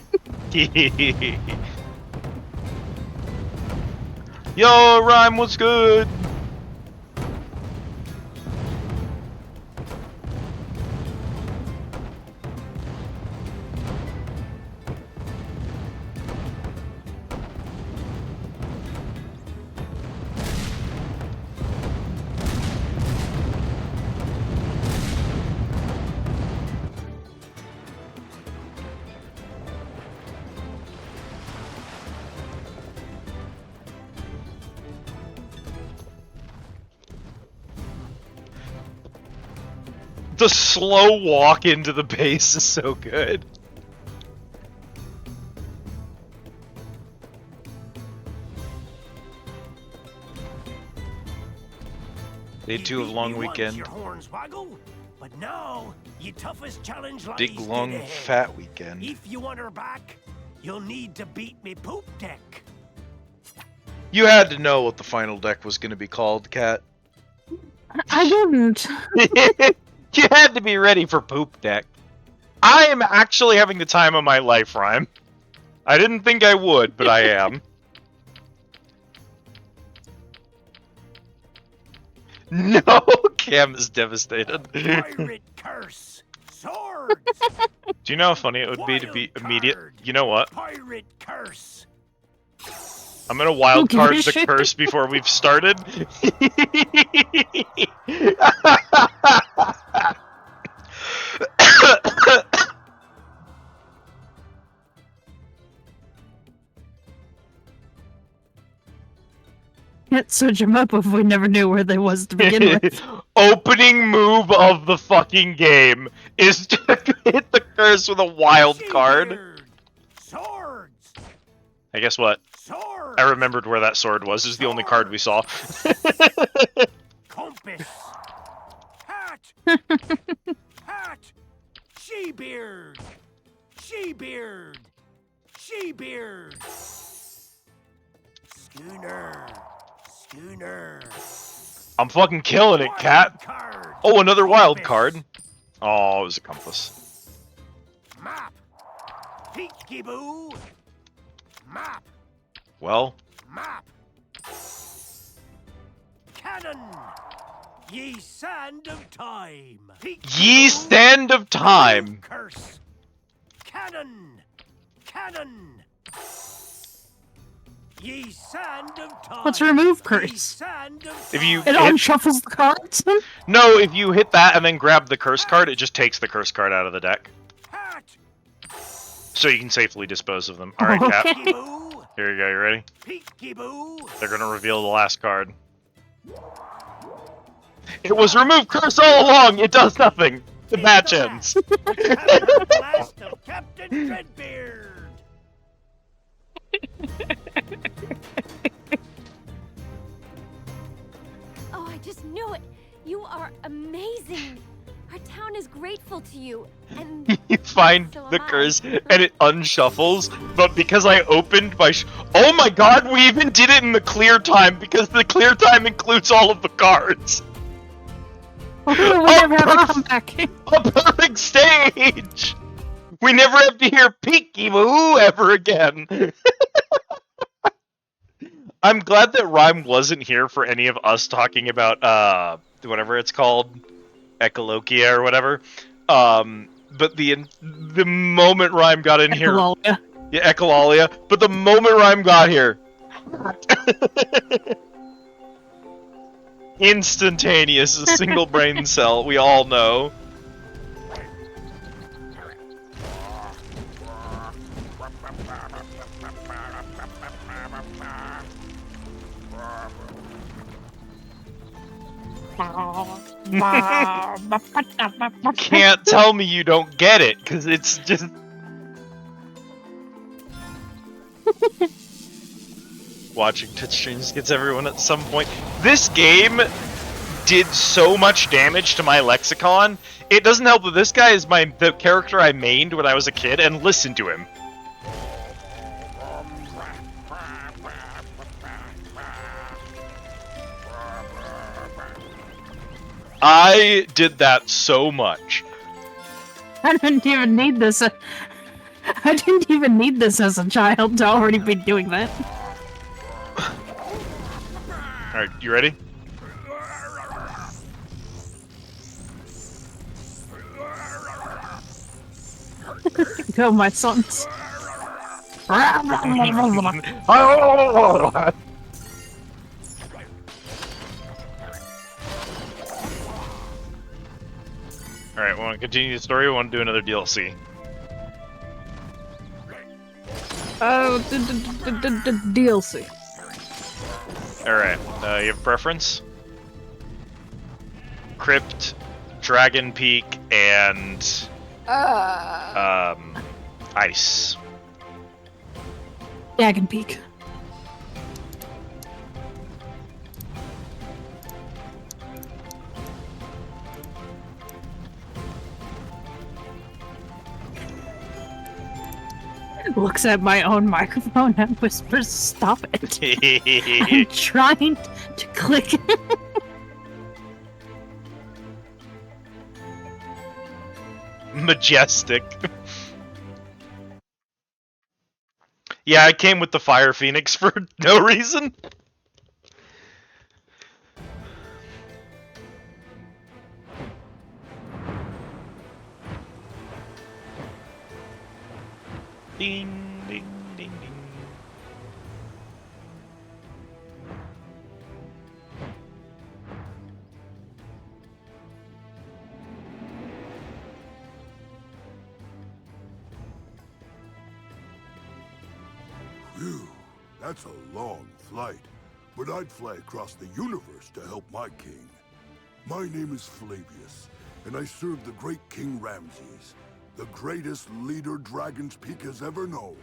Yo, Rhyme, what's good? The slow walk into the base is so good. Day 2 of long weekend. Your horns waggle, but now your toughest challenge lies Big long dead ahead. fat weekend. If you want her back, you'll need to beat me poop deck. You had to know what the final deck was going to be called, Cat. I didn't. You had to be ready for poop deck. I am actually having the time of my life, Rhyme. I didn't think I would, but I am. No, Cam is devastated. Pirate curse, swords. Do you know how funny it would be to be immediate? You know what? Pirate curse. I'm gonna wild Who gives card a the shit? curse before we've started. Can't switch them up if we never knew where they was to begin with. Opening move of the fucking game is to hit the curse with a wild card. Swords. Hey, guess what? I remembered where that sword was. This is the only card we saw. Compass. Hat. Hat. She-beard. She-beard. She-beard. Schooner. Schooner. I'm fucking killing it, Cat. Oh, another wild card. Oh, it was a compass. Map. Peekaboo. Map. Well, Map. Cannon. Ye sand of time. ye stand of time. Curse. Cannon. Cannon. Ye sand of time. Let's remove curse. If you It unshuffles the cards. No, if you hit that and then grab the curse card, it just takes the curse card out of the deck. So you can safely dispose of them. Alright, Cat. Here you go, you ready? Peekaboo. They're gonna reveal the last card. It was remove curse all along! It does nothing! The match ends. Blast of Captain Dreadbeard. Oh, I just knew it. You are amazing. Our town is grateful to you, and You find So am the I. curse and it unshuffles, but because I opened my oh my god, we even did it in the clear time because the clear time includes all of the cards. We never have to come back. A perfect stage! We never have to hear peekaboo ever again. I'm glad that Rhyme wasn't here for any of us talking about whatever it's called, echolokia or whatever. But the moment Rhyme got in here, Echolalia. yeah, echolalia. But the moment Rhyme got here, instantaneous, a single brain cell. We all know. Can't tell me you don't get it, because it's just... Watching Twitch streams gets everyone at some point. This game did so much damage to my lexicon. It doesn't help that this guy is the character I mained when I was a kid, and listen to him. I did that so much. I didn't even need this. I didn't even need this as a child to already be doing that. Alright, you ready? Go, my sons. Alright, want to continue the story or want to do another DLC? DLC. Alright, you have a preference? Crypt, Dragon Peak, and... Ice. Dragon Peak. Looks at my own microphone and whispers, "Stop it." I'm trying to click. Majestic. Yeah, I came with the Fire Phoenix for no reason. Ding, ding, ding, ding. Phew, that's a long flight, but I'd fly across the universe to help my king. My name is Flavius, and I serve the great King Ramses, the greatest leader Dragon's Peak has ever known.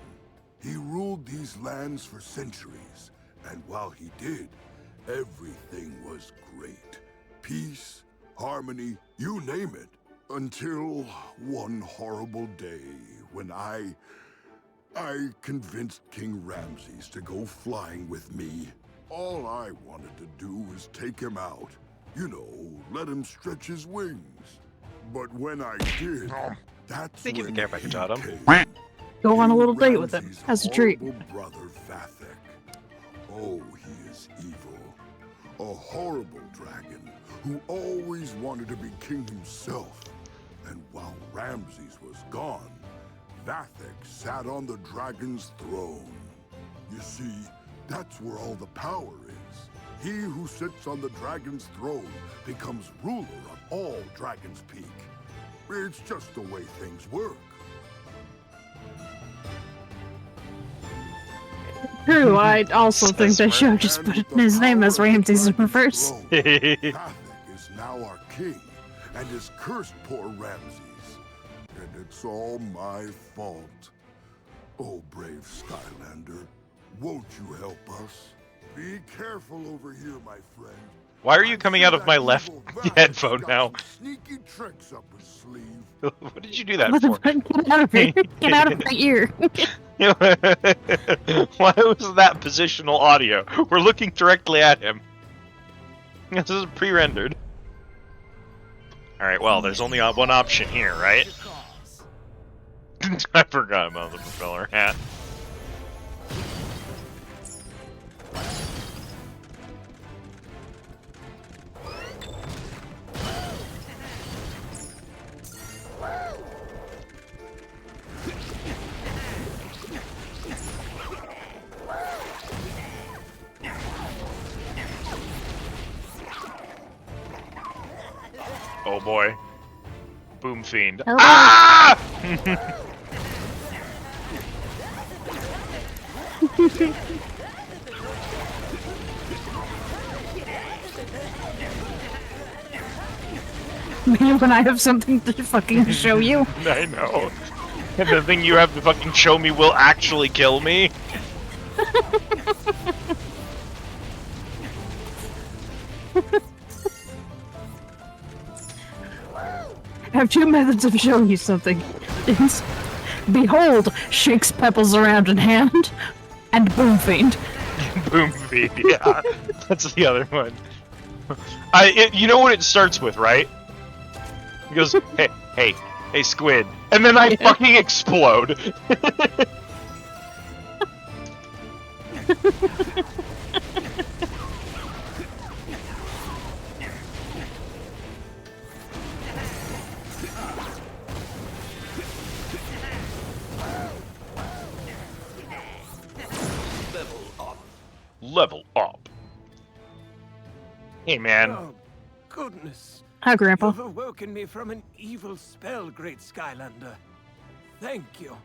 He ruled these lands for centuries, and while he did, everything was great. Peace, harmony, you name it. Until one horrible day when I convinced King Ramses to go flying with me. All I wanted to do was take him out. You know, let him stretch his wings. But when I did, that's when he came. Go on a little date with him as a treat. Brother Vathek. Oh, he is evil. A horrible dragon who always wanted to be king himself. And while Ramses was gone, Vathek sat on the dragon's throne. You see, that's where all the power is. He who sits on the dragon's throne becomes ruler of all Dragon's Peak. It's just the way things work. True, I also think they should just put his name as Ramses in reverse. Vathek is now our king, and has cursed poor Ramses. And it's all my fault. Oh, brave Skylander, won't you help us? Be careful over here, my friend. Why are you coming out of my left headphone now? Sneaky tricks up his sleeve. What did you do that for? Get out of here. Get out of my ear. Why was that positional audio? We're looking directly at him. This is pre-rendered. Alright, well, there's only one option here, right? I forgot about the propeller hat. Oh boy. Boom Fiend. Hello. Ah! When I have something to fucking show you. I know. And the thing you have to fucking show me will actually kill me. I have two methods of showing you something. Behold, shakes pebbles around in hand, and boom fiend. Boom fiend, yeah. That's the other one. You know what it starts with, right? He goes, hey, squid. And then I fucking explode. Level up. Hey, man. Oh, goodness. Hi, Grandpa. You've awoken me from an evil spell, great Skylander. Thank you.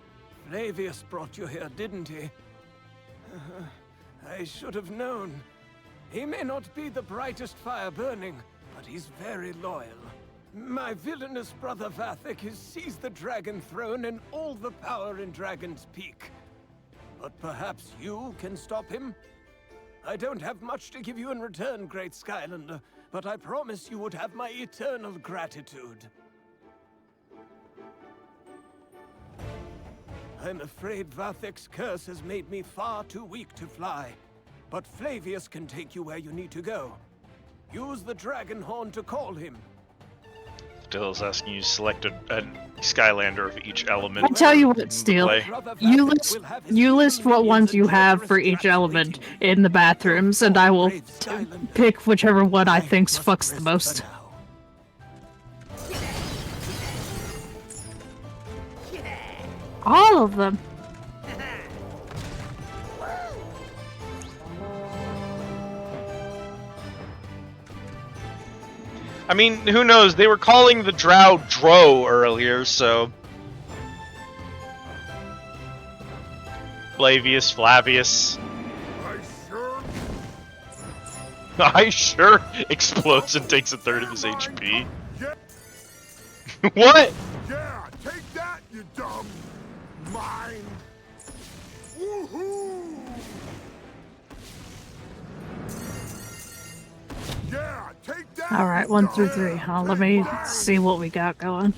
Flavius brought you here, didn't he? I should have known. He may not be the brightest fire burning, but he's very loyal. My villainous brother Vathek has seized the Dragon Throne and all the power in Dragon's Peak. But perhaps you can stop him? I don't have much to give you in return, great Skylander, but I promise you would have my eternal gratitude. I'm afraid Vathek's curse has made me far too weak to fly, but Flavius can take you where you need to go. Use the dragon horn to call him. Still's asking you to select a Skylander of each element. I tell you what, Steel. You list what ones you have for each element in the bathrooms, and I will pick whichever one I think fucks the most. All of them. I mean, who knows? They were calling the drow Dro earlier, so... Flavius. I sure explodes and takes a third of his HP. What? Yeah, take that, you dumb mine. Woohoo! Yeah, take that. Alright, 1 through 3. Let me see what we got going.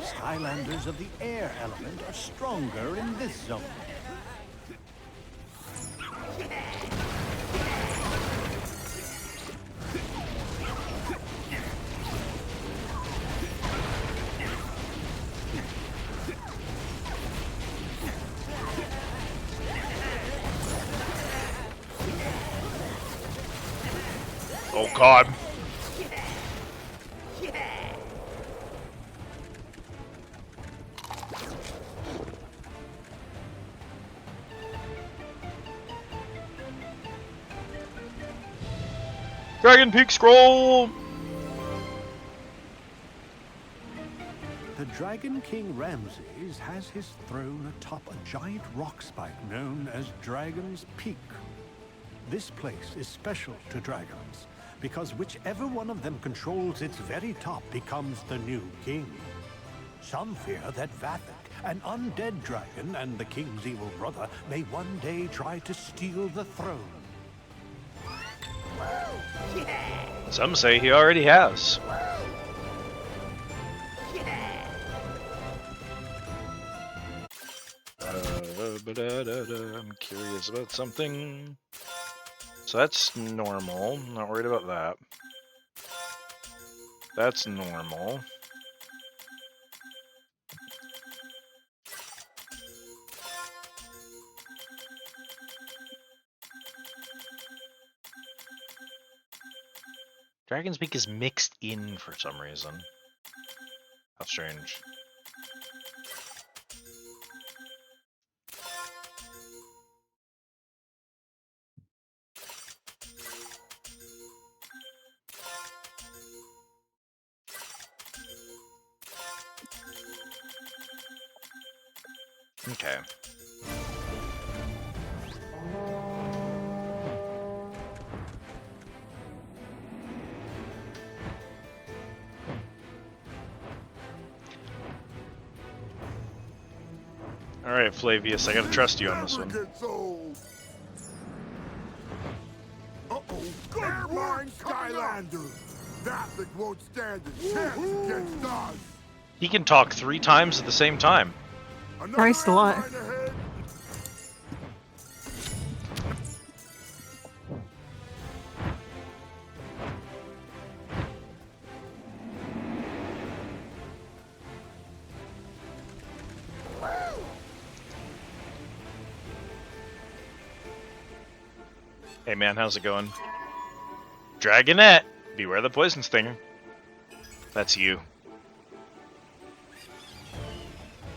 Skylanders of the air element are stronger in this zone. Oh god. Dragon Peak Scroll! The Dragon King Ramses has his throne atop a giant rock spike known as Dragon's Peak. This place is special to dragons, because whichever one of them controls its very top becomes the new king. Some fear that Vathek, an undead dragon and the king's evil brother, may one day try to steal the throne. Some say he already has. I'm curious about something. So that's normal. Not worried about that. That's normal. Dragon's Peak is mixed in for some reason. How strange. Okay. Alright, Flavius, I gotta trust you on this one. Uh-oh, never mind, Skylanders. That thing won't stand a chance against us. He can talk 3 times at the same time. Christ a lot. Hey man, how's it going? Dragonette! Beware the poison stinger. That's you.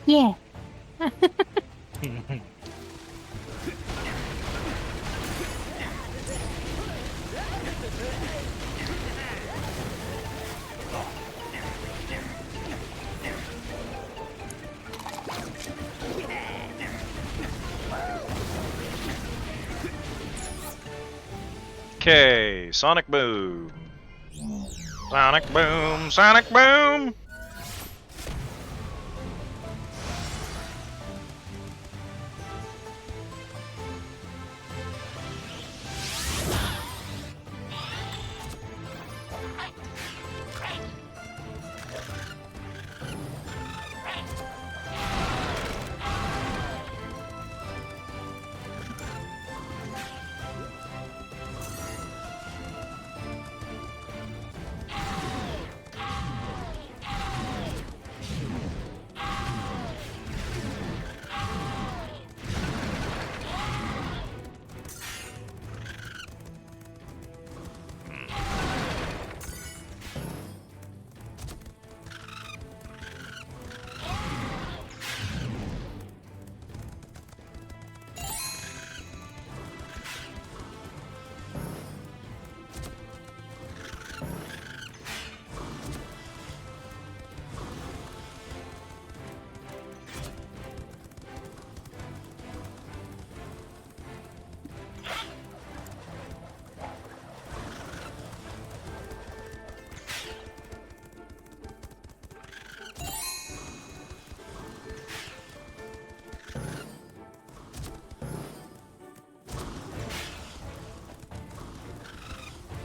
Yeah. Okay, Sonic Boom. Sonic Boom, Sonic Boom!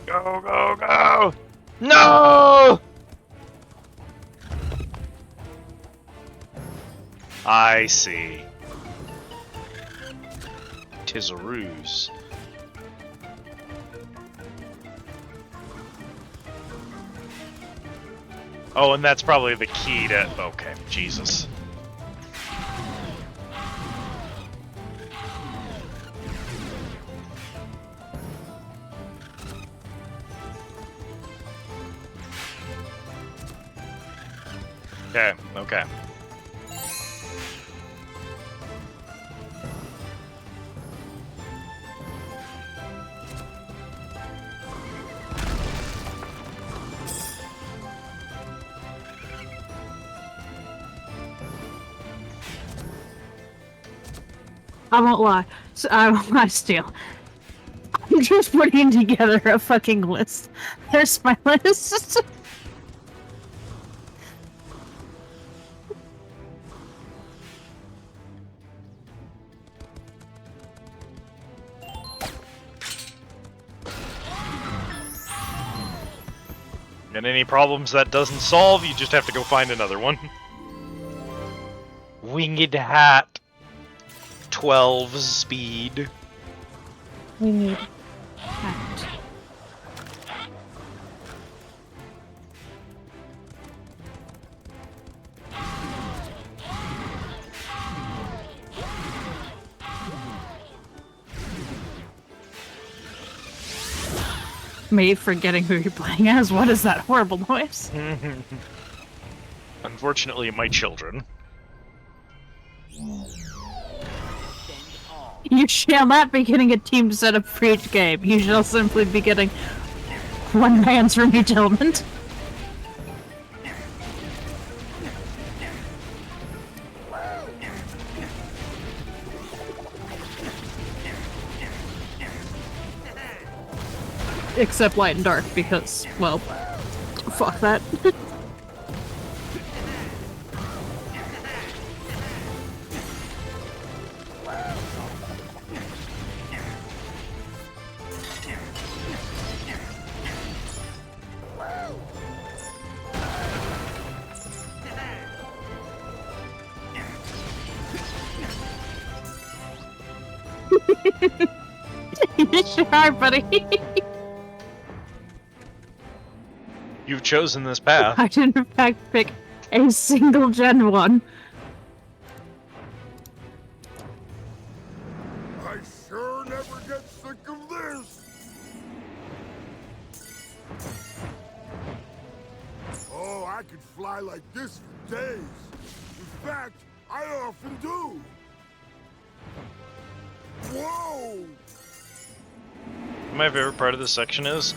Go, go, go! No! I see. 'Tis a ruse. Oh, and that's probably the key to... Okay, Jesus. Okay, okay. I won't lie. So, I won't lie still. I'm just putting together a fucking list. There's my list. And any problems that doesn't solve, you just have to go find another one. Winged Hat. 12 speed. We need hat. Me forgetting who you're playing as. What is that horrible noise? Unfortunately, my children. You shall not be getting a team setup for each game. You shall simply be getting one man's from each element. Except light and dark, because, well, fuck that. You sure are, buddy. You've chosen this path. I did in fact pick a single Gen 1. I sure never get sick of this. Oh, I could fly like this for days. In fact, I often do. Whoa! My favorite part of this section is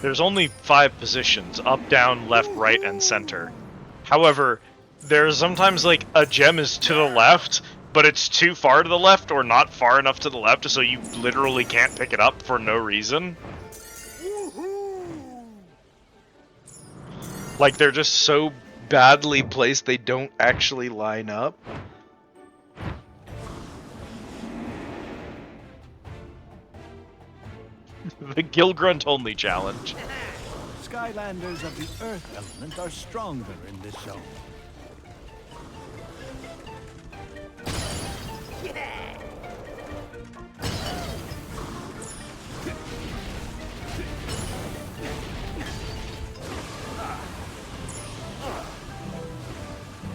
there's only 5 positions: up, down, left, right, and center. However, there's sometimes like a gem is to the left, but it's too far to the left or not far enough to the left, so you literally can't pick it up for no reason. Like, they're just so badly placed they don't actually line up. The Gilgrunt only challenge. Skylanders of the Earth element are stronger in this zone.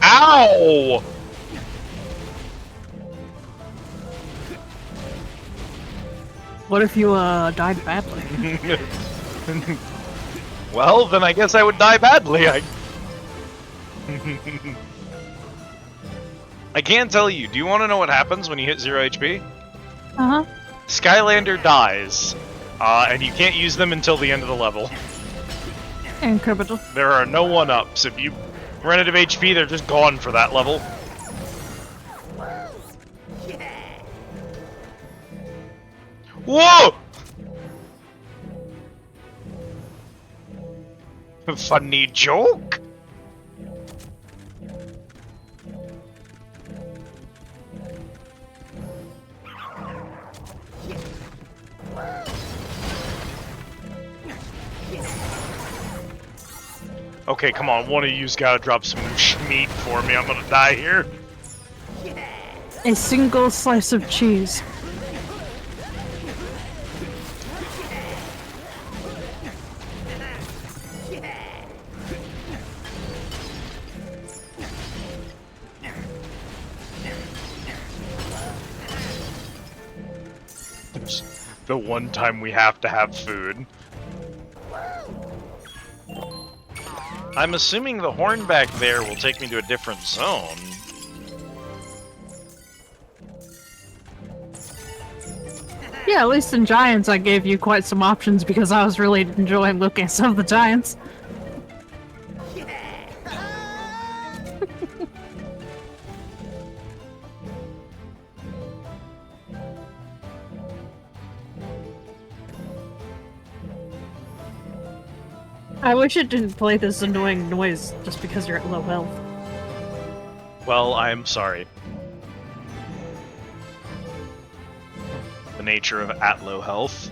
Ow! What if you died badly? Well, then I guess I would die badly. I can't tell you. Do you want to know what happens when you hit 0 HP? Uh-huh. Skylander dies, and you can't use them until the end of the level. Incredible. There are no 1-ups. If you run out of HP, they're just gone for that level. Whoa! Funny joke? Okay, come on, one of you's gotta drop some meat for me. I'm gonna die here. A single slice of cheese. The one time we have to have food. I'm assuming the horn back there will take me to a different zone. Yeah, at least in Giants I gave you quite some options because I was really enjoying looking at some of the Giants. I wish it didn't play this annoying noise just because you're at low health. Well, I'm sorry. The nature of at low health.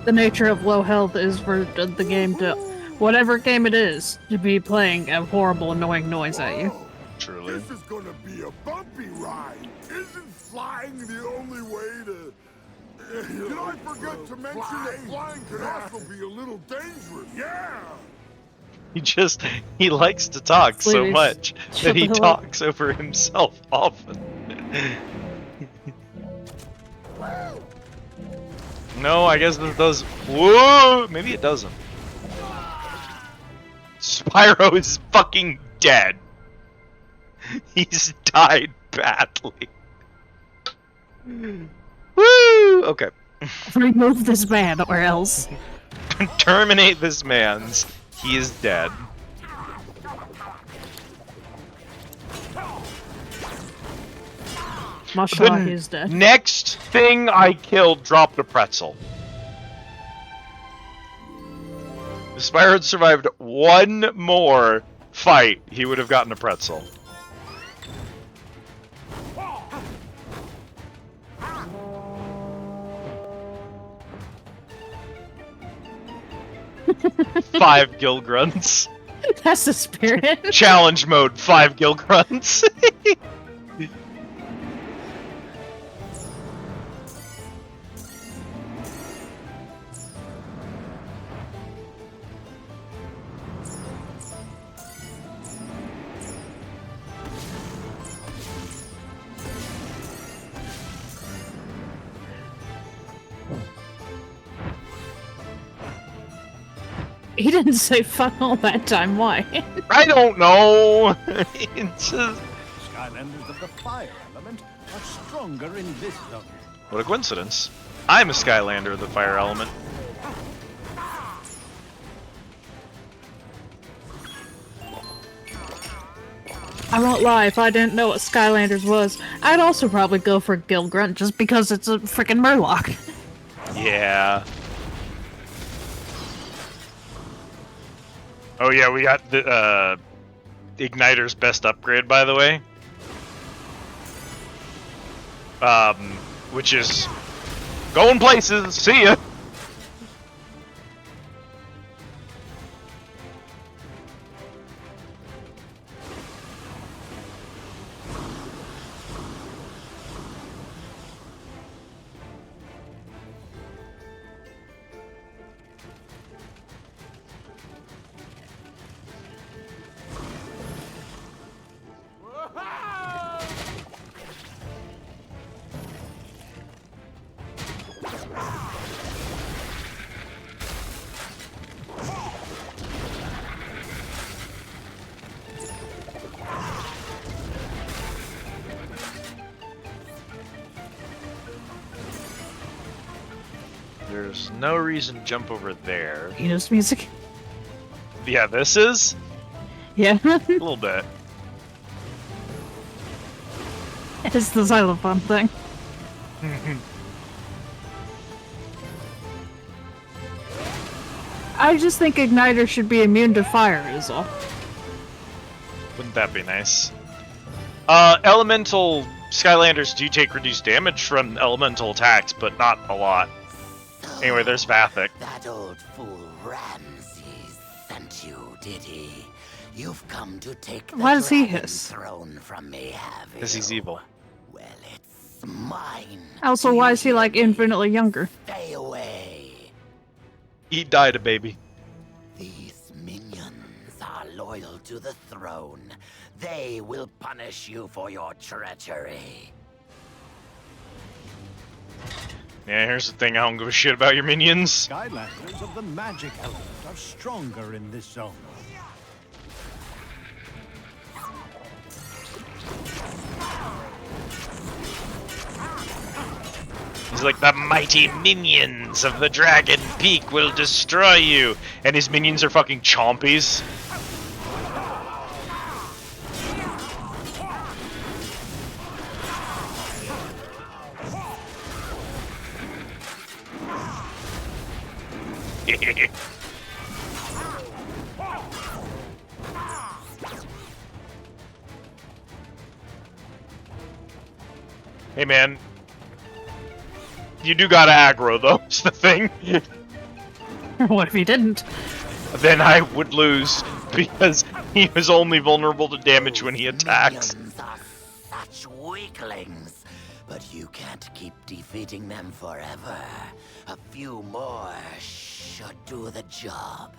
The nature of low health is for the game to, whatever game it is, to be playing a horrible, annoying noise at you. Truly. This is gonna be a bumpy ride. Isn't flying the only way to... Did I forget to mention that flying can also be a little dangerous? Yeah! He likes to talk so Please, much shut that he the hell up. talks over himself often. No, I guess this does. Whoa! Maybe it doesn't. Spyro is fucking dead. He's died badly. Woo! Okay. Remove this man or else. Terminate this man's. He is dead. Mashallah, he's dead. Next thing I killed dropped a pretzel. If Spyro had survived one more fight, he would have gotten a pretzel. Five gill grunts. That's the spirit. Challenge mode, 5 gill grunts. He didn't say fuck all that time. Why? I don't know. It's just... Skylanders of the fire element are stronger in this zone. What a coincidence. I'm a Skylander of the fire element. I won't lie, if I didn't know what Skylanders was, I'd also probably go for Gil Grunt just because it's a freaking Murloc. Yeah. Oh yeah, we got the Igniter's best upgrade, by the way. Which is going places. See ya. There's no reason to jump over there. Enos music? Yeah, this is? Yeah. A little bit. It's the xylophone thing. I just think Igniter should be immune to fire is all. Wouldn't that be nice? Elemental Skylanders do take reduced damage from elemental attacks, but not a lot. Anyway, there's Vathic. That old fool Ramses sent you, did he? You've come to take the Why does he dragon hiss? throne from me, have you? Because he's evil. Well, it's mine. Also, why is he like infinitely younger? Stay away. He died a baby. These minions are loyal to the throne. They will punish you for your treachery. Yeah, here's the thing, I don't give a shit about your minions. Skylanders of the magic element are stronger in this zone. He's like, the mighty minions of the Dragon Peak will destroy you. And his minions are fucking chompies. Hey man, you do gotta aggro though, is the thing. What if he didn't? Then I would lose, because he was only vulnerable to damage when he attacks. Minions are such weaklings, but you can't keep defeating them forever. A few more should do the job.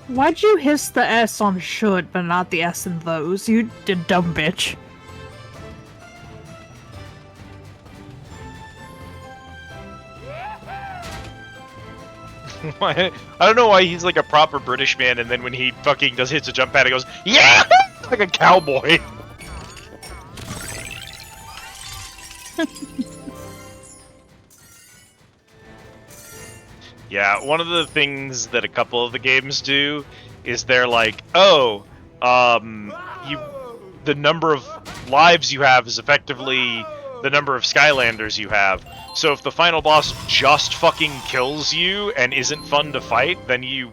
Why'd you hiss the S on should, but not the S in those? You dumb bitch. I don't know why he's like a proper British man, and then when he fucking hits a jump pad, he goes, yeah! Like a cowboy. Yeah, one of the things that a couple of the games do is they're like, oh, the number of lives you have is effectively the number of Skylanders you have. So if the final boss just fucking kills you and isn't fun to fight, then you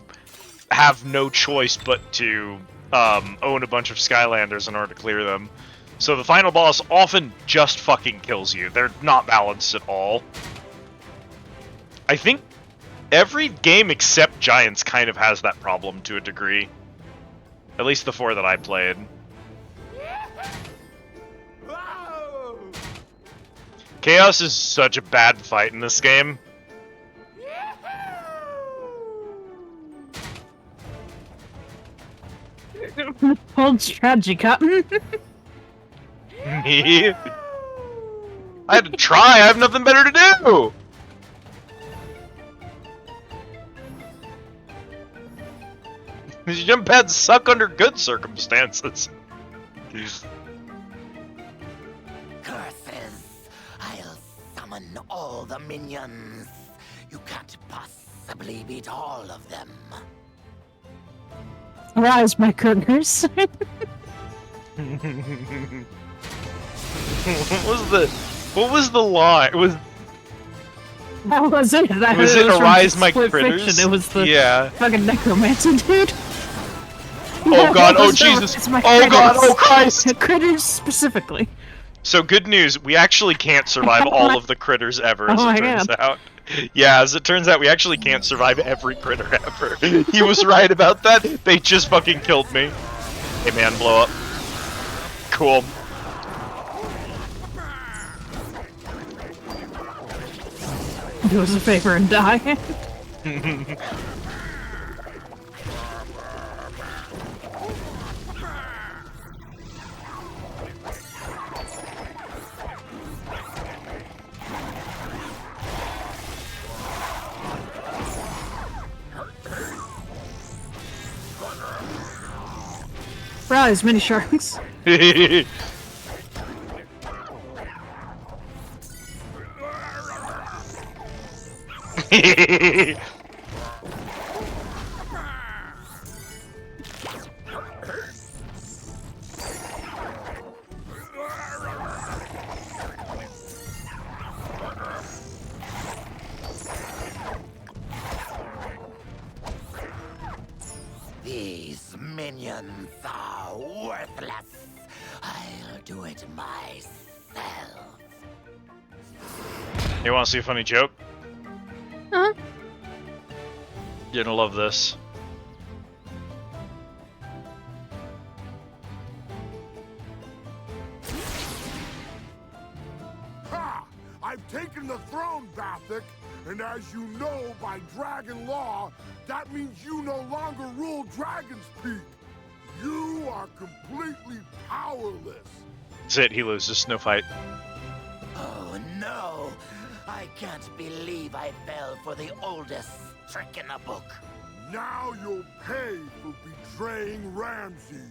have no choice but to own a bunch of Skylanders in order to clear them. So the final boss often just fucking kills you. They're not balanced at all. I think every game except Giants kind of has that problem to a degree. At least the 4 that I played. Chaos is such a bad fight in this game. Hold strategy, Cotton. Me? I had to try, I have nothing better to do! These jump pads suck under good circumstances. Curses! I'll summon all the minions. You can't possibly beat all of them. Rise, my critters. What was the line? That was it. That was it from Arise, my Split critters? Fiction. It was the Yeah. fucking necromancer dude. Oh god, oh Jesus, It's my oh god, critters. oh Christ! Critters specifically. So good news, we actually can't survive all of the critters ever, as Oh it my turns God. out. Yeah, as it turns out, we actually can't survive every critter ever. He was right about that. They just fucking killed me. Hey man, blow up. Cool. Do us a favor and die. Rise, mini sharks. These minions are worthless. I'll do it myself. You want to see a funny joke? Huh? You're gonna love this. Ha! I've taken the throne, Vathic, and as you know by dragon law, that means you no longer rule Dragon's Peak. You are completely powerless. That's it, he loses, no fight. Oh no! I can't believe I fell for the oldest trick in the book. Now you'll pay for betraying Ramses.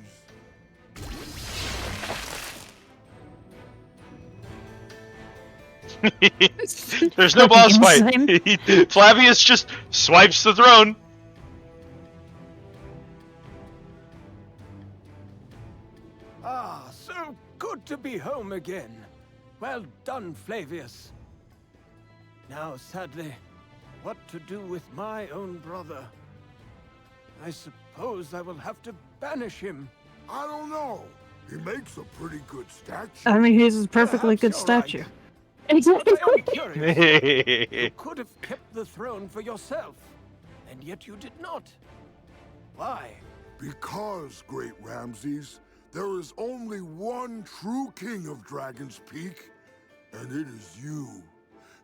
There's no boss fight. Insane. Flavius just swipes the throne. Ah, so good to be home again. Well done, Flavius. Now, sadly, what to do with my own brother? I suppose I will have to banish him. I don't know. He makes a pretty good statue. I mean, he's a perfectly good Perhaps you're right. statue. Exactly. I am curious. You could have kept the throne for yourself, and yet you did not. Why? Because, great Ramses, there is only one true king of Dragon's Peak, and it is you.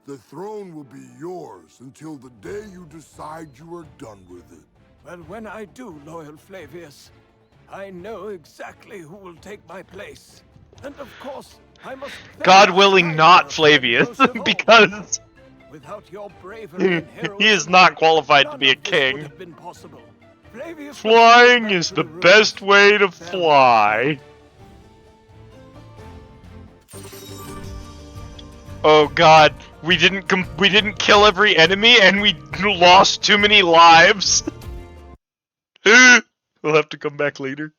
The throne will be yours until the day you decide you are done with it. Well, when I do, loyal Flavius, I know exactly who will take my place. And of course, I must God willing, not Flavius, because without your bravery and heroism, he is not qualified to be a none of this would king. have been possible. Flavius Flying is the best way to fly. Oh god, we didn't kill every enemy and we lost too many lives. We'll have to come back later.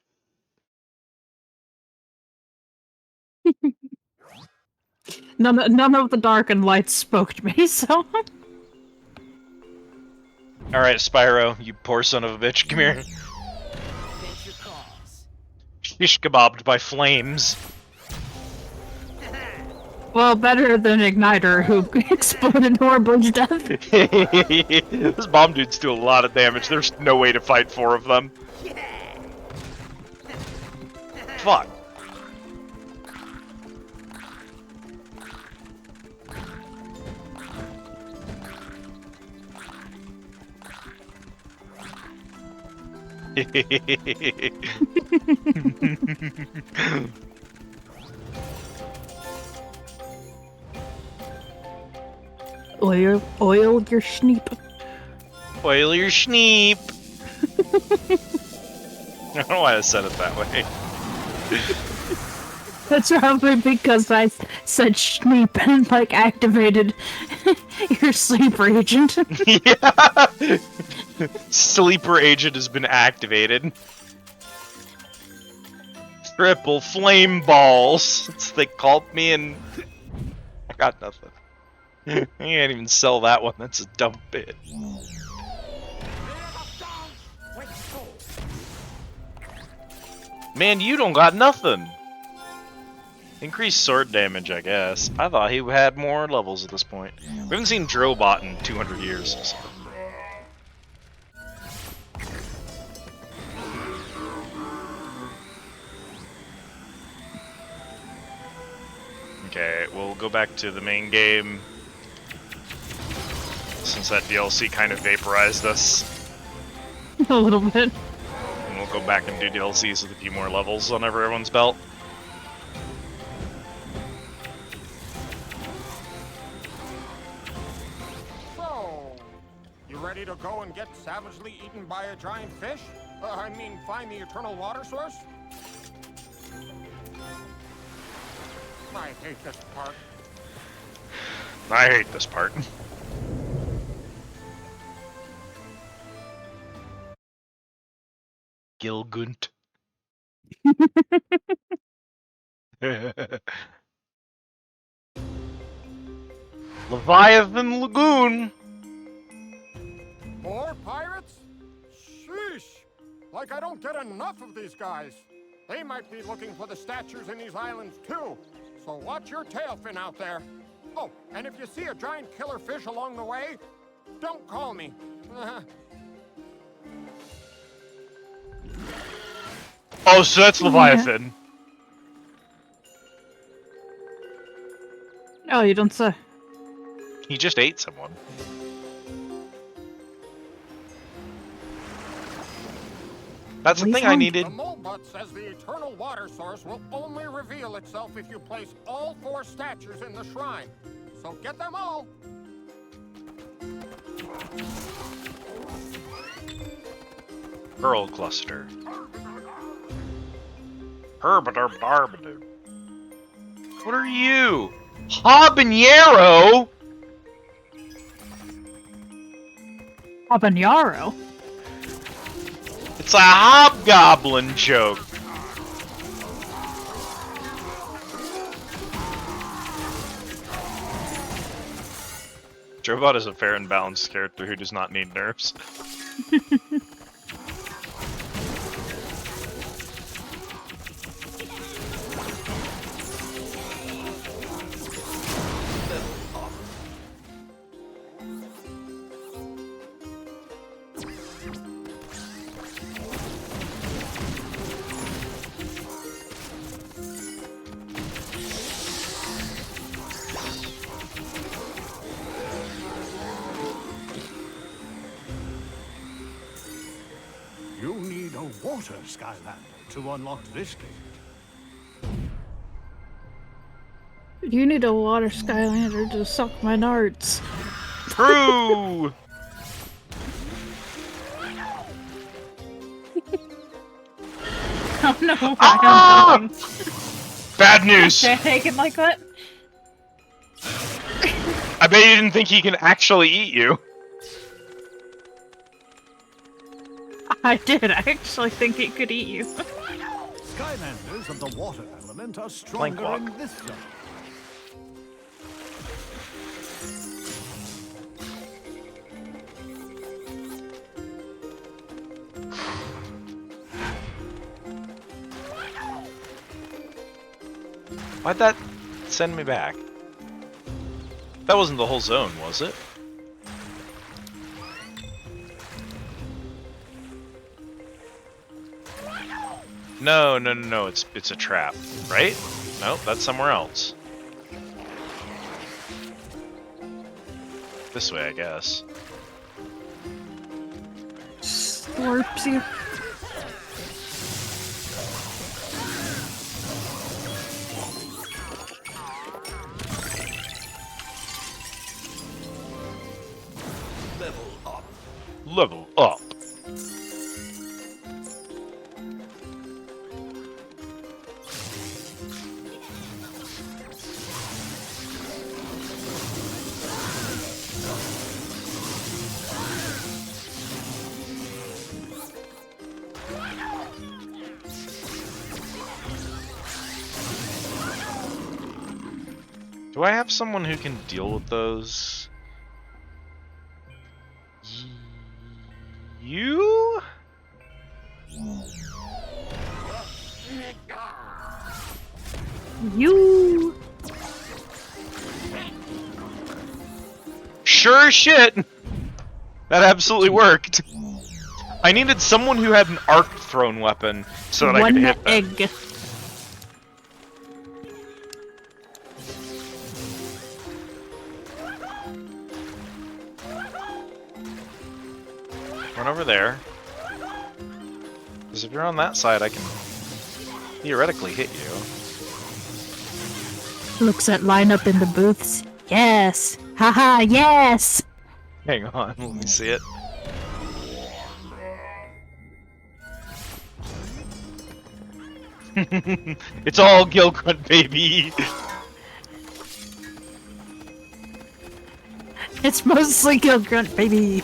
None of the dark and light spoke to me, so... Alright, Spyro, you poor son of a bitch, come here. Shish kebabbed by flames. Well, better than Igniter, who exploded horribly to death. This bomb dude's do a lot of damage. There's no way to fight four of them. Fuck. Oil your schneep. Oil your schneep. don't know why I said it that way. That's probably because I said sleep and like activated your sleeper agent. Yeah. Sleeper agent has been activated. Triple flame balls. They called me and I got nothing. You can't even sell that one. That's a dumb bit. Man, you don't got nothing. Increased sword damage, I guess. I thought he had more levels at this point. We haven't seen Drobot in 200 years. So. Okay, we'll go back to the main game. Since that DLC kind of vaporized us. A little bit. And we'll go back and do DLCs with a few more levels on everyone's belt. So, you ready to go and get savagely eaten by a giant fish? I mean, find the eternal water source? I hate this part. I hate this part. Gilgunt. Leviathan Lagoon. More pirates? Sheesh. Like I don't get enough of these guys. They might be looking for the statues in these islands too. So watch your tail fin out there. Oh, and if you see a giant killer fish along the way, don't call me. Oh, so that's Leviathan. Oh, you don't say. He just ate someone. That's the thing I needed. The Mulebut says the eternal water source will only reveal itself if you place all 4 statues in the shrine. So get them all. Pearl Cluster. Herbaderbarbader. What are you? Habanero? Habanero? It's a hobgoblin joke. Drobot is a fair and balanced character who does not need nerfs. You need a water Skylander to unlock this gate. You need a water Skylander to suck my nards. True! Oh no, Ah! Bad news! Should I take it like that? I bet you didn't think he can actually eat you. I did. I actually think he could eat you. Skylanders of the water element are Plank stronger walk. in this zone. Why'd that send me back? That wasn't the whole zone, was it? No, it's a trap, right? No, that's somewhere else. This way, I guess. Slurps you. Level up. Do I have someone who can deal with those? You? You. Sure as shit. That absolutely worked. I needed someone who had an arc thrown weapon so that I could hit them. Egg. Run over there. Because if you're on that side, I can theoretically hit you. Looks at lineup in the booths. Yes. Haha, yes. Hang on, let me see it. It's all Gil Grunt, baby. It's mostly Gil Grunt, baby.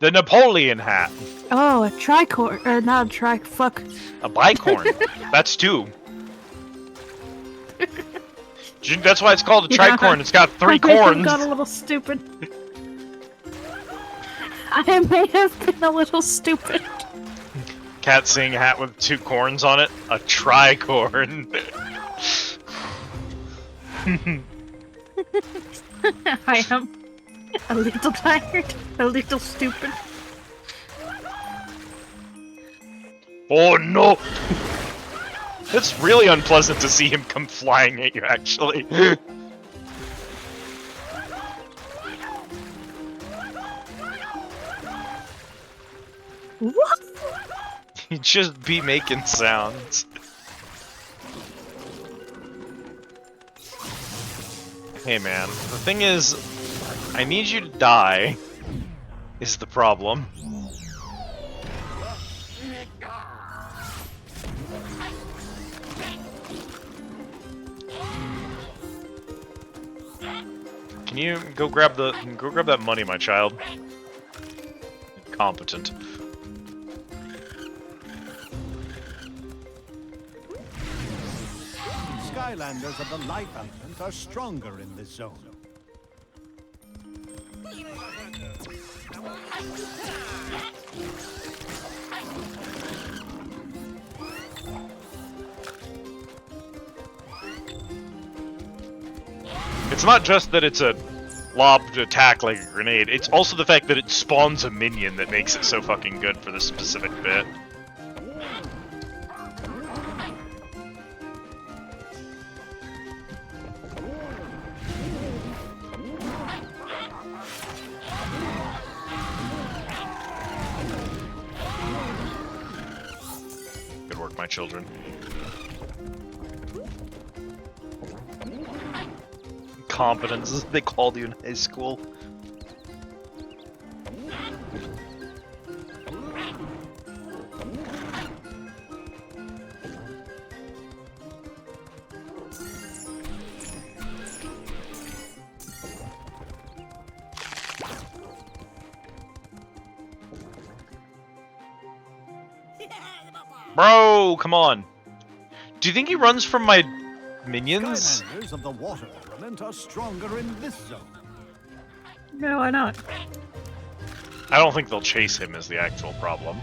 The Napoleon hat. Oh, a tricorn, or not a fuck. A bicorn. That's two. That's why it's called a tricorn. It's got 3 corns. I got a little stupid. I may have been a little stupid. Cat seeing a hat with 2 corns on it. A tricorn. I am a little tired, a little stupid. Oh no! It's really unpleasant to see him come flying at you, actually. What? He'd just be making sounds. Hey man, the thing is, I need you to die, is the problem. Can you go grab that money, my child? Incompetent. Skylanders of the life element are stronger in this zone. It's not just that it's a lobbed attack like a grenade, it's also the fact that it spawns a minion that makes it so fucking good for this specific bit. Good work, my children. Competence, as they called you in high school. Bro, come on. Do you think he runs from my minions? Skylanders of the water element are stronger in this zone. No, why not? I don't think they'll chase him is the actual problem.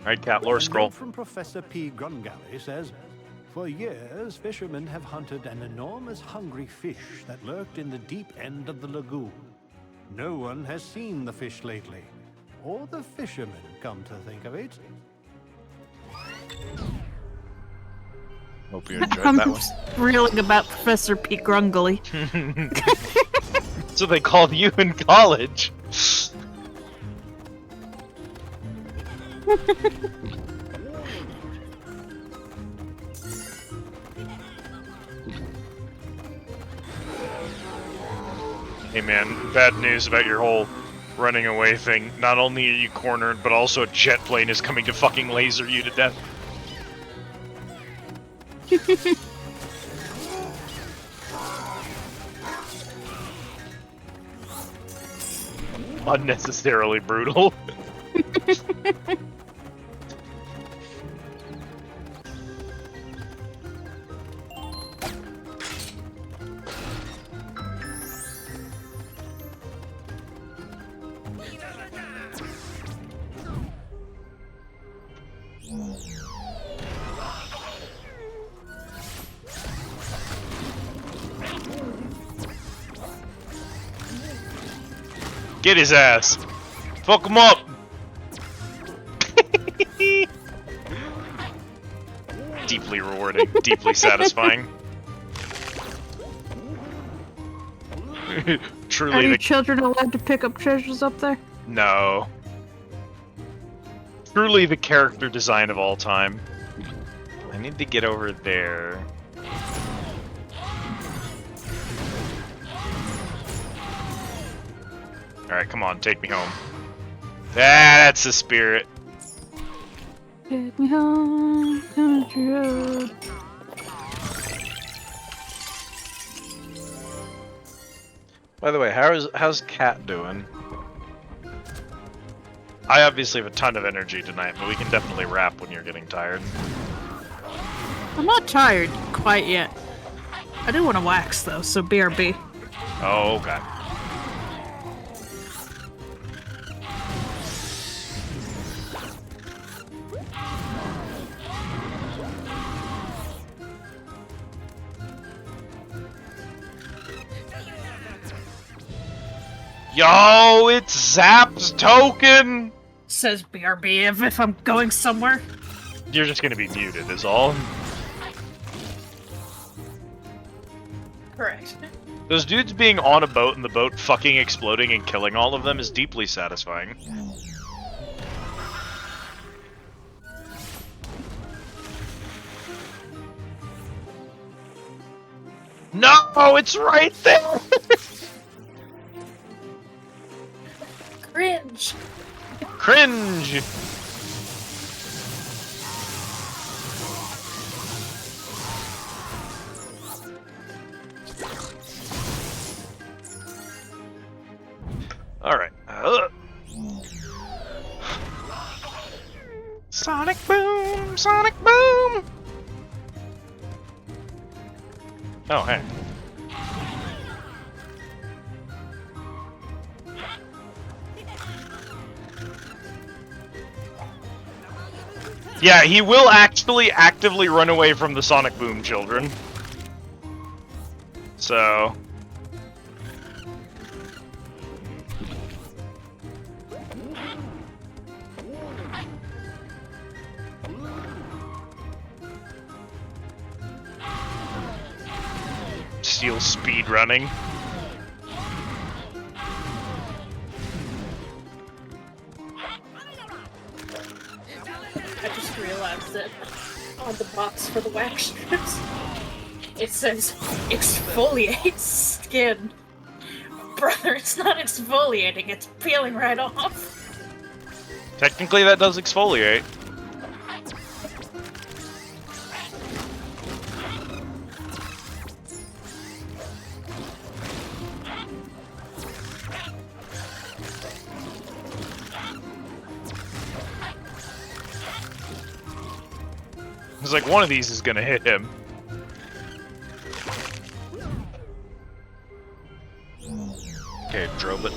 Alright, cat, lore scroll. From Professor P. Grungally says, for years, fishermen have hunted an enormous hungry fish that lurked in the deep end of the lagoon. No one has seen the fish lately. Or the fishermen, come to think of it. Hope you enjoyed I'm that one. reeling about Professor P. Grungly. So they called you in college. Hey man, bad news about your whole running away thing. Not only are you cornered, but also a jet plane is coming to fucking laser you to death. Unnecessarily brutal. Get his ass. Fuck him up. Deeply rewarding, deeply satisfying. Truly, Are any the children allowed to pick up treasures up there? no. Truly the character design of all time. I need to get over there. Alright, come on, take me home. That's the spirit. Take me home, country road. By the way, how's Cat doing? I obviously have a ton of energy tonight, but we can definitely rap when you're getting tired. I'm not tired quite yet. I do want to wax though, so BRB. Oh, okay. Yo, it's Zap's token! Says BRB if I'm going somewhere. You're just gonna be muted, is all. Correct. Those dudes being on a boat and the boat fucking exploding and killing all of them is deeply satisfying. No, it's right there! Cringe! Cringe! Alright. Sonic boom! Sonic boom! Oh, hey. Yeah, he will actually actively run away from the Sonic Boom children. So... Steal speed running. I just realized that on the box for the wax strips, it says exfoliate skin. Brother, it's not exfoliating, it's peeling right off. Technically that does exfoliate. It's like one of these is gonna hit him. Okay, drove it.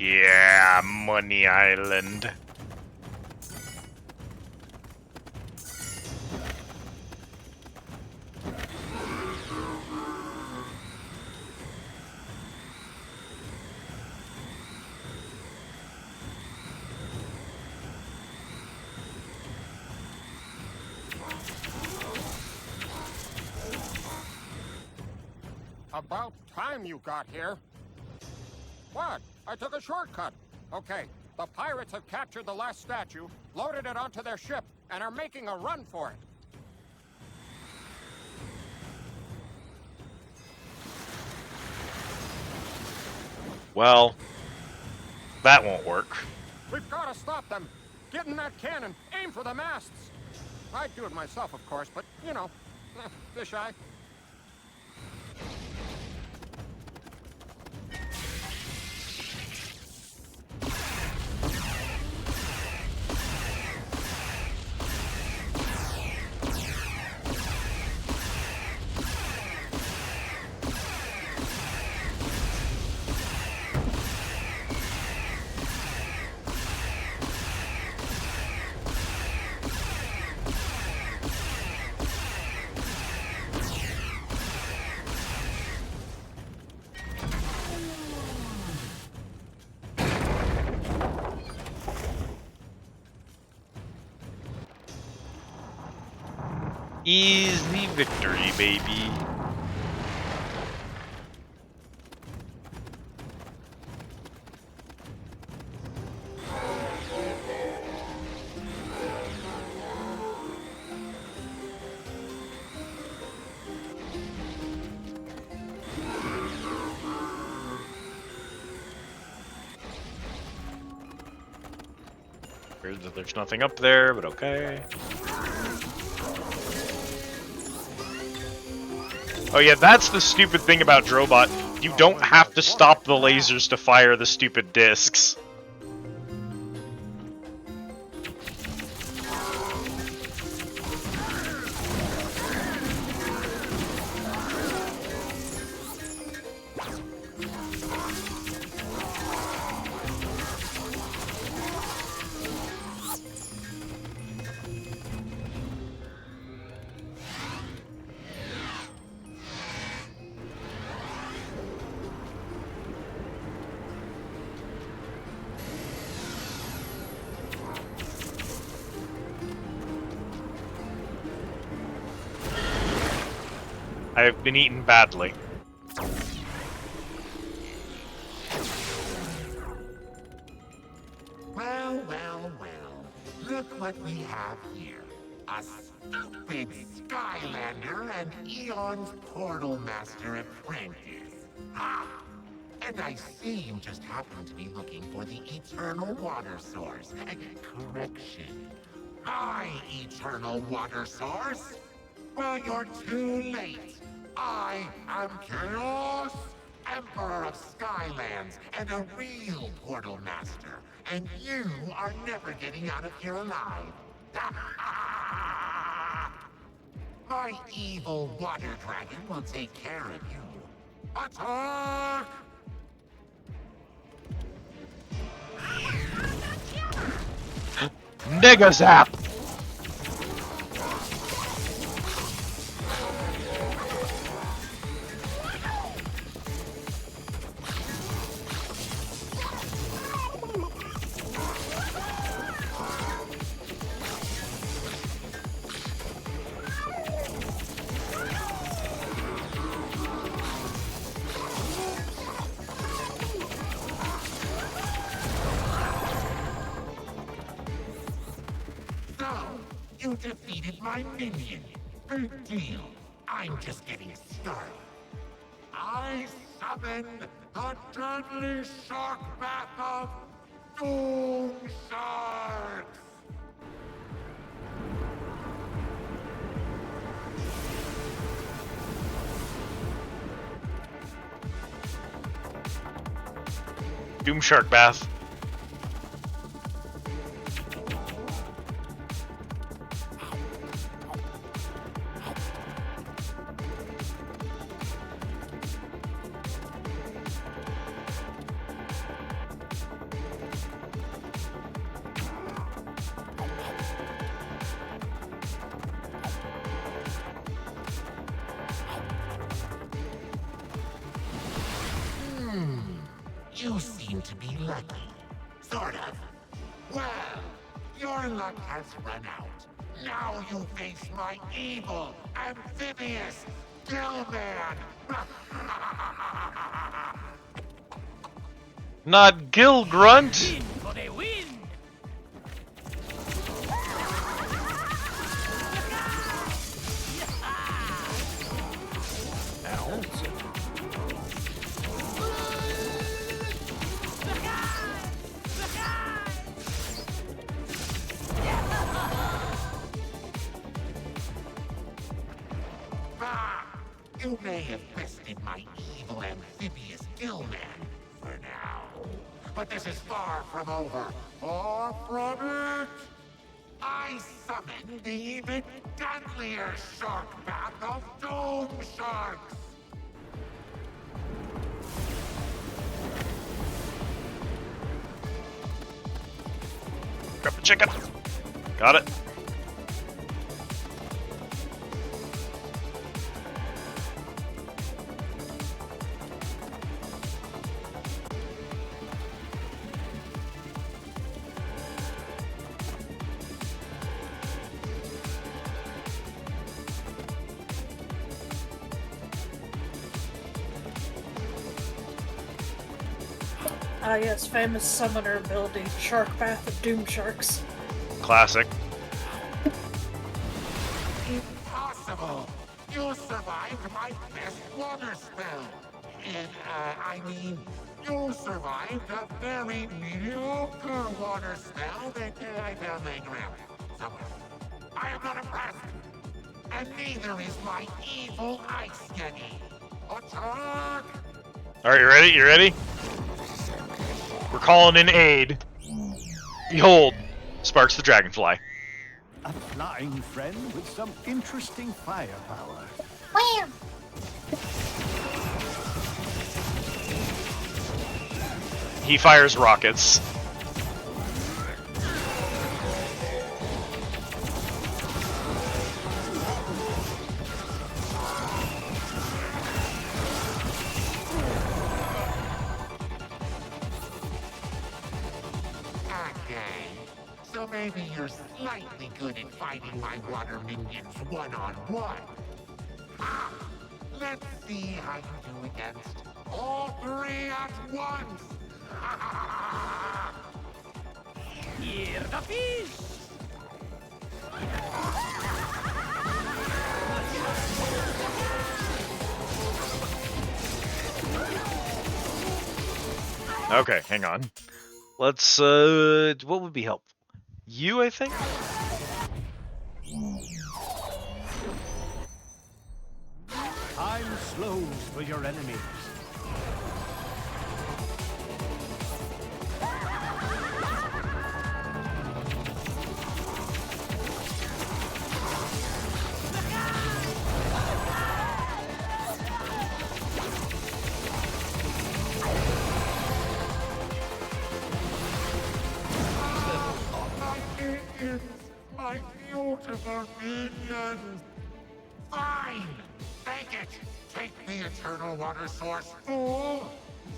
Yeah, Money Island. About time you got here. What? I took a shortcut. Okay, the pirates have captured the last statue, loaded it onto their ship, and are making a run for it. Well, that won't work. We've got to stop them. Get in that cannon. Aim for the masts. I'd do it myself, of course, but, you know, fish-eye. Easy victory, baby. Weird that there's nothing up there, but okay. Oh yeah, that's the stupid thing about Drobot. You don't have to stop the lasers to fire the stupid discs. I've been eaten badly. Well, well, well. Look what we have here. A stupid Skylander and Eon's Portal Master apprentice. Ha! And I see you just happen to be looking for the eternal water source. Correction. My eternal water source? Well, you're too late. I am Chaos, Emperor of Skylands, and a real Portal Master. And you are never getting out of here alive. My evil water dragon will take care of you. Attack! Nega Zap! You defeated my minion. Big deal. I'm just getting started. I summon the deadly shark bath of Doom Sharks! Doom Shark Bath. You seem to be lucky. Sort of. Well, your luck has run out. Now you face my evil, amphibious Gillman Not Gil Grunt. For the win! You may have bested my evil amphibious Gillman for now, but this is far from over. Far from it! I summoned the even deadlier shark path of Doom Sharks! Grab the chicken. Got it. Ah, yes, famous summoner ability, Shark Bath of Doom Sharks. Classic. Impossible! You survived my best water spell! And, I mean, you survived a very mediocre water spell that I found laying around somewhere. I am not impressed! And neither is my evil ice yeti! Attack! Alright, you ready? You ready? We're calling in aid. Behold, Sparks the Dragonfly. A flying friend with some interesting firepower. Wham! He fires rockets. Okay, so maybe you're slightly good at fighting my water minions one-on-one. Ah, let's see how you do against all three at once. Here the fish! Okay, hang on. Let's, what would be helpful? You, I think? Time slows for your enemies. My beautiful minions! Fine! Take it! Take the eternal water source, fool!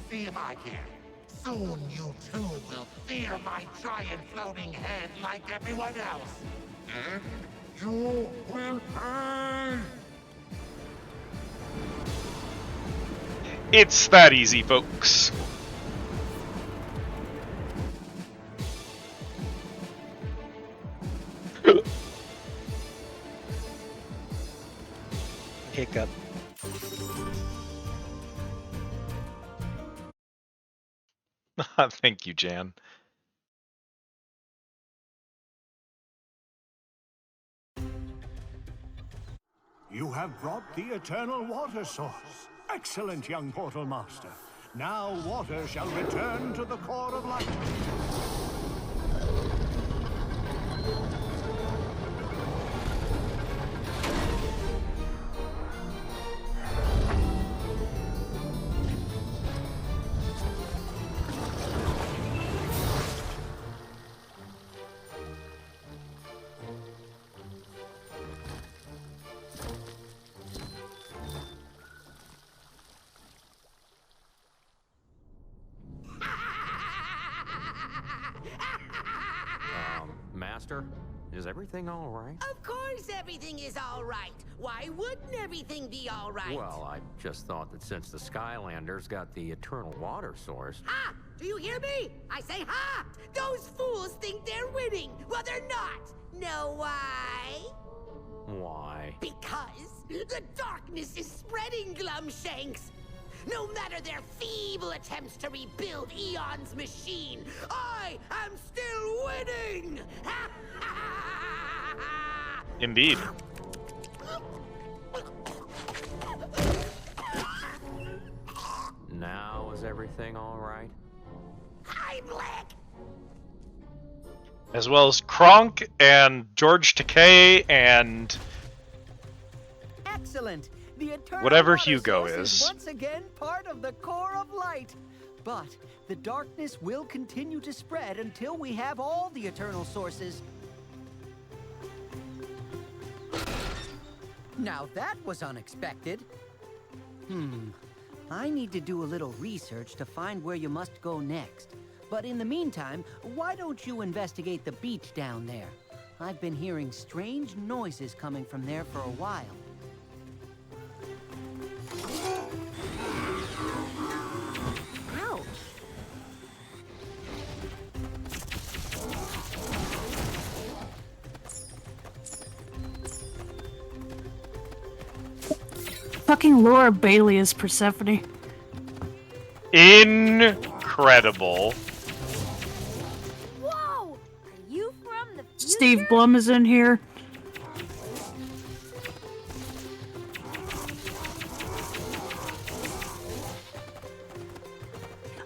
See if I can. Soon you too will fear my giant floating head like everyone else. And you will pay! It's that easy, folks. Hiccup. Thank you, Jan. You have brought the eternal water source. Excellent, young Portal Master. Now water shall return to the core of light. Master? Is everything all right? Of course everything is all right. Why wouldn't everything be all right? Well, I just thought that since the Skylanders got the eternal water source... Ha! Do you hear me? I say ha! Those fools think they're winning. Well, they're not. Know why? Why? Because the darkness is spreading, Glumshanks. No matter their feeble attempts to rebuild Eon's machine, I am still winning! Indeed. Now is everything all right? Heimlich! As well as Kronk and George Takei and Excellent. The eternal whatever water Hugo source is. once again part of the core of light. But the darkness will continue to spread until we have all the eternal sources. Now that was unexpected. I need to do a little research to find where you must go next. But in the meantime, why don't you investigate the beach down there? I've been hearing strange noises coming from there for a while. Ouch. Fucking Laura Bailey is Persephone. Incredible. Whoa! Are you from the future? Steve Blum is in here.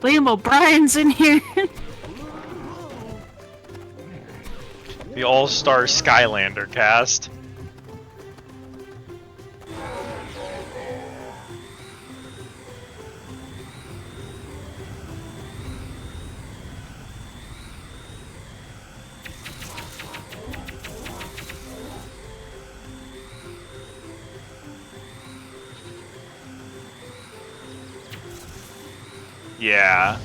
Liam O'Brien's in here. The all-star Skylander cast. Yeah.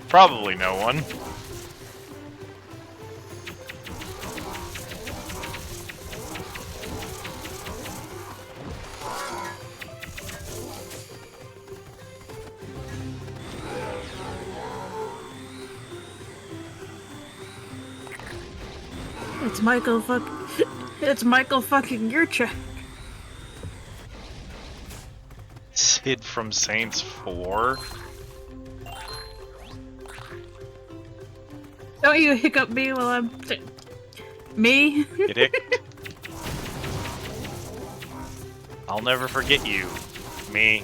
Probably no one. It's Michael It's Michael fucking Yurchak. Sid from Saints 4. Don't you hiccup me while I'm... Me? Get hiccuped. I'll never forget you. Me.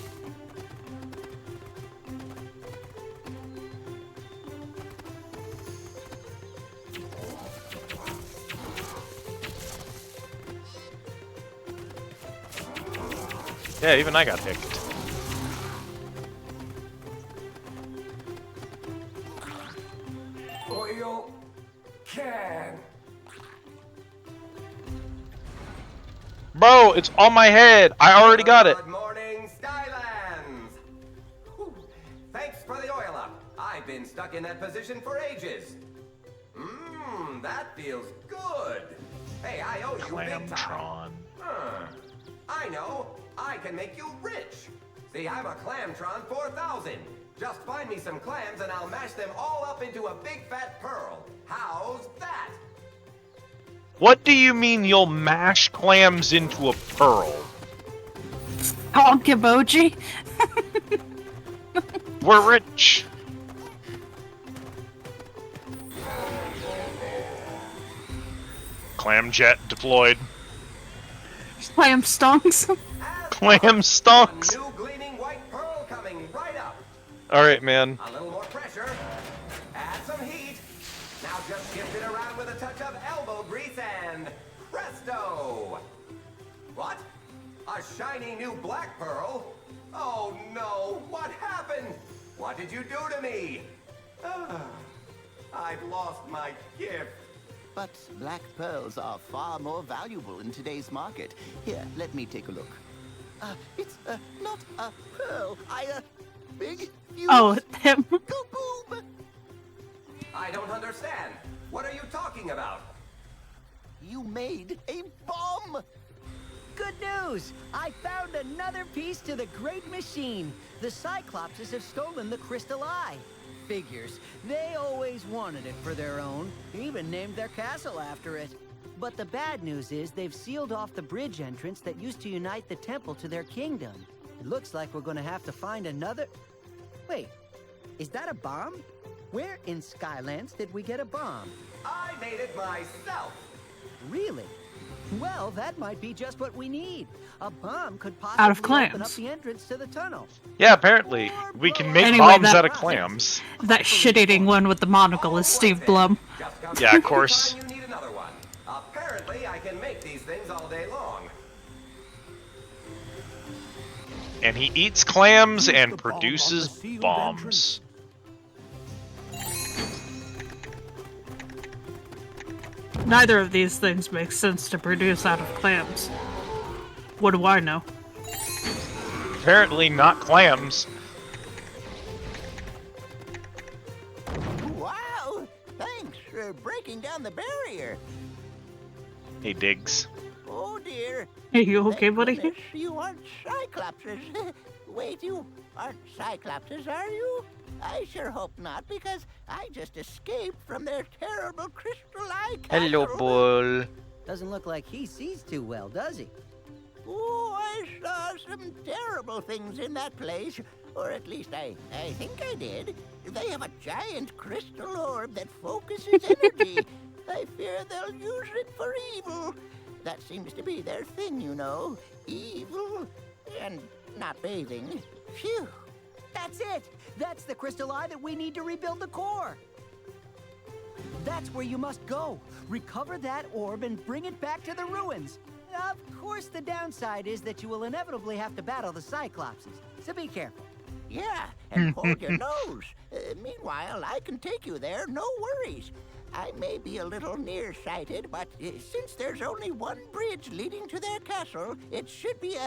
Yeah, even I got hicked. Oil can. Bro, it's on my head. I already got it. Good morning, Skylands. Whew. Thanks for the oil up. I've been stuck in that position for ages. That feels good. Hey, I owe you big time. I know. I can make you rich. See, I'm a Clamtron 4000. Just find me some clams and I'll mash them all up into a big fat pearl. How's that? What do you mean you'll mash clams into a pearl? Honk emoji? We're rich. Clam jet deployed. Clam stonks. Clam stonks. New gleaming white pearl coming right up. Alright, man. A little more pressure. Add some heat. Now just shift it around with a touch of elbow grease and presto! What? A shiny new black pearl? Oh no, what happened? What did you do to me? I've lost my gift. But black pearls are far more valuable in today's market. Here, let me take a look. It's not a pearl. Big fuse. Oh, him. Kaboom! I don't understand. What are you talking about? You made a bomb! Good news! I found another piece to the great machine. The Cyclopses have stolen the Crystal Eye. Figures. They always wanted it for their own, even named their castle after it. But the bad news is they've sealed off the bridge entrance that used to unite the temple to their kingdom. It looks like we're gonna have to find another... Wait, is that a bomb? Where in Skylands did we get a bomb? I made it myself. Really? Well, that might be just what we need. A bomb could Out possibly of clams. open up the entrance to the tunnel. Yeah, apparently. We can make Anyway, bombs that- out of clams. That shit-eating one with the monocle is Steve Blum. Yeah, of course. You need another one. Apparently, I can make these things all day long. And he eats clams and produces bombs. Neither of these things makes sense to produce out of clams. What do I know? Apparently not clams. Wow! Thanks for breaking down the barrier. Hey, Diggs. Oh dear. Are you okay, buddy? Goodness, you aren't Cyclopses. Wait, you aren't Cyclopses, are you? I sure hope not, because I just escaped from their terrible Crystal Eye castle. Hello, Bull. Doesn't look like he sees too well, does he? Oh, I saw some terrible things in that place. Or at least I think I did. They have a giant crystal orb that focuses energy. I fear they'll use it for evil. That seems to be their thing, you know. Evil and not bathing. Phew. That's it! That's the Crystal Eye that we need to rebuild the core! That's where you must go. Recover that orb and bring it back to the ruins. Of course, the downside is that you will inevitably have to battle the Cyclopses, so be careful. Yeah, and hold your nose. Meanwhile, I can take you there, no worries. I may be a little nearsighted, but since there's only one bridge leading to their castle, it should be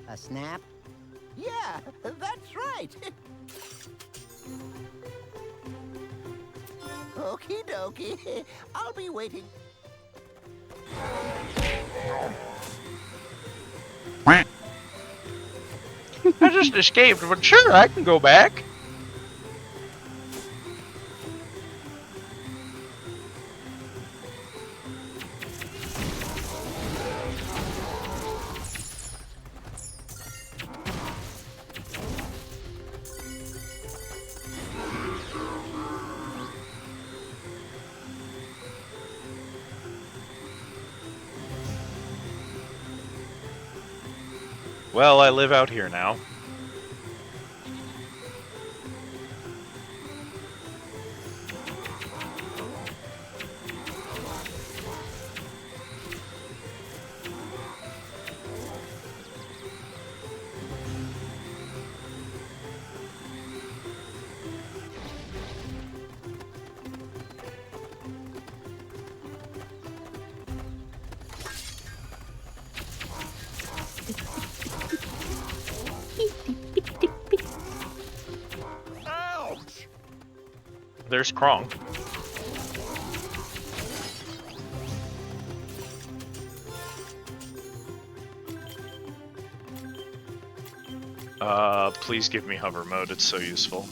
A snap? Yeah, that's right. Okie dokie. I'll be waiting. I just escaped, but sure, I can go back. Well, I live out here now. Ouch! There's Krong. Please give me hover mode, it's so useful.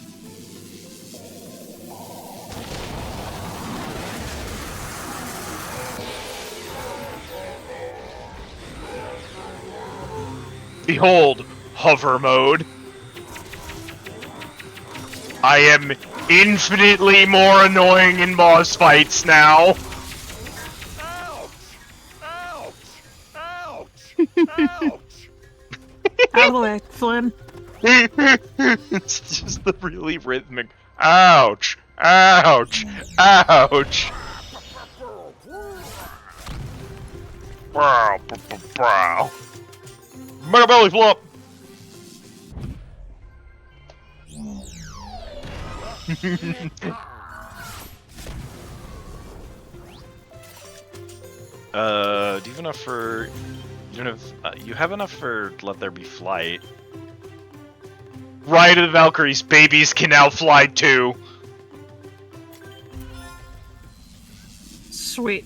Behold, hover mode. I am infinitely more annoying in boss fights now. Ouch! Ouch! Ouch! Ouch! Out of the way, Flynn. It's just the really rhythmic. Ouch! Ouch! Ouch! Brow, brow. Mega belly flop. Do you have enough for You don't have. You have enough for Let There Be Flight. Ride of the Valkyries, babies can now fly too. Sweet.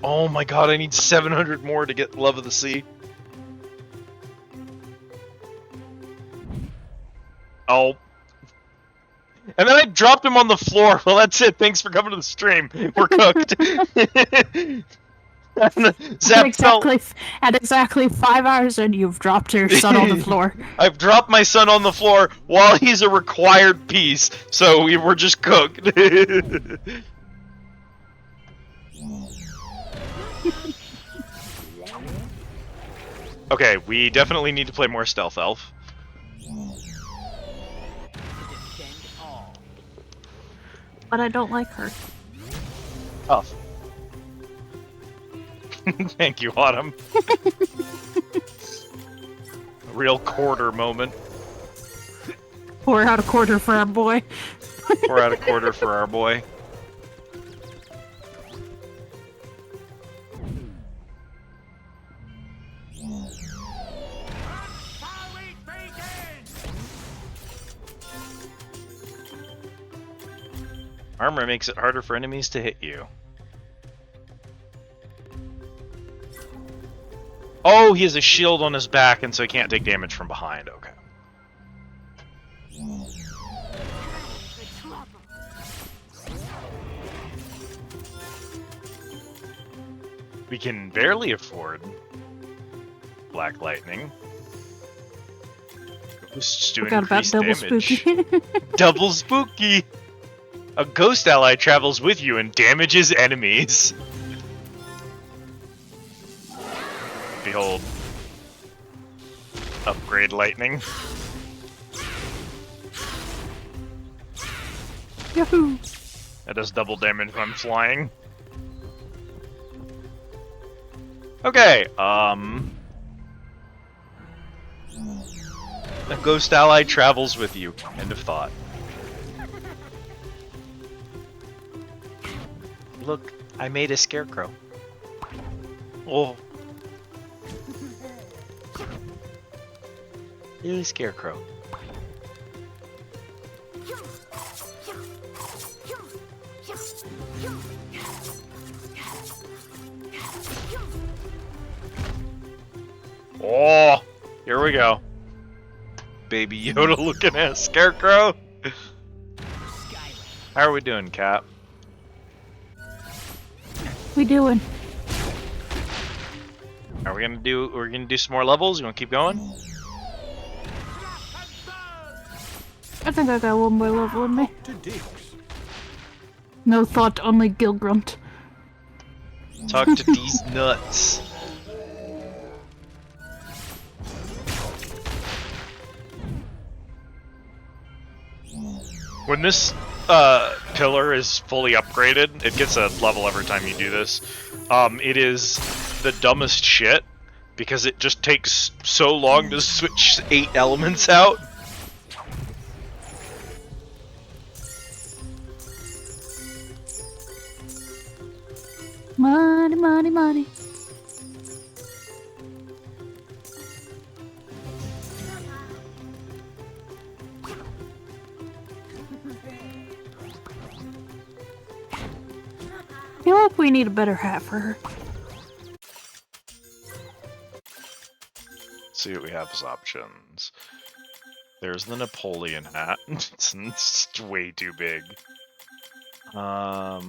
Oh my god, I need 700 more to get Love of the Sea. Oh. And then I dropped him on the floor. Well, that's it. Thanks for coming to the stream. We're cooked. At exactly 5 hours in, you've dropped your son on the floor. I've dropped my son on the floor while he's a required piece, so we were just cooked. Okay, we definitely need to play more Stealth Elf. But I don't like her. Oh. Thank you, Autumn. A real quarter moment. Pour out a quarter for our boy. Pour out a quarter for our boy. Armor makes it harder for enemies to hit you. Oh, he has a shield on his back, and so he can't take damage from behind. Okay. We can barely afford Black Lightning. Just doing Forgot about double damage. spooky. Double spooky! A ghost ally travels with you and damages enemies. Behold. Upgrade lightning. Yahoo! That does double damage when I'm flying. Okay, a ghost ally travels with you. End of thought. Look, I made a scarecrow. Oh. Little scarecrow. Oh, here we go. Baby Yoda looking at a scarecrow. How are we doing, Cap? We doing? Are we gonna do? We're gonna do some more levels. You wanna keep going? I think I got one more level in me. No thought, only Gil Grunt. Talk to these nuts. When this pillar is fully upgraded, it gets a level every time you do this. It is the dumbest shit because it just takes so long to switch 8 elements out. Money, money, money. I feel like we need a better hat for her. Let's see what we have as options. There's the Napoleon hat. It's way too big. Talk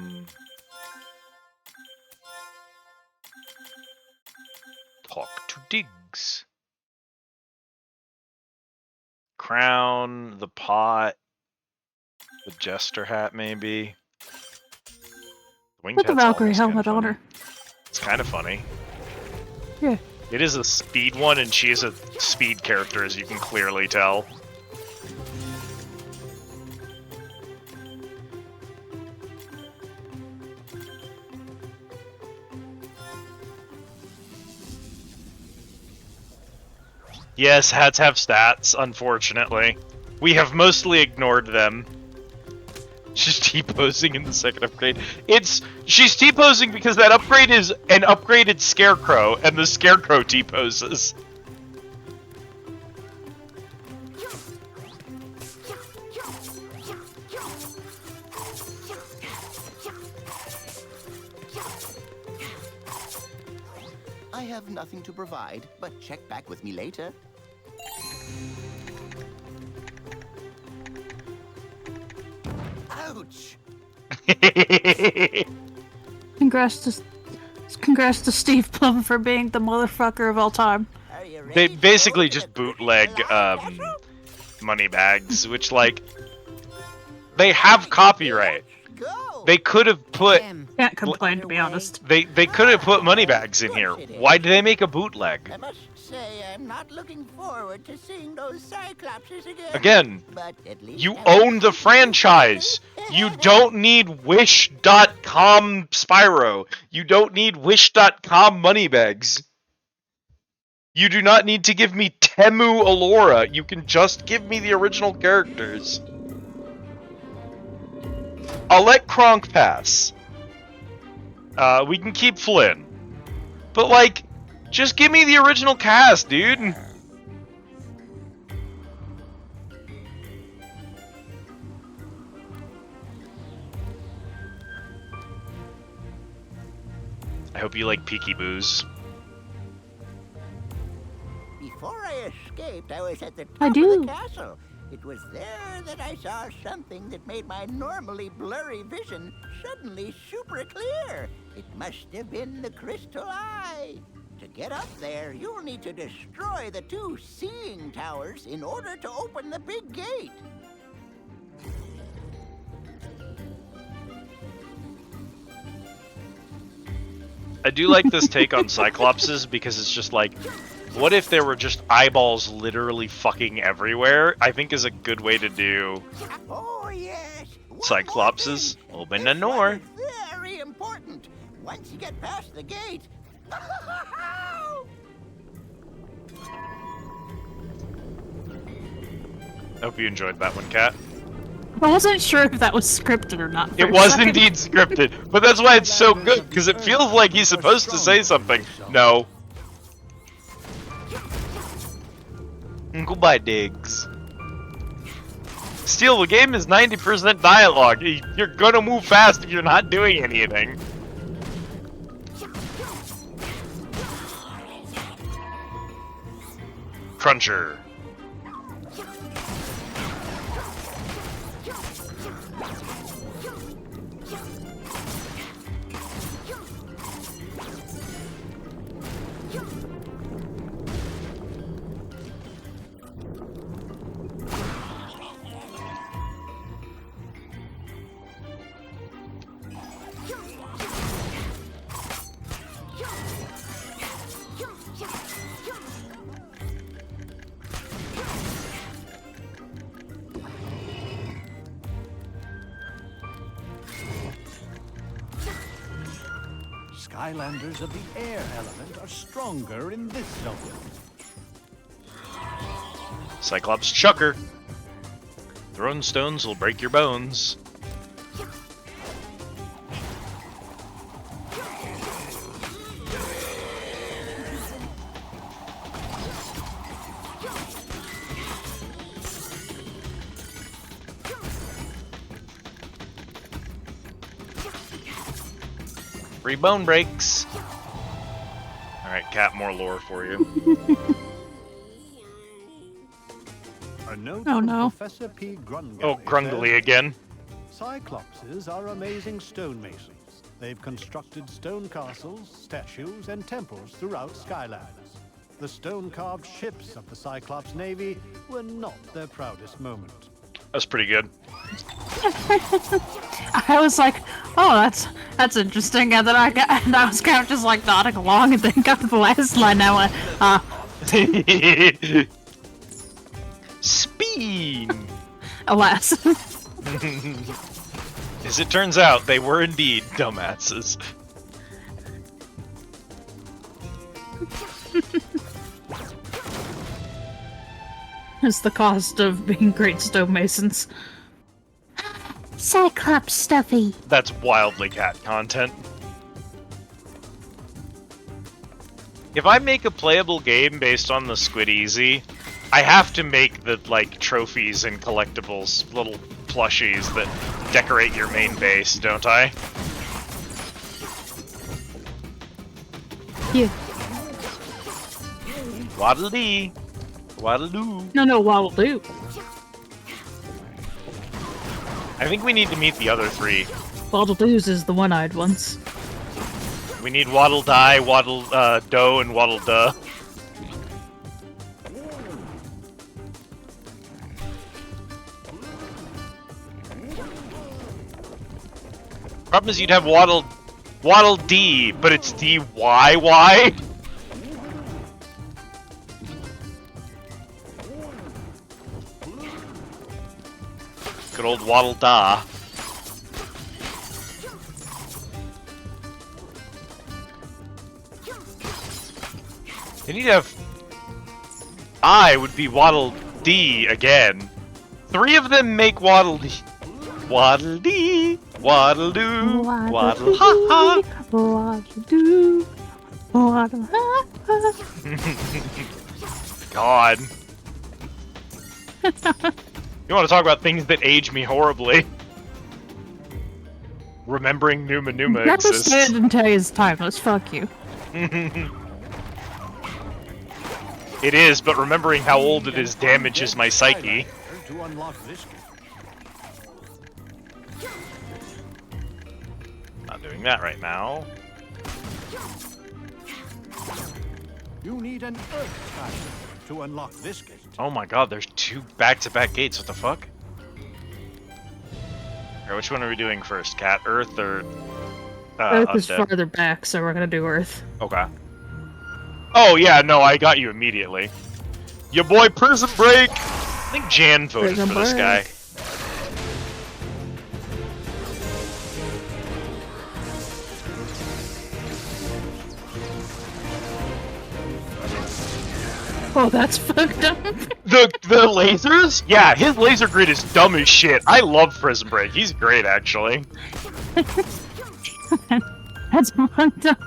to Diggs. Crown, the pot, the jester hat, maybe. Put the Valkyrie helmet on her. It's kind of funny. Yeah. It is a speed one, and she is a speed character, as you can clearly tell. Yes, hats have stats, unfortunately. We have mostly ignored them. She's T-posing in the second upgrade. She's T-posing because that upgrade is an upgraded Scarecrow, and the Scarecrow T-poses. I have nothing to provide, but check back with me later. Ouch! Congrats to Steve Plum for being the motherfucker of all time. They basically just bootleg money bags, which, like, they have copyright. They could have put... Can't complain, to be honest. They could have put money bags in here. Why did they make a bootleg? I must say, I'm not looking forward to seeing those Cyclopses again. Again, But at least you own the franchise. You don't need Wish.com Spyro. You don't need Wish.com money bags. You do not need to give me Temu Allura. You can just give me the original characters. I'll let Kronk pass. We can keep Flynn. But, like, just give me the original cast, dude. I hope you like Peeky-Boos. Before I escaped, I was at the top I of do. the castle. It was there that I saw something that made my normally blurry vision suddenly super clear. It must have been the Crystal Eye. To get up there, you'll need to destroy the 2 seeing towers in order to open the big gate. I do like this take on Cyclopses because it's just like, what if there were just eyeballs literally fucking everywhere? I think is a good way to do Oh, yes. Cyclopses. Open the door. Very important. Once you get past the gate. Hope you enjoyed that one, Kat. I wasn't sure if that was scripted or not. It was indeed scripted, but that's why it's so good, because it feels like he's supposed to say something. No. Goodbye, Diggs. Steel, the game is 90% dialogue. You're gonna move fast if you're not doing anything. Cruncher. Skylanders of the air element are stronger in this zone. Cyclops Chucker. Throwing stones will break your bones. Free bone breaks. Alright, Cat, more lore for you. A note Oh, from no. Professor P. Grungly Oh, Grungly says, again. Cyclopses are amazing stonemasons. They've constructed stone castles, statues, and temples throughout Skylands. The stone-carved ships of the Cyclops Navy were not their proudest moment. That's pretty good. I was like, oh, that's interesting, and then I was kind of just like nodding along, and then got to the last line. Now, Speed. alas. As it turns out, they were indeed dumbasses. is the cost of being great stonemasons. Cyclops stuffy. That's wildly cat content. If I make a playable game based on the Squid Easy, I have to make the, like, trophies and collectibles, little plushies that decorate your main base, don't I? Yeah. Waddle-dee. Waddle-doo. No, waddle-doo. I think we need to meet the other three. Waddle-doos is the one-eyed ones. We need Waddle-die, Waddle-doe, and Waddle-duh. Problem is you'd have Waddle-dee, but it's D-Y-Y? Good old Waddle-da. They need to have... I would be Waddle-dee again. 3 of them make Waddle-dee. Waddle-dee, Waddle-doo, Waddle-ha-ha. Waddle-doo, Waddle-ha-ha. God. You want to talk about things that age me horribly? Remembering Numa Numa Never exists. stand in today's timeless. Fuck you. It is, but remembering how old it is damages my psyche. To unlock this Not doing that right now. You need an Earth Skyscraper to unlock this gate. Oh my god, there's 2 back-to-back gates. What the fuck? Alright, which one are we doing first? Cat, Earth, or Earth is Undead? farther back, so we're gonna do Earth. Okay. Oh yeah, no, I got you immediately. Your boy Prison Break! I think Jan voted Prison for this guy. Break. Oh, that's fucked up. The lasers? Yeah, his laser grid is dumb as shit. I love Prison Break. He's great, actually. That's fucked up.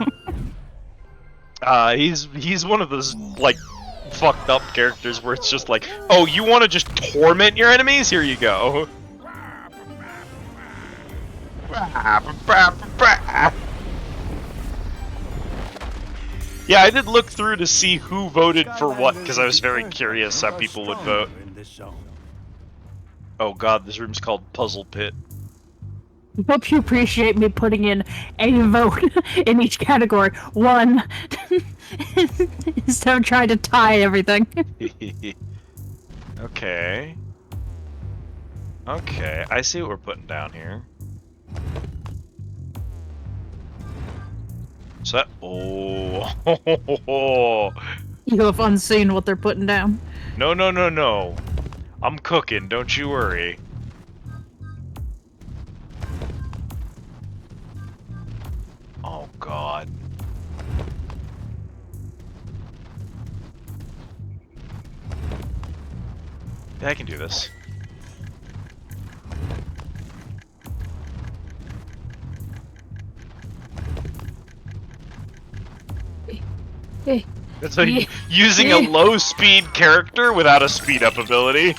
He's one of those, like, fucked up characters where it's just like, oh, you want to just torment your enemies? Here you go. Yeah, I did look through to see who voted for what, because I was very curious how people would vote. Oh god, this room's called Puzzle Pit. Hope you appreciate me putting in a vote in each category. One, instead of trying to tie everything. Okay. Okay, I see what we're putting down here. So that, oh, You have unseen what they're putting down. no, no, no, no. I'm cooking, don't you worry. Oh, God. Yeah, I can do this. That's like using a low-speed character without a speed-up ability.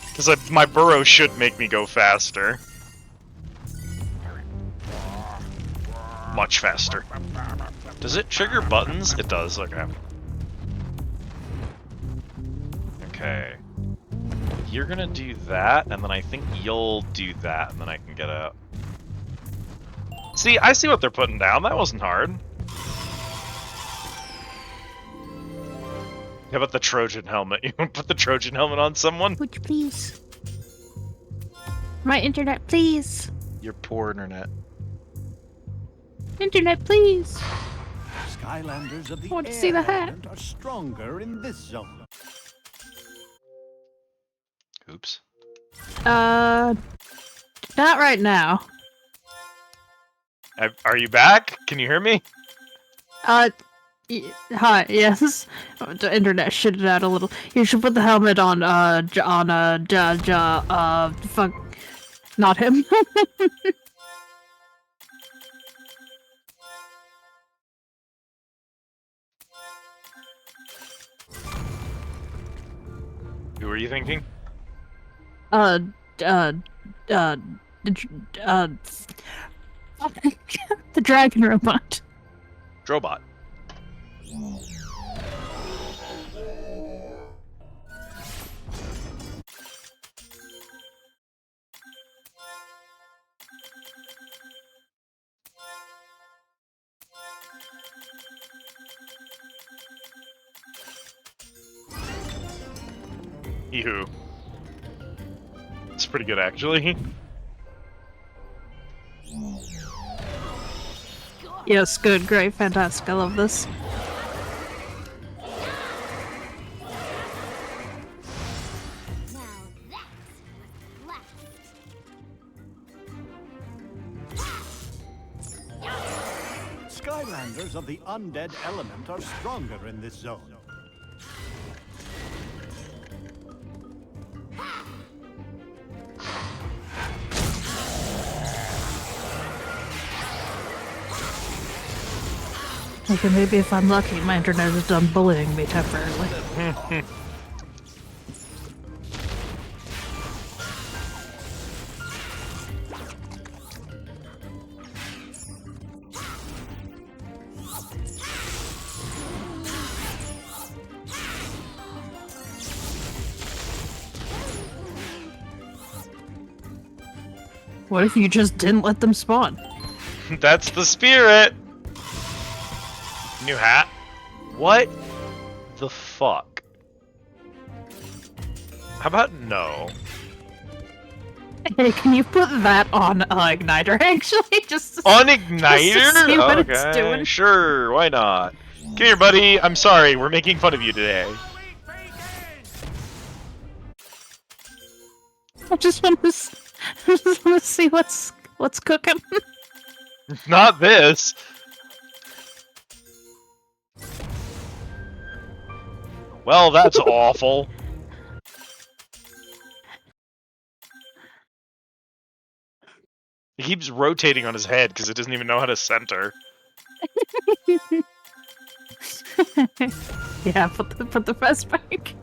Because my burrow should make me go faster. Much faster. Does it trigger buttons? It does, okay. Okay. You're gonna do that, and then I think you'll do that, and then I can get out. See, I see what they're putting down. That wasn't hard. How about the Trojan helmet? You want to put the Trojan helmet on someone? Would you please? My internet, please. Your poor internet. Internet, please. Skylanders of the I want to see the hat. air are stronger in this zone. Oops. Not right now. Are you back? Can you hear me? Hi, yes. The internet shitted out a little. You should put the helmet on, fuck. Not him. Who were you thinking? The dragon robot. Drobot. Ew. It's pretty good, actually. Yes, good, great, fantastic. I love this. Skylanders of the undead element are stronger in this zone. Okay, maybe if I'm lucky, my internet is done bullying me temporarily. What if you just didn't let them spawn? That's the spirit! New hat? What the fuck? How about no? Hey, can you put that on Igniter, actually? Just to, on Igniter? Just to see what okay, it's doing. Sure, why not? Come here, buddy. I'm sorry, we're making fun of you today. I just want to see what's cooking. Not this. Well, that's awful. He keeps rotating on his head because it doesn't even know how to center. Yeah, put the vest back.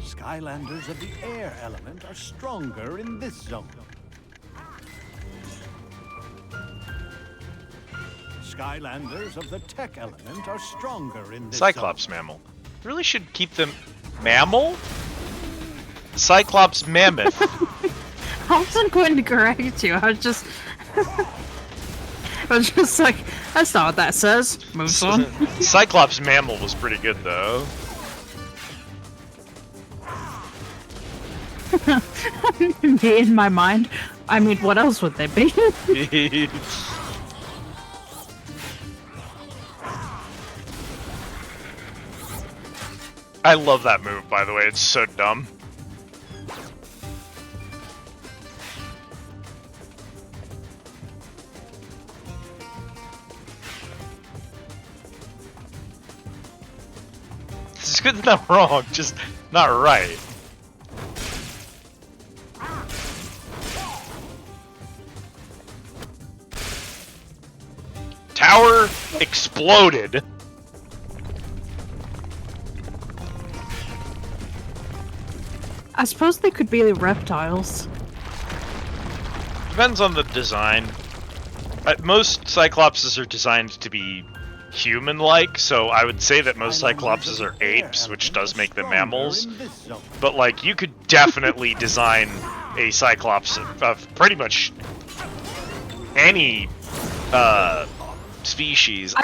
Skylanders of the air element are stronger in this zone. Skylanders of the tech element are stronger in this Cyclops zone. mammal. Really should keep them... Mammal? Cyclops mammoth. I wasn't going to correct you. I was just... I was just like, that's not what that says. Moves on. Cyclops mammal was pretty good, though. Me in my mind. I mean, what else would they be? I love that move, by the way. It's so dumb. It's good, not wrong, just not right. Tower exploded. I suppose they could be reptiles. Depends on the design. Most Cyclopses are designed to be human-like, so I would say that most Cyclopses are apes, which does make them mammals. But, like, you could definitely design a Cyclops of pretty much any species.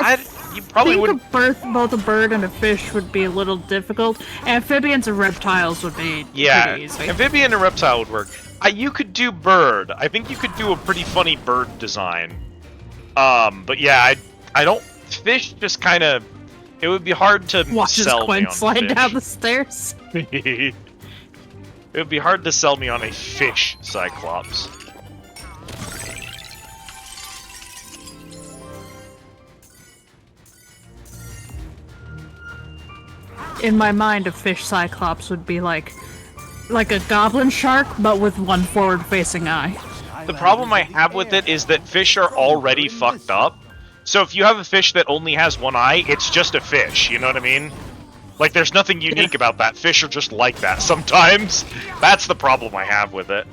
You probably think wouldn't. Both a bird and a fish would be a little difficult. Amphibians and reptiles would be pretty easy. Amphibian and reptile would work. You could do bird. I think you could do a pretty funny bird design. But yeah, I don't. Fish just kind of. It would be hard to sell me on slide fish. down the stairs. It would be hard to sell me on a fish Cyclops. in my mind, a fish cyclops would be like a goblin shark, but with one forward-facing eye. The problem I have with it is that fish are already fucked up. So if you have a fish that only has one eye, it's just a fish, you know what I mean? Like, there's nothing unique about that. Fish are just like that sometimes. That's the problem I have with it.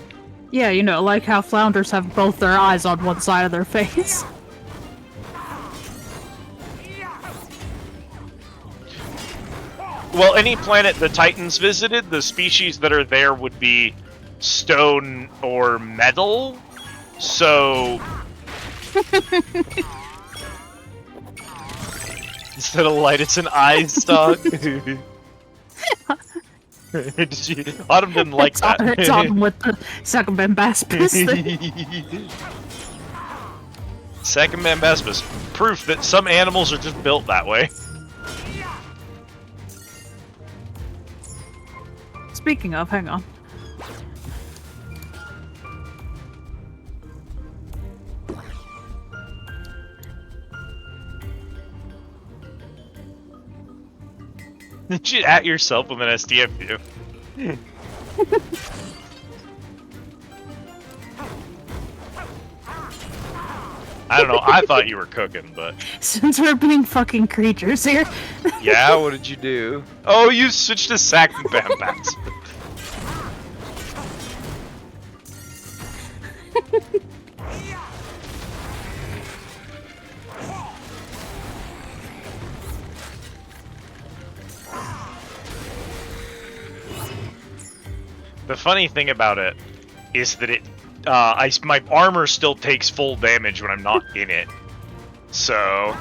Yeah, you know, like how flounders have both their eyes on one side of their face. Well, any planet the Titans visited, the species that are there would be stone or metal, so... Instead of light, it's an eye stalk. Autumn didn't like that. It's Autumn with the second Bambaspis thing. Second Bambaspis. Proof that some animals are just built that way. Speaking of, hang on. Did you at yourself with an SDFU? I don't know, I thought you were cooking, but... Since we're being fucking creatures here. Yeah, what did you do? Oh, you switched to Second Bambaspis. The funny thing about it is that it, my armor still takes full damage when I'm not in it. So...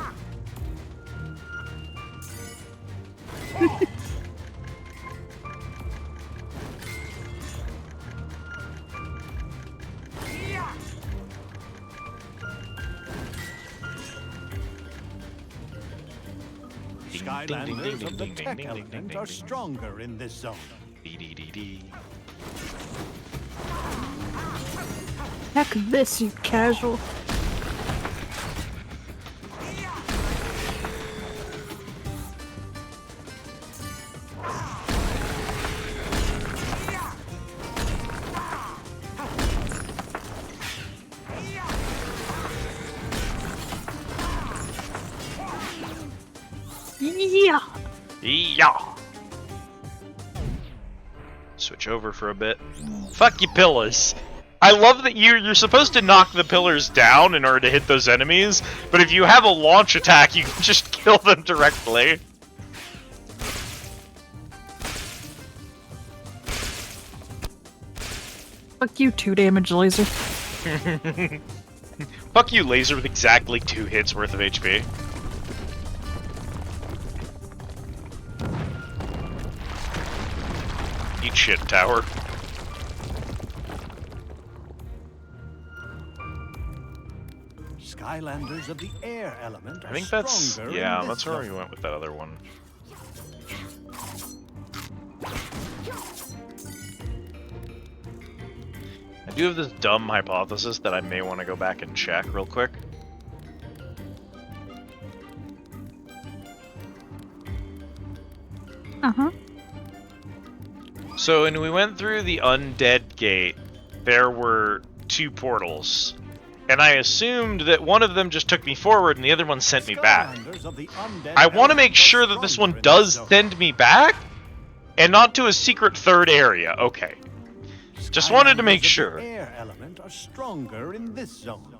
Skylanders of the tech element are stronger in this zone. Heck this, you casual. Yeah. Yeah. Switch over for a bit. Fuck you, pillars. I love that you're supposed to knock the pillars down in order to hit those enemies, but if you have a launch attack, you can just kill them directly. Fuck you, 2 damage laser. Fuck you, laser with exactly 2 hits worth of HP. Eat shit, tower. Skylanders of the air element are I think that's... stronger Yeah, in that's this where zone. we went with that other one. I do have this dumb hypothesis that I may want to go back and check real quick. Uh-huh. So when we went through the undead gate, there were 2 portals. And I assumed that one of them just took me forward and the other one sent me back. I want to make sure that this one does send me back, and not to a secret 3rd area. Okay. Just wanted to make Skylanders of sure. the air element are stronger in this zone.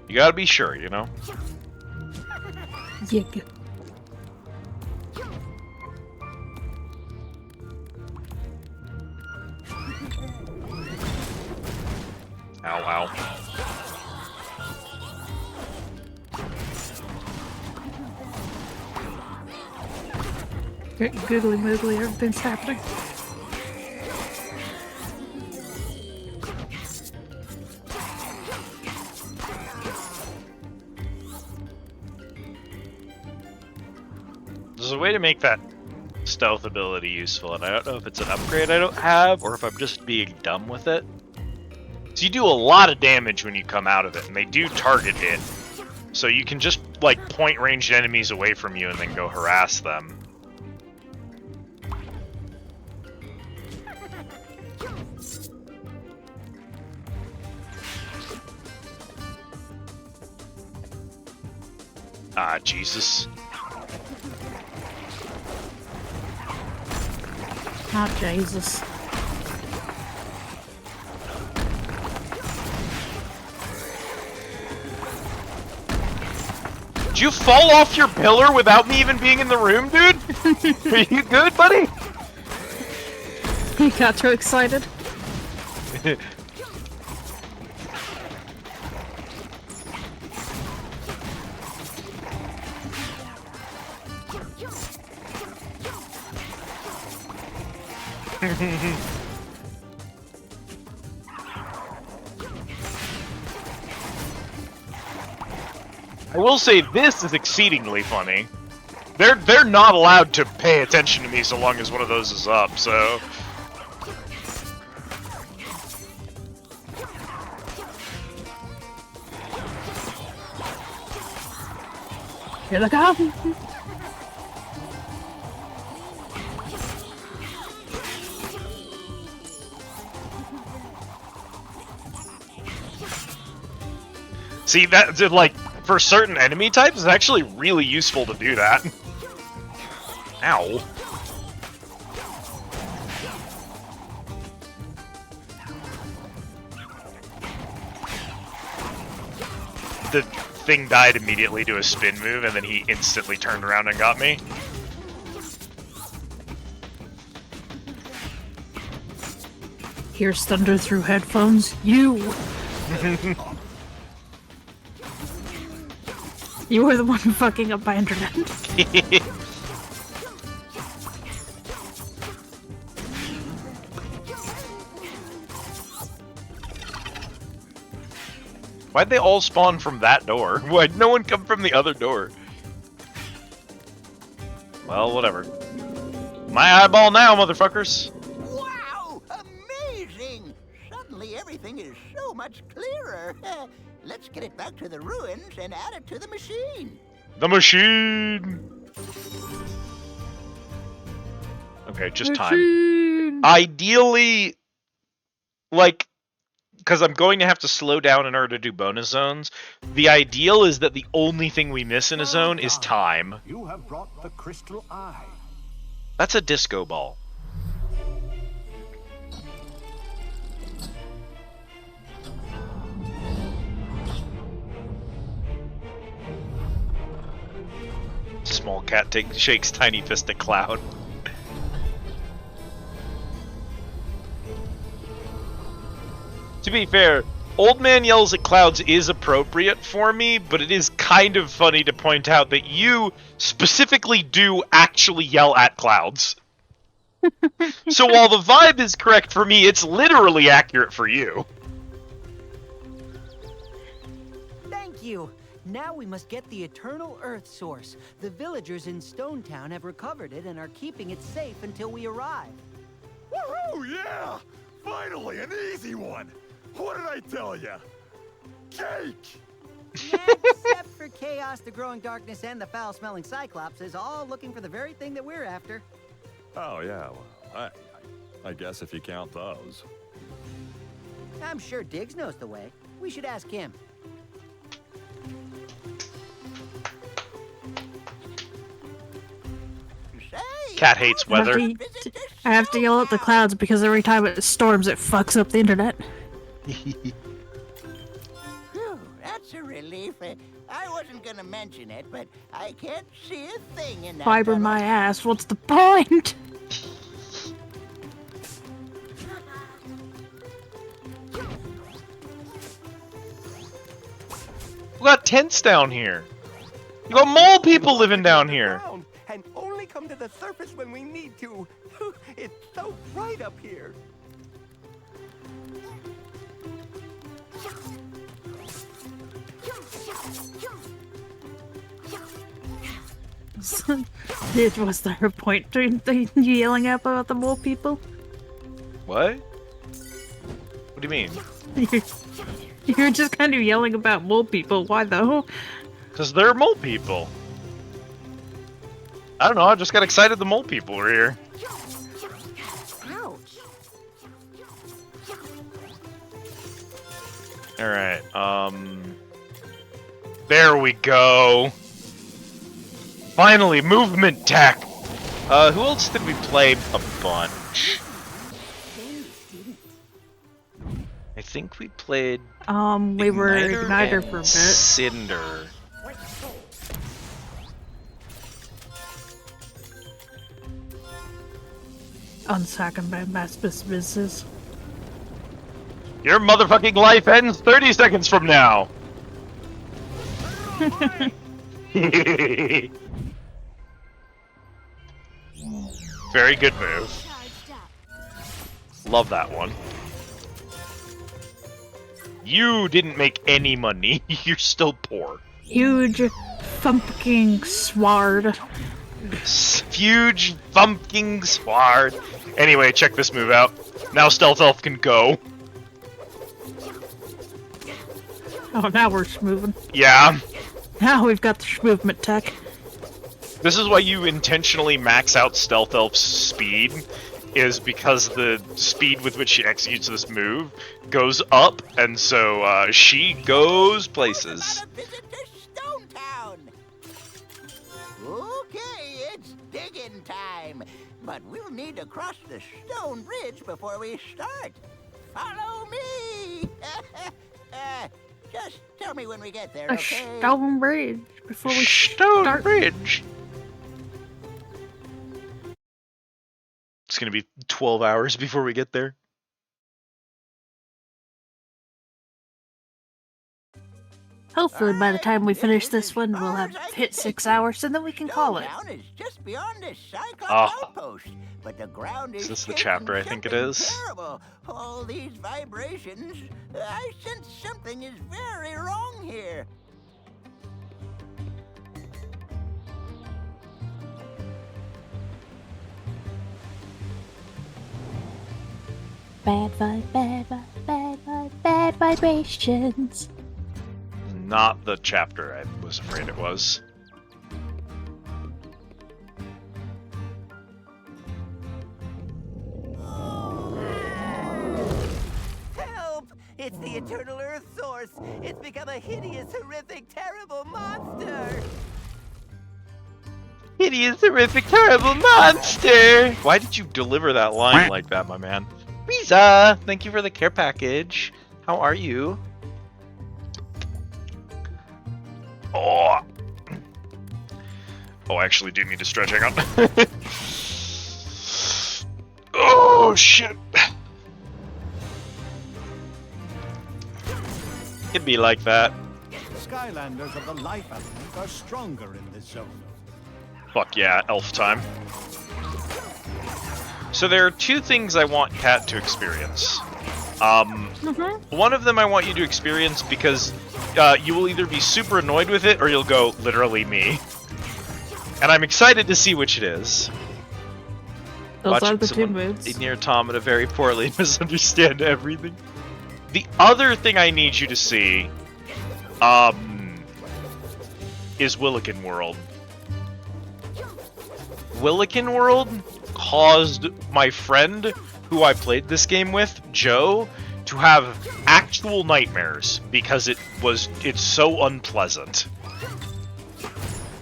You gotta be sure, you know? Yeah. Ow, ow. Googly moogly, everything's happening. There's a way to make that stealth ability useful, and I don't know if it's an upgrade I don't have, or if I'm just being dumb with it. So you do a lot of damage when you come out of it, and they do target it. So you can just, like, point ranged enemies away from you and then go harass them. Ah, Jesus. Not Jesus. Did you fall off your pillar without me even being in the room, dude? Are you good, buddy? He got too excited. I will say this is exceedingly funny. They're not allowed to pay attention to me so long as one of those is up, so... Here they come! See, that, like, for certain enemy types, it's actually really useful to do that. Ow. The thing died immediately to a spin move, and then he instantly turned around and got me. Here's thunder through headphones. You! You were the one fucking up my internet. Why'd they all spawn from that door? Why'd no one come from the other door? Well, whatever. My eyeball now, motherfuckers! Wow! Amazing! Suddenly everything is so much clearer. Let's get it back to the ruins and add it to the machine. The machine! Okay, just time. Ideally, like, because I'm going to have to slow down in order to do bonus zones, the ideal is that the only thing we miss in a zone is time. You have brought the crystal eye. That's a disco ball. Small cat shakes tiny fist at cloud. To be fair, Old Man Yells at Clouds is appropriate for me, but it is kind of funny to point out that you specifically do actually yell at clouds. So while the vibe is correct for me, it's literally accurate for you. Thank you. Now we must get the eternal Earth source. The villagers in Stone Town have recovered it and are keeping it safe until we arrive. Woohoo! Yeah! Finally, an easy one! What did I tell you? Cake! Except for Chaos, the Growing Darkness, and the Foul-Smelling Cyclops is all looking for the very thing that we're after. Oh, yeah, well, I guess if you count those. I'm sure Diggs knows the way. We should ask him. Cat hates weather. I have to yell at the clouds because every time it storms, it fucks up the internet. Whew, that's a relief. I wasn't gonna mention it, but I can't see a thing in that. Fiber my ass. What's the point? We got tents down here. You got mole people living down here. And only come to the surface when we need to. It's so bright up here. It was there a point to you yelling about the mole people? What? What do you mean? You're just kind of yelling about mole people. Why though? Because they're mole people. I don't know, I just got excited the mole people were here. Ouch. Alright, there we go. Finally, movement tech! Who else did we play a bunch? I think we played... we were Igniter for a bit. Cinder. Unsacking by mass business. Your motherfucking life ends 30 seconds from now! Very good move. Love that one. You didn't make any money. You're still poor. Huge thumping sword. Huge thumping sword. Anyway, check this move out. Now Stealth Elf can go. Oh, now we're moving. Yeah. Now we've got the movement tech. This is why you intentionally max out Stealth Elf's speed, is because the speed with which she executes this move goes up, and so she goes places. Okay, it's digging time. But we'll need to cross the stone bridge before we start. Follow me! Just tell me when we get there, okay? A stone bridge before we stone start. Bridge. It's gonna be 12 hours before we get there. Hopefully by the time we finish this one, we'll have hit 6 hours, and then we can call it. Is just beyond this Cyclops Oh. outpost, but the ground is Is this the shaking chapter I think it something is? Terrible. All these vibrations. I sense something is very wrong here. Bad vibrations. Not the chapter I was afraid it was. Help! It's the Eternal Earth Source. It's become a hideous, horrific, terrible monster. Hideous, horrific, terrible monster! Why did you deliver that line like that, my man? Riza! Thank you for the care package. How are you? Oh! Oh, I actually do need to stretch. Hang on. Oh, shit! It'd be like that. Skylanders of the life element are stronger in this zone. Fuck yeah, elf time. So there are two things I want Kat to experience. One of them I want you to experience because you will either be super annoyed with it or you'll go, literally me. And I'm excited to see which it is. Those Watching are the two someone moves. near Automata very poorly misunderstand everything. The other thing I need you to see is Willikin World. Willikin World caused my friend who I played this game with, Joe, to have actual nightmares because it's so unpleasant.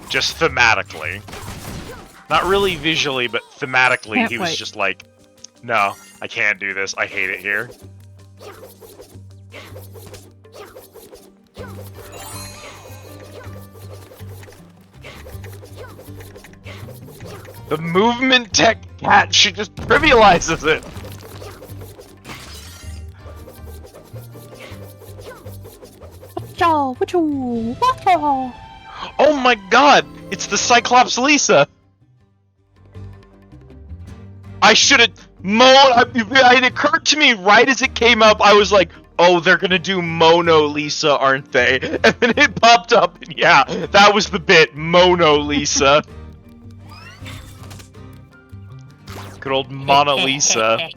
Just thematically. Not really visually, but thematically, Can't he was wait. just like, no, I can't do this. I hate it here. The movement tech cat, she just trivializes it. Oh my god, it's the Cyclops Lisa. I should have it occurred to me right as it came up. I was like, oh, they're gonna do Mono Lisa, aren't they? And then it popped up, and yeah, that was the bit, Mono Lisa. Good old Mona Lisa.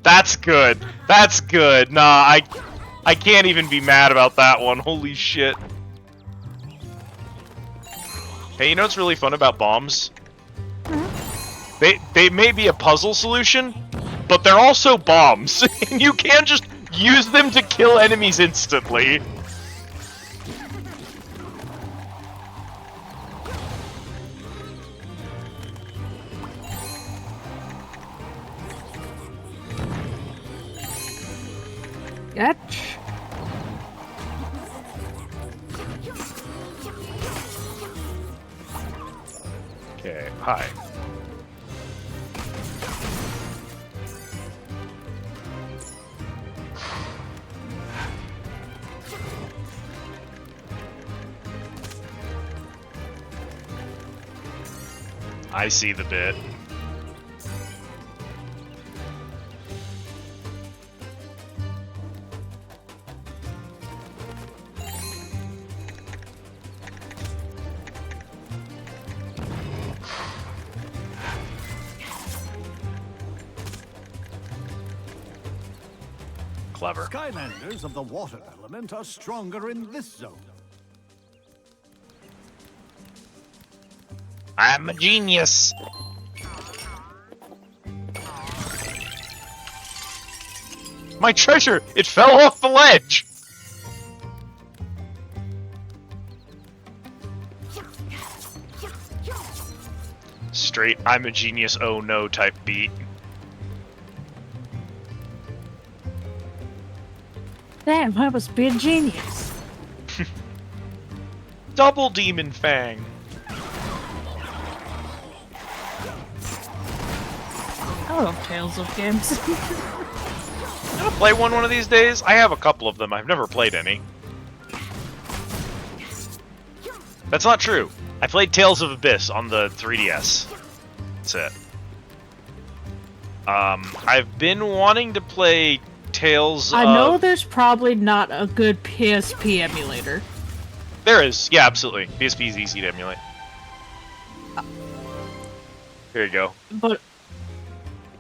That's good. That's good. Nah, I can't even be mad about that one. Holy shit. Hey, you know what's really fun about bombs? They may be a puzzle solution, but they're also bombs, and you can't just use them to kill enemies instantly. Catch. Okay, hi. I see the bit. Clever. Skylanders of the water element are stronger in this zone. I'm a genius. My treasure! It fell off the ledge! Straight I'm a genius, oh no type beat. Damn, I must be a genius. Double Demon Fang. I love Tales of games. I'm gonna play one of these days. I have a couple of them. I've never played any. That's not true. I played Tales of Abyss on the 3DS. That's it. I've been wanting to play Tales I of... know there's probably not a good PSP emulator. There is. Yeah, absolutely. PSP is easy to emulate. Here you go. But...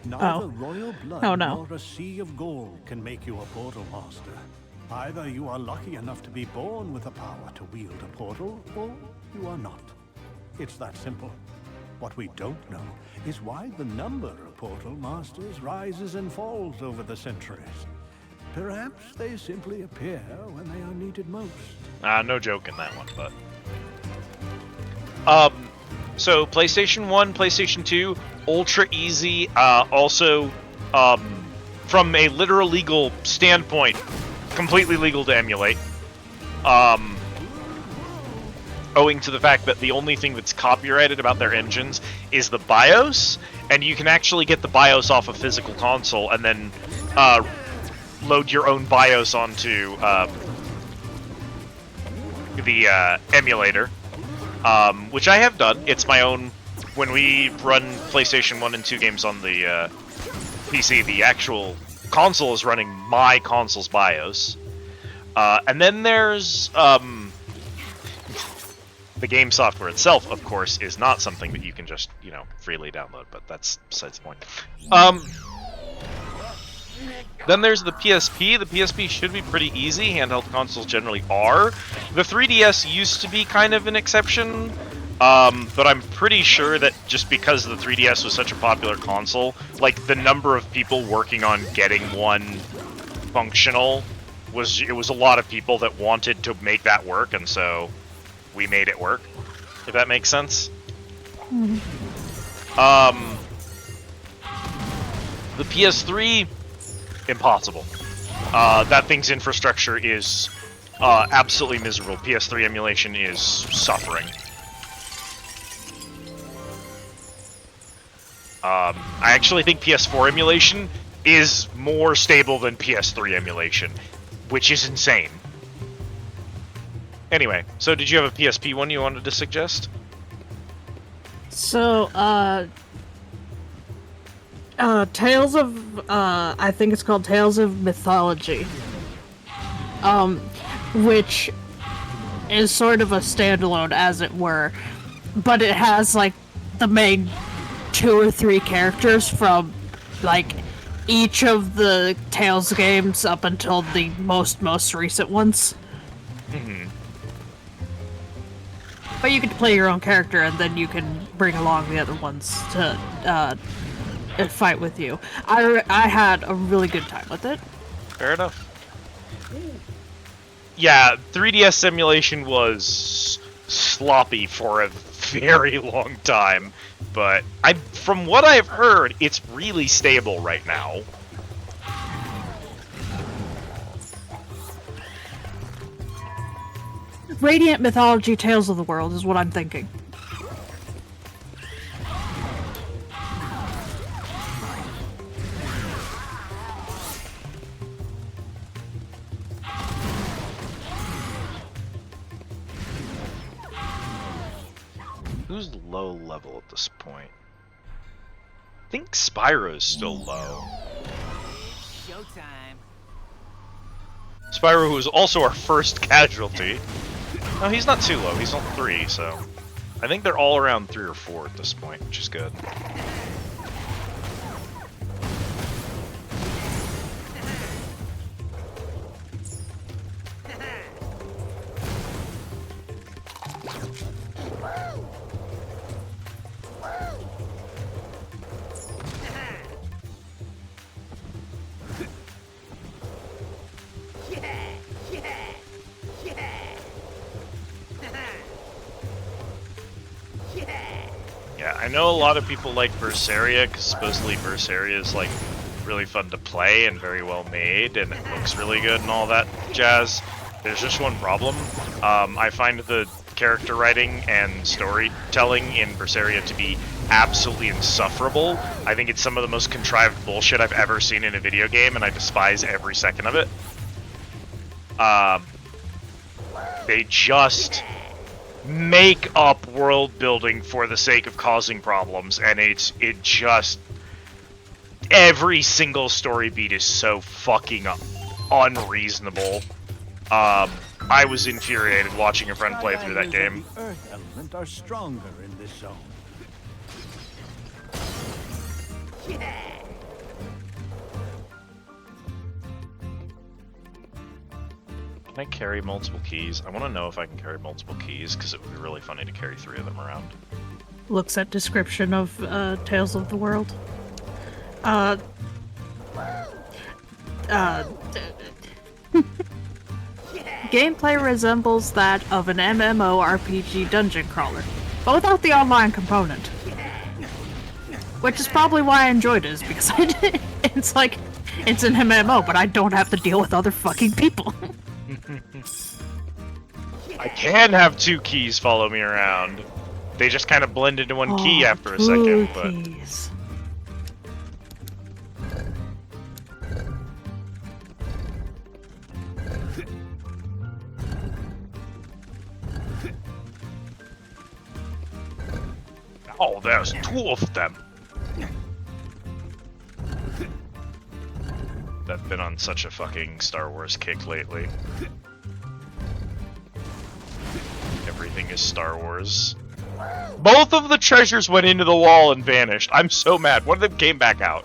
Neither royal blood Oh, no. nor a sea of gold can make you a portal master. Either you are lucky enough to be born with the power to wield a portal, or you are not. It's that simple. What we don't know is why the number of portal masters rises and falls over the centuries. Perhaps they simply appear when they are needed most. No joke in that one, but... So, PlayStation 1, PlayStation 2, ultra easy, also, from a literal legal standpoint, completely legal to emulate. Owing to the fact that the only thing that's copyrighted about their engines is the BIOS, and you can actually get the BIOS off a physical console and then load your own BIOS onto the emulator, which I have done. It's my own. When we run PlayStation 1 and 2 games on the PC, the actual console is running my console's BIOS. And then there's the game software itself, of course, is not something that you can just, you know, freely download, but that's besides the point. Then there's the PSP. The PSP should be pretty easy. Handheld consoles generally are. The 3DS used to be kind of an exception, but I'm pretty sure that just because the 3DS was such a popular console, like, the number of people working on getting one functional was a lot of people that wanted to make that work, and so we made it work, if that makes sense. The PS3, impossible. That thing's infrastructure is absolutely miserable. PS3 emulation is suffering. I actually think PS4 emulation is more stable than PS3 emulation, which is insane. Anyway, so did you have a PSP one you wanted to suggest? So, Tales of, I think it's called Tales of Mythology. Which is sort of a standalone, as it were, but it has, like, the main 2 or 3 characters from, like, each of the Tales games up until the most recent ones. But you get to play your own character, and then you can bring along the other ones to fight with you. I had a really good time with it. Fair enough. Yeah, 3DS simulation was sloppy for a very long time, but from what I've heard, it's really stable right now. Radiant Mythology Tales of the World is what I'm thinking. Who's low level at this point? I think Spyro's still low. Showtime. Spyro, who is also our first casualty. No, he's not too low. He's on 3, so I think they're all around 3 or 4 at this point, which is good. Yeah, I know a lot of people like Berseria, because supposedly Berseria is like really fun to play and very well made, and it looks really good and all that jazz. There's just one problem. I find the character writing and storytelling in Berseria to be absolutely insufferable. I think it's some of the most contrived bullshit I've ever seen in a video game, and I despise every second of it. They just make up world building for the sake of causing problems, and it just every single story beat is so fucking unreasonable. I was infuriated watching a friend play through that game. The earth element are stronger in this zone. Can I carry multiple keys? I want to know if I can carry multiple keys, because it would be really funny to carry 3 of them around. Looks at description of Tales of the World. Gameplay resembles that of an MMORPG dungeon crawler, but without the online component. Which is probably why I enjoyed it, is because it's like, it's an MMO, but I don't have to deal with other fucking people. I can have 2 keys follow me around. They just kind of blend into one key after a second, but... Keys. Oh, there's 2 of them! I've been on such a fucking Star Wars kick lately. Everything is Star Wars. Both of the treasures went into the wall and vanished. I'm so mad. One of them came back out.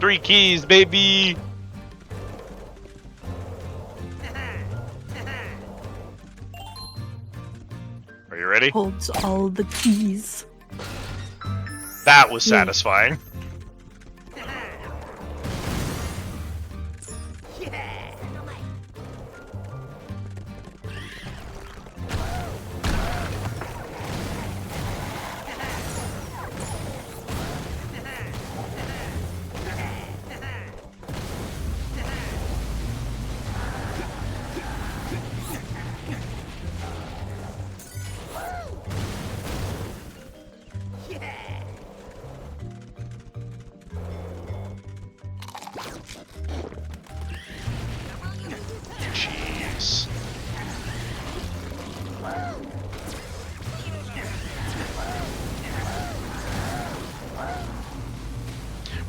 Three keys, baby! Are you ready? Holds all the keys. That was satisfying. Jeez.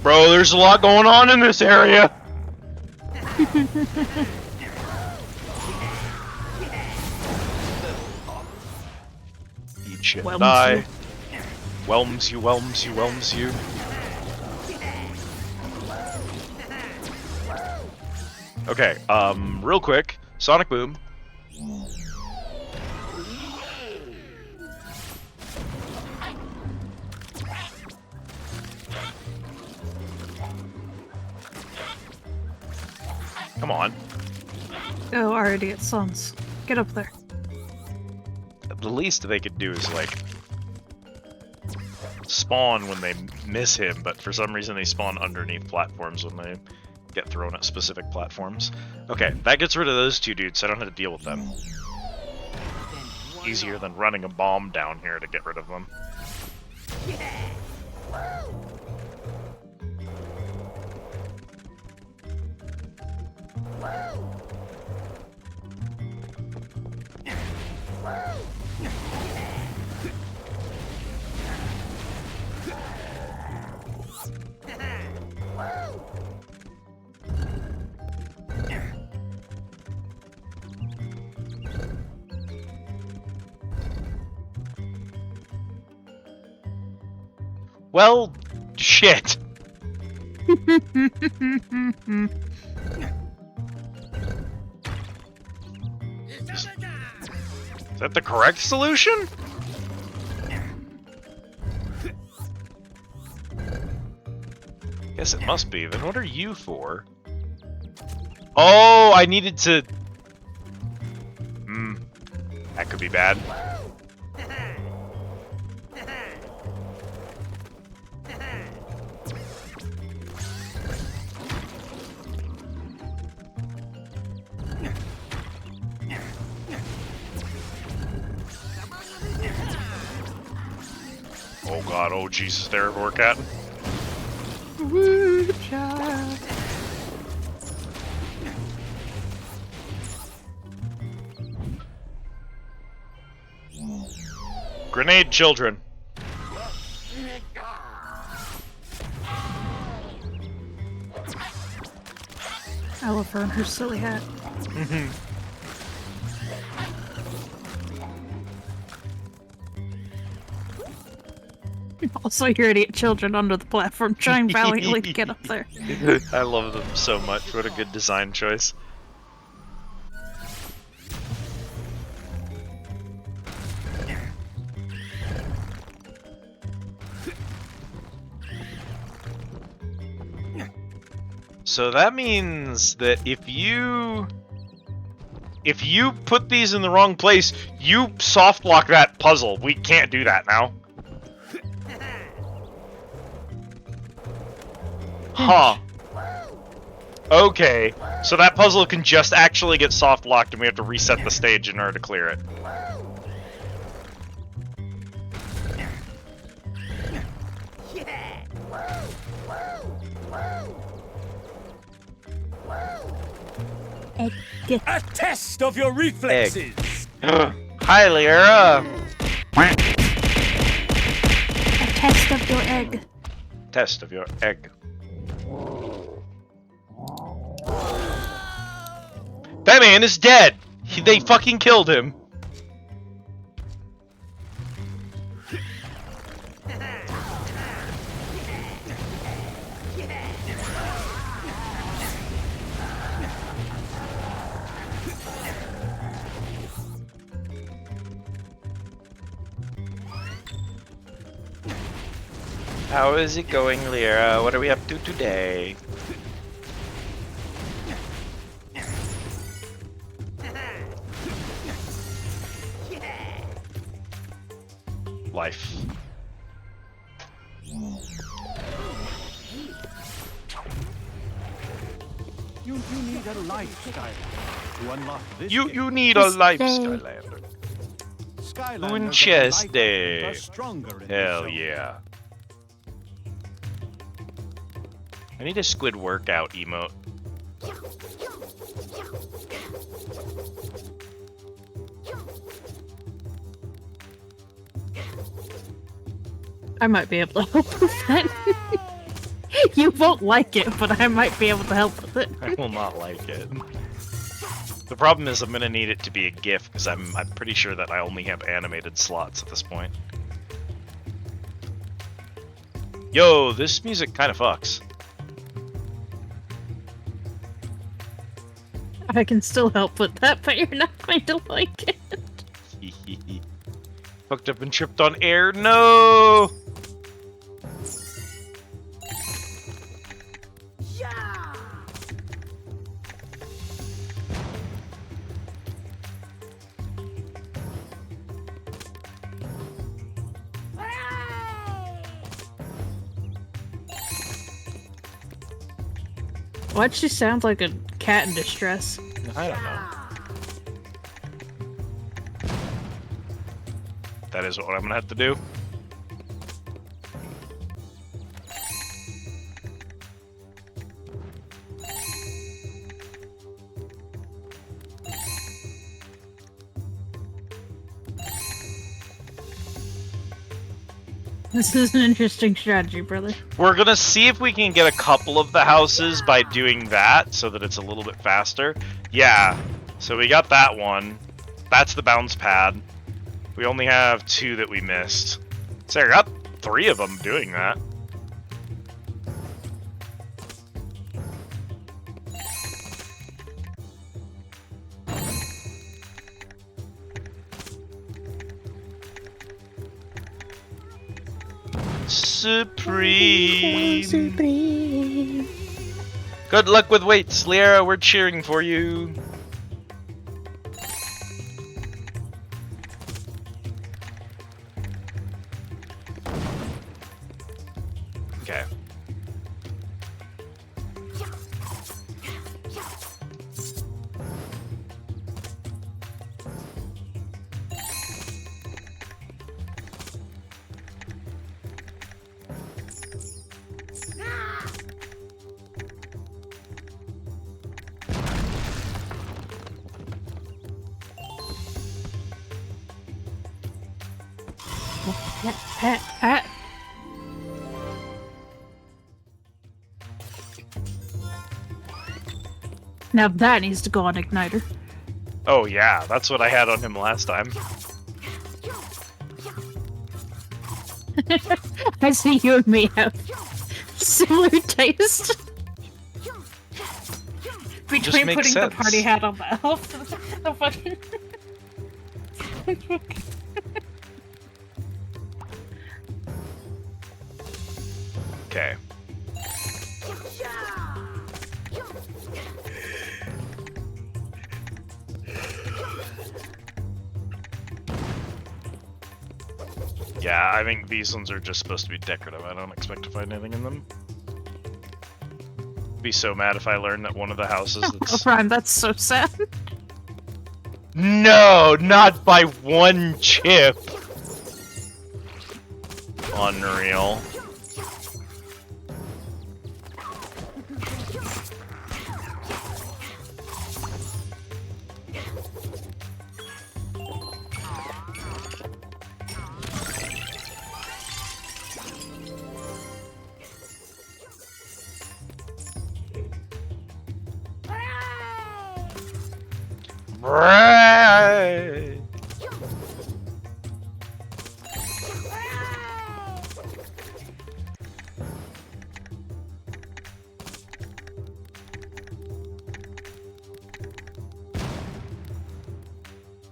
Bro, there's a lot going on in this area. Eat shit, die. Whelms you, whelms you, whelms you. Okay, real quick, Sonic Boom. Come on. Oh, already at Sons. Get up there. The least they could do is, like, spawn when they miss him, but for some reason they spawn underneath platforms when they get thrown at specific platforms. Okay, that gets rid of those two dudes, so I don't have to deal with them. Easier than running a bomb down here to get rid of them. Well, shit. Is that the correct solution? Guess it must be. Then what are you for? Oh, I needed to... that could be bad. Oh god, oh Jesus, there, Orcat. Woo, child. Grenade children. I love her and her silly hat. Also, your idiot children under the platform trying valiantly to get up there. I love them so much. What a good design choice. So that means that if you put these in the wrong place, you soft lock that puzzle. We can't do that now. Huh. Okay, so that puzzle can just actually get soft locked and we have to reset the stage in order to clear it. Egg. A test of your reflexes. Hi, Lyra. A test of your egg. Test of your egg. That man is dead! They fucking killed him! How is it going, Lyra? What are we up to today? Life. You need a life, Skylander, to unlock this. You need a life, Skylander. Winchester. Hell yeah. I need a squid workout emote. I might be able to help with that. You won't like it, but I might be able to help with it. I will not like it. The problem is I'm gonna need it to be a GIF because I'm pretty sure that I only have animated slots at this point. Yo, this music kind of fucks. I can still help with that, but you're not going to like it. Fucked up and tripped on air. No! Why'd she sound like a cat in distress? I don't know. That is what I'm gonna have to do. This is an interesting strategy, brother. We're gonna see if we can get a couple of the houses by doing that, so that it's a little bit faster. Yeah, so we got that one. That's the bounce pad. We only have 2 that we missed. So I got 3 of them doing that. Supreme. Good luck with weights, Liara. We're cheering for you. Okay. Now that needs to go on Igniter. Oh yeah, that's what I had on him last time. I see you and me have similar taste. Between putting the party hat on the elf, the fucking... Okay. Yeah, I think these ones are just supposed to be decorative. I don't expect to find anything in them. Be so mad if I learned that one of the houses that's... Oh, Ryan, that's so sad. No, not by 1 chip. Unreal. Right.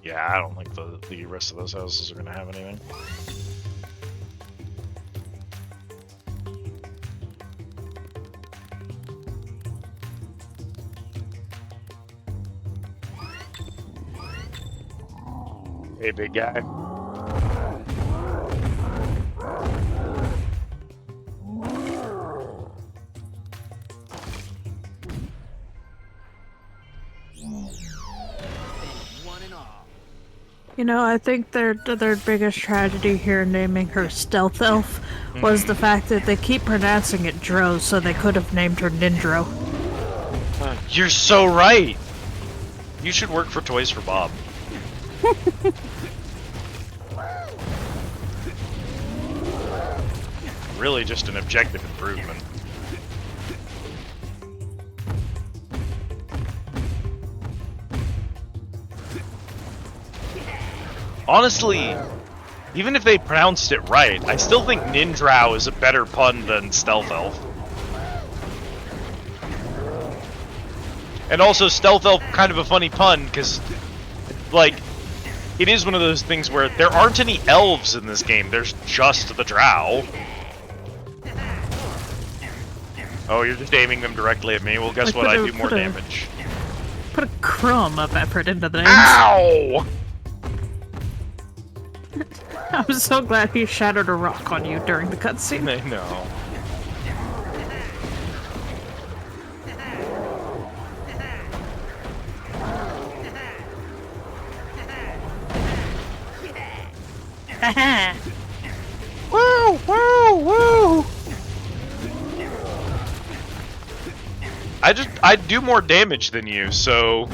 Yeah, I don't think the rest of those houses are gonna have anything. Hey, big guy. You know, I think their biggest tragedy here naming her Stealth Elf was the fact that they keep pronouncing it Dro, so they could have named her Nindro. You're so right! You should work for Toys for Bob. Really just an objective improvement. Honestly, even if they pronounced it right, I still think Nindrow is a better pun than Stealth Elf. And also, stealth elf, kind of a funny pun, because, like, it is one of those things where there aren't any elves in this game, there's just the drow. Oh, you're just aiming them directly at me. Well, guess what? I do more damage. Put a crumb of effort into the names. Ow! I'm so glad he shattered a rock on you during the cutscene. I know. Woo! Woo! Woo! I do more damage than you, so...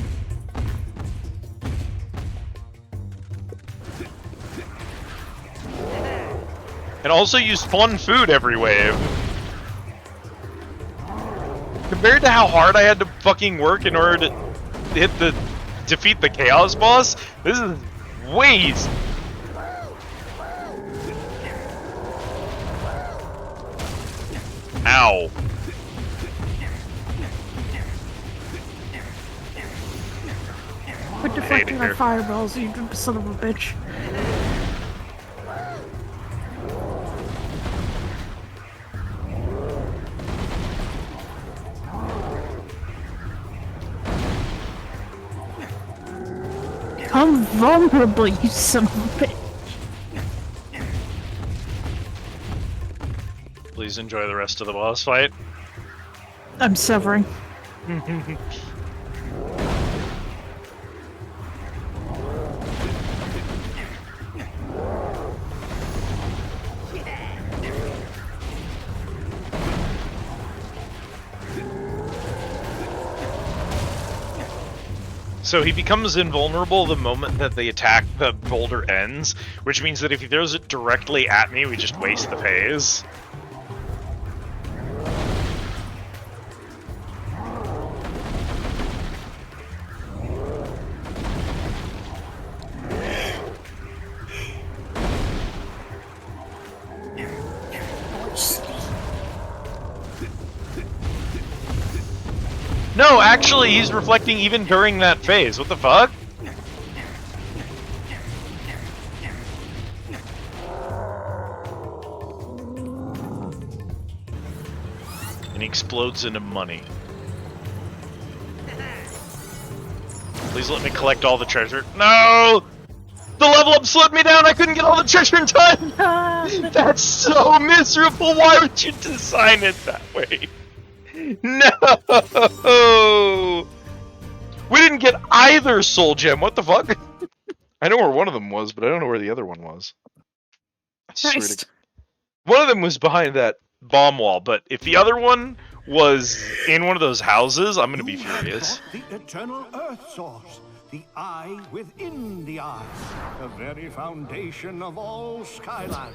And also you spawn food every wave. Compared to how hard I had to fucking work in order to defeat the Chaos boss, this is way easy. Ow. Quit deflecting my fireballs, you son of a bitch. I'm vulnerable, you son of a bitch. Please enjoy the rest of the boss fight. I'm severing. So he becomes invulnerable the moment that the attack, the boulder ends, which means that if he throws it directly at me, we just waste the phase. No, actually, he's reflecting even during that phase. What the fuck? And he explodes into money. Please let me collect all the treasure. No! The level up slowed me down! I couldn't get all the treasure in time! That's so miserable! Why would you design it that way? No! We didn't get either soul gem. What the fuck? I know where one of them was, but I don't know where the other one was. Nice. One of them was behind that bomb wall, but if the other one was in one of those houses, I'm gonna be furious. The eternal earth source, the eye within the eye, the very foundation of all Skylanders.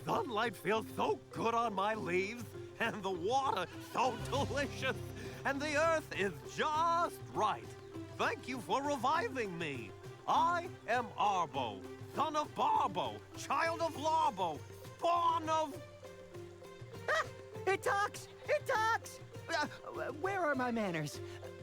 Sunlight feels so good on my leaves, and the water so delicious, and the earth is just right. Thank you for reviving me. I am Arbo, son of Barbo, child of Larbo, spawn of... Ah, it talks! It talks! Where are my manners?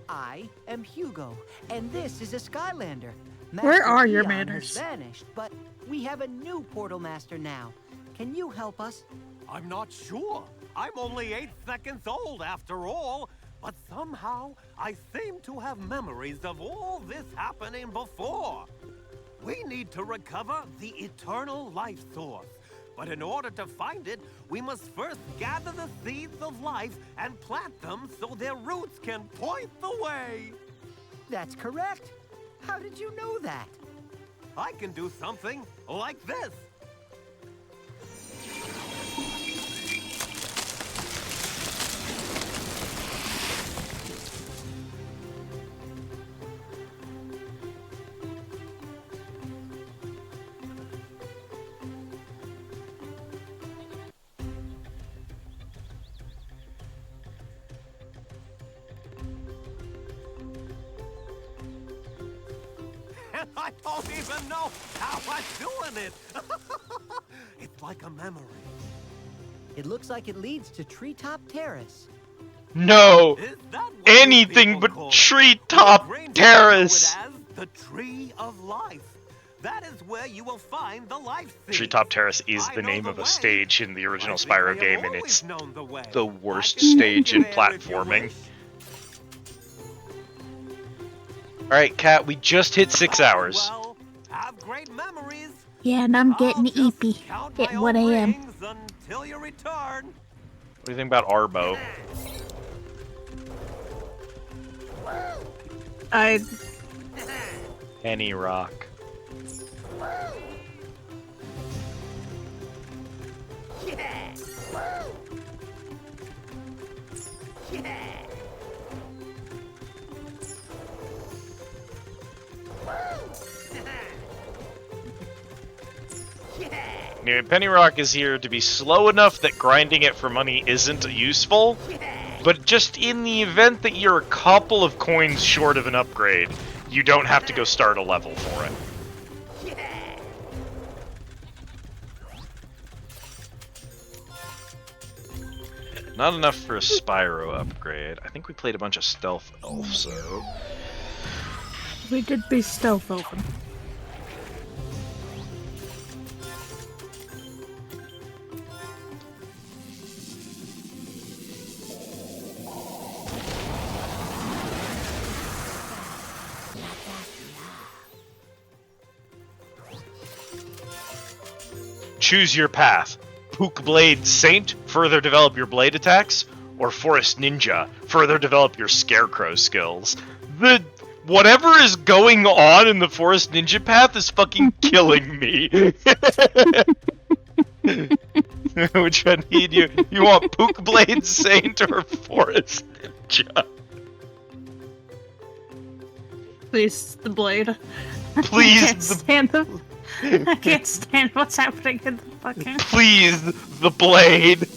I am Hugo, and this is a Skylander. Where are your Peon manners? has vanished, but we have a new Portal Master now. Can you help us? I'm not sure. I'm only 8 seconds old after all, but somehow I seem to have memories of all this happening before. We need to recover the eternal life source. But in order to find it, we must first gather the seeds of life and plant them so their roots can point the way. That's correct. How did you know that? I can do something like this. I don't even know how I'm doing it. It's like a memory. It looks like it leads to Treetop Terrace. No! Anything but Treetop Terrace! As the Tree of Life. That is where you will find the life seed. Treetop Terrace is the name of a stage in the original Spyro game, and it's the worst stage in platforming. Alright, Kat, we just hit 6 hours. Have great memories. Yeah, and I'm getting eepy at 1 a.m. Until you return. What do you think about Arbo? Penny Rock. Yeah. Yeah. Anyway, Penny Rock is here to be slow enough that grinding it for money isn't useful, but just in the event that you're a couple of coins short of an upgrade, you don't have to go start a level for it. Not enough for a Spyro upgrade. I think we played a bunch of Stealth Elf, so... We did be Stealth Elfin. Choose your path. Pook Blade Saint, further develop your blade attacks, or Forest Ninja, further develop your scarecrow skills. Whatever is going on in the Forest Ninja path is fucking killing me. Which one need you? You want Pook Blade Saint or Forest Ninja? Please, the blade. Please, I can't stand what's happening in the fucking... Please, the blade!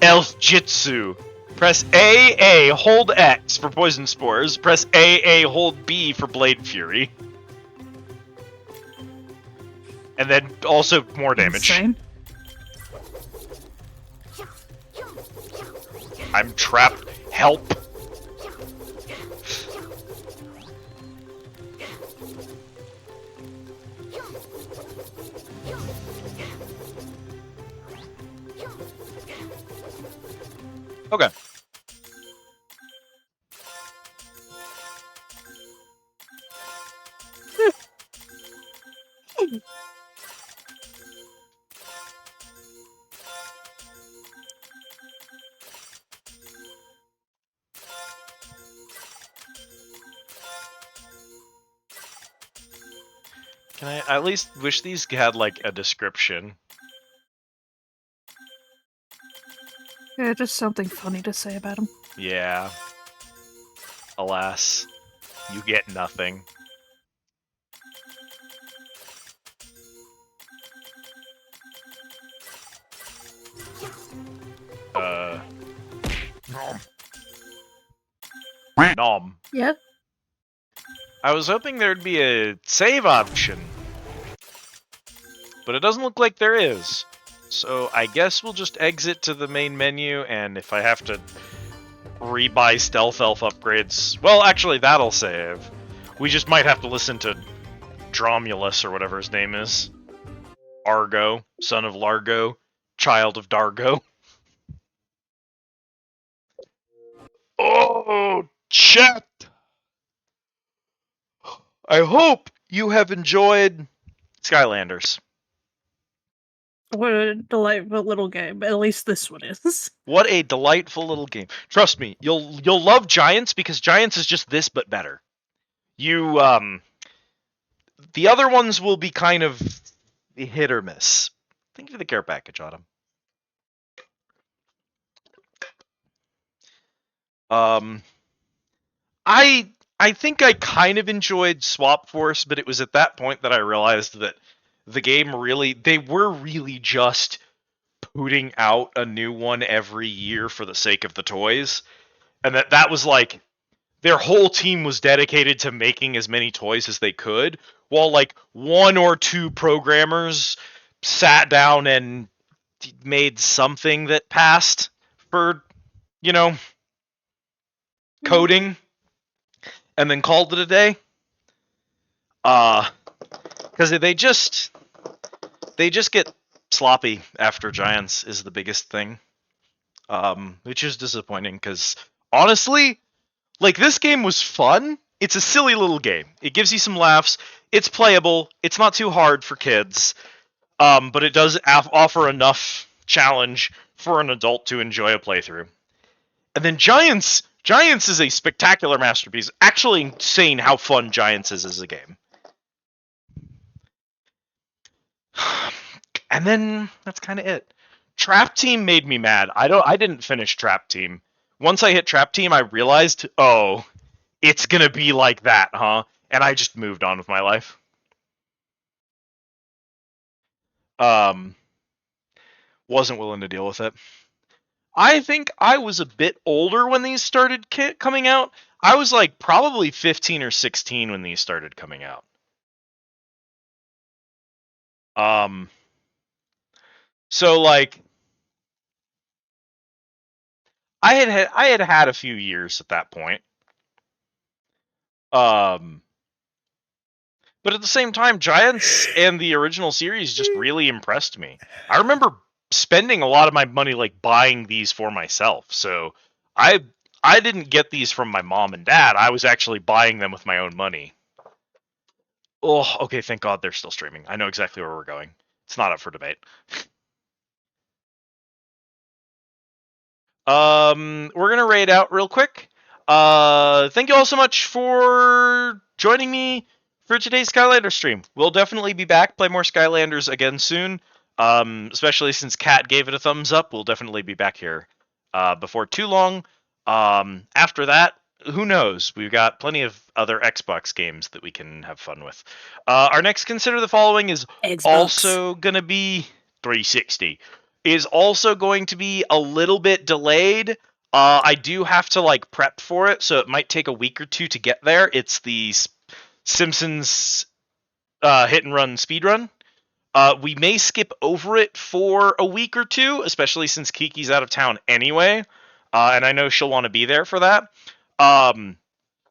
Elf Jitsu. Press A, hold X for Poison Spores. Press A, hold B for Blade Fury. And then also more damage. Insane. I'm trapped. Help. Okay. Can I at least wish these had, like, a description? Yeah, just something funny to say about him. Yeah. Alas, you get nothing. Nom. Yeah? I was hoping there'd be a save option, but it doesn't look like there is. So I guess we'll just exit to the main menu, and if I have to rebuy Stealth Elf upgrades, well, actually, that'll save. We just might have to listen to Dromulus, or whatever his name is. Argo, son of Largo, child of Dargo. Oh, chat! I hope you have enjoyed Skylanders. What a delightful little game. At least this one is. What a delightful little game. Trust me, you'll love Giants because Giants is just this but better. The other ones will be kind of hit or miss. Thank you for the care package, Autumn. I think I kind of enjoyed Swap Force, but it was at that point that I realized that the game really, they were really just putting out a new one every year for the sake of the toys, and that was like their whole team was dedicated to making as many toys as they could, while like one or two programmers sat down and made something that passed for, you know, coding, and then called it a day. Because they just get sloppy after Giants is the biggest thing, which is disappointing. Because honestly, like, this game was fun. It's a silly little game. It gives you some laughs. It's playable. It's not too hard for kids, but it does offer enough challenge for an adult to enjoy a playthrough. And then Giants is a spectacular masterpiece. Actually insane how fun Giants is as a game. And then that's kind of it. Trap Team made me mad. I didn't finish Trap Team. Once I hit Trap Team, I realized, oh, it's gonna be like that, huh? And I just moved on with my life. Wasn't willing to deal with it. I think I was a bit older when these started coming out. I was like probably 15 or 16 when these started coming out. So like I had a few years at that point. But at the same time, Giants and the original series just really impressed me. I remember spending a lot of my money like buying these for myself. So I didn't get these from my mom and dad. I was actually buying them with my own money. Oh, okay, thank God they're still streaming. I know exactly where we're going. It's not up for debate. We're gonna raid out real quick. Thank you all so much for joining me for today's Skylanders stream. We'll definitely be back, play more Skylanders again soon. Especially since Kat gave it a thumbs up, we'll definitely be back here before too long. After that, who knows? We've got plenty of other Xbox games that we can have fun with. Our next Consider the Following is also gonna be 360. Is also going to be a little bit delayed. I do have to like prep for it, so it might take a week or two to get there. It's the Simpsons hit and run speed run. We may skip over it for a week or two, especially since Kiki's out of town anyway, and I know she'll want to be there for that.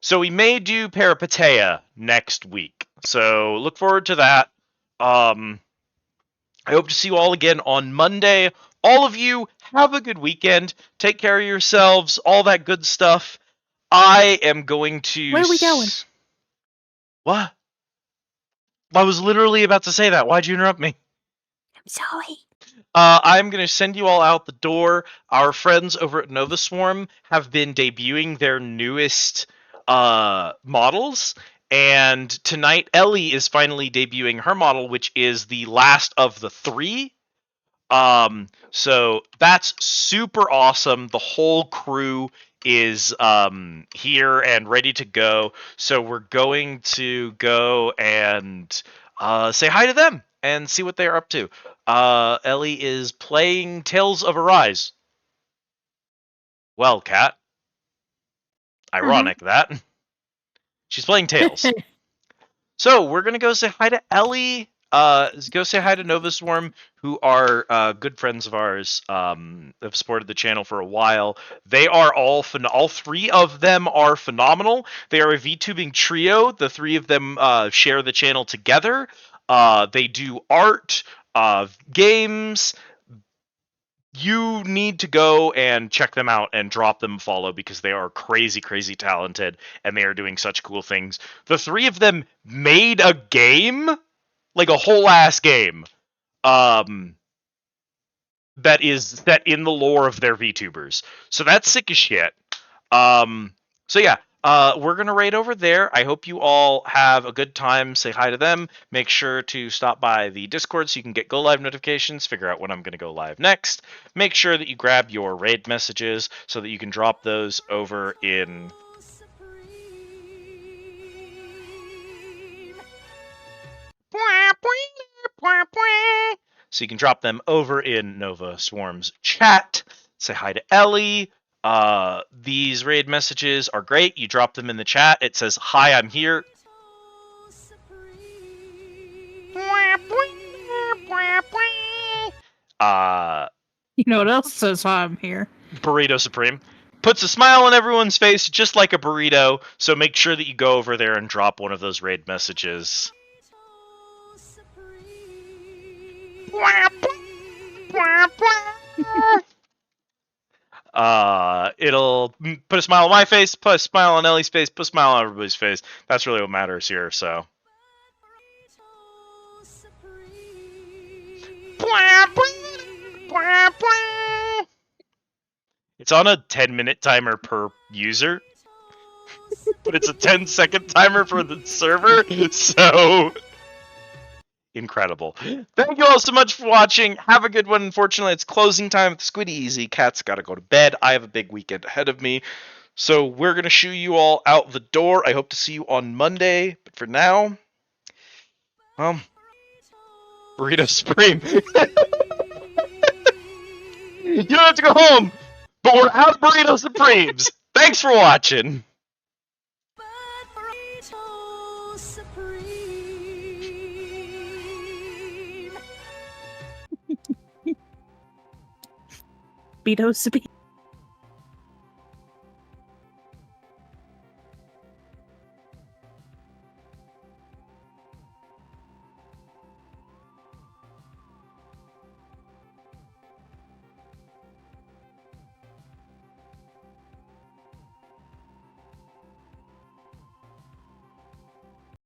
So we may do Peripeteia next week. So look forward to that. I hope to see you all again on Monday. All of you, have a good weekend. Take care of yourselves, all that good stuff. I am going to... Where are we going? What? I was literally about to say that. Why'd you interrupt me? I'm sorry. I'm going to send you all out the door. Our friends over at Nova Swarm have been debuting their newest models. And tonight, Ellie is finally debuting her model, which is the last of the 3. So that's super awesome. The whole crew is here and ready to go. So we're going to go and say hi to them and see what they're up to. Ellie is playing Tales of Arise. Well, Kat. Ironic, that. She's playing Tails. So we're going to go say hi to Ellie. Go say hi to Nova Swarm, who are good friends of ours, have supported the channel for a while. They are all 3 of them are phenomenal. They are a VTubing trio. The 3 of them share the channel together. They do art, games. You need to go and check them out and drop them a follow because they are crazy, crazy talented and they are doing such cool things. The 3 of them made a game, like a whole ass game, that is set in the lore of their VTubers. So that's sick as shit. So yeah, we're gonna raid over there. I hope you all have a good time. Say hi to them. Make sure to stop by the Discord so you can get go live notifications. Figure out when I'm gonna go live next. Make sure that you grab your raid messages so that you can drop those over in. So you can drop them over in Nova Swarm's chat. Say hi to Ellie. These raid messages are great. You drop them in the chat. It says, "Hi, I'm here." You know what else says "Hi, I'm here"? Burrito Supreme. Puts a smile on everyone's face, just like a burrito, so make sure that you go over there and drop one of those raid messages. It'll put a smile on my face, put a smile on Ellie's face, put a smile on everybody's face. That's really what matters here, so. It's on a 10-minute timer per user, but it's a 10-second timer for the server, so incredible. Thank you all so much for watching. Have a good one. Unfortunately, it's closing time at the Squiddy Easy. Cat's got to go to bed. I have a big weekend ahead of me, so we're going to shoo you all out the door. I hope to see you on Monday, but for now, Burrito Supreme. You don't have to go home, but we're out of Burrito Supremes. Thanks for watching. Burrito Supreme.